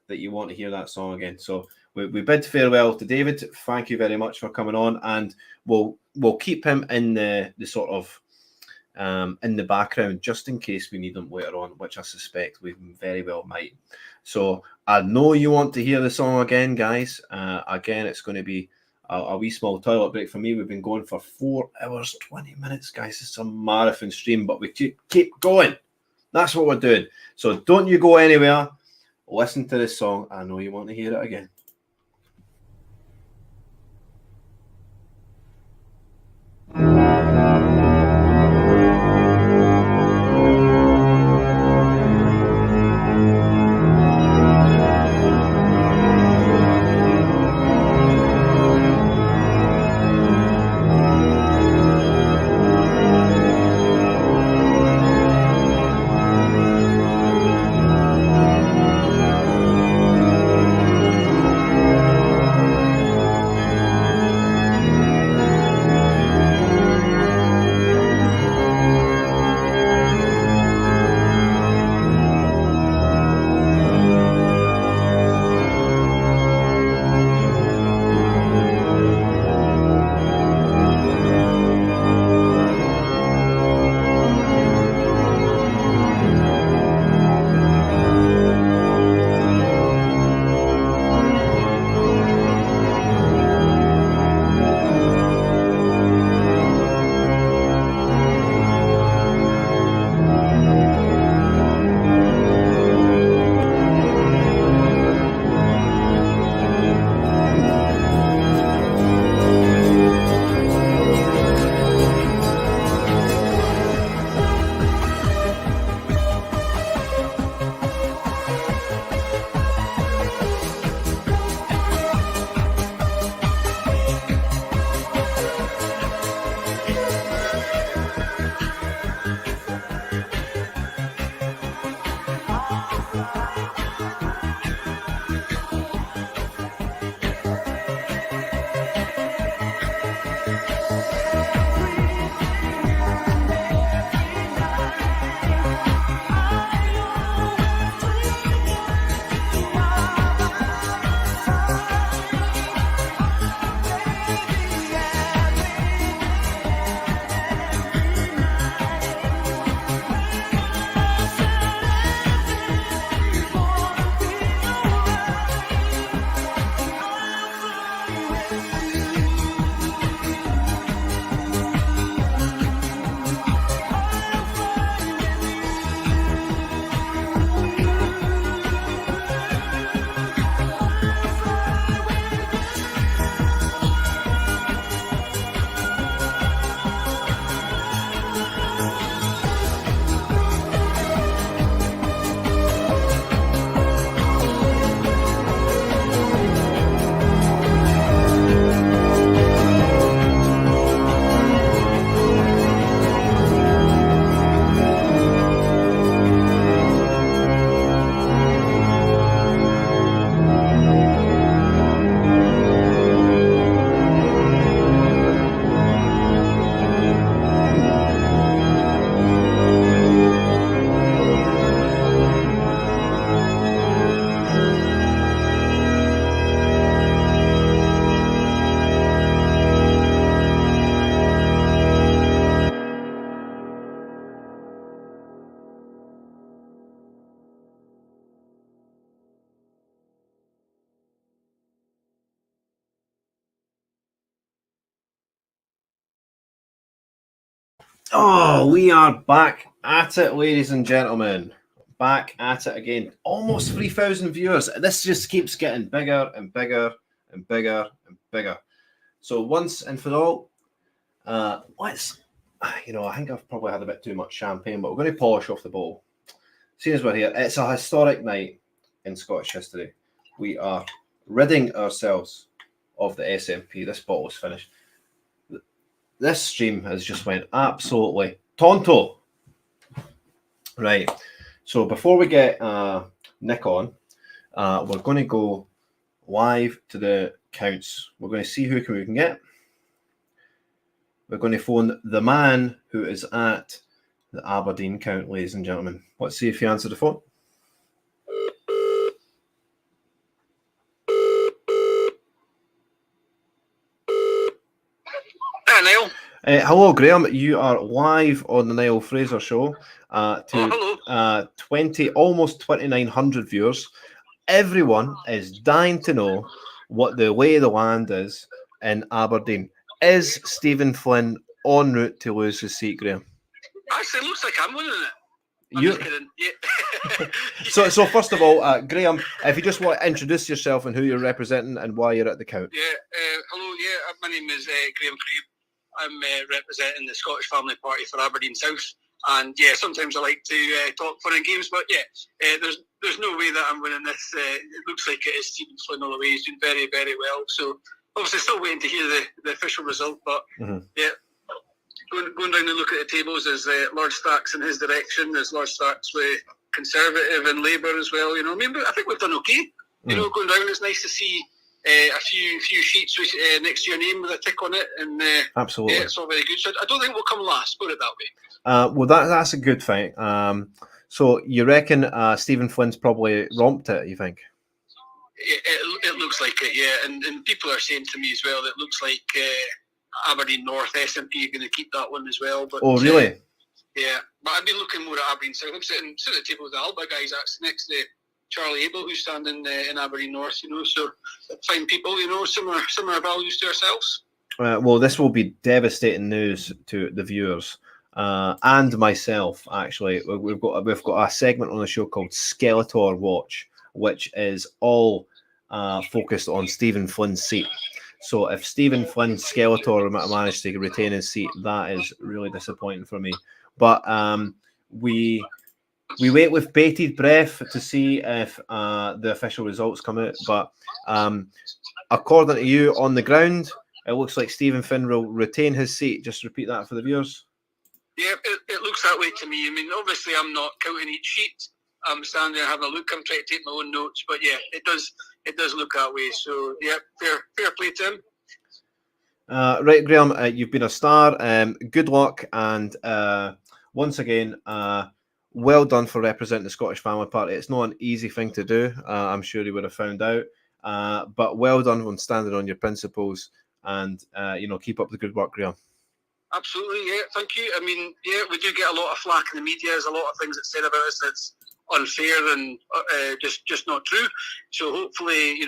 that you want to hear that song again. So we bid farewell to David. Thank you very much for coming on, and we'll keep him in the sort of in the background just in case we need him later on, which I suspect we very well might. So I know you want to hear the song again, guys. Again, it's going to be a wee small toilet break for me. We've been going for 4 hours 20 minutes, guys. It's a marathon stream, but we keep going. That's what we're doing. So don't you go anywhere. Listen to this song. I know you want to hear it again. Oh, we are back at it, ladies and gentlemen. Back at it again. Almost 3,000 viewers. This just keeps getting bigger and bigger and bigger and bigger. So once and for all, let's, I think I've probably had a bit too much champagne, but we're going to polish off the bottle. Seeing as we're here, it's a historic night in Scottish history. We are ridding ourselves of the SNP. This bottle's finished. This stream has just went absolutely tonto. Right. So before we get Nick on, we're going to go live to the counts. We're going to see who we can get. We're going to phone the man who is at the Aberdeen count, ladies and gentlemen. Let's see if he answered the phone. Niall. Hello, Graham. You are live on the Niall Fraser show to 2,900 viewers. Everyone is dying to know what the lay of the land is in Aberdeen. Is Stephen Flynn en route to lose his seat, Graham? Actually, it looks like I'm winning it. I'm You- just kidding. Yeah. So first of all, Graham, if you just want to introduce yourself and who you're representing and why you're at the count. Yeah, hello, my name is Graham Creed. I'm representing the Scottish Family Party for Aberdeen South. And yeah, sometimes I like to talk fun and games, but yeah, there's no way that I'm winning this. It looks like it is Stephen Flynn all the way. He's doing very, very well. So obviously still waiting to hear the official result, but yeah. Going down and looking at the tables, there's large stacks in his direction. There's large stacks with Conservative and Labour as well. I think we've done okay. Going down, it's nice to see a few sheets with, next to your name with a tick on it, and Absolutely. yeah, it's all very good. So I don't think we'll come last. Put it that way. Well, that's a good thing. So you reckon Stephen Flynn's probably romped it, you think? It looks like it, yeah. And people are saying to me as well that it looks like Aberdeen North SNP are going to keep that one as well. But Oh, really? yeah, but I've been looking more at Aberdeen South. I'm sitting at the table with the Alba guys actually next to Charlie Abel, who's standing in Aberdeen North. So fine people, similar values to ourselves. Well, this will be devastating news to the viewers and myself. Actually, we've got a segment on the show called Skeletor Watch, which is all focused on Stephen Flynn's seat. So if Stephen Flynn Skeletor managed to retain his seat, that is really disappointing for me. But we wait with bated breath to see if the official results come out. But according to you on the ground, it looks like Stephen Flynn will retain his seat. Just repeat that for the viewers. Yeah, it looks that way to me. I mean, obviously, I'm not counting each sheet. I'm standing there having a look. I'm trying to take my own notes, but yeah, it does look that way. So yeah, fair play to him. Right, Graham, you've been a star. Good luck, and once again, well done for representing the Scottish Family Party. It's not an easy thing to do. I'm sure you would have found out. But well done on standing on your principles, and keep up the good work, Graham. Absolutely, yeah, thank you. I mean, yeah, we do get a lot of flack in the media. There's a lot of things that's said about us that's unfair and just not true. So hopefully,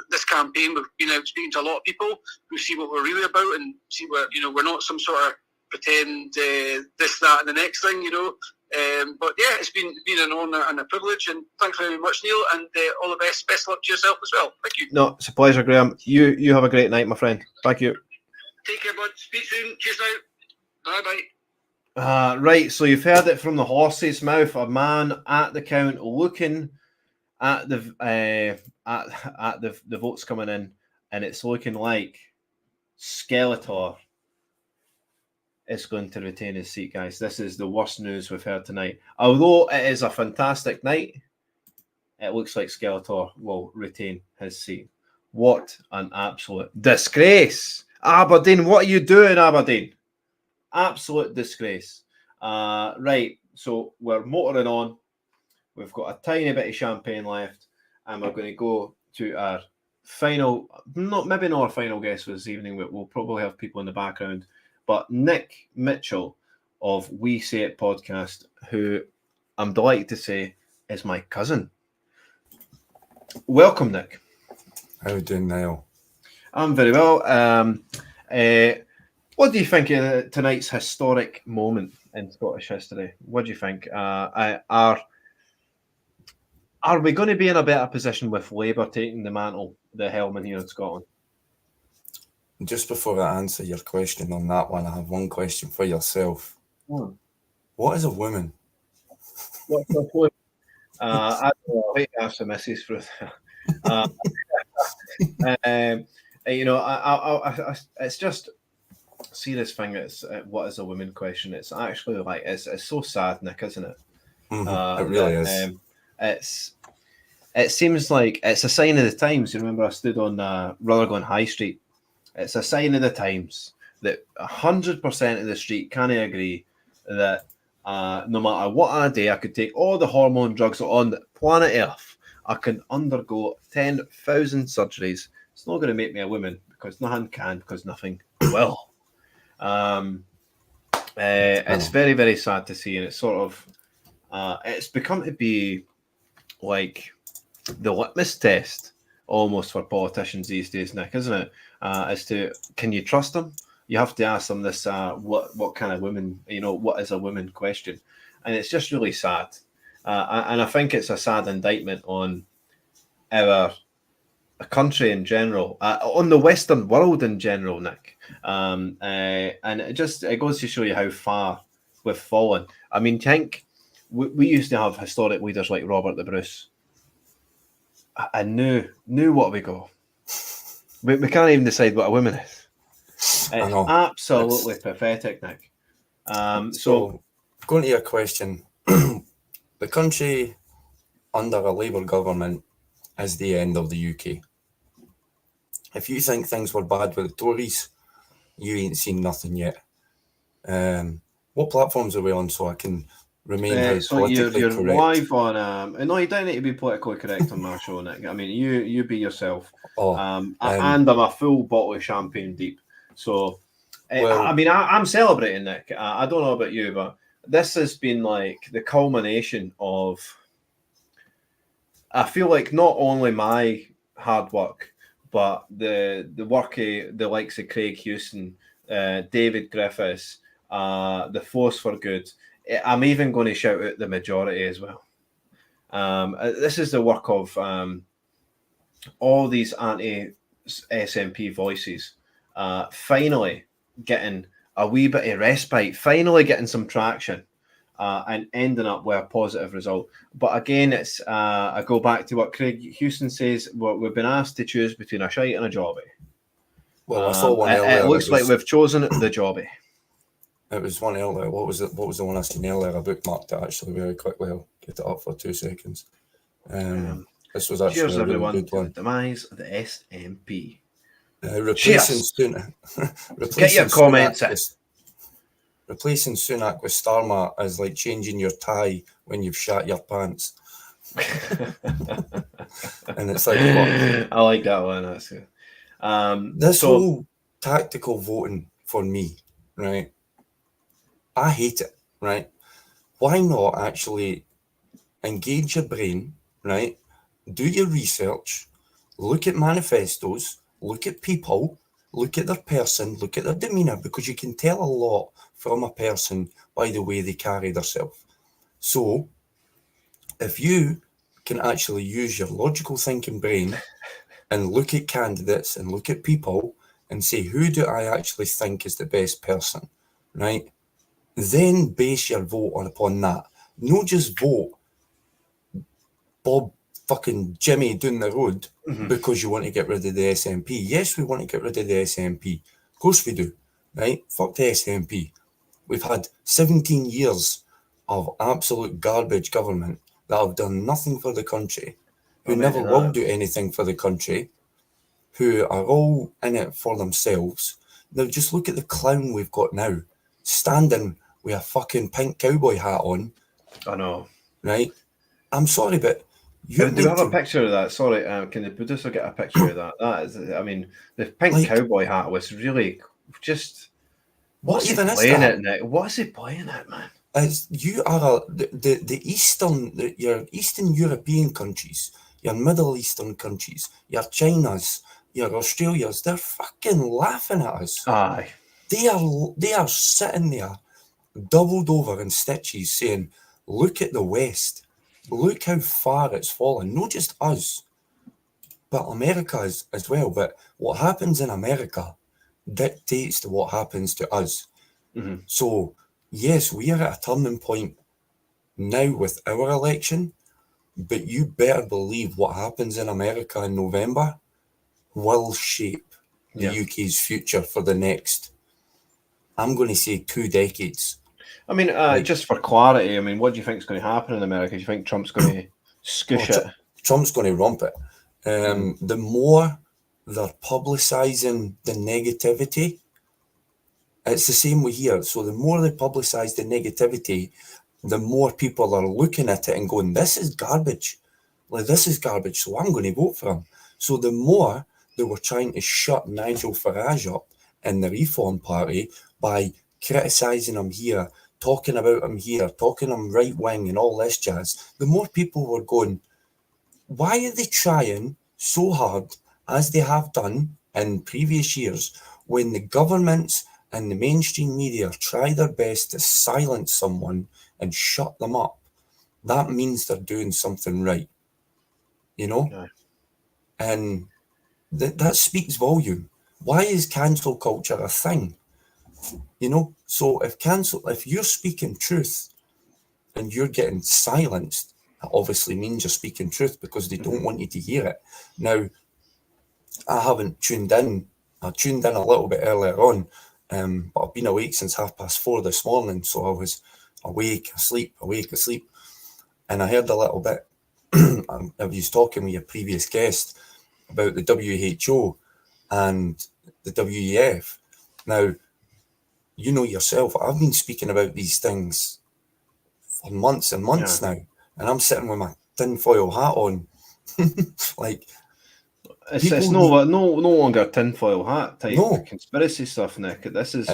this campaign, we've been out speaking to a lot of people who see what we're really about and see what, we're not some sort of pretend this, that, and the next thing, But yeah, it's been an honour and a privilege, and thanks very much, Neil, and all the best. Best luck to yourself as well. Thank you. No, it's a pleasure, Graham. You have a great night, my friend. Thank you. Take care, bud. Speak soon. Cheers now. Bye-bye. Right, so you've heard it from the horse's mouth. A man at the count looking at the votes coming in, and it's looking like Skeletor is going to retain his seat, guys. This is the worst news we've heard tonight. Although it is a fantastic night, it looks like Skeletor will retain his seat. What an absolute disgrace! Aberdeen, what are you doing, Aberdeen? Absolute disgrace. Right, so we're motoring on. We've got a tiny bit of champagne left, and we're going to go to our final, maybe not our final guest for this evening. We'll probably have people in the background, but Nick Mitchell of We Say It podcast, who I'm delighted to say is my cousin. Welcome, Nick. How are you doing, Niall? I'm very well. What do you think of tonight's historic moment in Scottish history? What do you think? Are we going to be in a better position with Labour taking the mantle, the helm here in Scotland? Just before I answer your question on that one, I have one question for yourself. What is a woman? What's a woman? I don't know. I hate to ask the missus for that. You know, it's just a serious thing. It's what is a woman question. It's actually like it's so sad, Nick, isn't it? It really is. It seems like it's a sign of the times. You remember I stood on Rutherglen High Street. It's a sign of the times that 100% of the street can agree that no matter what I do, I could take all the hormone drugs on the planet Earth. I can undergo 10,000 surgeries. It's not going to make me a woman because nothing can, because nothing will. It's very, very sad to see, and it's sort of it's become to be like the litmus test almost for politicians these days, Nick, isn't it? As to, can you trust them? You have to ask them this, what kind of woman, you know, what is a woman question? And it's just really sad. And I think it's a sad indictment on our country in general, on the Western world in general, Nick. And it goes to show you how far we've fallen. I mean, think we used to have historic leaders like Robert the Bruce. I knew what we got. We can't even decide what a woman is. It's absolutely pathetic, Nick. So going to your question, the country under a Labour government is the end of the UK. If you think things were bad with the Tories, you ain't seen nothing yet. What platforms are we on so I can remain so politically you're correct? live on no, you don't need to be politically correct on my show, Nick. I mean, you be yourself. And I'm a full bottle of champagne deep. So I mean, I'm celebrating, Nick. I don't know about you, but this has been like the culmination of, I feel like, not only my hard work, but the work of the likes of Craig Houston, David Griffiths, the Force for Good. I'm even going to shout out the majority as well. This is the work of all these anti-SNP voices finally getting a wee bit of respite, finally getting some traction, and ending up with a positive result. But again, it's I go back to what Craig Houston says. We've been asked to choose between a shite and a jobby. Well, I saw one earlier. It looks like we've chosen the jobby. It was one earlier. What was it? What was the one I seen earlier? I bookmarked it actually very quickly. I'll get it up for 2 seconds. This was actually cheers, a really everyone, good one. The demise of the SNP. Replacing Get your comments in. Replacing Sunak with Starmer is like changing your tie when you've shat your pants. And it's like, what? I like that one. That's good. This whole tactical voting for me, right? I hate it, right? Why not actually engage your brain, right? Do your research, look at manifestos, look at people, look at their person, look at their demeanour, because you can tell a lot from a person by the way they carry themselves. So, if you can actually use your logical thinking brain and look at candidates and look at people and say, who do I actually think is the best person, right? Then base your vote upon that. Not just vote Bob fucking Jimmy down the road because you want to get rid of the SNP. Yes, we want to get rid of the SNP. Of course we do, right? Fuck the SNP. We've had 17 years of absolute garbage government that have done nothing for the country, who never will do anything for the country, who are all in it for themselves. Now just look at the clown we've got now, standing with a fucking pink cowboy hat on. I know. Right? I'm sorry, but do we have a picture of that? Sorry, can the producer get a picture of that? That is, I mean, the pink cowboy hat was really just. What's he playing at, Nick? What's he playing at, man? You are your Eastern European countries, your Middle Eastern countries, your Chinas, your Australias. They're fucking laughing at us. Aye. They are sitting there, doubled over in stitches, saying, look at the West. Look how far it's fallen. Not just us, but America as well. But what happens in America dictates to what happens to us. Mm-hmm. So, yes, we are at a turning point now with our election, but you better believe what happens in America in November will shape the UK's future for the next, I'm going to say, 2 decades. I mean, just for clarity, I mean, what do you think is going to happen in America? Do you think Trump's going to scoosh it? Trump's going to romp it. The more they're publicising the negativity, it's the same way here. So the more they publicise the negativity, the more people are looking at it and going, this is garbage. Like, this is garbage, so I'm going to vote for him. So the more they were trying to shut Nigel Farage up in the Reform Party by criticising him here, talking about him here, talking him right wing and all this jazz, the more people were going, why are they trying so hard, as they have done in previous years, when the governments and the mainstream media try their best to silence someone and shut them up? That means they're doing something right, you know? Yeah. And that speaks volume. Why is cancel culture a thing? You know, so if you're speaking truth and you're getting silenced, that obviously means you're speaking truth because they don't want you to hear it. Now, I haven't tuned in. I tuned in a little bit earlier on, but I've been awake since 4:30 this morning. So I was awake, asleep, and I heard a little bit. I was talking with your previous guest about the WHO and the WEF. Now, you know yourself, I've been speaking about these things for months and months now, and I'm sitting with my tinfoil hat on, like. It's no longer tinfoil hat type conspiracy stuff, Nick. This is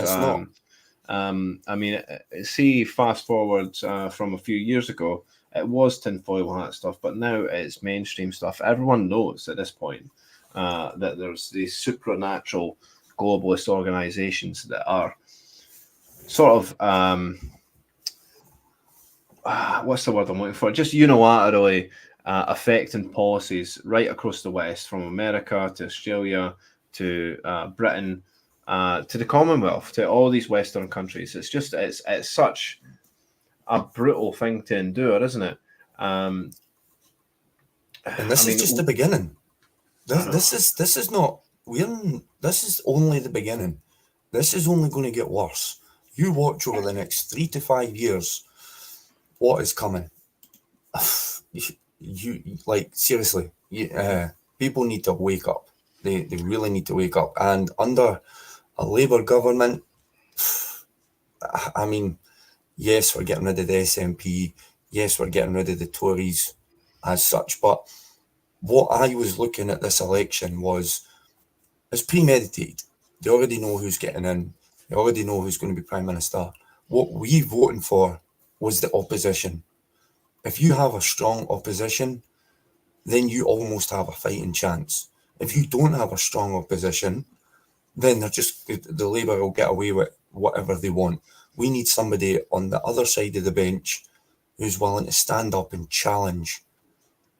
I mean, see, fast forward from a few years ago, it was tinfoil hat stuff, but now it's mainstream stuff. Everyone knows at this point that there's these supernatural globalist organizations that are sort of what's the word I'm looking for? Just unilaterally affecting policies right across the West, from America to Australia to Britain to the Commonwealth, to all these Western countries. It's just it's such a brutal thing to endure, isn't it? And this is just the beginning. This is only the beginning. This is only going to get worse. You watch over the next 3 to 5 years what is coming. You like, seriously, people need to wake up. They really need to wake up. And under a Labour government, I mean, yes, we're getting rid of the SNP. Yes, we're getting rid of the Tories as such. But what I was looking at this election was, it's premeditated. They already know who's getting in. They already know who's going to be Prime Minister. What we voting for was the opposition. If you have a strong opposition, then you almost have a fighting chance. If you don't have a strong opposition, then the Labour will get away with whatever they want. We need somebody on the other side of the bench who's willing to stand up and challenge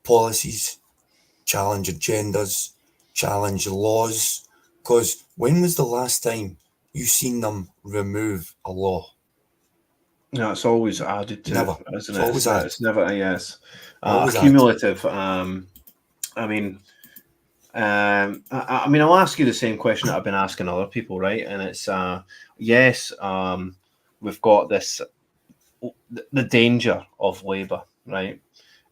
policies, challenge agendas, challenge laws. Because when was the last time you seen them remove a law? No, it's always added to, never. Isn't It's it? always It's never, yes. Always Cumulative. I mean, I'll ask you the same question that I've been asking other people, right? And it's yes, we've got this, the danger of Labour, right?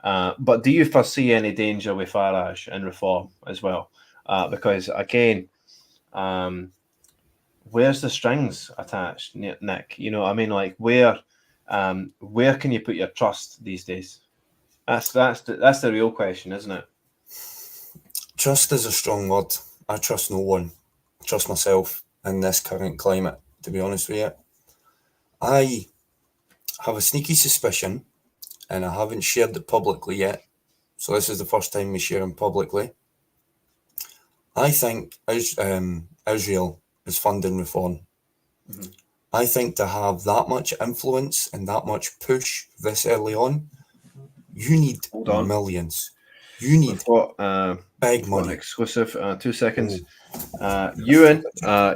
But do you foresee any danger with Farage and Reform as well? Because again, where's the strings attached, Nick? You know, I mean, like, where can you put your trust these days? That's the real question, isn't it? Trust is a strong word. I trust no one. I trust myself in this current climate, to be honest with you. I have a sneaky suspicion, and I haven't shared it publicly yet, so this is the first time we share them publicly. I think Israel is funding Reform. I think to have that much influence and that much push this early on, you need millions. You need big Got an money. exclusive. 2 seconds. Ewan,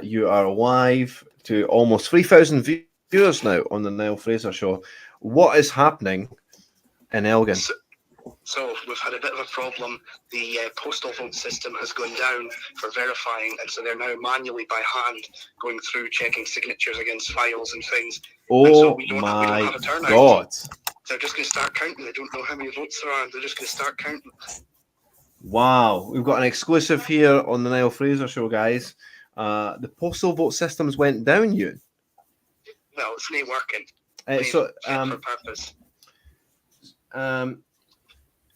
you are live to almost 3,000 viewers now on the Niall Fraser Show. What is happening in Elgin? So we've had a bit of a problem. The postal vote system has gone down for verifying, and so they're now manually by hand going through checking signatures against files and things. And so we don't have a turnout. God. They're just going to start counting. They don't know how many votes there are. They're just going to start counting. Wow, we've got an exclusive here on the Niall Fraser Show, guys. The postal vote systems went down, Ewan. Well, it's not working. For purpose.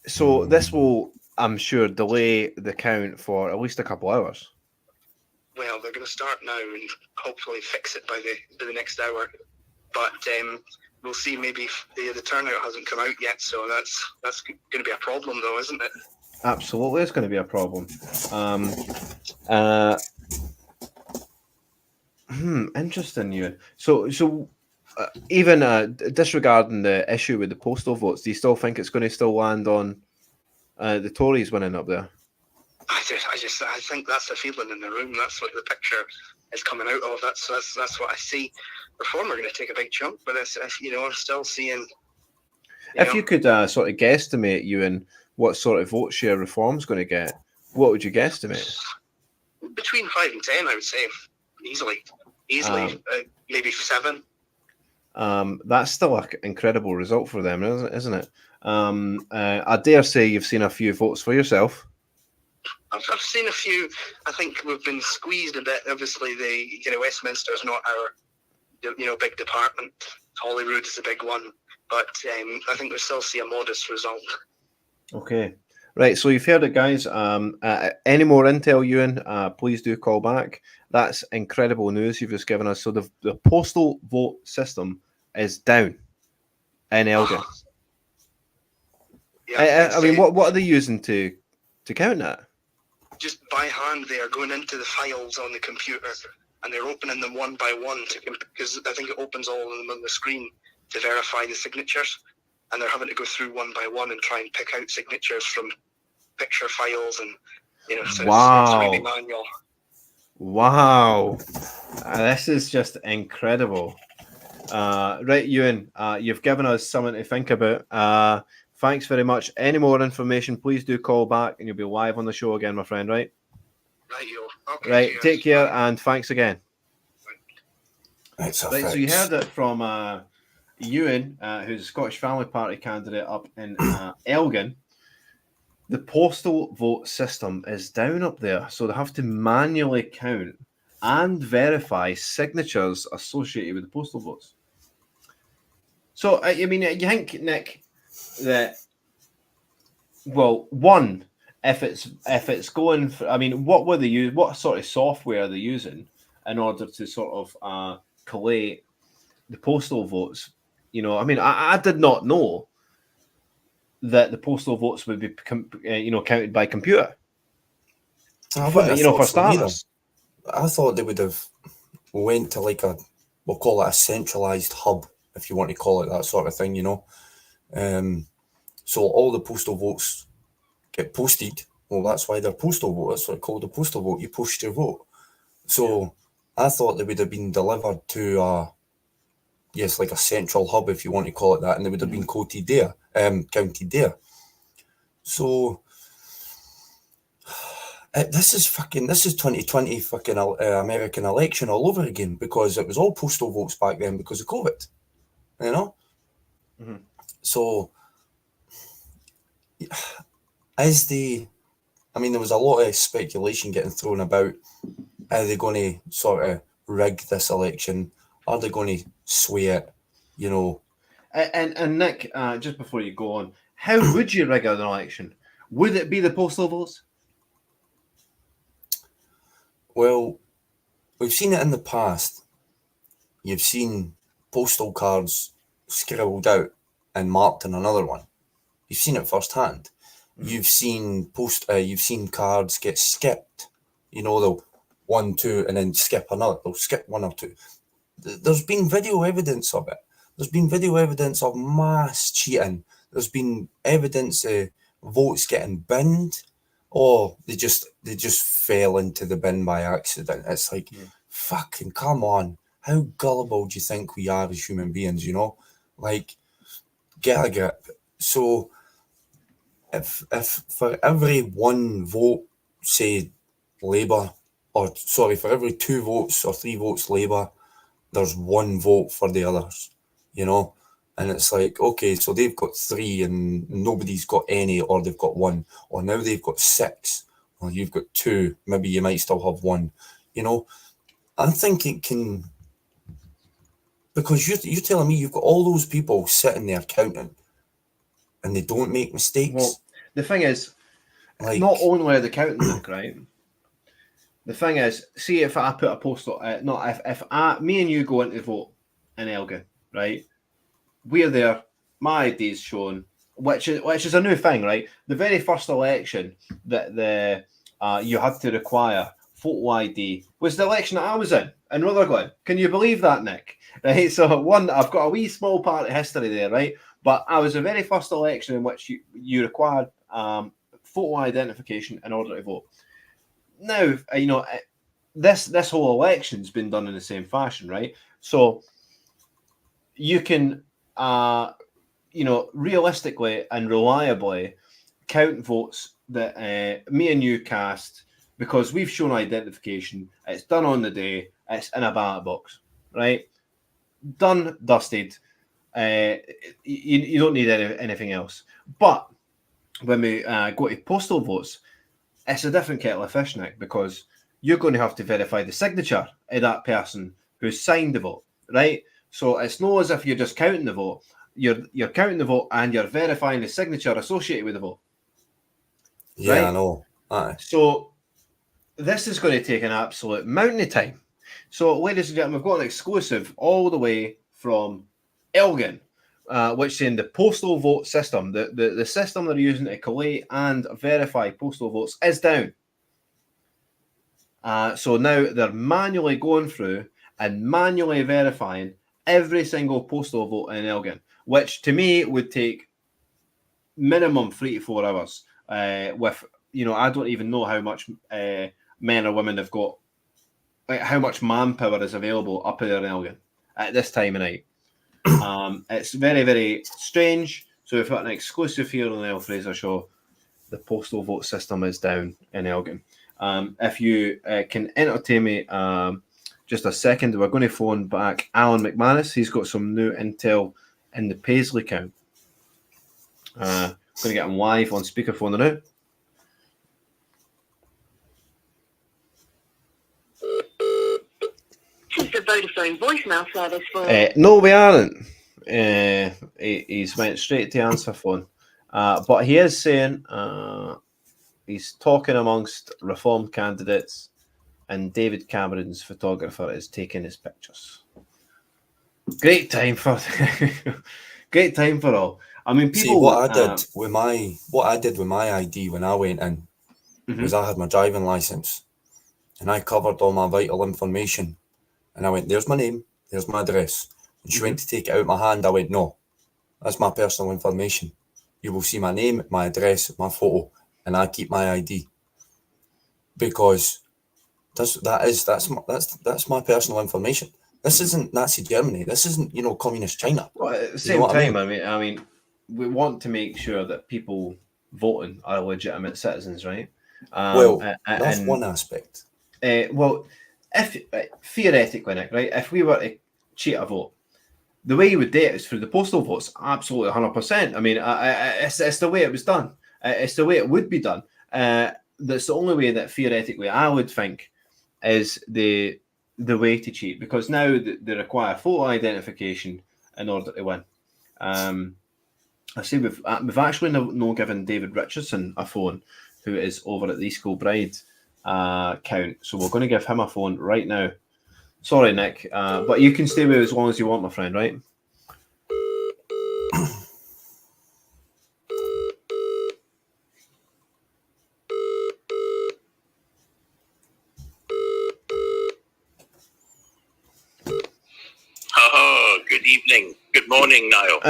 So this will, I'm sure, delay the count for at least a couple hours. Well, they're going to start now and hopefully fix it by the next hour. But we'll see. Maybe the turnout hasn't come out yet, so that's going to be a problem, though, isn't it? Absolutely, it's going to be a problem. Interesting, Ewan. So even disregarding the issue with the postal votes, do you still think it's going to still land on the Tories winning up there? I think that's the feeling in the room. That's what the picture is coming out of. That's what I see. Reform are going to take a big chunk, but I'm still seeing. If you could sort of guesstimate, Ewan, what sort of vote share Reform's going to get, what would you guesstimate? Between 5 and 10, I would say, easily, maybe 7. That's still an incredible result for them, isn't it? I dare say you've seen a few votes for yourself. I've seen a few. I think we've been squeezed a bit. Obviously, Westminster is not our big department. Holyrood is a big one, but I think we still see a modest result. Okay. Right, so you've heard it, guys. Any more intel, Ewan, please do call back. That's incredible news you've just given us. So the postal vote system is down in Elgin. I mean, what are they using to count that? Just by hand, they are going into the files on the computer and they're opening them one by one because I think it opens all of them on the screen to verify the signatures, and they're having to go through one by one and try and pick out signatures from picture files, and so wow. It's really manual. Wow, this is just incredible. Right, Ewan, you've given us something to think about. Thanks very much. Any more information, please do call back and you'll be live on the show again, my friend, right? Okay, right, cheers. take care and thanks again. Right, so you heard it from Ewan, who's a Scottish Family Party candidate up in Elgin. The postal vote system is down up there, so they have to manually count and verify signatures associated with the postal votes. So, I mean, you think, Nick, that, well, one, if it's going for, I mean, what were they use? What sort of software are they using in order to sort of collate the postal votes? You know, I mean, I did not know that the postal votes would be, counted by computer. For starters. I thought they would have went to like we'll call it a centralized hub, if you want to call it that sort of thing, So all the postal votes get posted. Well, that's why they're postal vote. That's what it's called, a postal vote. You post your vote. So I thought they would have been delivered to like a central hub, if you want to call it that, and they would have been counted there. So this is 2020 fucking American election all over again, because it was all postal votes back then because of COVID, Mm-hmm. So there was a lot of speculation getting thrown about. Are they going to sort of rig this election? Are they going to sway it? And Nick, just before you go on, how would you rig an election? Would it be the postal votes? Well, we've seen it in the past. You've seen postal cards scribbled out and marked in another one. You've seen it firsthand. Mm-hmm. You've seen cards get skipped. They'll 1, 2, and then skip another. They'll skip 1 or 2. there's been video evidence of it. There's been video evidence of mass cheating. There's been evidence of votes getting binned, or they just fell into the bin by accident. It's like, fucking come on. How gullible do you think we are as human beings, you know? Like, get a grip. So if for every one vote, say Labour, or sorry, for every 2 votes or 3 votes Labour, there's 1 vote for the others, you know? And it's like, okay, so they've got 3 and nobody's got any, or they've got 1, or now they've got 6, or you've got 2, maybe you might still have 1, you know? I think it can, because you're telling me you've got all those people sitting there counting and they don't make mistakes. Well, the thing is, like, not only are they counting, Nick, right? The thing is, see if I put a post, if me and you go into vote in Elgin, right? We're there, my ID's shown, which is a new thing, right? The very first election that you had to require photo ID was the election that I was in Rutherglen. Can you believe that, Nick? Right, so I've got a wee small part of history there, right? But I was the very first election in which you required photo identification in order to vote. Now, you know, this whole election's been done in the same fashion, right? So you can, you know, realistically and reliably count votes that me and you cast because we've shown identification. It's done on the day. It's in a ballot box, right? Done, dusted. You don't need anything else. But when we go to postal votes, it's a different kettle of fish, Nick, because you're going to have to verify the signature of that person who signed the vote, right? So it's not as if you're just counting the vote. You're counting the vote and you're verifying the signature associated with the vote. Yeah, right? I know. Aye. So this is going to take an absolute mountain of time. So, ladies and gentlemen, we've got an exclusive all the way from Elgin, which is in the postal vote system. The system they're using to collate and verify postal votes is down. So now they're manually going through and manually verifying every single postal vote in Elgin, which to me would take minimum 3 to 4 hours. With, you know, I don't even know how much men or women have got, like, how much manpower is available up there in Elgin at this time of night. It's very, very strange. So we've got an exclusive here on the Niall Fraser Show. The postal vote system is down in Elgin. If you can entertain me just a second, we're going to phone back Alan McManus. He's got some new intel in the Paisley count. Going to get him live on speakerphone now. This is the Vodafone voicemail service for... No, we aren't. He's went straight to answer phone. But he is saying he's talking amongst Reform candidates and David Cameron's photographer is taking his pictures. Great time for great time for all. I mean, people. See, what I did with my ID when I went in was I had my driving license and I covered all my vital information. And I went, there's my name, there's my address. And she went to take it out of my hand. I went, no, that's my personal information. You will see my name, my address, my photo, and I keep my ID. Because that's my personal information. This isn't Nazi Germany. This isn't, you know, communist China. Well, at the same time, I mean, we want to make sure that people voting are legitimate citizens, right? That's one aspect. Well, if theoretically, Nick, right, if we were to cheat a vote, the way you would do it is through the postal votes. Absolutely, 100%. I mean, it's the way it was done. It's the way it would be done. That's the only way that theoretically I would think is the way to cheat, because now they require photo identification in order to win. I see we've actually no given David Richardson a phone, who is over at the East Kilbride count. So we're going to give him a phone right now. Sorry, Nick, but you can stay with as long as you want, my friend, right? Good evening. Good morning, Niall.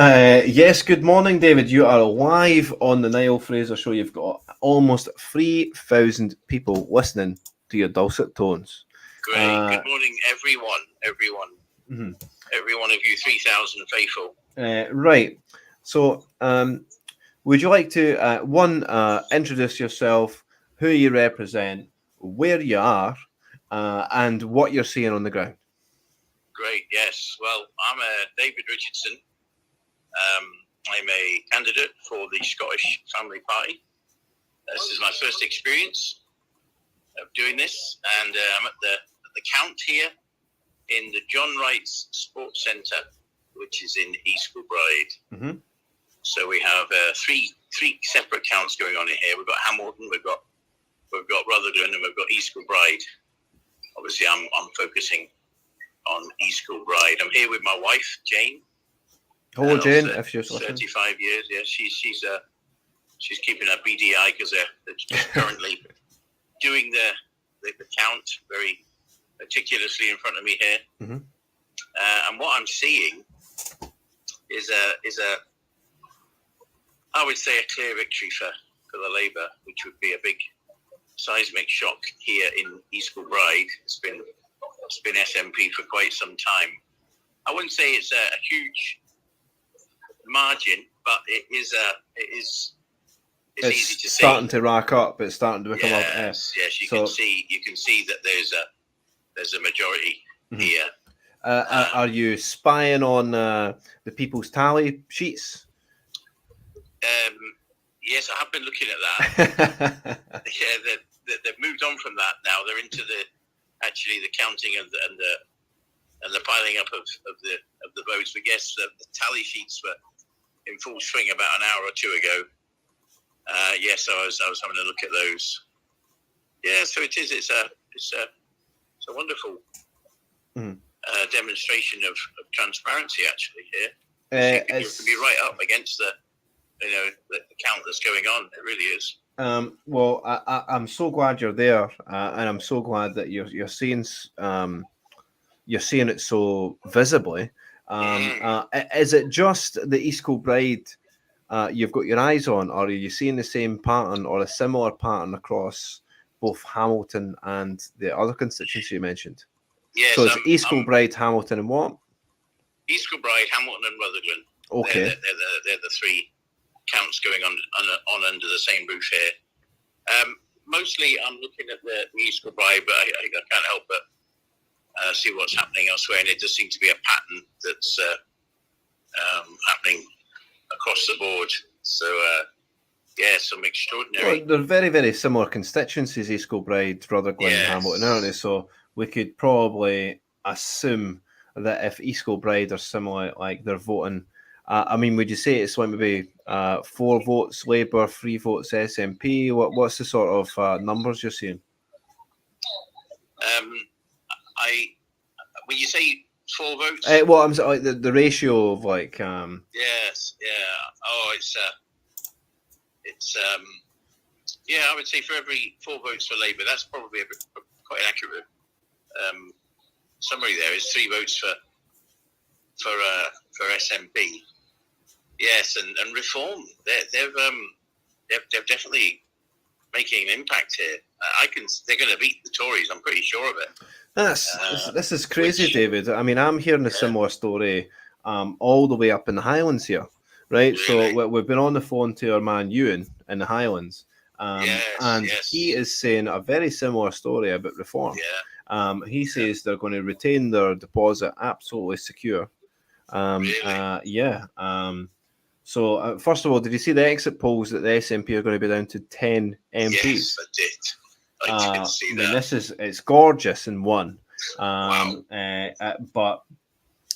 Yes, good morning, David. You are live on the Niall Fraser Show. You've got almost 3,000 people listening to your dulcet tones. Great. Good morning, everyone. Every one of you, 3,000 faithful. Right. So, would you like to, introduce yourself, who you represent, where you are, and what you're seeing on the ground? Great, yes. Well, I'm David Richardson. I'm a candidate for the Scottish Family Party. This is my first experience of doing this, and I'm at the count here in the John Wright's Sports Centre, which is in East Kilbride. Mm-hmm. So we have three separate counts going on in here. We've got Hamilton, we've got Rutherglen, and we've got East Kilbride. Obviously, I'm focusing on East Kilbride. I'm here with my wife, Jane. Hello, Jane. If you're listening. 35 years. Yeah, she's keeping her BDI because they're currently doing the count very meticulously in front of me here. Mm-hmm. And what I'm seeing is a I would say a clear victory for the Labour, which would be a big seismic shock here in East Kilbride. It's been SNP for quite some time. I wouldn't say it's a huge margin, but it's easy to see. Starting to rack up. It's starting to become up. Yes, you can see that there's a majority here. Are you spying on the people's tally sheets? Yes, I have been looking at that. Yeah, they've moved on from that now. They're into the counting and the piling up of the votes. But yes, the tally sheets were in full swing about an hour or two ago. Yes, I was having a look at those. Yeah, so it is. It's a wonderful demonstration of transparency actually here. You can be right up against the count that's going on. It really is. Well, I'm so glad you're there, and I'm so glad that you're seeing it so visibly. Is it just the East Kilbride you've got your eyes on, or are you seeing the same pattern or a similar pattern across both Hamilton and the other constituency you mentioned? Yes, so it's East Kilbride, Hamilton, and what? East Kilbride, Hamilton, and Rutherglen. Okay, they're the three counts going on under the same roof here. Mostly, I'm looking at the East Kilbride, but I can't help but see what's happening elsewhere, and it does seem to be a pattern that's happening across the board. So, some extraordinary. Well, they're very, very similar constituencies, East Kilbride, Rutherglen, and Hamilton, aren't they? So we could probably assume that if East Kilbride are similar, like they're voting. I mean, would you say it's like maybe 4 votes Labour, 3 votes SNP? What's the sort of numbers you're seeing? When you say 4 votes, well, I'm like the ratio of like. Yes, yeah. Oh, it's I would say for every 4 votes for Labour, that's probably quite an accurate summary. There is 3 votes for SNP. Yes, and Reform. They're definitely making an impact here. They're going to beat the Tories. I'm pretty sure of it. This is crazy, David. I mean, I'm hearing a similar story all the way up in the Highlands here, right? Really? So we've been on the phone to our man Ewan in the Highlands, and he is saying a very similar story about Reform. He says they're going to retain their deposit absolutely secure. So, first of all, did you see the exit polls that the SNP are going to be down to 10 MPs? Yes, I did. I did see that. I mean, it's gorgeous in one. But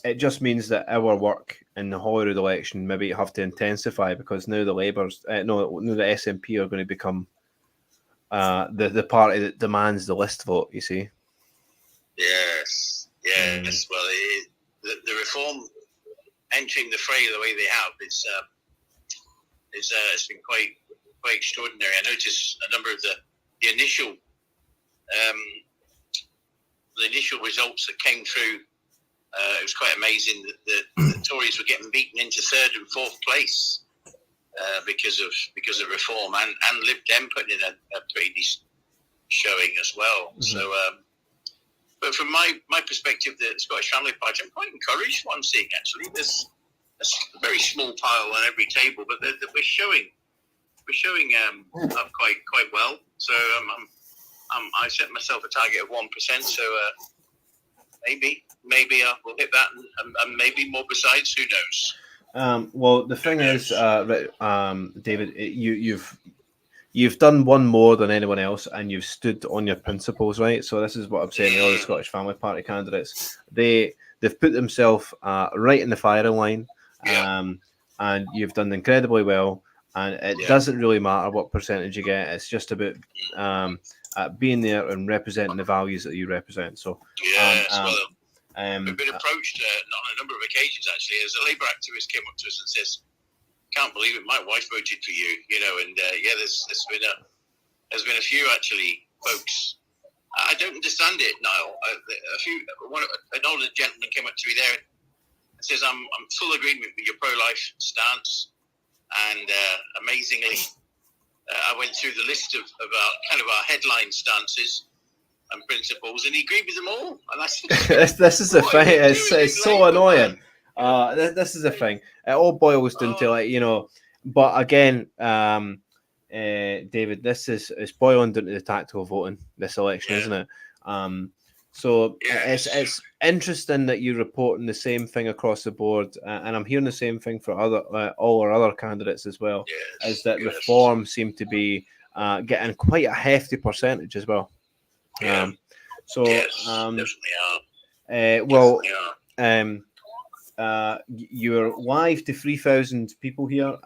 it just means that our work in the Holyrood election maybe have to intensify because now the the SNP are going to become the party that demands the list vote, you see. Yes. Well, the Reform entering the fray the way they have it's been quite extraordinary. I noticed a number of the initial results that came through It was quite amazing that the Tories were getting beaten into third and fourth place because of reform, and Lib Dem putting in a pretty decent showing as well. Mm-hmm. So, but from my perspective, the Scottish Family Party, I'm quite encouraged. What I'm seeing actually, there's a very small pile on every table, but we're showing up quite well. So I set myself a target of 1%. So maybe we'll hit that, and maybe more besides. Who knows? Well, the thing is, David, you've done one more than anyone else, and you've stood on your principles, right? So this is what I'm saying to all the Scottish Family Party candidates. They've put themselves right in the firing line, and you've done incredibly well. And it doesn't really matter what percentage you get. It's just about being there and representing the values that you represent. So we've been approached on a number of occasions actually, as a Labour activist came up to us and says, "Can't believe it, my wife voted for you," and there's been a few actually folks. I don't understand it, Niall. An older gentleman came up to me there and says, "I'm full agreement with your pro-life stance," and amazingly, I went through the list of our headline stances and principles, and he agreed with them all. And this is the thing. It's so annoying. This is the thing. It all boils down to But again, David, it's boiling down to the tactical voting this election, isn't it? So it's interesting that you're reporting the same thing across the board, and I'm hearing the same thing for all our other candidates as well. Is that reform seem to be getting quite a hefty percentage as well. You're live to 3,000 people here.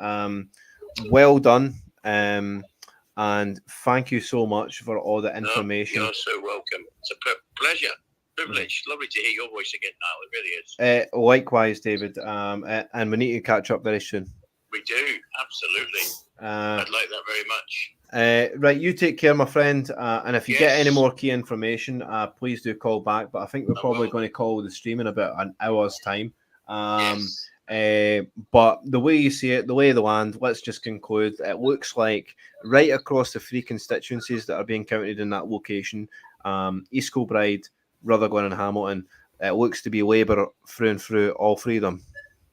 Well done, and thank you so much for all the information. You're so welcome. It's a pleasure, privilege. Lovely to hear your voice again, Niall. It really is. Likewise, David. And we need to catch up very soon. We do, absolutely. I'd like that very much. Right, you take care, my friend. And if you get any more key information, please do call back. But I think we're probably going to call the stream in about an hour's time. But the way you see it, the lay of the land, let's just conclude. It looks like right across the three constituencies that are being counted in that location, East Kilbride, Rutherglen and Hamilton, it looks to be Labour through and through, all three of them.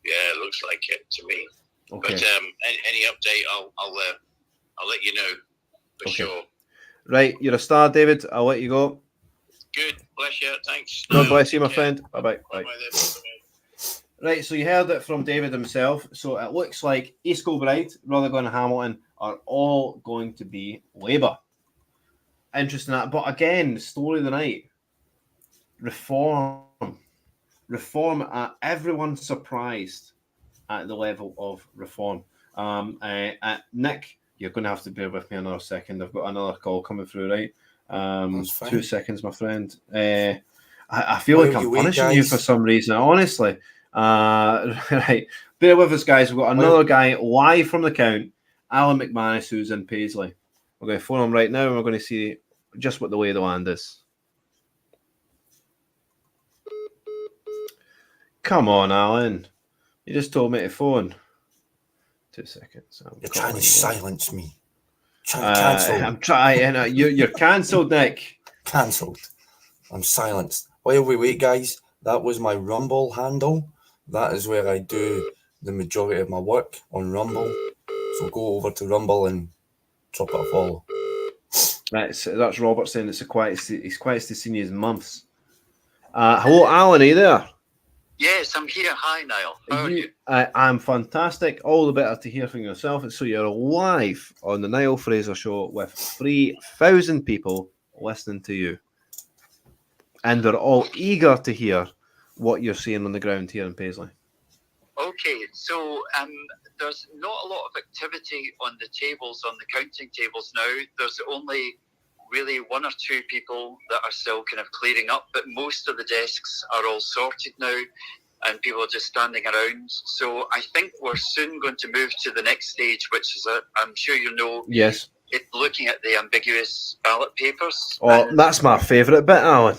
Yeah, it looks like it to me. Okay. But any update, I'll let you know for sure. Right, you're a star, David. I'll let you go. Good, bless you. Thanks. God bless you, my friend. Bye-bye. Bye. Right, so you heard it from David himself. So it looks like East Kilbride, Rutherglen and Hamilton are all going to be Labour. Interesting that. But again, the story of the night, reform. Everyone's surprised at the level of reform. Nick, you're going to have to bear with me another second. I've got another call coming through, right? 2 seconds, my friend. I feel like I'm punishing you for some reason, honestly. Right, bear with us, guys. We've got another guy live from the count, Alan McManus, who's in Paisley. We're going to phone him right now, and we're going to see just what the lay of the land is. Come on, Alan. You just told me to phone. 2 seconds. You're trying to silence me. Trying to cancel. I'm trying. You're cancelled, Nick. Cancelled. I'm silenced. While we wait, guys, that was my Rumble handle. That is where I do the majority of my work on Rumble. So go over to Rumble and drop it a follow. That's Robert saying it's he's quietest to see his months. Hello, Alan, are you there? Yes, I'm here. Hi, Niall. How are you? I'm fantastic. All the better to hear from yourself. And so you're live on the Niall Fraser Show with 3,000 people listening to you. And they're all eager to hear what you're seeing on the ground here in Paisley. Okay, so there's not a lot of activity on the tables, on the counting tables now. There's only really one or two people that are still kind of clearing up, but most of the desks are all sorted now and people are just standing around. So I think we're soon going to move to the next stage, which is, I'm sure you know, Yes. It's looking at the ambiguous ballot papers. Oh, that's my favourite bit, Alan.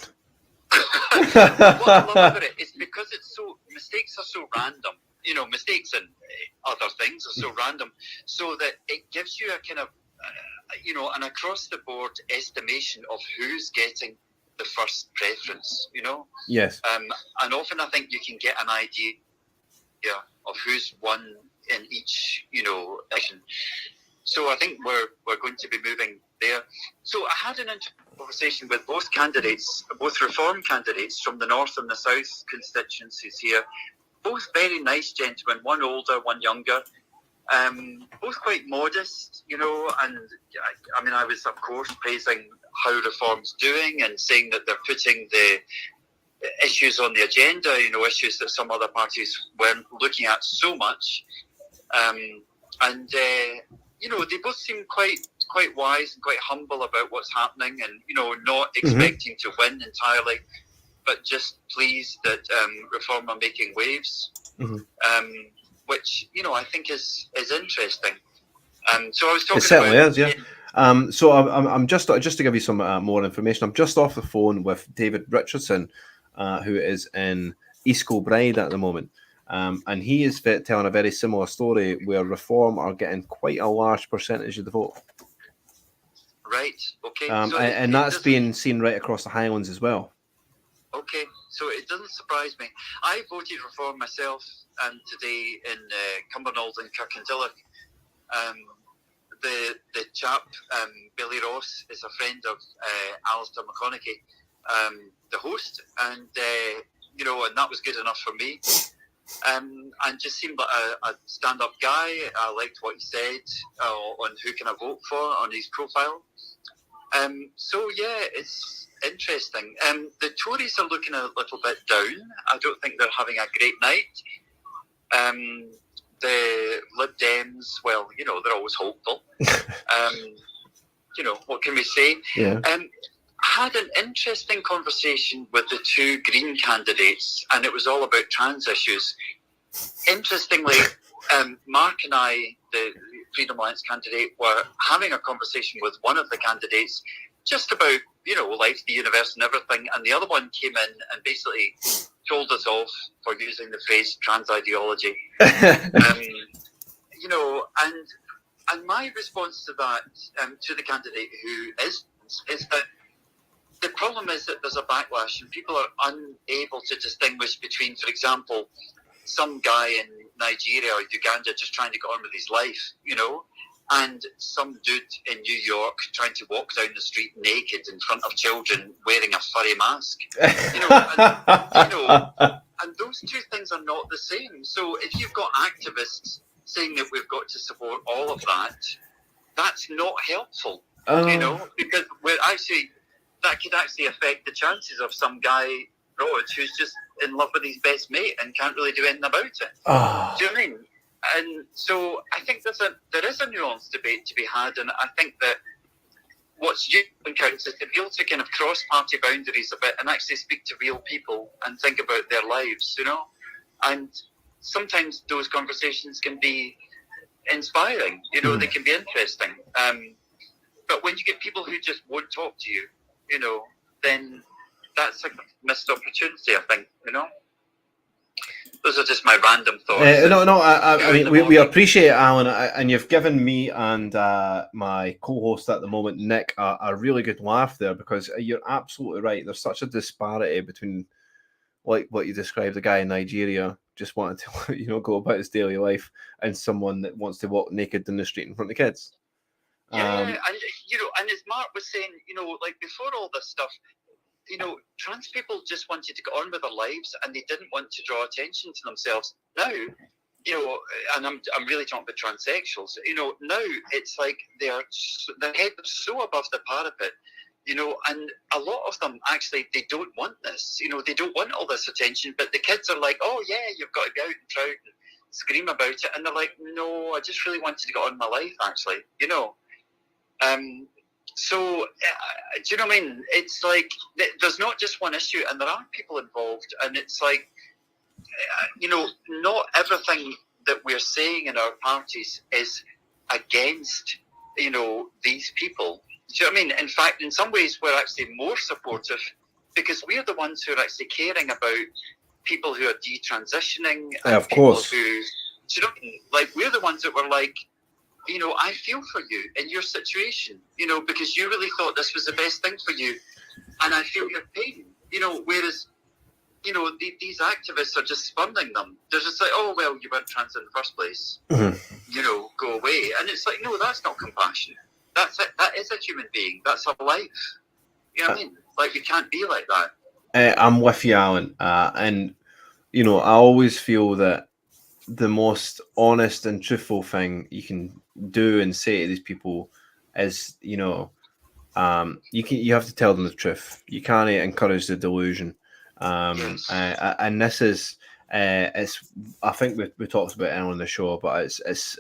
What I love about it is because mistakes are so random. Mistakes and other things are so random, so that it gives you a kind of, an across-the-board estimation of who's getting the first preference. Yes. And often I think you can get an idea of who's won in each, election. So I think we're going to be moving there. So I had an conversation with both Reform candidates from the North and the South constituencies here. Both very nice gentlemen, one older, one younger, both quite modest, and I was, of course, praising how Reform's doing and saying that they're putting the issues on the agenda, issues that some other parties weren't looking at so much. They both seem quite wise and quite humble about what's happening, and not expecting to win entirely, but just pleased that Reform are making waves, which I think is interesting. So I was talking. It certainly is, yeah. So I'm just to give you some more information. I'm just off the phone with David Richardson, who is in East Kilbride at the moment. And he is telling a very similar story where Reform are getting quite a large percentage of the vote. Right, okay. And that's being seen right across the Highlands as well. Okay, so it doesn't surprise me. I voted Reform myself today in Cumbernauld and Kirkendilloch. The chap, Billy Ross, is a friend of Alistair McConaughey, the host, and and that was good enough for me. And just seemed like a stand-up guy. I liked what he said on who can I vote for on his profile. So yeah, it's interesting. The Tories are looking a little bit down. I don't think they're having a great night. The Lib Dems, well, they're always hopeful. What can we say? Yeah. Had an interesting conversation with the two Green candidates, and it was all about trans issues. Interestingly, Mark and I, the Freedom Alliance candidate, were having a conversation with one of the candidates just about, life, the universe and everything, and the other one came in and basically told us off for using the phrase trans ideology. And my response to that, to the candidate who is that the problem is that there's a backlash and people are unable to distinguish between, for example, some guy in Nigeria or Uganda just trying to get on with his life, and some dude in New York trying to walk down the street naked in front of children wearing a furry mask. And those two things are not the same. So if you've got activists saying that we've got to support all of that, that's not helpful, because that could actually affect the chances of some guy, Rod, who's just in love with his best mate and can't really do anything about it. Do you know what I mean? And so I think there is a nuanced debate to be had, and I think that what's useful counts is to be able to kind of cross party boundaries a bit and actually speak to real people and think about their lives, and sometimes those conversations can be inspiring, they can be interesting. But when you get people who just won't talk to you, then that's a missed opportunity, I think, Those are just my random thoughts. I mean, we appreciate it, Alan, and you've given me and my co-host at the moment, Nick, a really good laugh there, because you're absolutely right. There's such a disparity between, like what you described, the guy in Nigeria just wanted to, go about his daily life, and someone that wants to walk naked in the street in front of kids. Yeah, and as Mark was saying, like before all this stuff, trans people just wanted to get on with their lives and they didn't want to draw attention to themselves. Now, and I'm really talking about transsexuals, now it's like their head is so above the parapet, and a lot of them actually, they don't want this, they don't want all this attention, but the kids are like, oh yeah, you've got to be out and proud and scream about it, and they're like, no, I just really wanted to get on with my life, actually, So, do you know what I mean? It's like, there's not just one issue, and there are people involved, and it's like, not everything that we're saying in our parties is against, these people. Do you know what I mean? In fact, in some ways, we're actually more supportive because we're the ones who are actually caring about people who are detransitioning and Yeah, of people course. who, do you know, like we're the ones that were like, you know, I feel for you in your situation, you know, because you really thought this was the best thing for you, and I feel your pain, you know, whereas, you know, these activists are just spurning them. They're just like, oh, well, you weren't trans in the first place, you know, go away. And it's like, no, that's not compassion. That's it. That is a human being. That's a life. You know what I mean? Like, you can't be like that. I'm with you, Alan. And, you know, I always feel that the most honest and truthful thing you can do and say to these people is, you know, you have to tell them the truth. You can't encourage the delusion. And this is it's, I think we talked about it on the show, but it's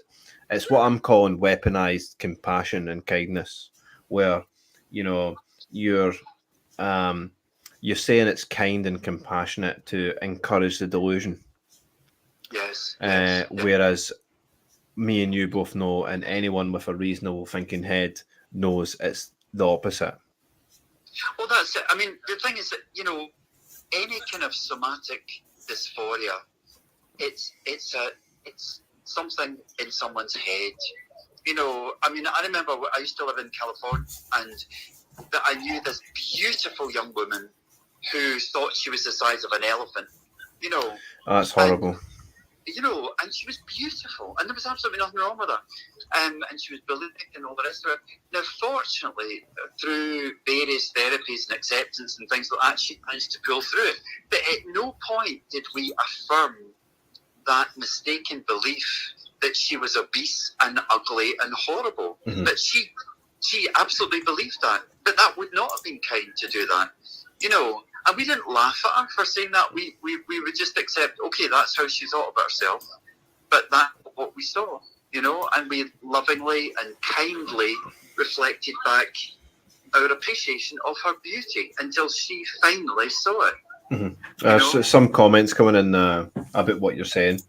what I'm calling weaponized compassion and kindness, where, you know, you're saying it's kind and compassionate to encourage the delusion. Yes. Whereas me and you both know, and anyone with a reasonable thinking head knows, it's the opposite. Well, that's it. I mean, the thing is that, you know, any kind of somatic dysphoria, it's something in someone's head. You know, I mean, I remember I used to live in California, and that I knew this beautiful young woman who thought she was the size of an elephant. You know, That's horrible. You know, and she was beautiful, and there was absolutely nothing wrong with her. And she was bulimic and all the rest of it. Now, fortunately, through various therapies and acceptance and things like that, she managed to pull through it. But at no point did we affirm that mistaken belief that she was obese and ugly and horrible. But she absolutely believed that. But that would not have been kind to do that. You know, and we didn't laugh at her for saying that. We would just accept, okay, that's how she thought about herself. But that's what we saw, you know, and we lovingly and kindly reflected back our appreciation of her beauty until she finally saw it. Some comments coming in about what you're saying.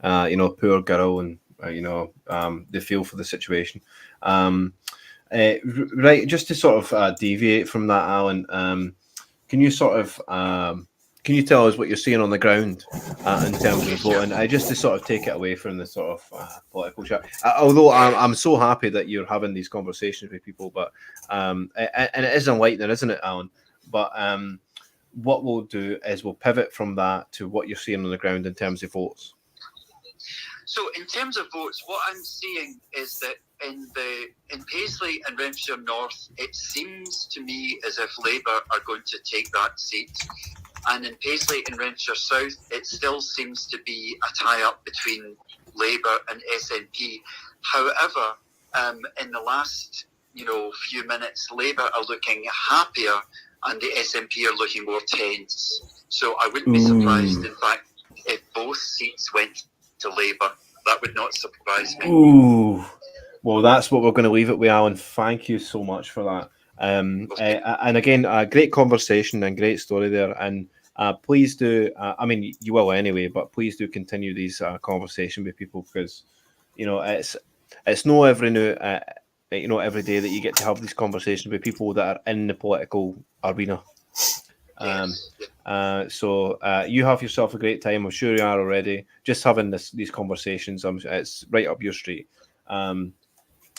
You know, poor girl, and you know, they feel for the situation. Right, just to sort of deviate from that, Alan. Can you sort of can you tell us what you're seeing on the ground in terms of the voting? Just to sort of take it away from the sort of political chat. Although I'm so happy that you're having these conversations with people, but and it is enlightening, isn't it, Alan? But what we'll do is we'll pivot from that to what you're seeing on the ground in terms of votes. So in terms of votes, what I'm seeing is that in Paisley and Renfrewshire North, it seems to me as if Labour are going to take that seat. And in Paisley and Renfrewshire South, it still seems to be a tie-up between Labour and SNP. However, in the last few minutes, Labour are looking happier and the SNP are looking more tense. So I wouldn't be surprised, in fact, if both seats went to Labour. That would not surprise me. Ooh. Well, that's what we're going to leave it with, Alan. Thank you so much for that. And again, a great conversation and great story there. And please do, I mean, you will anyway, but please do continue these conversations with people, because, you know, it's no every every day that you get to have these conversations with people that are in the political arena. So you have yourself a great time. I'm sure you are already. Just having these conversations, it's right up your street.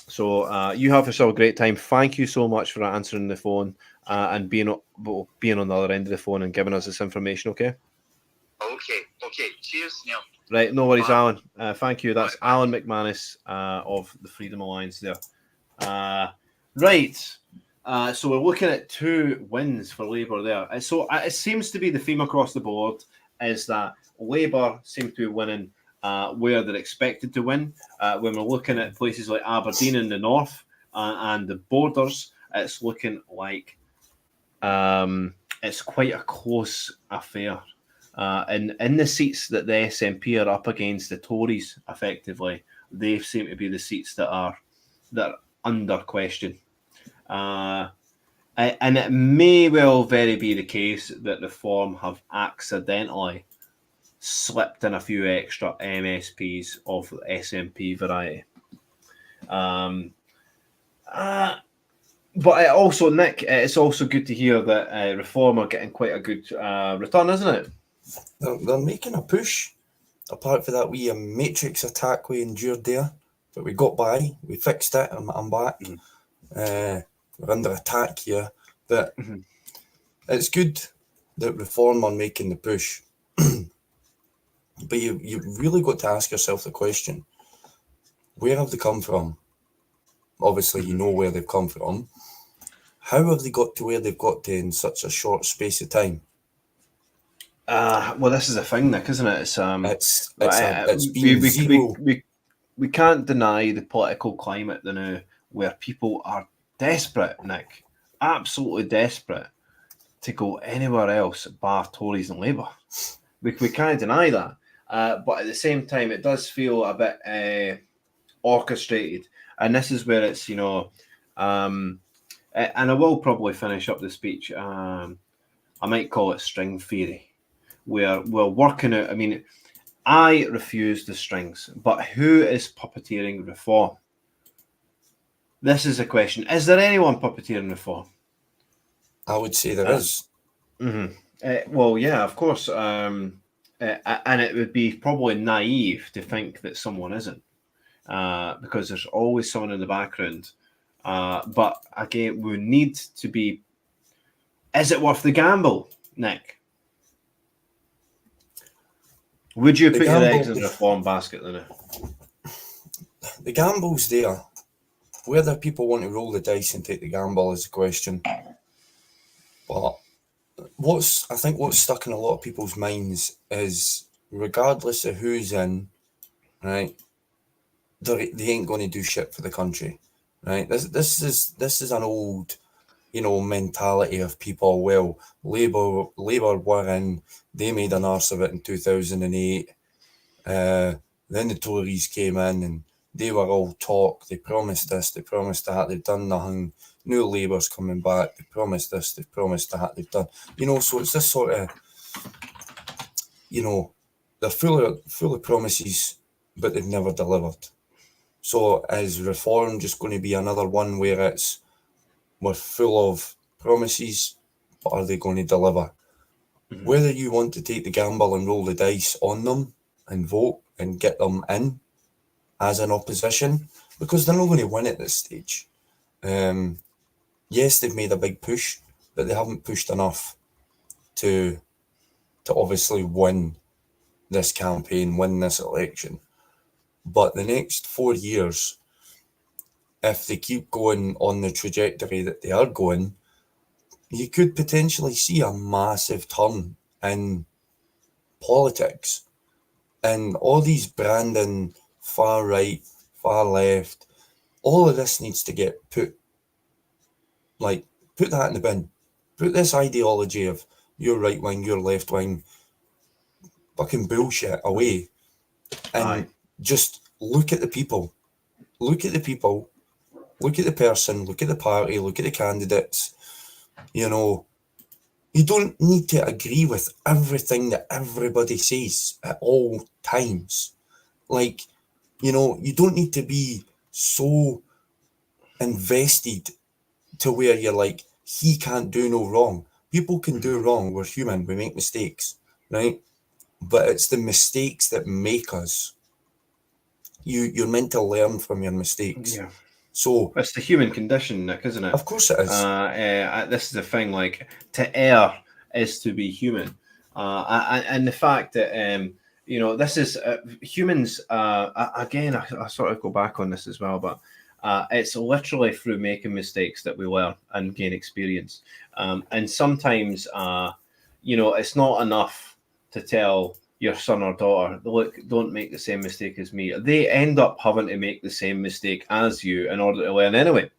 So you have yourself a great time. Thank you so much for answering the phone and being on the other end of the phone and giving us this information. Okay. Okay. Cheers, Neil. Right. No worries, Alan. Thank you. That's Alan McManus of the Freedom Alliance there. Right. So we're looking at 2 wins for Labour there. So it seems to be the theme across the board is that Labour seem to be winning where they're expected to win. When we're looking at places like Aberdeen in the north and the borders, it's looking like it's quite a close affair. And in the seats that the SNP are up against, the Tories, effectively, they seem to be the seats that are under question. And it may well very be the case that Reform have accidentally slipped in a few extra MSPs of the SNP variety. But also, Nick, it's also good to hear that Reform are getting quite a good return, isn't it? They're making a push. Apart from that wee matrix attack we endured there, but we got by, we fixed it, I'm back. We're under attack here, but it's good that Reform are making the push. But you've really got to ask yourself the question, where have they come from? Obviously, you know where they've come from. How have they got to where they've got to in such a short space of time? Well, this is a thing, Nick, isn't it? It's been zero. We can't deny the political climate now where people are desperate, Nick, absolutely desperate to go anywhere else bar Tories and Labour. We can't deny that. But at the same time, it does feel a bit orchestrated. And this is where it's, and I will probably finish up the speech. I might call it string theory, where we're working out. I mean, I refuse the strings, but who is puppeteering Reform? This is a question. Is there anyone puppeteering Reform? I would say there is. Well, yeah, of course. And it would be probably naive to think that someone isn't, because there's always someone in the background. But again, we need to be. Is it worth the gamble, Nick? Would you put your eggs in the Reform basket, then? The gamble's there. Whether people want to roll the dice and take the gamble is the question. But I think what's stuck in a lot of people's minds is, regardless of who's in, right, they ain't going to do shit for the country, right? This is an old, mentality of people. Well, Labour were in, they made an arse of it in 2008. Then the Tories came in and they were all talk. They promised this, they promised that, they've done nothing. New Labour's coming back, they promised this, they promised that, they've done. So it's this sort of, they're full of promises, but they've never delivered. So is Reform just going to be another one where we're full of promises, but are they going to deliver? Whether you want to take the gamble and roll the dice on them and vote and get them in as an opposition, because they're not going to win at this stage. Yes, they've made a big push, but they haven't pushed enough to obviously win this campaign, win this election. But the next 4 years, if they keep going on the trajectory that they are going, you could potentially see a massive turn in politics. And all these branding, far right, far left, all of this needs to get put that in the bin. Put this ideology of your right wing, your left wing, fucking bullshit away. And just look at the people. Look at the people. Look at the person. Look at the party. Look at the candidates. You don't need to agree with everything that everybody says at all times. You don't need to be so invested to where you're like, he can't do no wrong. People can do wrong. We're human. We make mistakes, right? But it's the mistakes that make us. You're meant to learn from your mistakes. Yeah. So it's the human condition, Nick, isn't it? Of course it is. This is the thing. To err is to be human, and the fact that this is humans. Again, I sort of go back on this as well, but it's literally through making mistakes that we learn and gain experience. And sometimes, it's not enough to tell your son or daughter, look, don't make the same mistake as me. They end up having to make the same mistake as you in order to learn anyway.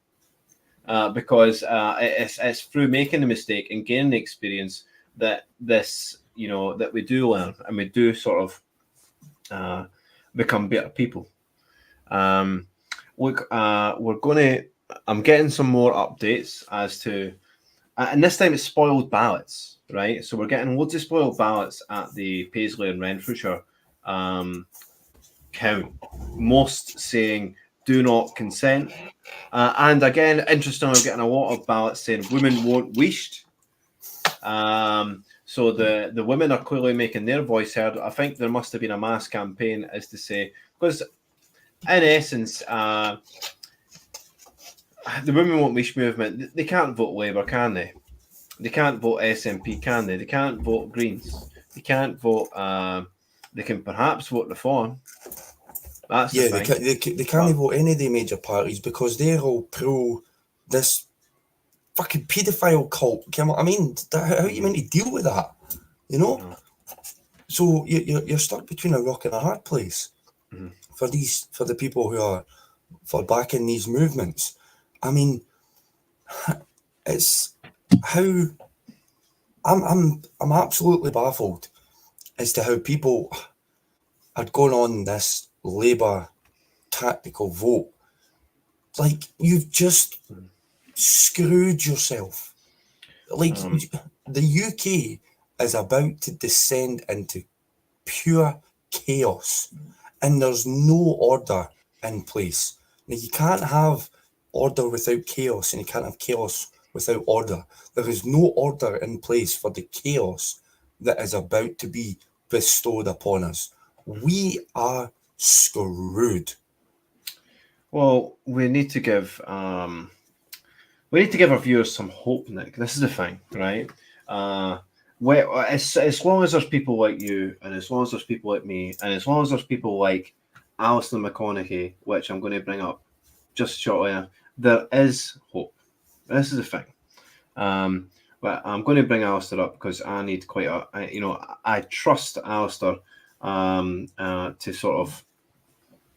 Because it's through making the mistake and gaining the experience that that we do learn and we do sort of become better people. Look, I'm getting some more updates as to, and this time it's spoiled ballots, right? So we're getting loads of spoiled ballots at the Paisley and Renfrewshire count. Most saying do not consent. And again, interestingly, I'm getting a lot of ballots saying women won't wished. So the women are clearly making their voice heard. I think there must have been a mass campaign as to say, because in essence, the women won't wish movement, they can't vote Labour, can they? They can't vote SNP, can they? They can't vote Greens. They can't vote. They can perhaps vote Reform. That's yeah, the thing. they can't vote any of the major parties because they're all pro this fucking paedophile cult. I mean, how are you meant to deal with that? You know? So you're stuck between a rock and a hard place for the people who are for backing these movements. I mean, it's how I'm absolutely baffled as to how people had gone on this Labour tactical vote. Like, you've just screwed yourself. Like, the UK is about to descend into pure chaos, and there's no order in place. Now, you can't have order without chaos, and you can't have chaos without order. There is no order in place for the chaos that is about to be bestowed upon us. We are screwed. Well, we need to give our viewers some hope, Nick. This is the thing, right? As long as there's people like you, and as long as there's people like me, and as long as there's people like Alison McConaughey, which I'm going to bring up just shortly, there is hope. This is the thing. But I'm going to bring Alistair up because I need quite I trust Alistair to sort of.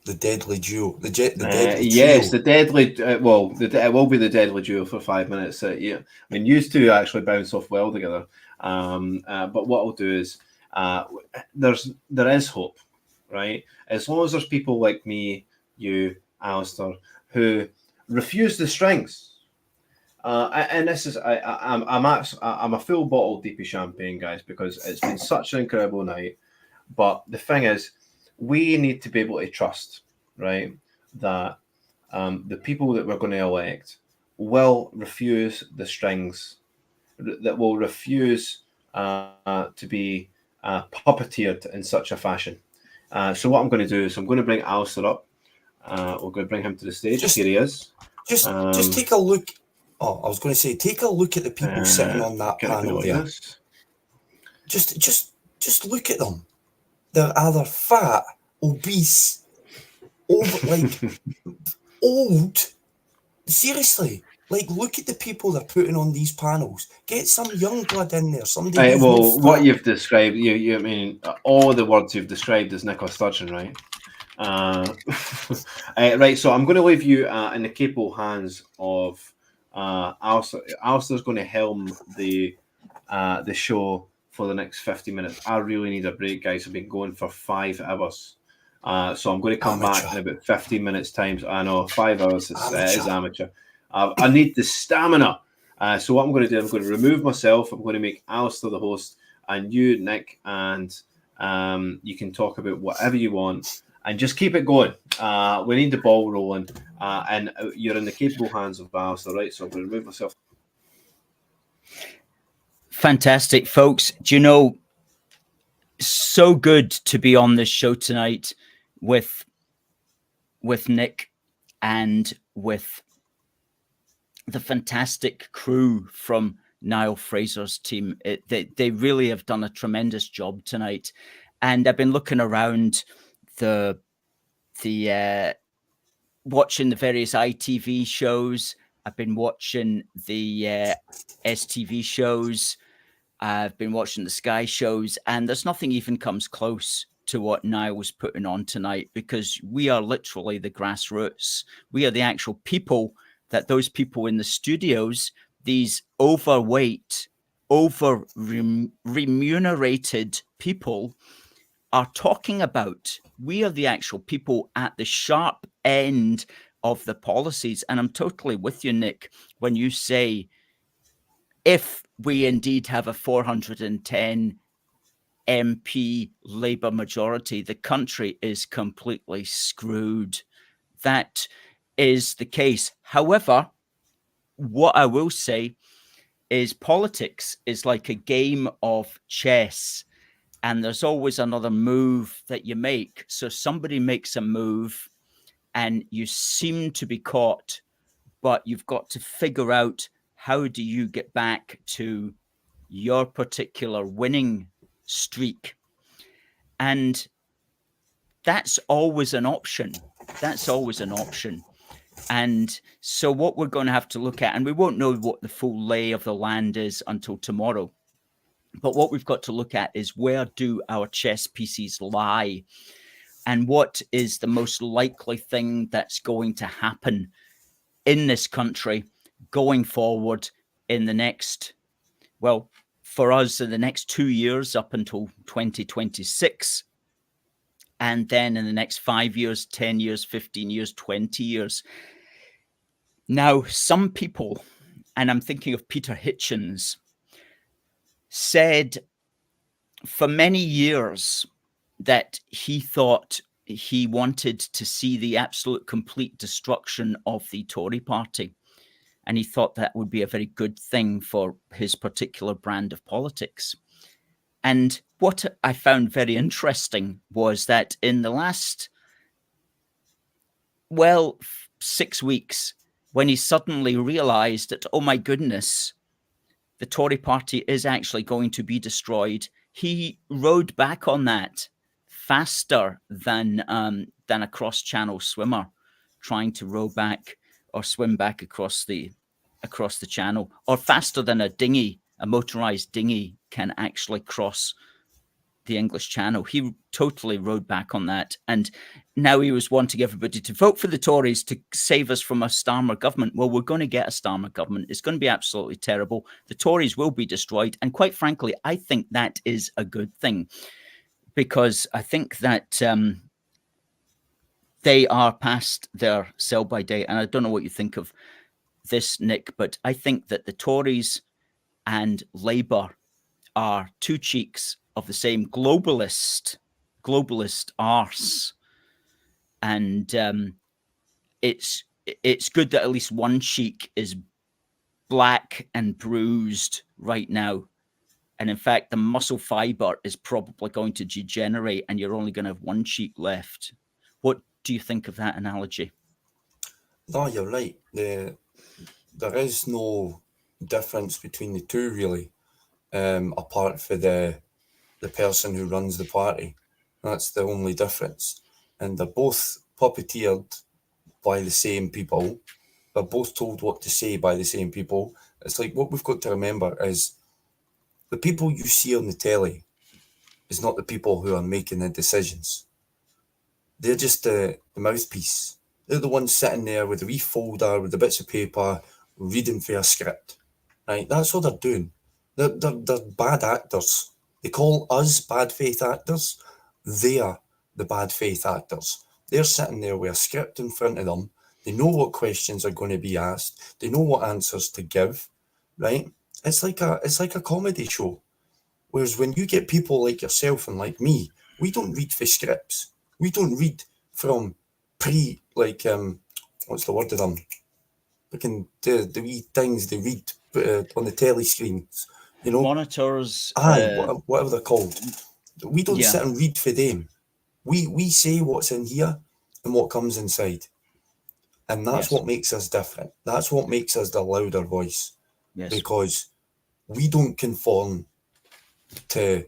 The deadly duo. The deadly yes, trio. the deadly. It will be the deadly duo for 5 minutes. Yeah, I mean, used to actually bounce off well together. But what I'll do is, there is hope, right? As long as there's people like me, you, Alistair, who refuse the strings. And this is, I'm a full bottle deep of champagne, guys, because it's been such an incredible night. But the thing is, we need to be able to trust, right, that the people that we're going to elect will refuse the strings, that will refuse to be puppeteered in such a fashion. So what I'm going to do is I'm going to bring Alistair up. We're going to bring him to the stage. Here he is. Just take a look. Oh, I was going to say, take a look at the people sitting on that panel there. This. Just look at them. They're either fat, obese, old. Seriously, like, look at the people they're putting on these panels. Get some young blood in there. Somebody. What you've described, I mean, all the words you've described is Nicola Sturgeon, right? Right. So I'm going to leave you in the capable hands of Alistair. Alistair's going to helm the show for the next 50 minutes. I really need a break, guys. I've been going for 5 hours. So I'm going to come back in about 15 minutes time. I know 5 hours is amateur. I need the stamina. So what I'm going to do, I'm going to remove myself. I'm going to make Alistair the host, and you, Nick, and you can talk about whatever you want and just keep it going. We need the ball rolling, and you're in the capable hands of Alistair, right? So I'm going to remove myself. Fantastic, folks. Do you know, so good to be on this show tonight with Nick and with the fantastic crew from Niall Fraser's team. They really have done a tremendous job tonight. And I've been looking around the watching the various ITV shows. I've been watching the STV shows. I've been watching the Sky shows, and there's nothing even comes close to what Niall was putting on tonight, because we are literally the grassroots. We are the actual people that those people in the studios, these overweight, remunerated people are talking about. We are the actual people at the sharp end of the policies. And I'm totally with you, Nick, when you say, if we indeed have a 410 MP Labour majority, the country is completely screwed. that is the case. However, what I will say is politics is like a game of chess, and there's always another move that you make. So somebody makes a move and you seem to be caught, but you've got to figure out how do you get back to your particular winning streak. And that's always an option. That's always an option. And so what we're going to have to look at, and we won't know what the full lay of the land is until tomorrow, but what we've got to look at is where do our chess pieces lie, and what is the most likely thing that's going to happen in this country going forward in the next, well, for us, in the next 2 years up until 2026. And then in the next 5 years, 10 years, 15 years, 20 years. Now, some people, and I'm thinking of Peter Hitchens, said for many years that he thought he wanted to see the absolute complete destruction of the Tory party. And he thought that would be a very good thing for his particular brand of politics. And what I found very interesting was that in the last, 6 weeks, when he suddenly realized that, oh my goodness, the Tory party is actually going to be destroyed, he rode back on that faster than a cross-channel swimmer trying to row back or swim back across the channel, or faster than a dinghy, a motorized dinghy can actually cross the English Channel. He totally rode back on that. And now he was wanting everybody to vote for the Tories to save us from a Starmer government. Well, we're going to get a Starmer government. It's going to be absolutely terrible. The Tories will be destroyed. And quite frankly, I think that is a good thing, because I think that they are past their sell-by date. And I don't know what you think of this, Nick, but I think that the Tories and Labour are two cheeks of the same globalist arse. And it's good that at least one cheek is black and bruised right now. And in fact, the muscle fiber is probably going to degenerate and you're only going to have one cheek left. What do you think of that analogy? No, you're right. There is no difference between the two, really, apart from the person who runs the party. That's the only difference. And they're both puppeteered by the same people. They're both told what to say by the same people. It's like, what we've got to remember is the people you see on the telly is not the people who are making the decisions. They're just the mouthpiece. They're the ones sitting there with a wee folder, with the bits of paper, reading for a script. Right? That's what they're doing. They're bad actors. They call us bad faith actors. They are the bad faith actors. They're sitting there with a script in front of them. They know what questions are going to be asked. They know what answers to give. Right? It's like a comedy show. Whereas when you get people like yourself and like me, we don't read for scripts. We don't read from what's the word of them? The wee things they read on the telly screens. You know, monitors. Whatever they're called. We don't sit and read for them. We say what's in here and what comes inside. And that's what makes us different. That's what makes us the louder voice. Yes. Because we don't conform to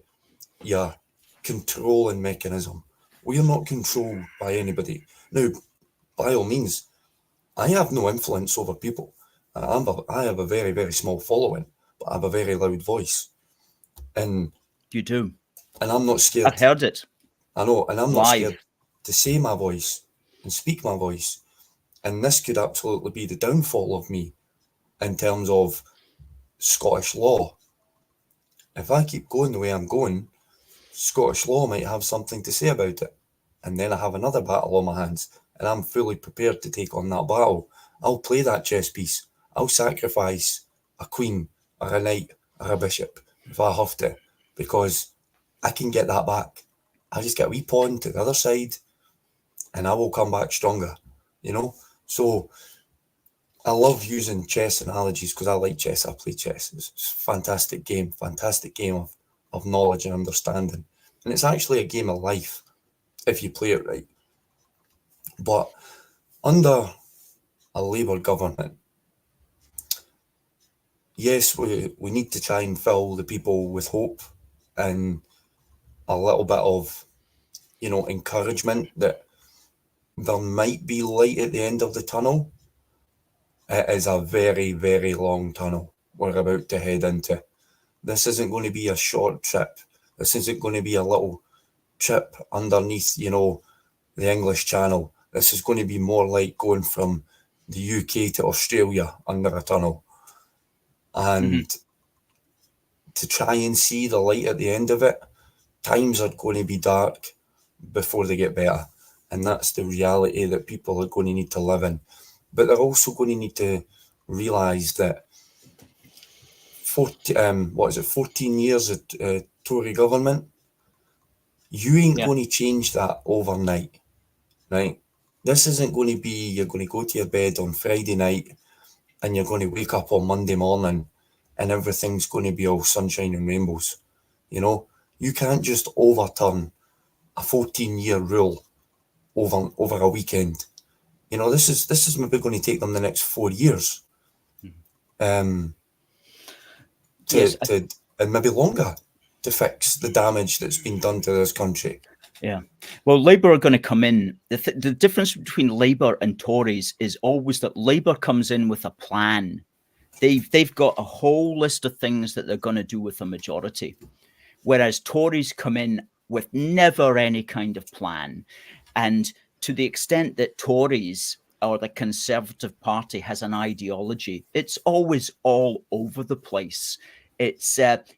your controlling mechanism. We are not controlled by anybody. Now, by all means, I have no influence over people. I have a very, very small following, but I have a very loud voice. And you do. And I'm not scared. I've heard it. I know, and I'm live. Not scared to say my voice and speak my voice. And this could absolutely be the downfall of me in terms of Scottish law. If I keep going the way I'm going, Scottish law might have something to say about it. And then I have another battle on my hands, and I'm fully prepared to take on that battle. I'll play that chess piece. I'll sacrifice a queen or a knight or a bishop if I have to, because I can get that back. I just get a wee pawn to the other side, and I will come back stronger. you know. So I love using chess analogies because I like chess. I play chess. It's a fantastic game of knowledge and understanding. And it's actually a game of life if you play it right. But under a Labour government, yes, we need to try and fill the people with hope and a little bit of, you know, encouragement that there might be light at the end of the tunnel. It is a very, very long tunnel we're about to head into. This isn't going to be a short trip. This isn't going to be a little trip underneath, you know, the English Channel. This is going to be more like going from the UK to Australia under a tunnel. And to try and see the light at the end of it, times are going to be dark before they get better. And that's the reality that people are going to need to live in. But they're also going to need to realise that 14 years of Tory government, you ain't going to change that overnight, right? This isn't going to be, you're going to go to your bed on Friday night and you're going to wake up on Monday morning and everything's going to be all sunshine and rainbows. You know, you can't just overturn a 14-year rule over a weekend. You know, this is maybe going to take them the next 4 years. And maybe longer to fix the damage that's been done to this country. Yeah. Well, Labour are going to come in. The difference between Labour and Tories is always that Labour comes in with a plan. They've got a whole list of things that they're going to do with a majority, whereas Tories come in with never any kind of plan. And to the extent that Tories or the Conservative Party has an ideology, it's always all over the place. It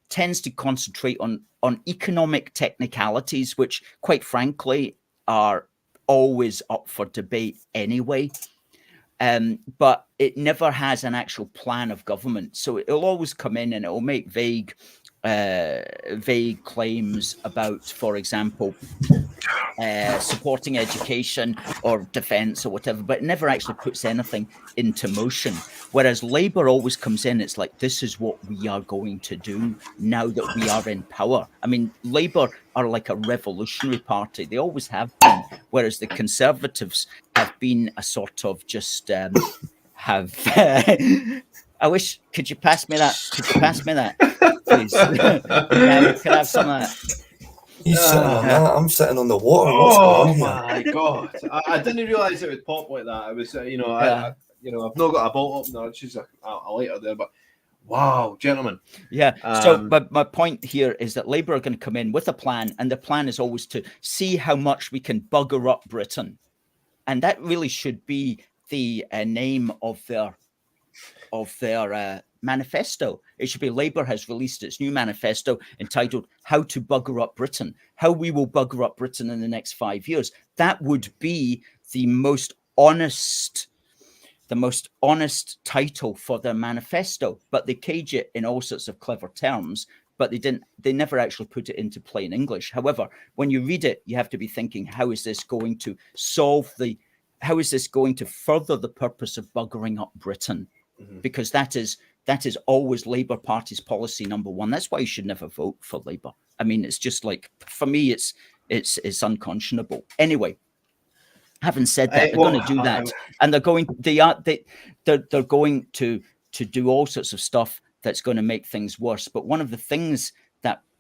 tends to concentrate on economic technicalities, which, quite frankly, are always up for debate anyway. But it never has an actual plan of government. So it'll always come in and it'll make vague claims about, for example, supporting education or defence or whatever, but it never actually puts anything into motion. Whereas Labour always comes in, it's like, this is what we are going to do now that we are in power. I mean, Labour are like a revolutionary party. They always have been, whereas the Conservatives have been a sort of just have... I wish, could you pass me that? Could you pass me that, please? Could I have some of that? He's sitting on that. I'm sitting on the water. What's going on here? My God! I didn't realise it would pop like that. It was, I've not got a bolt up now. It's just a lighter there, but wow, gentlemen. Yeah. So my point here is that Labour are going to come in with a plan, and the plan is always to see how much we can bugger up Britain, and that really should be the name of their manifesto. It should be Labour has released its new manifesto entitled How to Bugger Up Britain, how we will bugger up Britain in the next 5 years. That would be the most honest title for their manifesto, but they cage it in all sorts of clever terms, but they never actually put it into plain English. However, when you read it, you have to be thinking, how is this going to further the purpose of buggering up Britain? Because that is always Labour Party's policy number one. That's why you should never vote for Labour. I mean, it's just like, for me, it's unconscionable. Anyway, having said that, they're going to do that, and they're going to do all sorts of stuff that's going to make things worse. But one of the things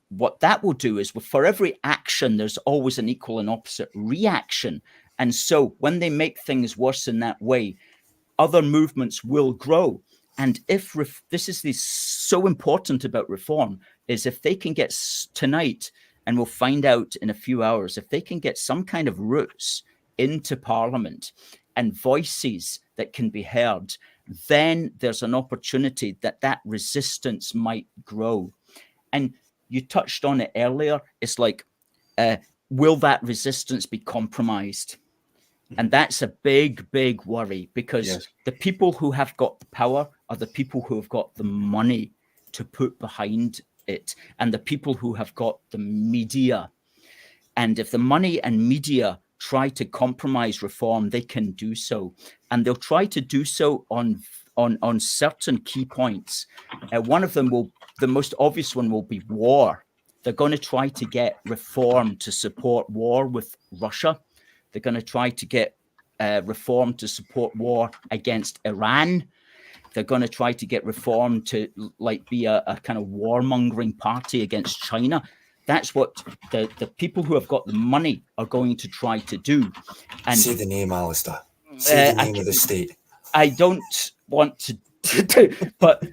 what that will do is, for every action, there's always an equal and opposite reaction. And so when they make things worse in that way, other movements will grow. And if this is so important about reform, is if they can get tonight, and we'll find out in a few hours, if they can get some kind of roots into Parliament and voices that can be heard, then there's an opportunity that resistance might grow. And you touched on it earlier. It's like, will that resistance be compromised? And that's a big, big worry, because the people who have got the power are the people who have got the money to put behind it, and the people who have got the media. And if the money and media try to compromise reform, they can do so, and they'll try to do so on certain key points. One of them the most obvious one will be war. They're going to try to get reform to support war with Russia. They're going to try to get reform to support war against Iran. They're going to try to get reform to be a kind of warmongering party against China. That's what the people who have got the money are going to try to do. And say the name, Alistair. Say the name of the state. I don't want to do, but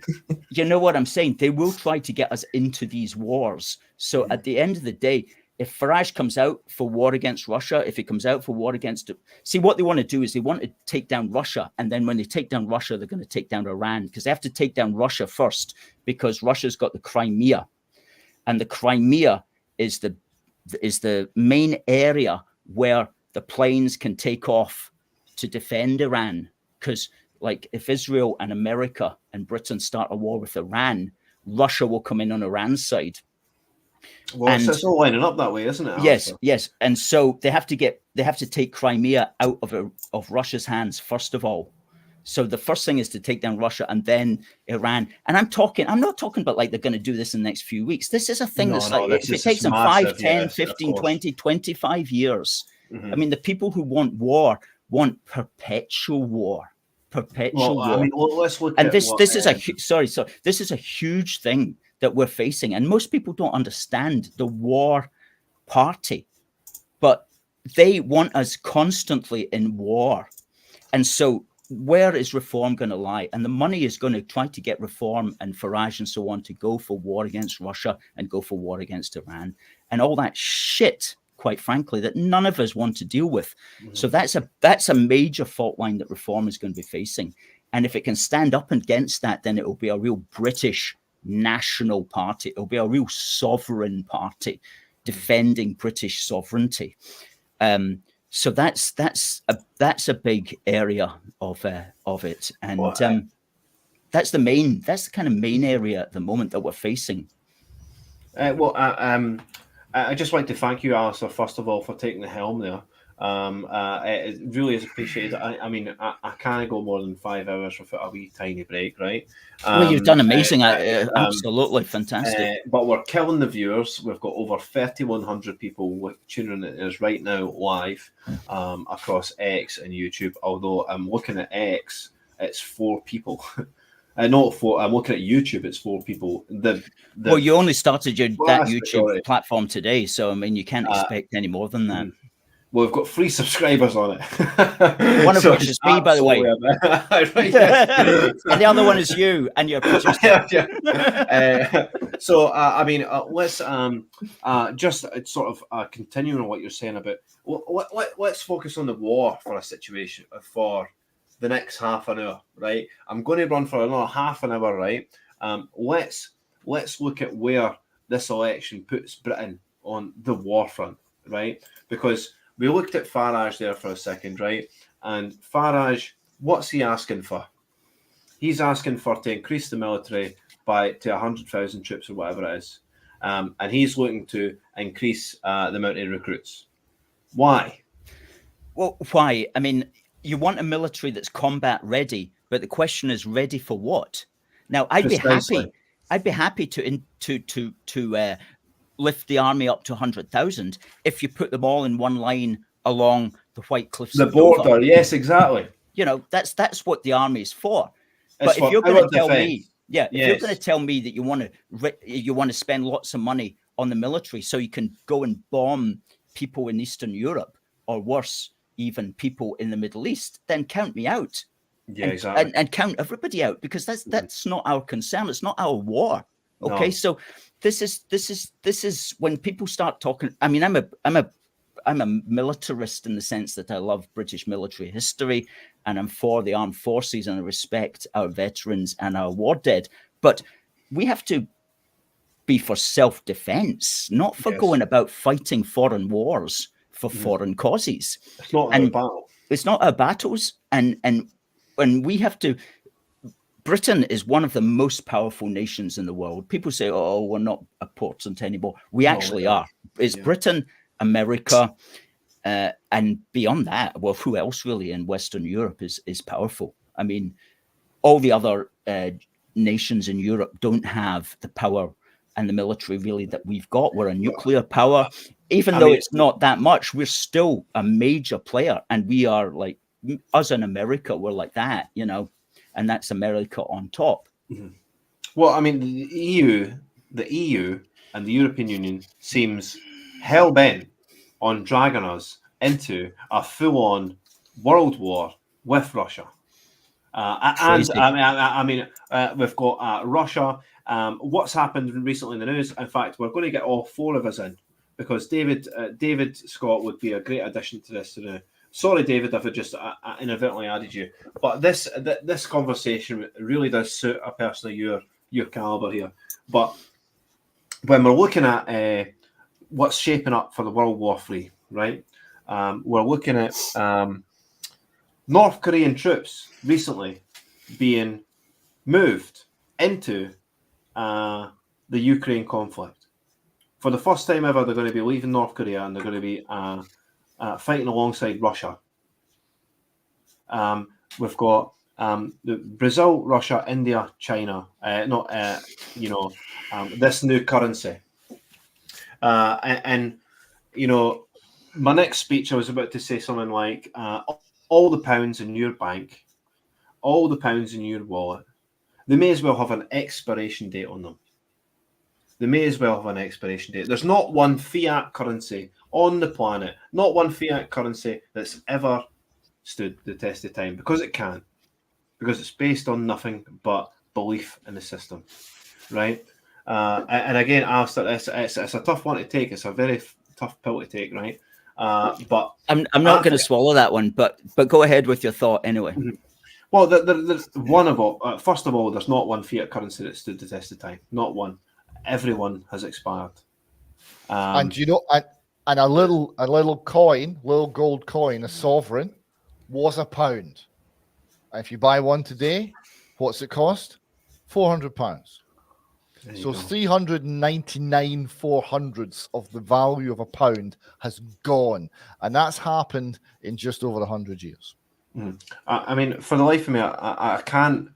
you know what I'm saying? They will try to get us into these wars. So at the end of the day, if Farage comes out for war against Russia, if he comes out for war against... See, what they want to do is they want to take down Russia. And then when they take down Russia, they're going to take down Iran, because they have to take down Russia first, because Russia's got the Crimea. And the Crimea is the main area where the planes can take off to defend Iran. Because like if Israel and America and Britain start a war with Iran, Russia will come in on Iran's side. Well, it's all lining up that way, isn't it? Yes, yes. And so they have to take Crimea out of Russia's hands first of all. So the first thing is to take down Russia and then Iran. And I'm not talking about like they're going to do this in the next few weeks. This is a thing if it takes them 5, 10, 15, 20, 25 years. I mean, the people who want war want perpetual war. Perpetual war. I mean, let's look and at this is this is a huge thing that we're facing, and most people don't understand the war party, but they want us constantly in war. And so where is reform going to lie? And the money is going to try to get reform and Farage and so on to go for war against Russia and go for war against Iran and all that shit, quite frankly, that none of us want to deal with. So that's a major fault line that reform is going to be facing. And if it can stand up against that, then it will be a real British national party. It'll be a real sovereign party defending British sovereignty. So that's a big area of it, and that's the kind of main area at the moment that we're facing. I just like to thank you, Alistair, first of all, for taking the helm there. It really is appreciated. I mean, I can't go more than 5 hours without a wee tiny break, right? Well, you've done amazing. Absolutely fantastic. But we're killing the viewers. We've got over 3,100 people tuning in us right now live across X and YouTube. Although I'm looking at X, it's 4 people. Not 4. I'm looking at YouTube. It's 4 people. Well, you only started that YouTube platform today, so I mean, you can't expect any more than that. Well, we've got 3 subscribers on it. One of which is me, by the way. And the other one is you and your producer. I mean, let's just sort of continuing on what you're saying about. Let's focus on the war for a situation for the next half an hour, right? I'm going to run for another half an hour, right? Let's look at where this election puts Britain on the war front, right? Because we looked at Farage there for a second, right? And Farage, what's he asking for? He's asking to increase the military to 100,000 troops or whatever it is. And he's looking to increase the amount of recruits. Why? Well, why? I mean, you want a military that's combat ready, but the question is, ready for what? Now, I'd be happy to lift the army up to 100,000 if you put them all in one line along the White Cliffs. The border, yes, exactly. You know, that's what the army is for. But if you're going to tell me, if you're going to tell me that you want to spend lots of money on the military so you can go and bomb people in Eastern Europe, or worse, even people in the Middle East, then count me out. Yeah, exactly. And count everybody out, because that's not our concern. It's not our war. Okay, so this is when people start talking. I mean, I'm a militarist in the sense that I love British military history, and I'm for the armed forces, and I respect our veterans and our war dead. But we have to be for self-defense, not for going about fighting foreign wars for foreign causes. It's not our battle. It's not our battles, and when we have to. Britain is one of the most powerful nations in the world. People say, oh, we're not important anymore. We actually are. It's Britain, America, And beyond that, well, who else really in Western Europe is powerful? I mean, all the other nations in Europe don't have the power and the military really that we've got. We're a nuclear power. Even though it's not that much, we're still a major player. And we are like, us in America, we're like that, you know, and that's America on top. Mm-hmm. Well, I mean, the EU and the European Union seems hell-bent on dragging us into a full-on world war with Russia. And I mean, we've got Russia. What's happened recently in the news? In fact, we're going to get all four of us in because David Scott would be a great addition to this. Sorry, David, if I just inadvertently added you, but this conversation really does suit a person of your caliber here. But when we're looking at what's shaping up for the World War III, right? We're looking at North Korean troops recently being moved into the Ukraine conflict. For the first time ever, they're going to be leaving North Korea and they're going to be fighting alongside Russia. We've got the Brazil, Russia, India, China. This new currency. And you know, my next speech, I was about to say something like, all the pounds in your bank, all the pounds in your wallet, they may as well have an expiration date on them. They may as well have an expiration date. There's not one fiat currency on the planet, not one fiat currency that's ever stood the test of time, because it can't, because it's based on nothing but belief in the system, right? And again, Alistair, it's a tough one to take. It's a very tough pill to take, right? But I'm not going to swallow that one, but go ahead with your thought anyway. Mm-hmm. Well, there's one of all. First of all, there's not one fiat currency that stood the test of time. Not one. Everyone has expired. And you know, and a little coin, little gold coin, a sovereign, was £1. And if you buy one today, what's it cost? £400. So 399 400ths of the value of £1 has gone, and that's happened in just over 100 years. Mm. I mean, for the life of me, I can't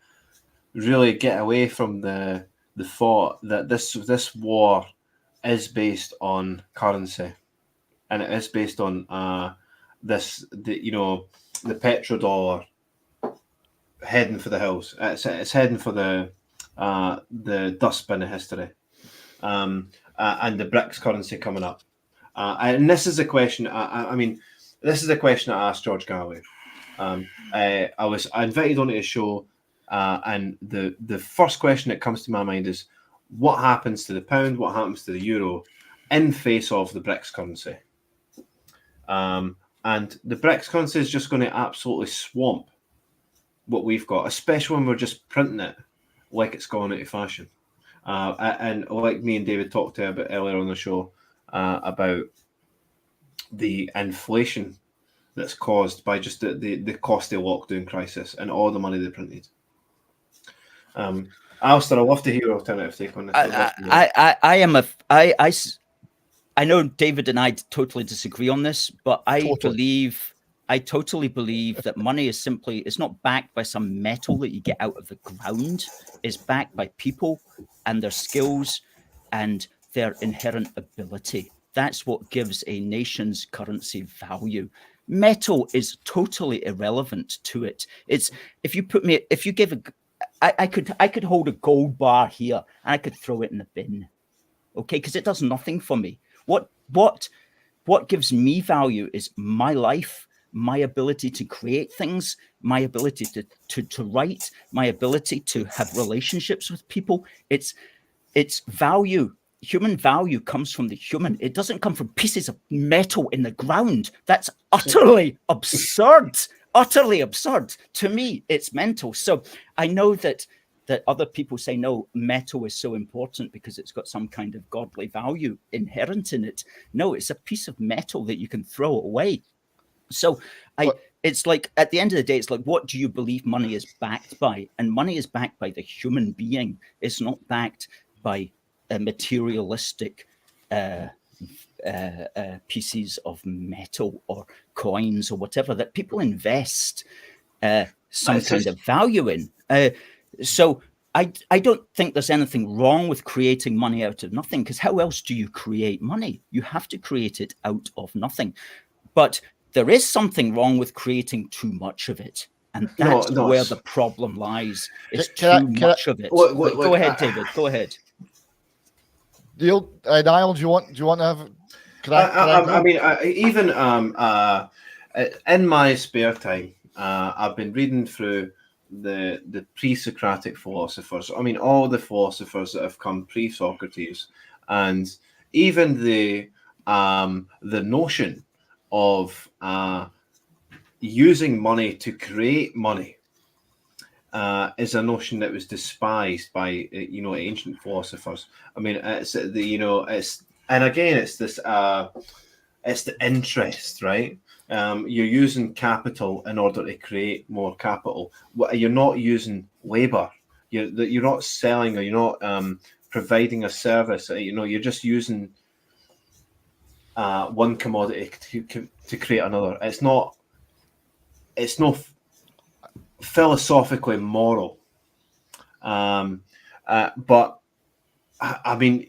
really get away from the thought that this war is based on currency, and it is based on the petrodollar heading for the hills. It's heading for the dustbin of history, and the BRICS currency coming up. And this is a question. I mean, this is a question I asked George Galloway. I was invited onto the show, and the first question that comes to my mind is, what happens to the pound? What happens to the euro in face of the BRICS currency? And the BRICS currency is just going to absolutely swamp what we've got, especially when we're just printing it like it's gone out of fashion. And like me and David talked about earlier on the show, about the inflation that's caused by just the costly lockdown crisis and all the money they printed. Alistair, I'd love to hear your alternative take on this. I know David and I totally disagree on this, but I totally believe that money is it's not backed by some metal that you get out of the ground. It's backed by people and their skills and their inherent ability. That's what gives a nation's currency value. Metal is totally irrelevant to it. I could hold a gold bar here and I could throw it in the bin, okay? Because it does nothing for me. What gives me value is my life, my ability to create things, my ability to write, my ability to have relationships with people. It's value. Human value comes from the human. It doesn't come from pieces of metal in the ground. That's utterly absurd. Utterly absurd. To me, it's mental. So I know that other people say, no, metal is so important because it's got some kind of godly value inherent in it. No, it's a piece of metal that you can throw away. So it's like, at the end of the day, it's like, what do you believe money is backed by? And money is backed by the human being. It's not backed by a materialistic pieces of metal or coins or whatever that people invest some kind of value in. So I don't think there's anything wrong with creating money out of nothing, because how else do you create money? You have to create it out of nothing. But there is something wrong with creating too much of it. And that's where the problem lies, is too much of it. Go ahead, David, go ahead. Niall, do you want to have... I mean, even in my spare time, I've been reading through the pre-Socratic philosophers. I mean, all the philosophers that have come pre-Socrates, and even the notion of using money to create money is a notion that was despised by ancient philosophers. I mean, it's and again, it's this it's the interest, right? You're using capital in order to create more capital. You're not using labor. You're not selling, or you're not providing a service. You're just using one commodity to create another. It's not philosophically moral. But I mean,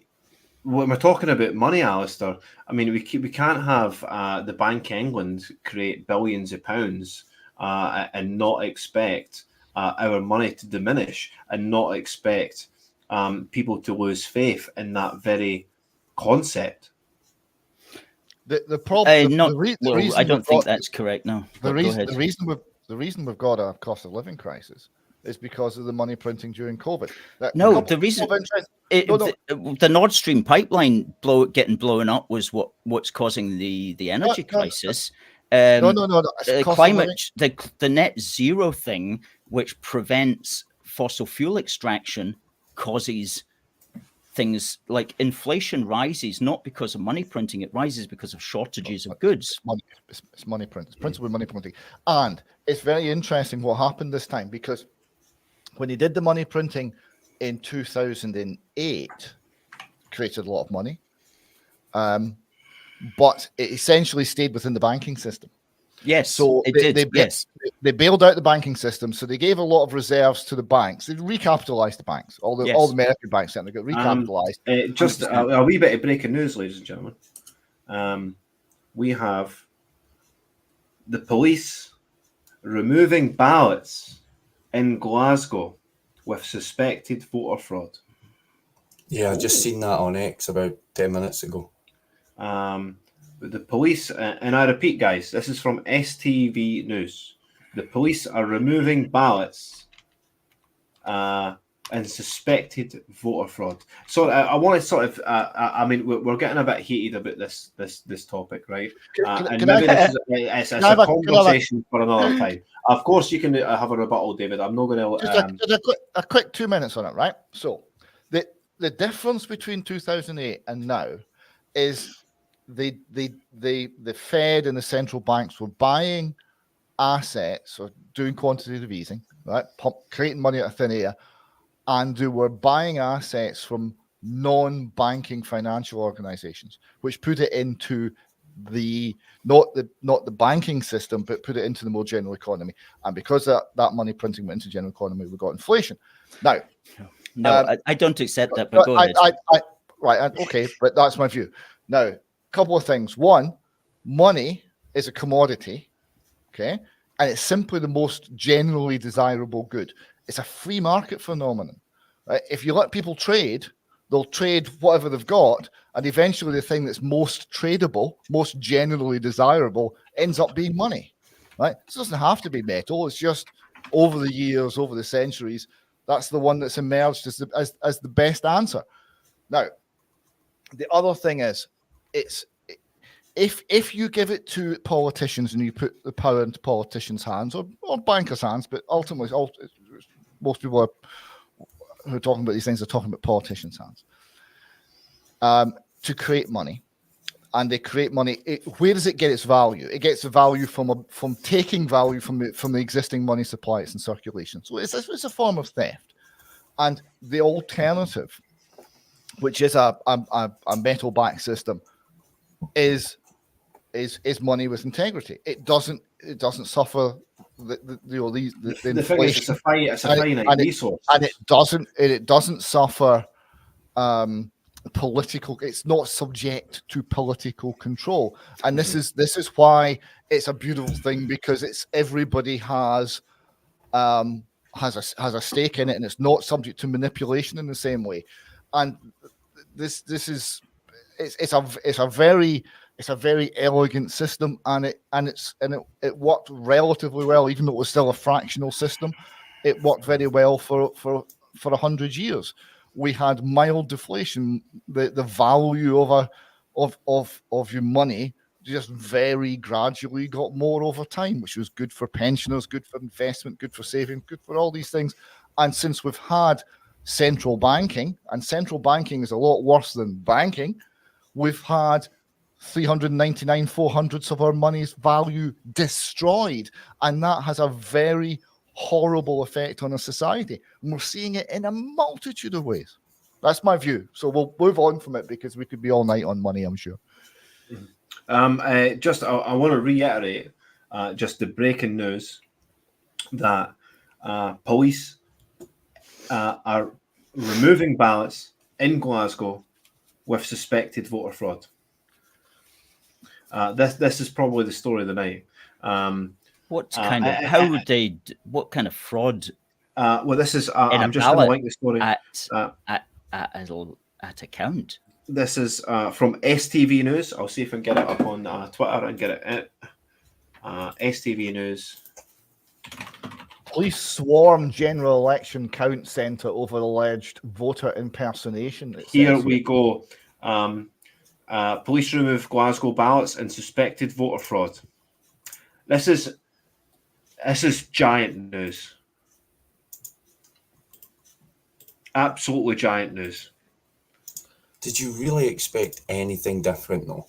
when we're talking about money, Alistair, I mean, we can't have the Bank of England create billions of pounds and not expect our money to diminish, and not expect people to lose faith in that very concept. The problem. I don't think that's correct. No. The reason we've got a cost of living crisis is because of the money printing during COVID. The reason the Nord Stream pipeline getting blown up was what's causing the energy crisis. Climate, the net zero thing, which prevents fossil fuel extraction, causes things like inflation rises not because of money printing, it rises because of shortages of goods. It's money print. It's principally money printing. And it's very interesting what happened this time, because when he did the money printing in 2008, created a lot of money, but it essentially stayed within the banking system. Yes, so they bailed out the banking system, so they gave a lot of reserves to the banks. They recapitalized the banks. All the American banks certainly got recapitalized. Just a wee bit of breaking news, ladies and gentlemen. We have the police removing ballots in Glasgow with suspected voter fraud. Yeah, I just seen that on X about 10 minutes ago. The police, and I repeat, guys, this is from STV News. The police are removing ballots and suspected voter fraud. So I want to sort of, I mean, we're getting a bit heated about this topic, right? It's a conversation for another time. Of course, you can have a rebuttal, David. I'm not going to. Just a quick 2 minutes on it, right? So the difference between 2008 and now is the Fed and the central banks were buying assets or doing quantitative easing, right? Creating money out of thin air, and they were buying assets from non-banking financial organizations, which put it into not the banking system, but put it into the more general economy. And because that money printing went into the general economy, we got inflation. Now, I don't accept that, but go ahead. Right, okay, but that's my view. Now, couple of things. One, money is a commodity, okay, and it's simply the most generally desirable good. It's a free market phenomenon, right? If you let people trade, they'll trade whatever they've got, and eventually the thing that's most tradable, most generally desirable, ends up being money, right? It doesn't have to be metal. It's just over the years, over the centuries, that's the one that's emerged as the best answer. Now, the other thing is, if you give it to politicians and you put the power into politicians' hands or bankers' hands, but ultimately, most people who are talking about these things are talking about politicians' hands, to create money, and they create money. Where does it get its value? It gets the value from taking value from the existing money supply that's in circulation. So it's a form of theft, and the alternative, which is a metal-backed system, is money with integrity. It doesn't suffer the thing is, inflation. it's a finite resource, and it doesn't suffer political. It's not subject to political control, and this is why it's a beautiful thing, because it's everybody has a stake in it, and it's not subject to manipulation in the same way. And this is it's a very elegant system, and it worked relatively well, even though it was still a fractional system. It worked very well for 100 years. We had mild deflation. The value of your money just very gradually got more over time, which was good for pensioners, good for investment, good for saving, good for all these things. And since we've had central banking, and central banking is a lot worse than banking, we've had 399 400ths of our money's value destroyed, and that has a very horrible effect on a society. And we're seeing it in a multitude of ways. That's my view. So we'll move on from it, because we could be all night on money, I'm sure. I want to reiterate just the breaking news that police are removing ballots in Glasgow with suspected voter fraud. This is probably the story of the night. What kind of fraud? Well, this is. I'm just going to link the story at account. This is from STV News. I'll see if I can get it up on Twitter and get it. STV News. Police swarm general election count centre over alleged voter impersonation. Here we go. Police remove Glasgow ballots and suspected voter fraud. This is giant news. Absolutely giant news. Did you really expect anything different, though?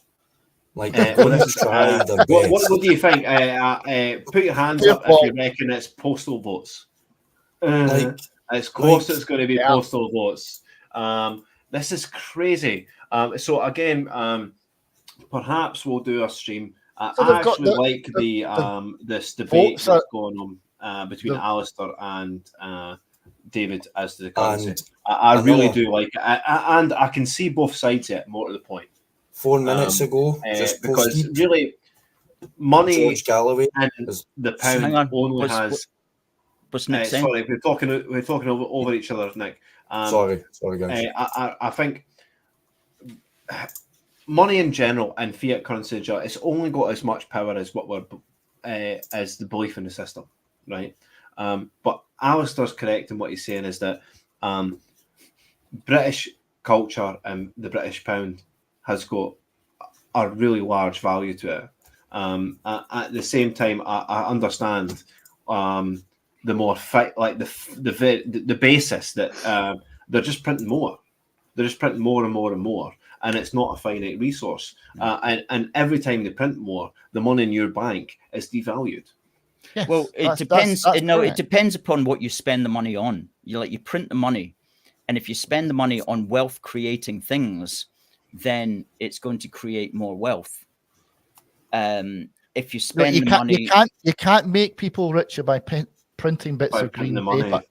Like, what do you think? Put your hands up if you reckon it's postal votes. It's close. It's going to be postal votes. This is crazy. So again, perhaps we'll do a stream. I actually like this debate that's going on between Alistair and David as to the currency. I really do like it, and I can see both sides of it. More to the point. 4 minutes ago, just because posted, really, money George Galloway and the pound only has. What's Nick saying? Sorry, we're talking over each other, Nick. Sorry, guys. I think money in general and fiat currency, it's only got as much power as what we're as the belief in the system, right? But Alistair's correct in what he's saying is that British culture and the British pound has got a really large value to it. At the same time, I understand the more the basis that they're just printing more. They're just printing more and more and more, and it's not a finite resource. And every time they print more, the money in your bank is devalued. Yes, well, it depends. It depends upon what you spend the money on. You print the money, and if you spend the money on wealth creating things, then it's going to create more wealth. If you spend the money, you can't make people richer by printing bits of green paper.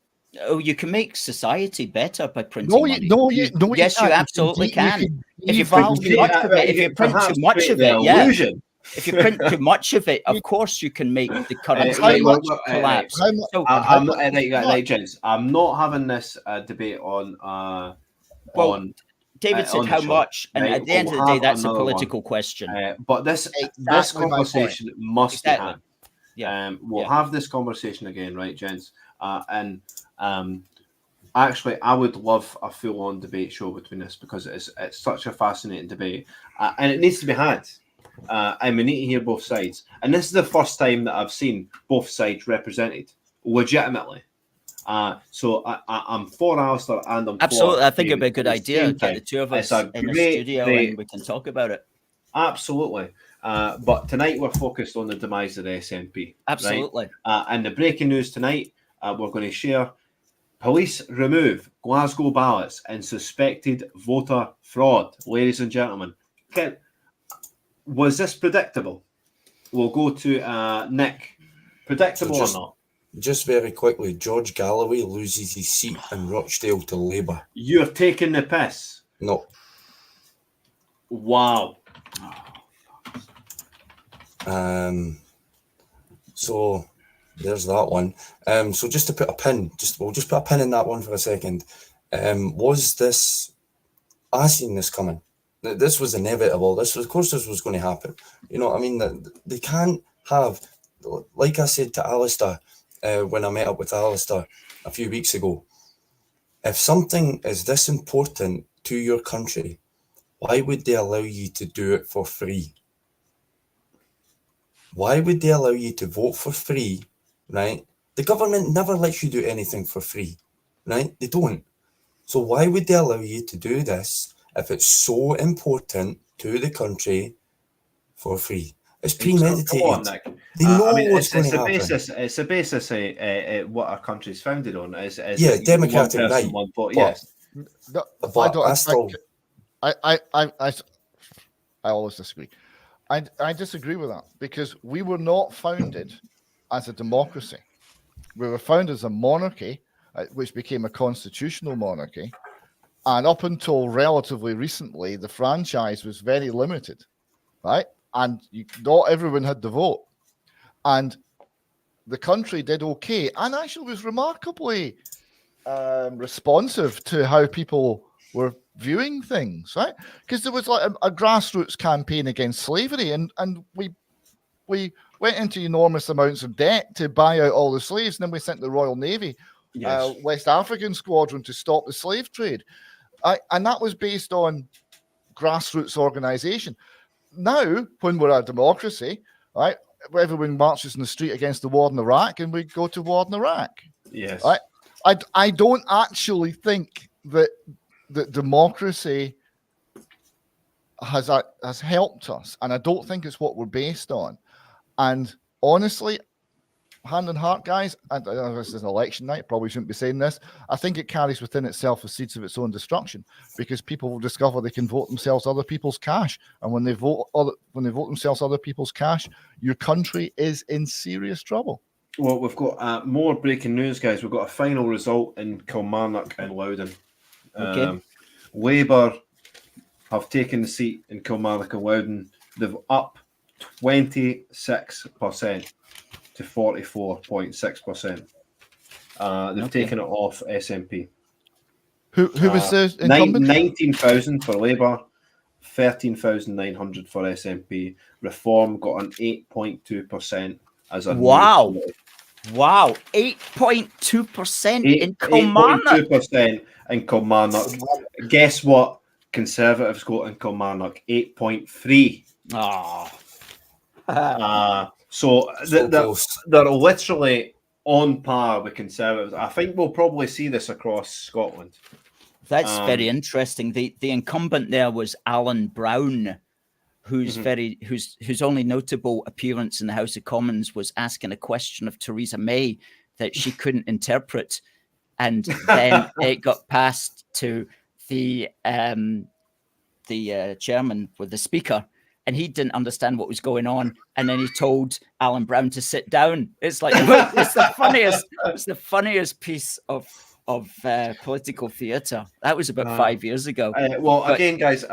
Oh, you can make society better by printing money. Yes, you absolutely can. If you print too much of it, if you print too much of it, yeah. If you print too much of it, of course you can make the currency collapse. Right, gents. I'm not having this debate on. David said how much, and at the end of the day, that's a political question. But this conversation must be had. We'll have this conversation again, right, gents? Actually, I would love a full-on debate show between us, because it's such a fascinating debate, and it needs to be had. And we need to hear both sides. And this is the first time that I've seen both sides represented legitimately. So I'm for Alistair and I'm absolutely. For I think it'd be a good idea. Get the two of us in the studio and we can talk about it. Absolutely. But tonight we're focused on the demise of the SNP. Absolutely. Right? And the breaking news tonight, we're going to share: police remove Glasgow ballots and suspected voter fraud. Ladies and gentlemen, Was this predictable? We'll go to Nick. Predictable or not? Just very quickly, George Galloway loses his seat in Rochdale to Labour. You're taking the piss. No. Wow. So there's that one. So just to put a pin, we'll just put a pin in that one for a second. Was this? I seen this coming. This was inevitable. Of course, this was going to happen. You know what I mean? They can't have, like I said to Alistair when I met up with Alistair a few weeks ago. If something is this important to your country, why would they allow you to do it for free? Why would they allow you to vote for free, right? The government never lets you do anything for free, right? They don't. So why would they allow you to do this if it's so important to the country for free? It's premeditated. Come on, Nick. They know what's going to happen. It's a basis of what our country's founded on. Is democratic one person, right. one vote. But- Yes. No, But I always disagree. I disagree with that because we were not founded as a democracy. We were founded as a monarchy, which became a constitutional monarchy. And up until relatively recently, the franchise was very limited, right? And not everyone had the vote. And the country did okay and actually was remarkably responsive to how people were viewing things, right? Because there was like a grassroots campaign against slavery, and we went into enormous amounts of debt to buy out all the slaves, and then we sent the Royal Navy, West African Squadron, to stop the slave trade, and that was based on grassroots organization. Now, when we're a democracy, right, everyone marches in the street against the war in Iraq, and we go to war in Iraq. Yes. Right? I don't actually think that democracy has helped us, and I don't think it's what we're based on. And honestly, hand on heart, guys, and this is an election night, probably shouldn't be saying this. I think it carries within itself the seeds of its own destruction, because people will discover they can vote themselves other people's cash, and when they vote themselves other people's cash, your country is in serious trouble. Well, we've got more breaking news, guys. We've got a final result in Kilmarnock and Loudon. Okay. Labour have taken the seat in Kilmarnock and Loudon. They've up 26% to 44.6%. They've taken it off SNP. Who was the incumbent? 19,000 for Labour, 13,900 for SNP. Reform got an 8.2% as a Wow. Wow, 8.2% in Kilmarnock. 8.2% in Kilmarnock. Guess what? Conservatives got in Kilmarnock 8.3. So they're literally on par with Conservatives. I think we'll probably see this across Scotland. That's very interesting. The incumbent there was Alan Brown, whose whose only notable appearance in the House of Commons was asking a question of Theresa May that she couldn't interpret, and then it got passed to the chairman with the speaker, and he didn't understand what was going on, and then he told Alan Brown to sit down. It's like it's the funniest piece of political theatre. That was about 5 years ago. Again, guys.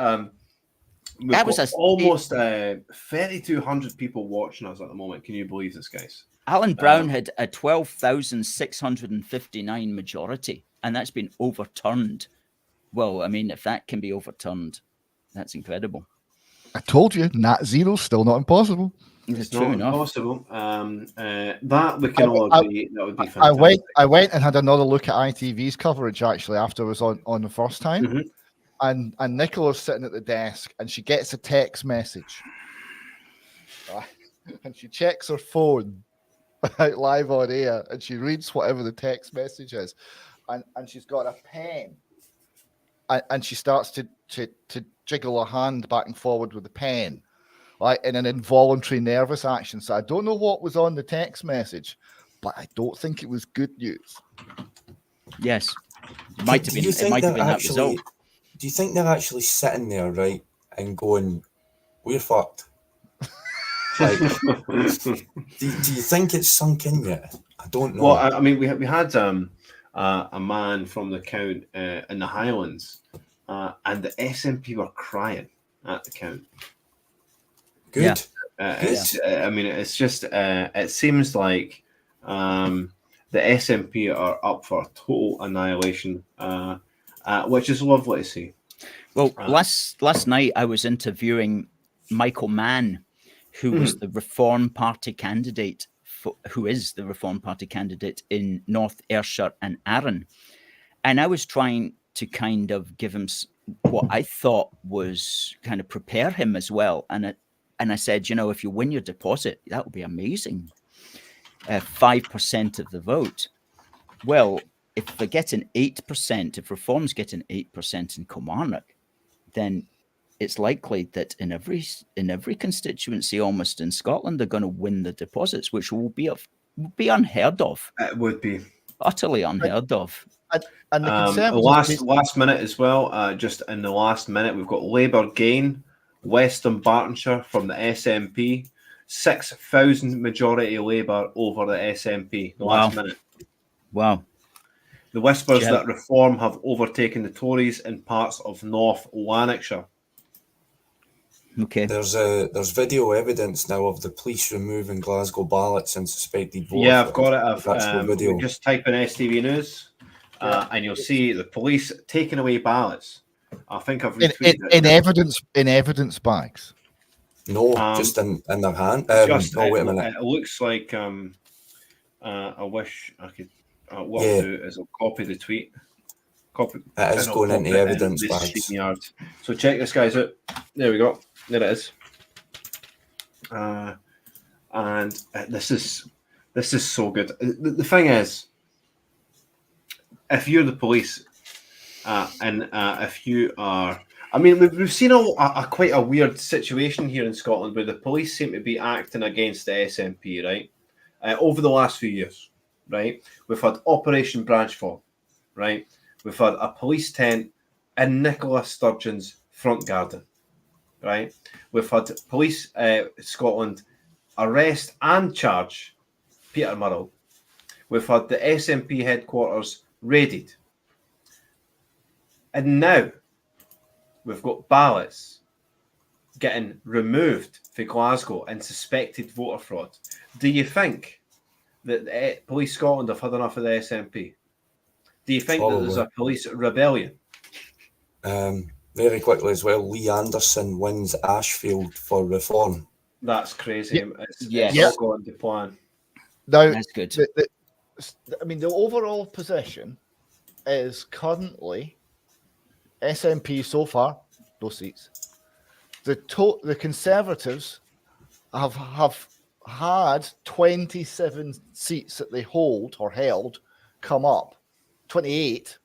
That was almost 3,200 people watching us at the moment. Can you believe this, guys? Alan Brown had a 12,659 majority, and that's been overturned. Well, I mean, if that can be overturned, that's incredible. I told you, Nat Zero's still not impossible. It's not impossible. That we can all agree. That would be fantastic. I went and had another look at ITV's coverage actually after I was on the first time. Mm-hmm. And Nicola's sitting at the desk, and she gets a text message, and she checks her phone live on air, and she reads whatever the text message is, and she's got a pen, and she starts to jiggle her hand back and forward with the pen, like in an involuntary nervous action. So I don't know what was on the text message, but I don't think it was good news. Yes, it might have been. It might have been that result. Do you think they're actually sitting there, right, and going, "We're fucked"? Like, do you think it's sunk in yet? I don't know. Well, I mean, we had a man from the count in the Highlands, and the SNP were crying at the count. Good. I mean, it's just it seems like the SNP are up for total annihilation, which is lovely to see. Well, last night I was interviewing Michael Mann, who was the Reform Party candidate, who is the Reform Party candidate in North Ayrshire and Arran. And I was trying to kind of give him what I thought was kind of prepare him as well. And I said, you know, if you win your deposit, that would be amazing. 5% of the vote. Well, if they're getting 8%, if Reform's getting 8% in Kilmarnock, then it's likely that in every constituency almost in Scotland, they're going to win the deposits, which will be unheard of. It would be utterly unheard of. And the Conservatives last minute as well. Just in the last minute, we've got Labour gain, Western Bartonshire from the SNP, 6,000 majority Labour over the SNP. The last minute. Wow. The whispers that Reform have overtaken the Tories in parts of North Lanarkshire. Okay. There's video evidence now of the police removing Glasgow ballots and suspected voters. Yeah, I've got it. I've just type in STV News, and you'll see the police taking away ballots. I think I've retweeted it. in evidence bags. No, just in their hand. Wait a minute. It looks like I wish I could. What I'll do is I'll copy the tweet. It is going into evidence bags. So check this, guys, out. There we go. There it is. And this is so good. The thing is, if you're the police, and if you are, I mean, we've seen a quite a weird situation here in Scotland where the police seem to be acting against the SNP, right? Over the last few years, right? We've had Operation Branchfall, right? We've had a police tent in Nicola Sturgeon's front garden, right? We've had police Scotland arrest and charge Peter Murrell. We've had the SNP headquarters raided. And now we've got ballots getting removed for Glasgow and suspected voter fraud. Do you think that Police Scotland have had enough of the SNP? Do you think that there's a police rebellion? Very quickly as well, Lee Anderson wins Ashfield for Reform. That's crazy. It's all going to plan. Now, that's good. I mean, the overall position is currently SNP so far, no seats. The Conservatives have had 27 seats that they hold or held come up. 28.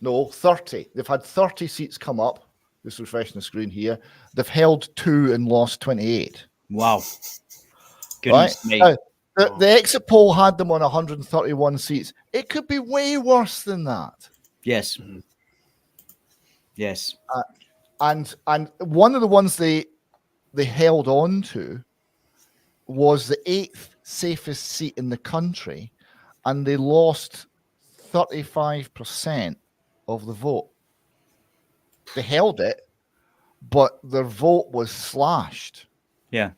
No, 30. They've had 30 seats come up. Just refreshing the screen here. They've held 2 and lost 28. Wow. Goodness me. Now, the exit poll had them on 131 seats. It could be way worse than that. Yes. Yes. And one of the ones they held on to was the 8th safest seat in the country, and they lost 35% of the vote. They held it, but their vote was slashed. Yeah.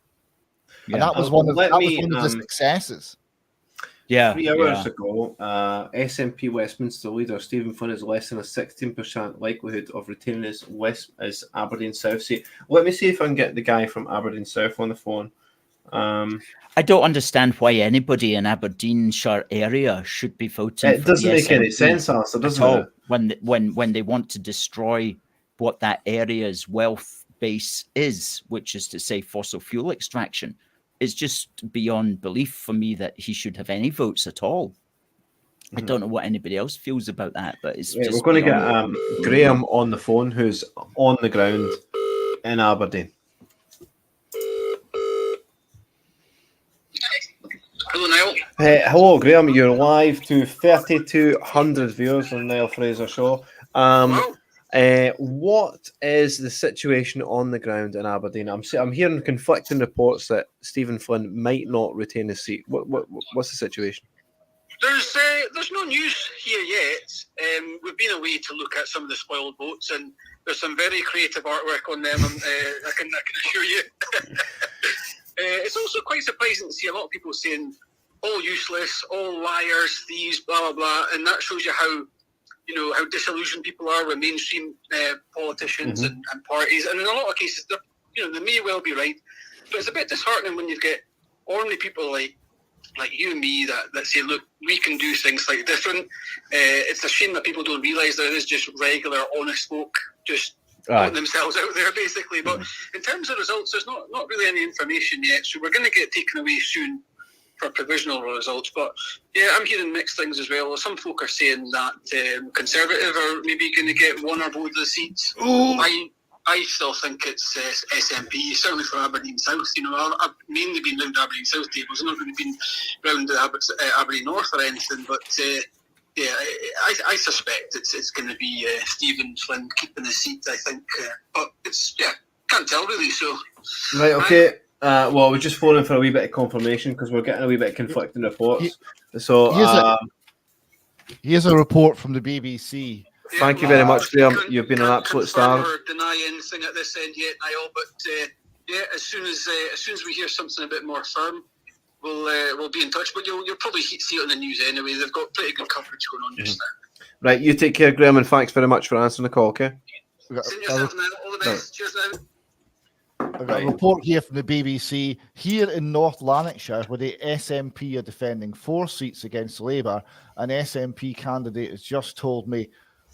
And that was one of the successes. Yeah. 3 hours ago, SNP Westminster leader Stephen Flynn has less than a 16% likelihood of retaining his Aberdeen South seat. Let me see if I can get the guy from Aberdeen South on the phone. I don't understand why anybody in Aberdeenshire area should be voting. It doesn't make any sense, Alistair, doesn't it? When they want to destroy what that area's wealth base is, which is to say fossil fuel extraction. It's just beyond belief for me that he should have any votes at all. I don't know what anybody else feels about that, but it's just we're going to get Graham on the phone, who's on the ground in Aberdeen. Hello, Niall. Hello, Graham. You're live to 3,200 viewers on Niall Fraser Show. What is the situation on the ground in Aberdeen? I'm hearing conflicting reports that Stephen Flynn might not retain his seat. What's the situation? There's no news here yet. We've been away to look at some of the spoiled votes, and there's some very creative artwork on them. I can assure you. It's also quite surprising to see a lot of people saying all useless, all liars, thieves, blah blah blah, and that shows you how disillusioned people are with mainstream politicians and parties. And in a lot of cases, they may well be right, but it's a bit disheartening when you get ordinary people like you and me that say, look, we can do things slightly different. It's a shame that people don't realise that it is just regular, honest folk just putting themselves out there, basically. But in terms of results, there's not really any information yet, so we're going to get taken away soon for provisional results. But yeah, I'm hearing mixed things as well. Some folk are saying that Conservative are maybe going to get one or both of the seats. I still think it's SNP, certainly for Aberdeen South. I've mainly been round Aberdeen South tables. I've not really been round Aberdeen North or anything. But yeah, I suspect it's going to be Stephen Flynn keeping his seat, I think. But can't tell really. So right, okay. Well, we're just phoning for a wee bit of confirmation because we're getting a wee bit of conflicting reports. Here's a report from the BBC. Thank you very much, Graham. You've been an absolute star. Or deny anything at this end yet, Niall. But as soon as we hear something a bit more firm, we'll be in touch. But you'll probably see it on the news anyway. They've got pretty good coverage going on just now. Right, you take care, Graham, and thanks very much for answering the call. Okay. Send yourself now. All the best. Cheers now. I've got a report here from the BBC. Here in North Lanarkshire, where the SNP are defending 4 seats against Labour, an SNP candidate has just told me,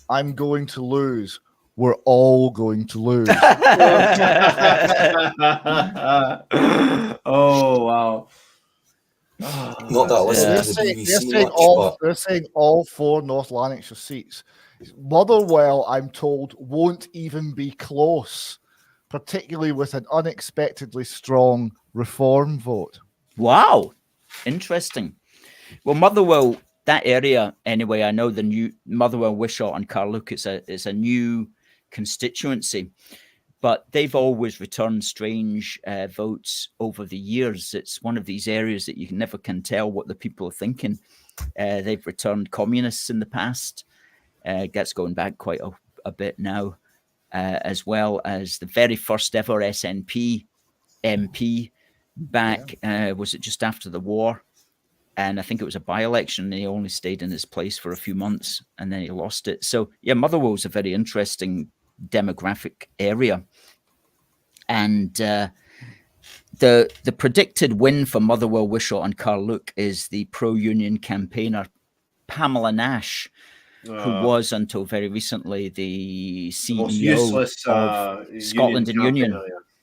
I'm going to lose. We're all going to lose. Oh, wow. Not that listening to the BBC they're saying all 4 North Lanarkshire seats. Motherwell, I'm told, won't even be close, particularly with an unexpectedly strong reform vote. Wow, interesting. Well, Motherwell, that area anyway, I know the new Motherwell, Wishaw and Carluke, it's a new constituency, but they've always returned strange votes over the years. It's one of these areas that you never can tell what the people are thinking. They've returned communists in the past. That's going back quite a bit now, as well as the very first ever SNP MP back, was it just after the war? And I think it was a by-election, and he only stayed in his place for a few months, and then he lost it. So, yeah, Motherwell's a very interesting demographic area. And the predicted win for Motherwell, Wishaw and Carluke is the pro-union campaigner Pamela Nash, who was, until very recently, the CEO of Scotland and Union.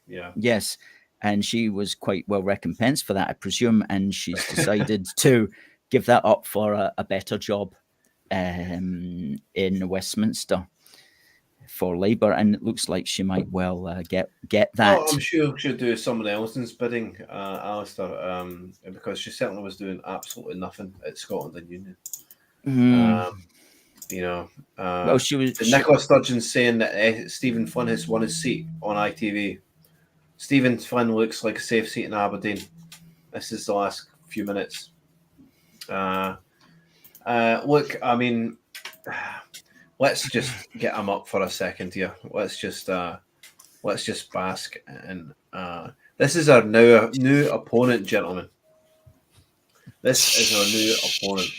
Yeah. Yes. And she was quite well recompensed for that, I presume. And she's decided to give that up for a better job in Westminster for Labour. And it looks like she might well get that. Oh, I'm sure she'll do someone else's bidding, Alistair, because she certainly was doing absolutely nothing at Scotland and Union. Well, she was. Nicola Sturgeon saying that Stephen Flynn has won his seat on ITV. Stephen Flynn looks like a safe seat in Aberdeen. This is the last few minutes. Look, I mean, let's just get him up for a second here. Let's just bask. And this is our new opponent, gentlemen. This is our new opponent.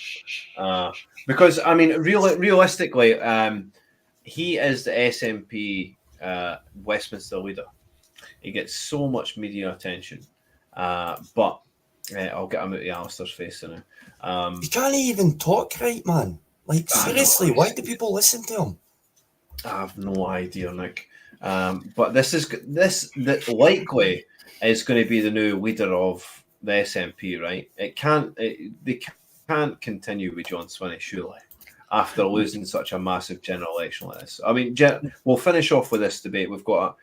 Because, I mean, realistically, he is the SNP Westminster leader. He gets so much media attention. But I'll get him out of Alistair's face now. He can't even talk right, man. Like, seriously, why do people listen to him? I have no idea, Nick. But this likely is going to be the new leader of the SNP, right? They can't continue with John Swinney, surely, after losing such a massive general election like this. I mean, we'll finish off with this debate. We've got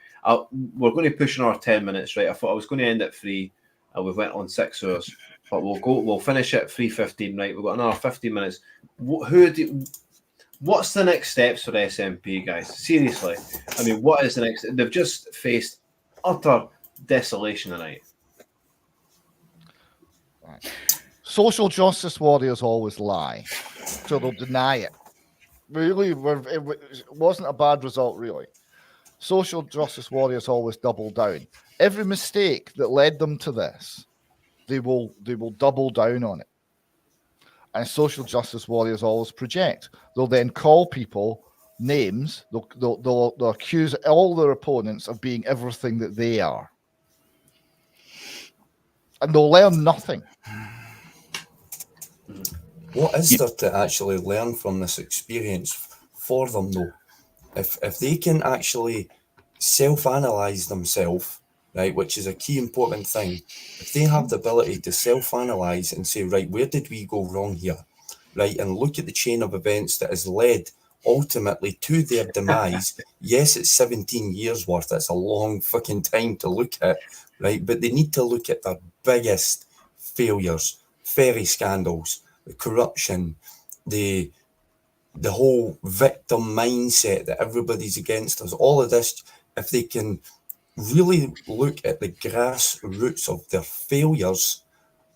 we're going to push on our 10 minutes, right? I thought I was going to end at 3. We went on 6 hours, but we'll finish at 3:15, right? We've got another 15 minutes. What's the next steps for SNP, guys? Seriously, I mean, what is the next? They've just faced utter desolation tonight. Social justice warriors always lie, so they'll deny it. Really, it wasn't a bad result, really. Social justice warriors always double down. Every mistake that led them to this, they will double down on it. And social justice warriors always project. They'll then call people names. They'll accuse all their opponents of being everything that they are, and they'll learn nothing. What is there to actually learn from this experience for them, though? If they can actually self-analyze themselves, right, which is a key important thing, if they have the ability to self-analyze and say, right, where did we go wrong here, right, and look at the chain of events that has led ultimately to their demise. Yes, it's 17 years worth. That's a long fucking time to look at, right? But they need to look at their biggest failures, ferry scandals, the corruption, the whole victim mindset that everybody's against us. All of this, if they can really look at the grassroots of their failures,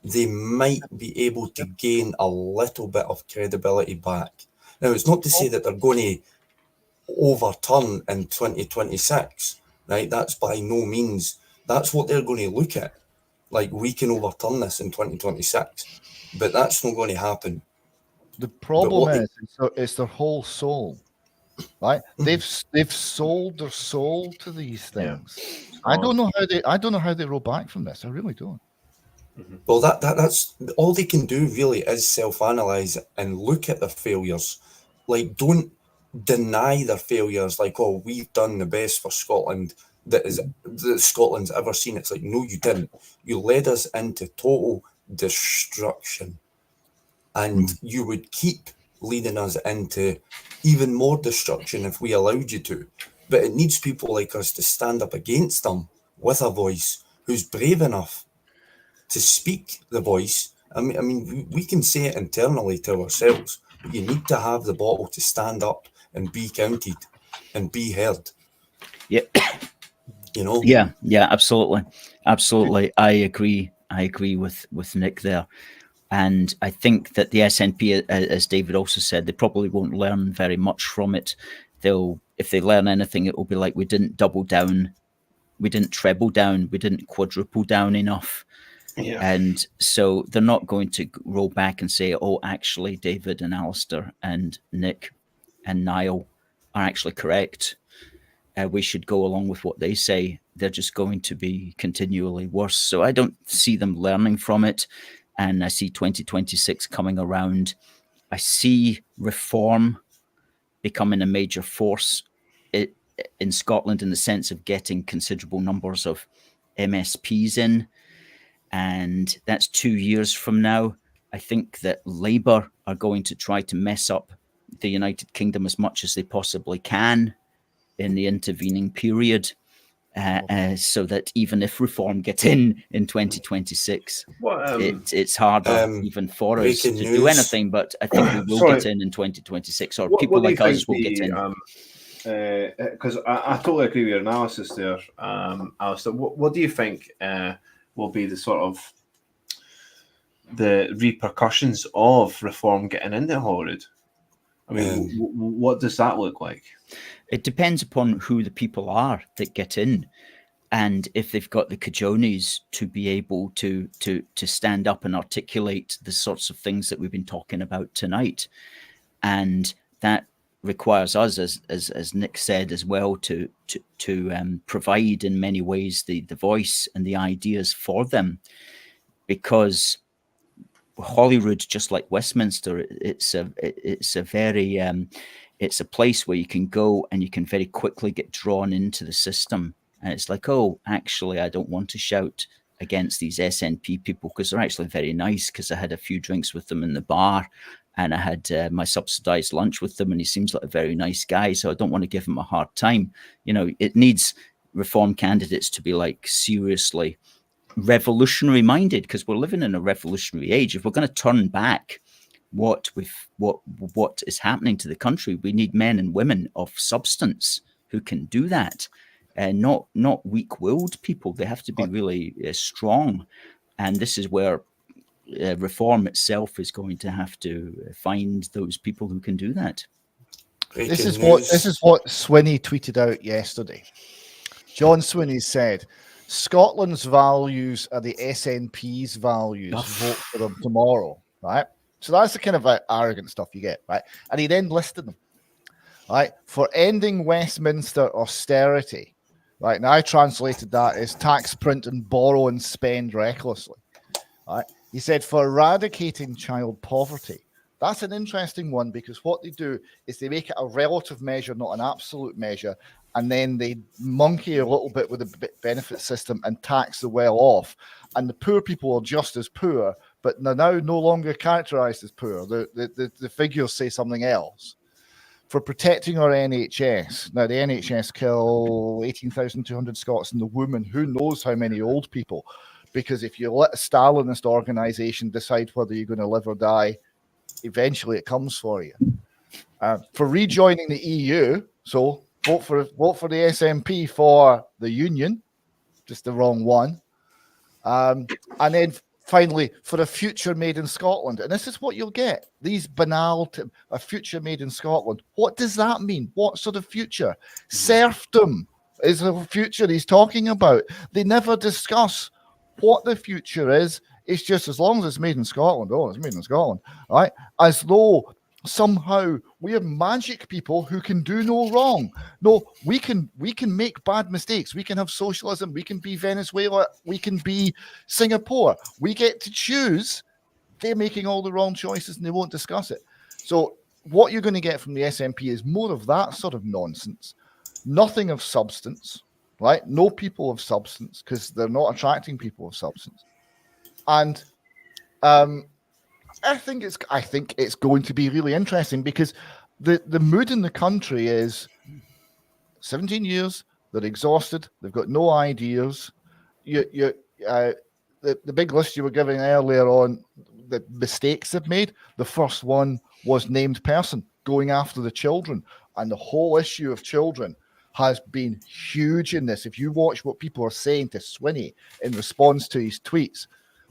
they might be able to gain a little bit of credibility back. Now, it's not to say that they're going to overturn in 2026, right? That's by no means. That's what they're going to look at. Like, we can overturn this in 2026, but that's not going to happen. The problem is, it's their whole soul, right? They've sold their soul to these things. Yeah. I don't know how they roll back from this. I really don't. Well, that's all they can do really is self-analyze and look at their failures. Like, don't deny their failures. Like, oh, we've done the best for Scotland that Scotland's ever seen. It's like, no, you didn't. You led us into total destruction, and you would keep leading us into even more destruction if we allowed you to. But it needs people like us to stand up against them with a voice, who's brave enough to speak the voice. I mean, we can say it internally to ourselves, but you need to have the bottle to stand up and be counted and be heard. Yeah. You know? Yeah, absolutely. I agree with Nick there. And I think that the SNP, as David also said, they probably won't learn very much from it. If they learn anything, it will be like, we didn't double down, we didn't treble down, we didn't quadruple down enough. Yeah. And so they're not going to roll back and say, oh, actually, David and Alistair and Nick and Niall are actually correct. We should go along with what they say. They're just going to be continually worse. So I don't see them learning from it. And I see 2026 coming around. I see reform becoming a major force in Scotland in the sense of getting considerable numbers of MSPs in. And that's 2 years from now. I think that Labour are going to try to mess up the United Kingdom as much as they possibly can in the intervening period, so that even if reform get in 2026, it's harder even for us to do anything. But I think we will get in 2026, or people like us will get in. Because I totally agree with your analysis there, Alistair. What do you think will be the sort of the repercussions of reform getting into Holyrood? I mean, what does that look like? It depends upon who the people are that get in, and if they've got the cajones to be able to stand up and articulate the sorts of things that we've been talking about tonight. And that requires us, as Nick said as well, to provide in many ways the voice and the ideas for them, because Holyrood, just like Westminster, it's a very it's a place where you can go and you can very quickly get drawn into the system, and it's like, oh, actually, I don't want to shout against these SNP people because they're actually very nice, because I had a few drinks with them in the bar and I had my subsidized lunch with them, and he seems like a very nice guy, so I don't want to give him a hard time. You know, it needs reform candidates to be like seriously revolutionary minded, because we're living in a revolutionary age. If we're going to turn back what is happening to the country. We need men and women of substance who can do that, and not weak-willed people. They have to be really strong, and this is where reform itself is going to have to find those people who can do that. This is what Swinney tweeted out yesterday. John Swinney said, Scotland's values are the SNP's values. Vote for them tomorrow, right? So that's the kind of arrogant stuff you get, right? And he then listed them, right? For ending Westminster austerity, right? Now I translated that as tax, print, and borrow and spend recklessly, right? He said for eradicating child poverty. That's an interesting one, because what they do is they make it a relative measure, not an absolute measure, and then they monkey a little bit with the benefit system and tax the well-off. And the poor people are just as poor, but they're now no longer characterized as poor. The figures say something else. For protecting our NHS. Now, the NHS kill 18,200 Scots and the woman. Who knows how many old people? Because if you let a Stalinist organization decide whether you're going to live or die, eventually it comes for you. For rejoining the EU, so vote for the SNP for the Union, just the wrong one. And then finally, for a future made in Scotland. And this is what you'll get. These banal, a future made in Scotland. What does that mean? What sort of future? Serfdom is the future he's talking about. They never discuss what the future is. It's just as long as it's made in Scotland. Oh, it's made in Scotland, right? As though somehow we are magic people who can do no wrong. No, we can make bad mistakes. We can have socialism. We can be Venezuela. We can be Singapore. We get to choose. They're making all the wrong choices and they won't discuss it. So what you're going to get from the SNP is more of that sort of nonsense. Nothing of substance, right? No people of substance, because they're not attracting people of substance. And I think it's going to be really interesting, because the mood in the country is 17 years, they're exhausted, they've got no ideas. The big list you were giving earlier on the mistakes they've made, the first one was named person, going after the children. And the whole issue of children has been huge in this. If you watch what people are saying to Swinney in response to his tweets,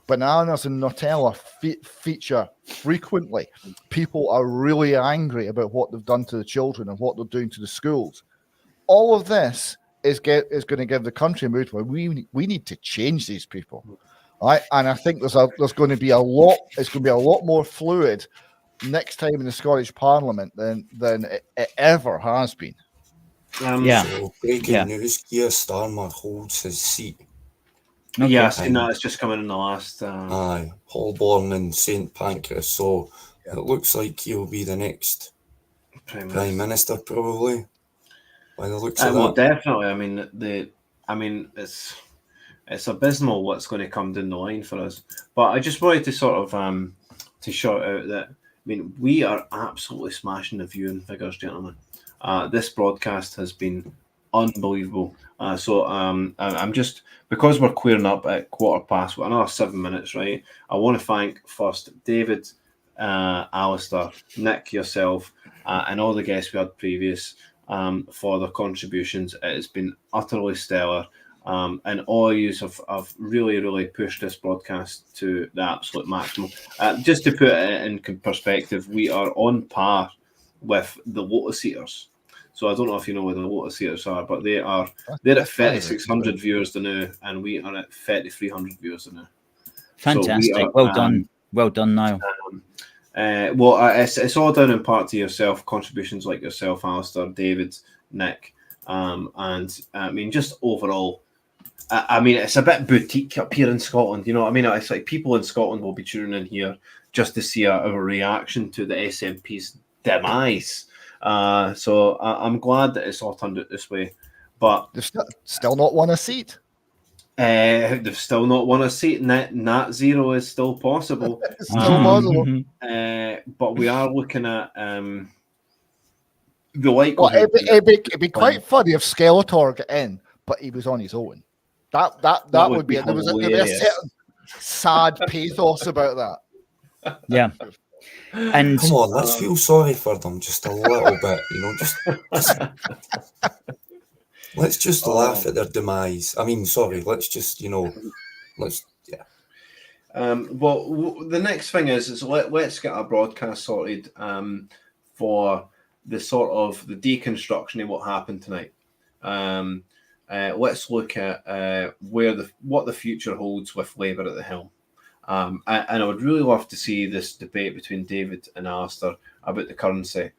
bananas and Nutella feature frequently. People are really angry about what they've done to the children and what they're doing to the schools. All of this is going to give the country a mood where we need to change these people, right? And I think there's going to be a lot. It's going to be a lot more fluid next time in the Scottish Parliament than it ever has been. So breaking news: Keir Starmer holds his seat. Okay. Yeah, I've seen that. It's just coming in the last. Aye, Holborn and St Pancras. So it looks like he'll be the next Prime Minister, probably. By the looks of well, that. definitely. I mean, it's abysmal what's going to come down the line for us. But I just wanted to sort of to shout out that we are absolutely smashing the viewing figures, gentlemen. This broadcast has been unbelievable. So I'm just, because we're clearing up at past, another 7 minutes, right? I want to thank first David, Alistair, Nick, yourself, and all the guests we had previous for their contributions. It has been utterly stellar. And all of you have really, really pushed this broadcast to the absolute maximum. Just to put it in perspective, we are on par with the Lotus Eaters. So I don't know if you know where the Lotus Eaters are, but they're at 3,600 viewers now, and we are at 3,300 viewers now. Fantastic. So well done, Niall. It's all down in part to yourself, contributions like yourself, Alistair, David, Nick, and just overall. It's a bit boutique up here in Scotland. You know what I mean? It's like people in Scotland will be tuning in here just to see our reaction to the SNP's demise. So I'm glad that it's all turned out this way. But they've still not won a seat. They've still not won a seat. Nat zero is still possible. Still possible. But we are looking at the likelihood. It'd be quite funny if Skeletor got in, but he was on his own. That would be there was a certain sad pathos about that. Yeah. And come on, let's feel sorry for them just a little bit, you know, just let's just laugh at their demise. I mean, sorry, let's just, you know, let's, yeah. Well, the next thing is let's get our broadcast sorted for the sort of the deconstruction of what happened tonight. Let's look at what the future holds with Labour at the helm. And I would really love to see this debate between David and Alistair about the currency,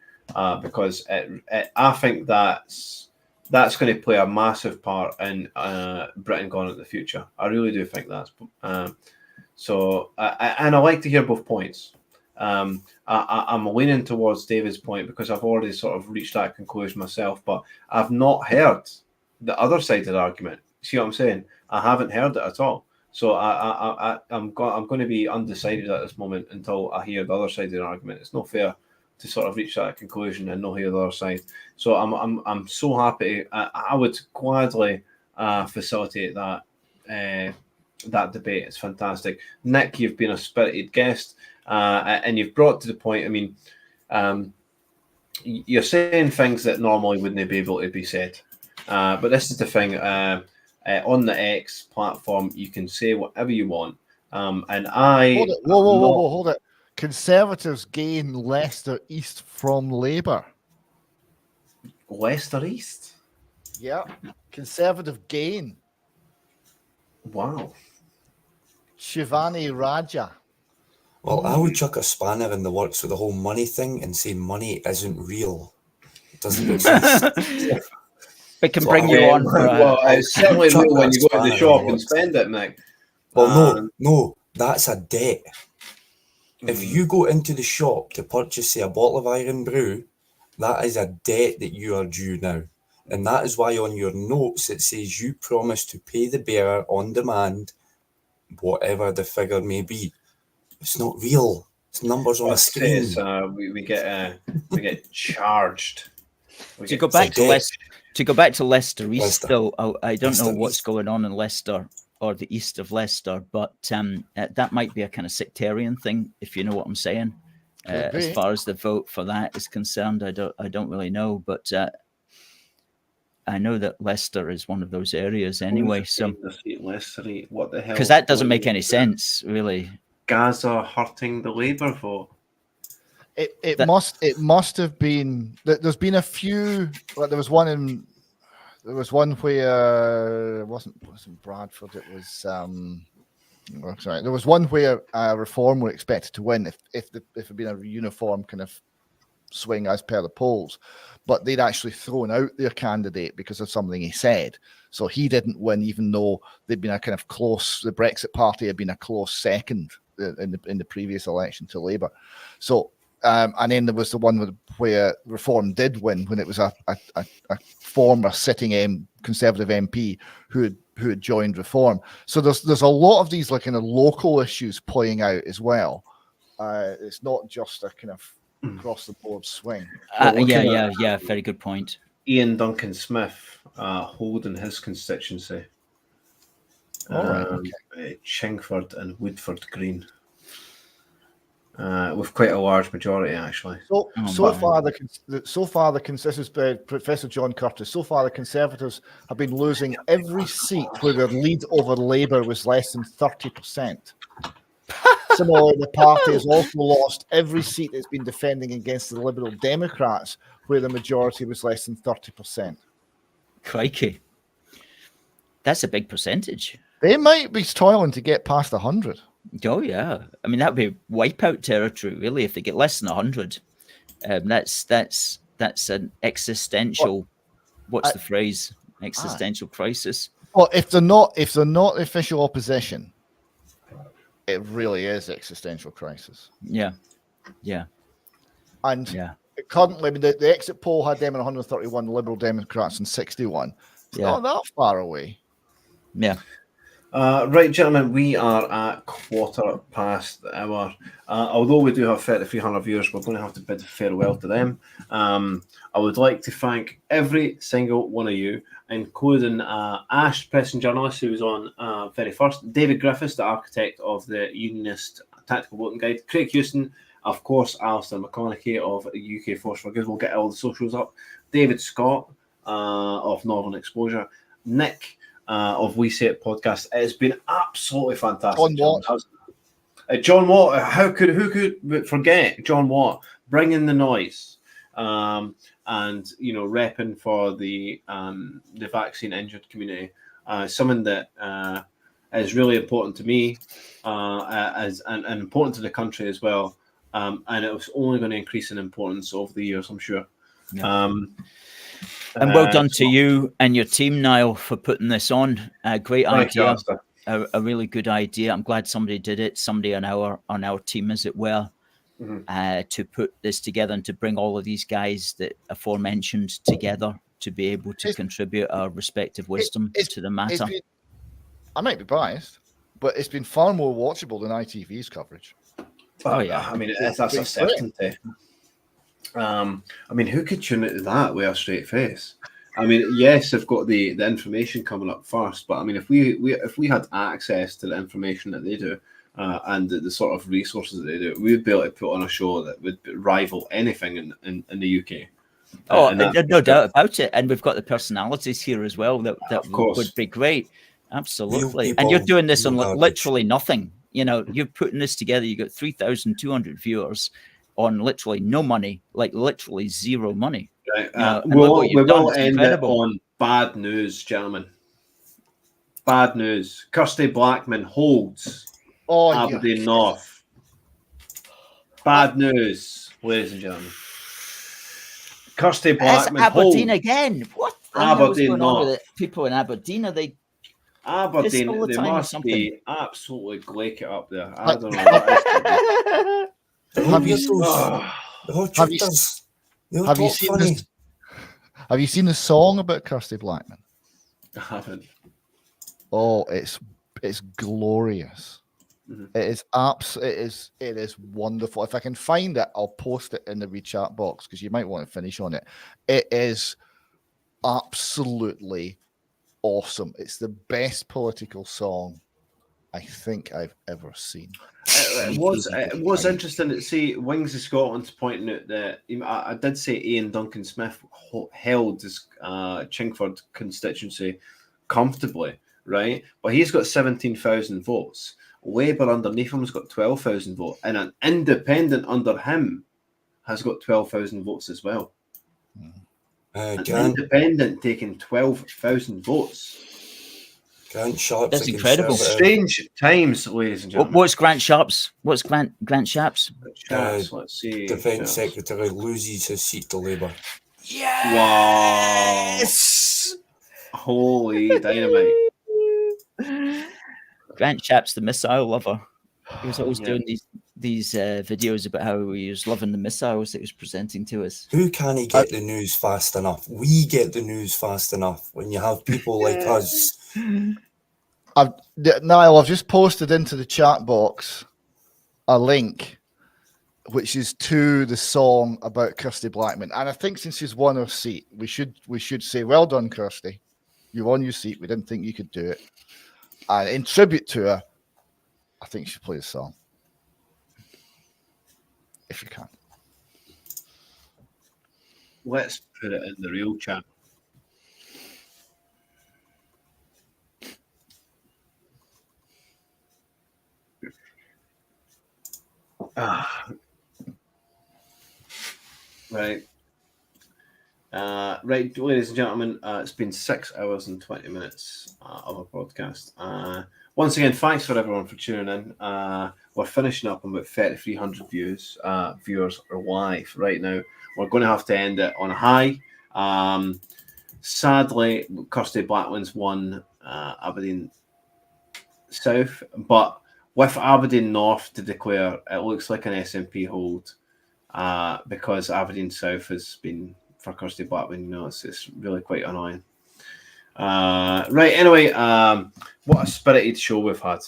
because I think that's going to play a massive part in Britain going into the future. I really do think that's. So I like to hear both points. I'm leaning towards David's point because I've already sort of reached that conclusion myself, but I've not heard the other side of the argument. See what I'm saying? I haven't heard it at all. So I'm going to be undecided at this moment until I hear the other side of the argument. It's not fair to sort of reach that conclusion and not hear the other side. So I'm so happy. I would gladly facilitate that debate. It's fantastic. Nick, you've been a spirited guest, and you've brought to the point. I mean, you're saying things that normally wouldn't be able to be said, but this is the thing. On the X platform, you can say whatever you want. And I hold it. Whoa, hold it. Conservatives gain Leicester East from Labour. Leicester East? Yeah. Conservative gain. Wow. Shivani Raja. Well, I would chuck a spanner in the works with the whole money thing and say money isn't real. It doesn't exist. It can bring you on. Well, it's certainly real when you go to the shop and spend it, Nick. Well, no, that's a debt. If you go into the shop to purchase, say, a bottle of Iron Brew, that is a debt that you are due now. And that is why on your notes it says you promise to pay the bearer on demand, whatever the figure may be. It's not real. It's numbers on a screen. We get charged. To go back to Leicester East, though, I don't know what's going on in Leicester or the east of Leicester, but that might be a kind of sectarian thing, if you know what I'm saying. As far as the vote for that is concerned, I don't really know, but I know that Leicester is one of those areas anyway. So Leicester, what the hell? Because that doesn't make any sense, really. Gaza hurting the Labour vote. It must have been. There's been a few. Like there was one where it wasn't Bradford. It was sorry. There was one where Reform were expected to win if it had been a uniform kind of swing as per the polls, but they'd actually thrown out their candidate because of something he said. So he didn't win, even though they'd been a kind of close. The Brexit Party had been a close second in the previous election to Labour. So. And then there was the one where Reform did win when it was a former sitting Conservative MP who had joined Reform. So there's a lot of these like kind of local issues playing out as well. It's not just a kind of across the board swing. Yeah. Very good point. Ian Duncan Smith holding his constituency. All right. Okay. Chingford and Woodford Green. With quite a large majority, actually. So far, this is Professor John Curtis. So far, the Conservatives have been losing every seat where their lead over Labour was less than 30%. Similarly, the party has also lost every seat it's been defending against the Liberal Democrats, where the majority was less than 30%. Crikey, that's a big percentage. They might be toiling to get past 100. Oh yeah, I mean that would be wipeout territory, really. If they get less than 100, that's an existential. What's the phrase? Existential crisis. Well, if they're not official opposition, it really is existential crisis. Yeah. And currently, I mean, the exit poll had them in 131, Liberal Democrats in 61. It's not that far away. Yeah. Right, gentlemen, we are at 1:15 the hour. Although we do have 3,300 viewers, we're going to have to bid farewell to them. I would like to thank every single one of you, including Ash, press and journalist, who was on very first, David Griffiths, the architect of the Unionist Tactical Voting Guide, Craig Houston, Of course, Alistair McConaughey of UK Force for Good. We'll get all the socials up. David Scott of Northern Exposure. Nick of We Say It Podcast. It has been absolutely fantastic. John Watt. Who could forget John Watt bringing the noise, and repping for the vaccine injured community. Something that is really important to me, and important to the country as well. And it was only going to increase in importance over the years, I'm sure. Yeah. And well done to you and your team, Niall, for putting this on. Great idea, a really good idea. I'm glad somebody did it. Somebody on our team, as it were, to put this together and to bring all of these guys that aforementioned together to be able to contribute our respective wisdom to the matter. I might be biased, but it's been far more watchable than ITV's coverage. Oh yeah, I mean that's a certainty. I mean, who could tune into that with a straight face? I mean, yes, they've got the information coming up first, but I mean, if we had access to the information that they do and the sort of resources that they do, we'd be able to put on a show that would rival anything in the UK. No doubt about it, and we've got the personalities here as well that would be great. Absolutely, and you're doing this on literally nothing. You're putting this together. You got 3,200 viewers on literally no money, like literally zero money. Right. We will end it on bad news, gentlemen. Bad news. Kirsty Blackman holds Aberdeen North. Bad news, ladies and gentlemen. Kirsty Blackman Aberdeen holds again. What the Aberdeen North? With people in Aberdeen, are they? Aberdeen, they must be absolutely glaking up there. I don't know what Have you seen the song about Kirsty Blackman? I haven't. Oh, it's glorious. It is wonderful. If I can find it, I'll post it in the chat box because you might want to finish on it. It is absolutely awesome. It's the best political song I think I've ever seen. It was interesting to see Wings of Scotland's pointing out that I did say Ian Duncan Smith held his Chingford constituency comfortably, right? But he's got 17,000 votes. Labour underneath him has got 12,000 votes, and an independent under him has got 12,000 votes as well. An independent taking 12,000 votes. Grant Sharp's That's incredible. Strange times, ladies and gentlemen. What's Grant Sharp's? What's Grant Sharp's? Let's see. Defence Secretary loses his seat to Labour. Yes! Wow. Holy dynamite. Grant Sharp's the missile lover. He was always doing these videos about how he was loving the missiles that he was presenting to us. Who can he get the news fast enough? We get the news fast enough when you have people like us. Niall, I've just posted into the chat box a link which is to the song about Kirsty Blackman. And I think since she's won her seat, we should say, well done, Kirsty. You won your seat. We didn't think you could do it. And in tribute to her, I think you should play the song. If you can. Let's put it in the real chat. Right. Right, ladies and gentlemen, it's been 6 hours and 20 minutes of a broadcast. Once again, thanks for everyone for tuning in. We're finishing up on about 3,300 viewers are live right now. We're going to have to end it on a high. Sadly, Kirsty Blackman's won Aberdeen South, but with Aberdeen North to declare, it looks like an SNP hold because Aberdeen South has been, for Kirsty Blackman, it's really quite annoying. Right, anyway, what a spirited show we've had.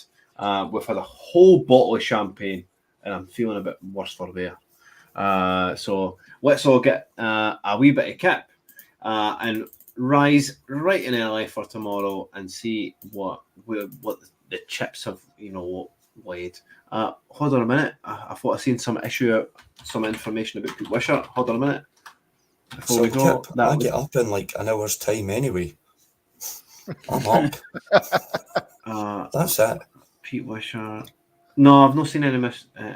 We've had a whole bottle of champagne, and I'm feeling a bit worse for wear. So let's all get a wee bit of kip and rise right in early for tomorrow and see what the chips have, Wade. Hold on a minute. I thought I seen some information about Pete Wishart. Hold on a minute. Before we go, Kip, I get up in like an hour's time anyway. I'm up. That's it. Pete Wishart. No, I've not seen any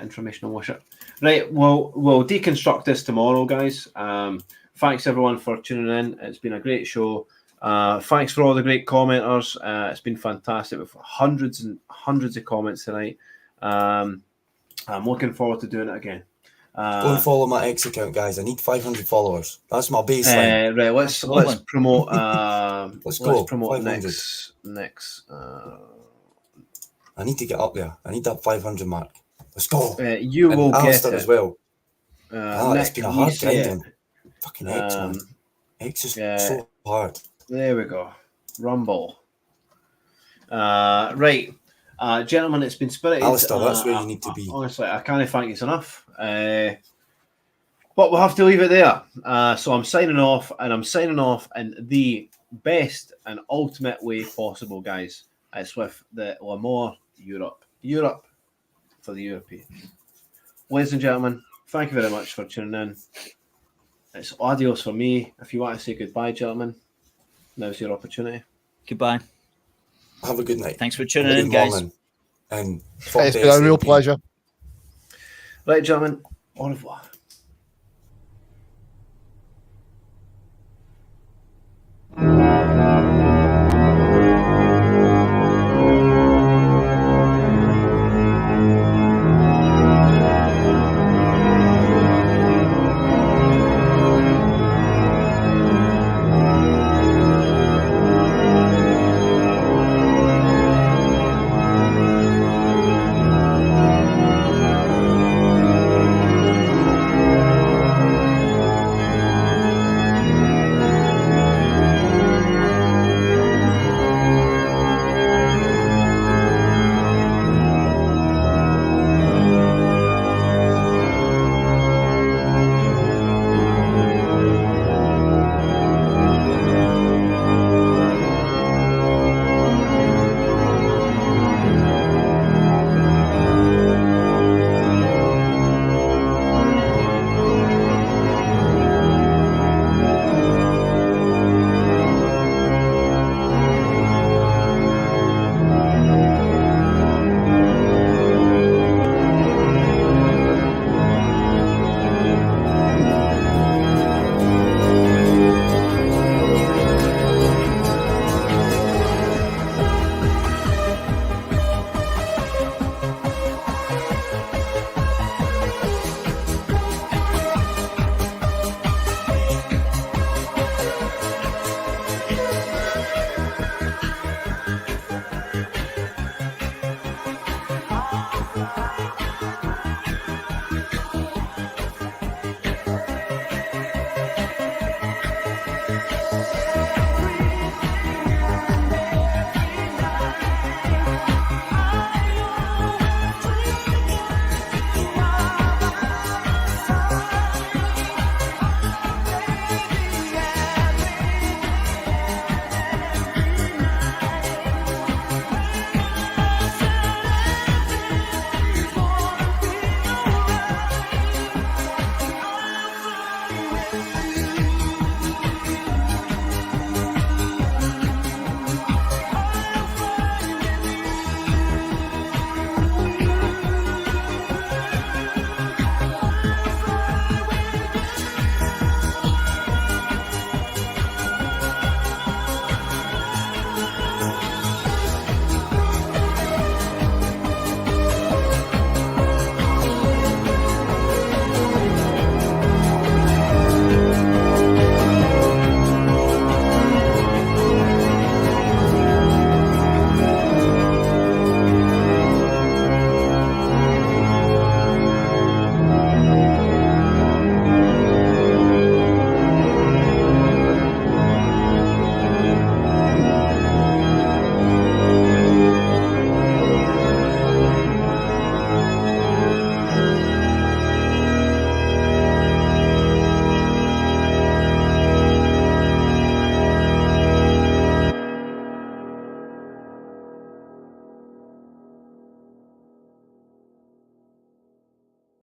information on Wishart. Right, well, we'll deconstruct this tomorrow, guys. Thanks everyone for tuning in. It's been a great show. Thanks for all the great commenters. It's been fantastic with hundreds and hundreds of comments tonight. I'm looking forward to doing it again. Go and follow my X account, guys. I need 500 followers. That's my baseline. Right, let's promote. Let's go. Promote 500. next. I need to get up there. I need that 500 mark. Let's go. You and will Alistair get it as well. Nick, it's been a hard you see grind on fucking X, man. X is so hard. There we go. Rumble. Right. Gentlemen, it's been spirited. Alistair, that's where you need to be. Honestly, I can't thank you enough. But we'll have to leave it there. So I'm signing off, and I'm signing off in the best and ultimate way possible, guys. It's with the Lamore Europe. Europe for the Europeans. Ladies and gentlemen, thank you very much for tuning in. It's adios for me. If you want to say goodbye, gentlemen, now's your opportunity. Goodbye. Have a good night. Thanks for tuning in, guys. And it's been a real pleasure. Right, gentlemen. Au revoir.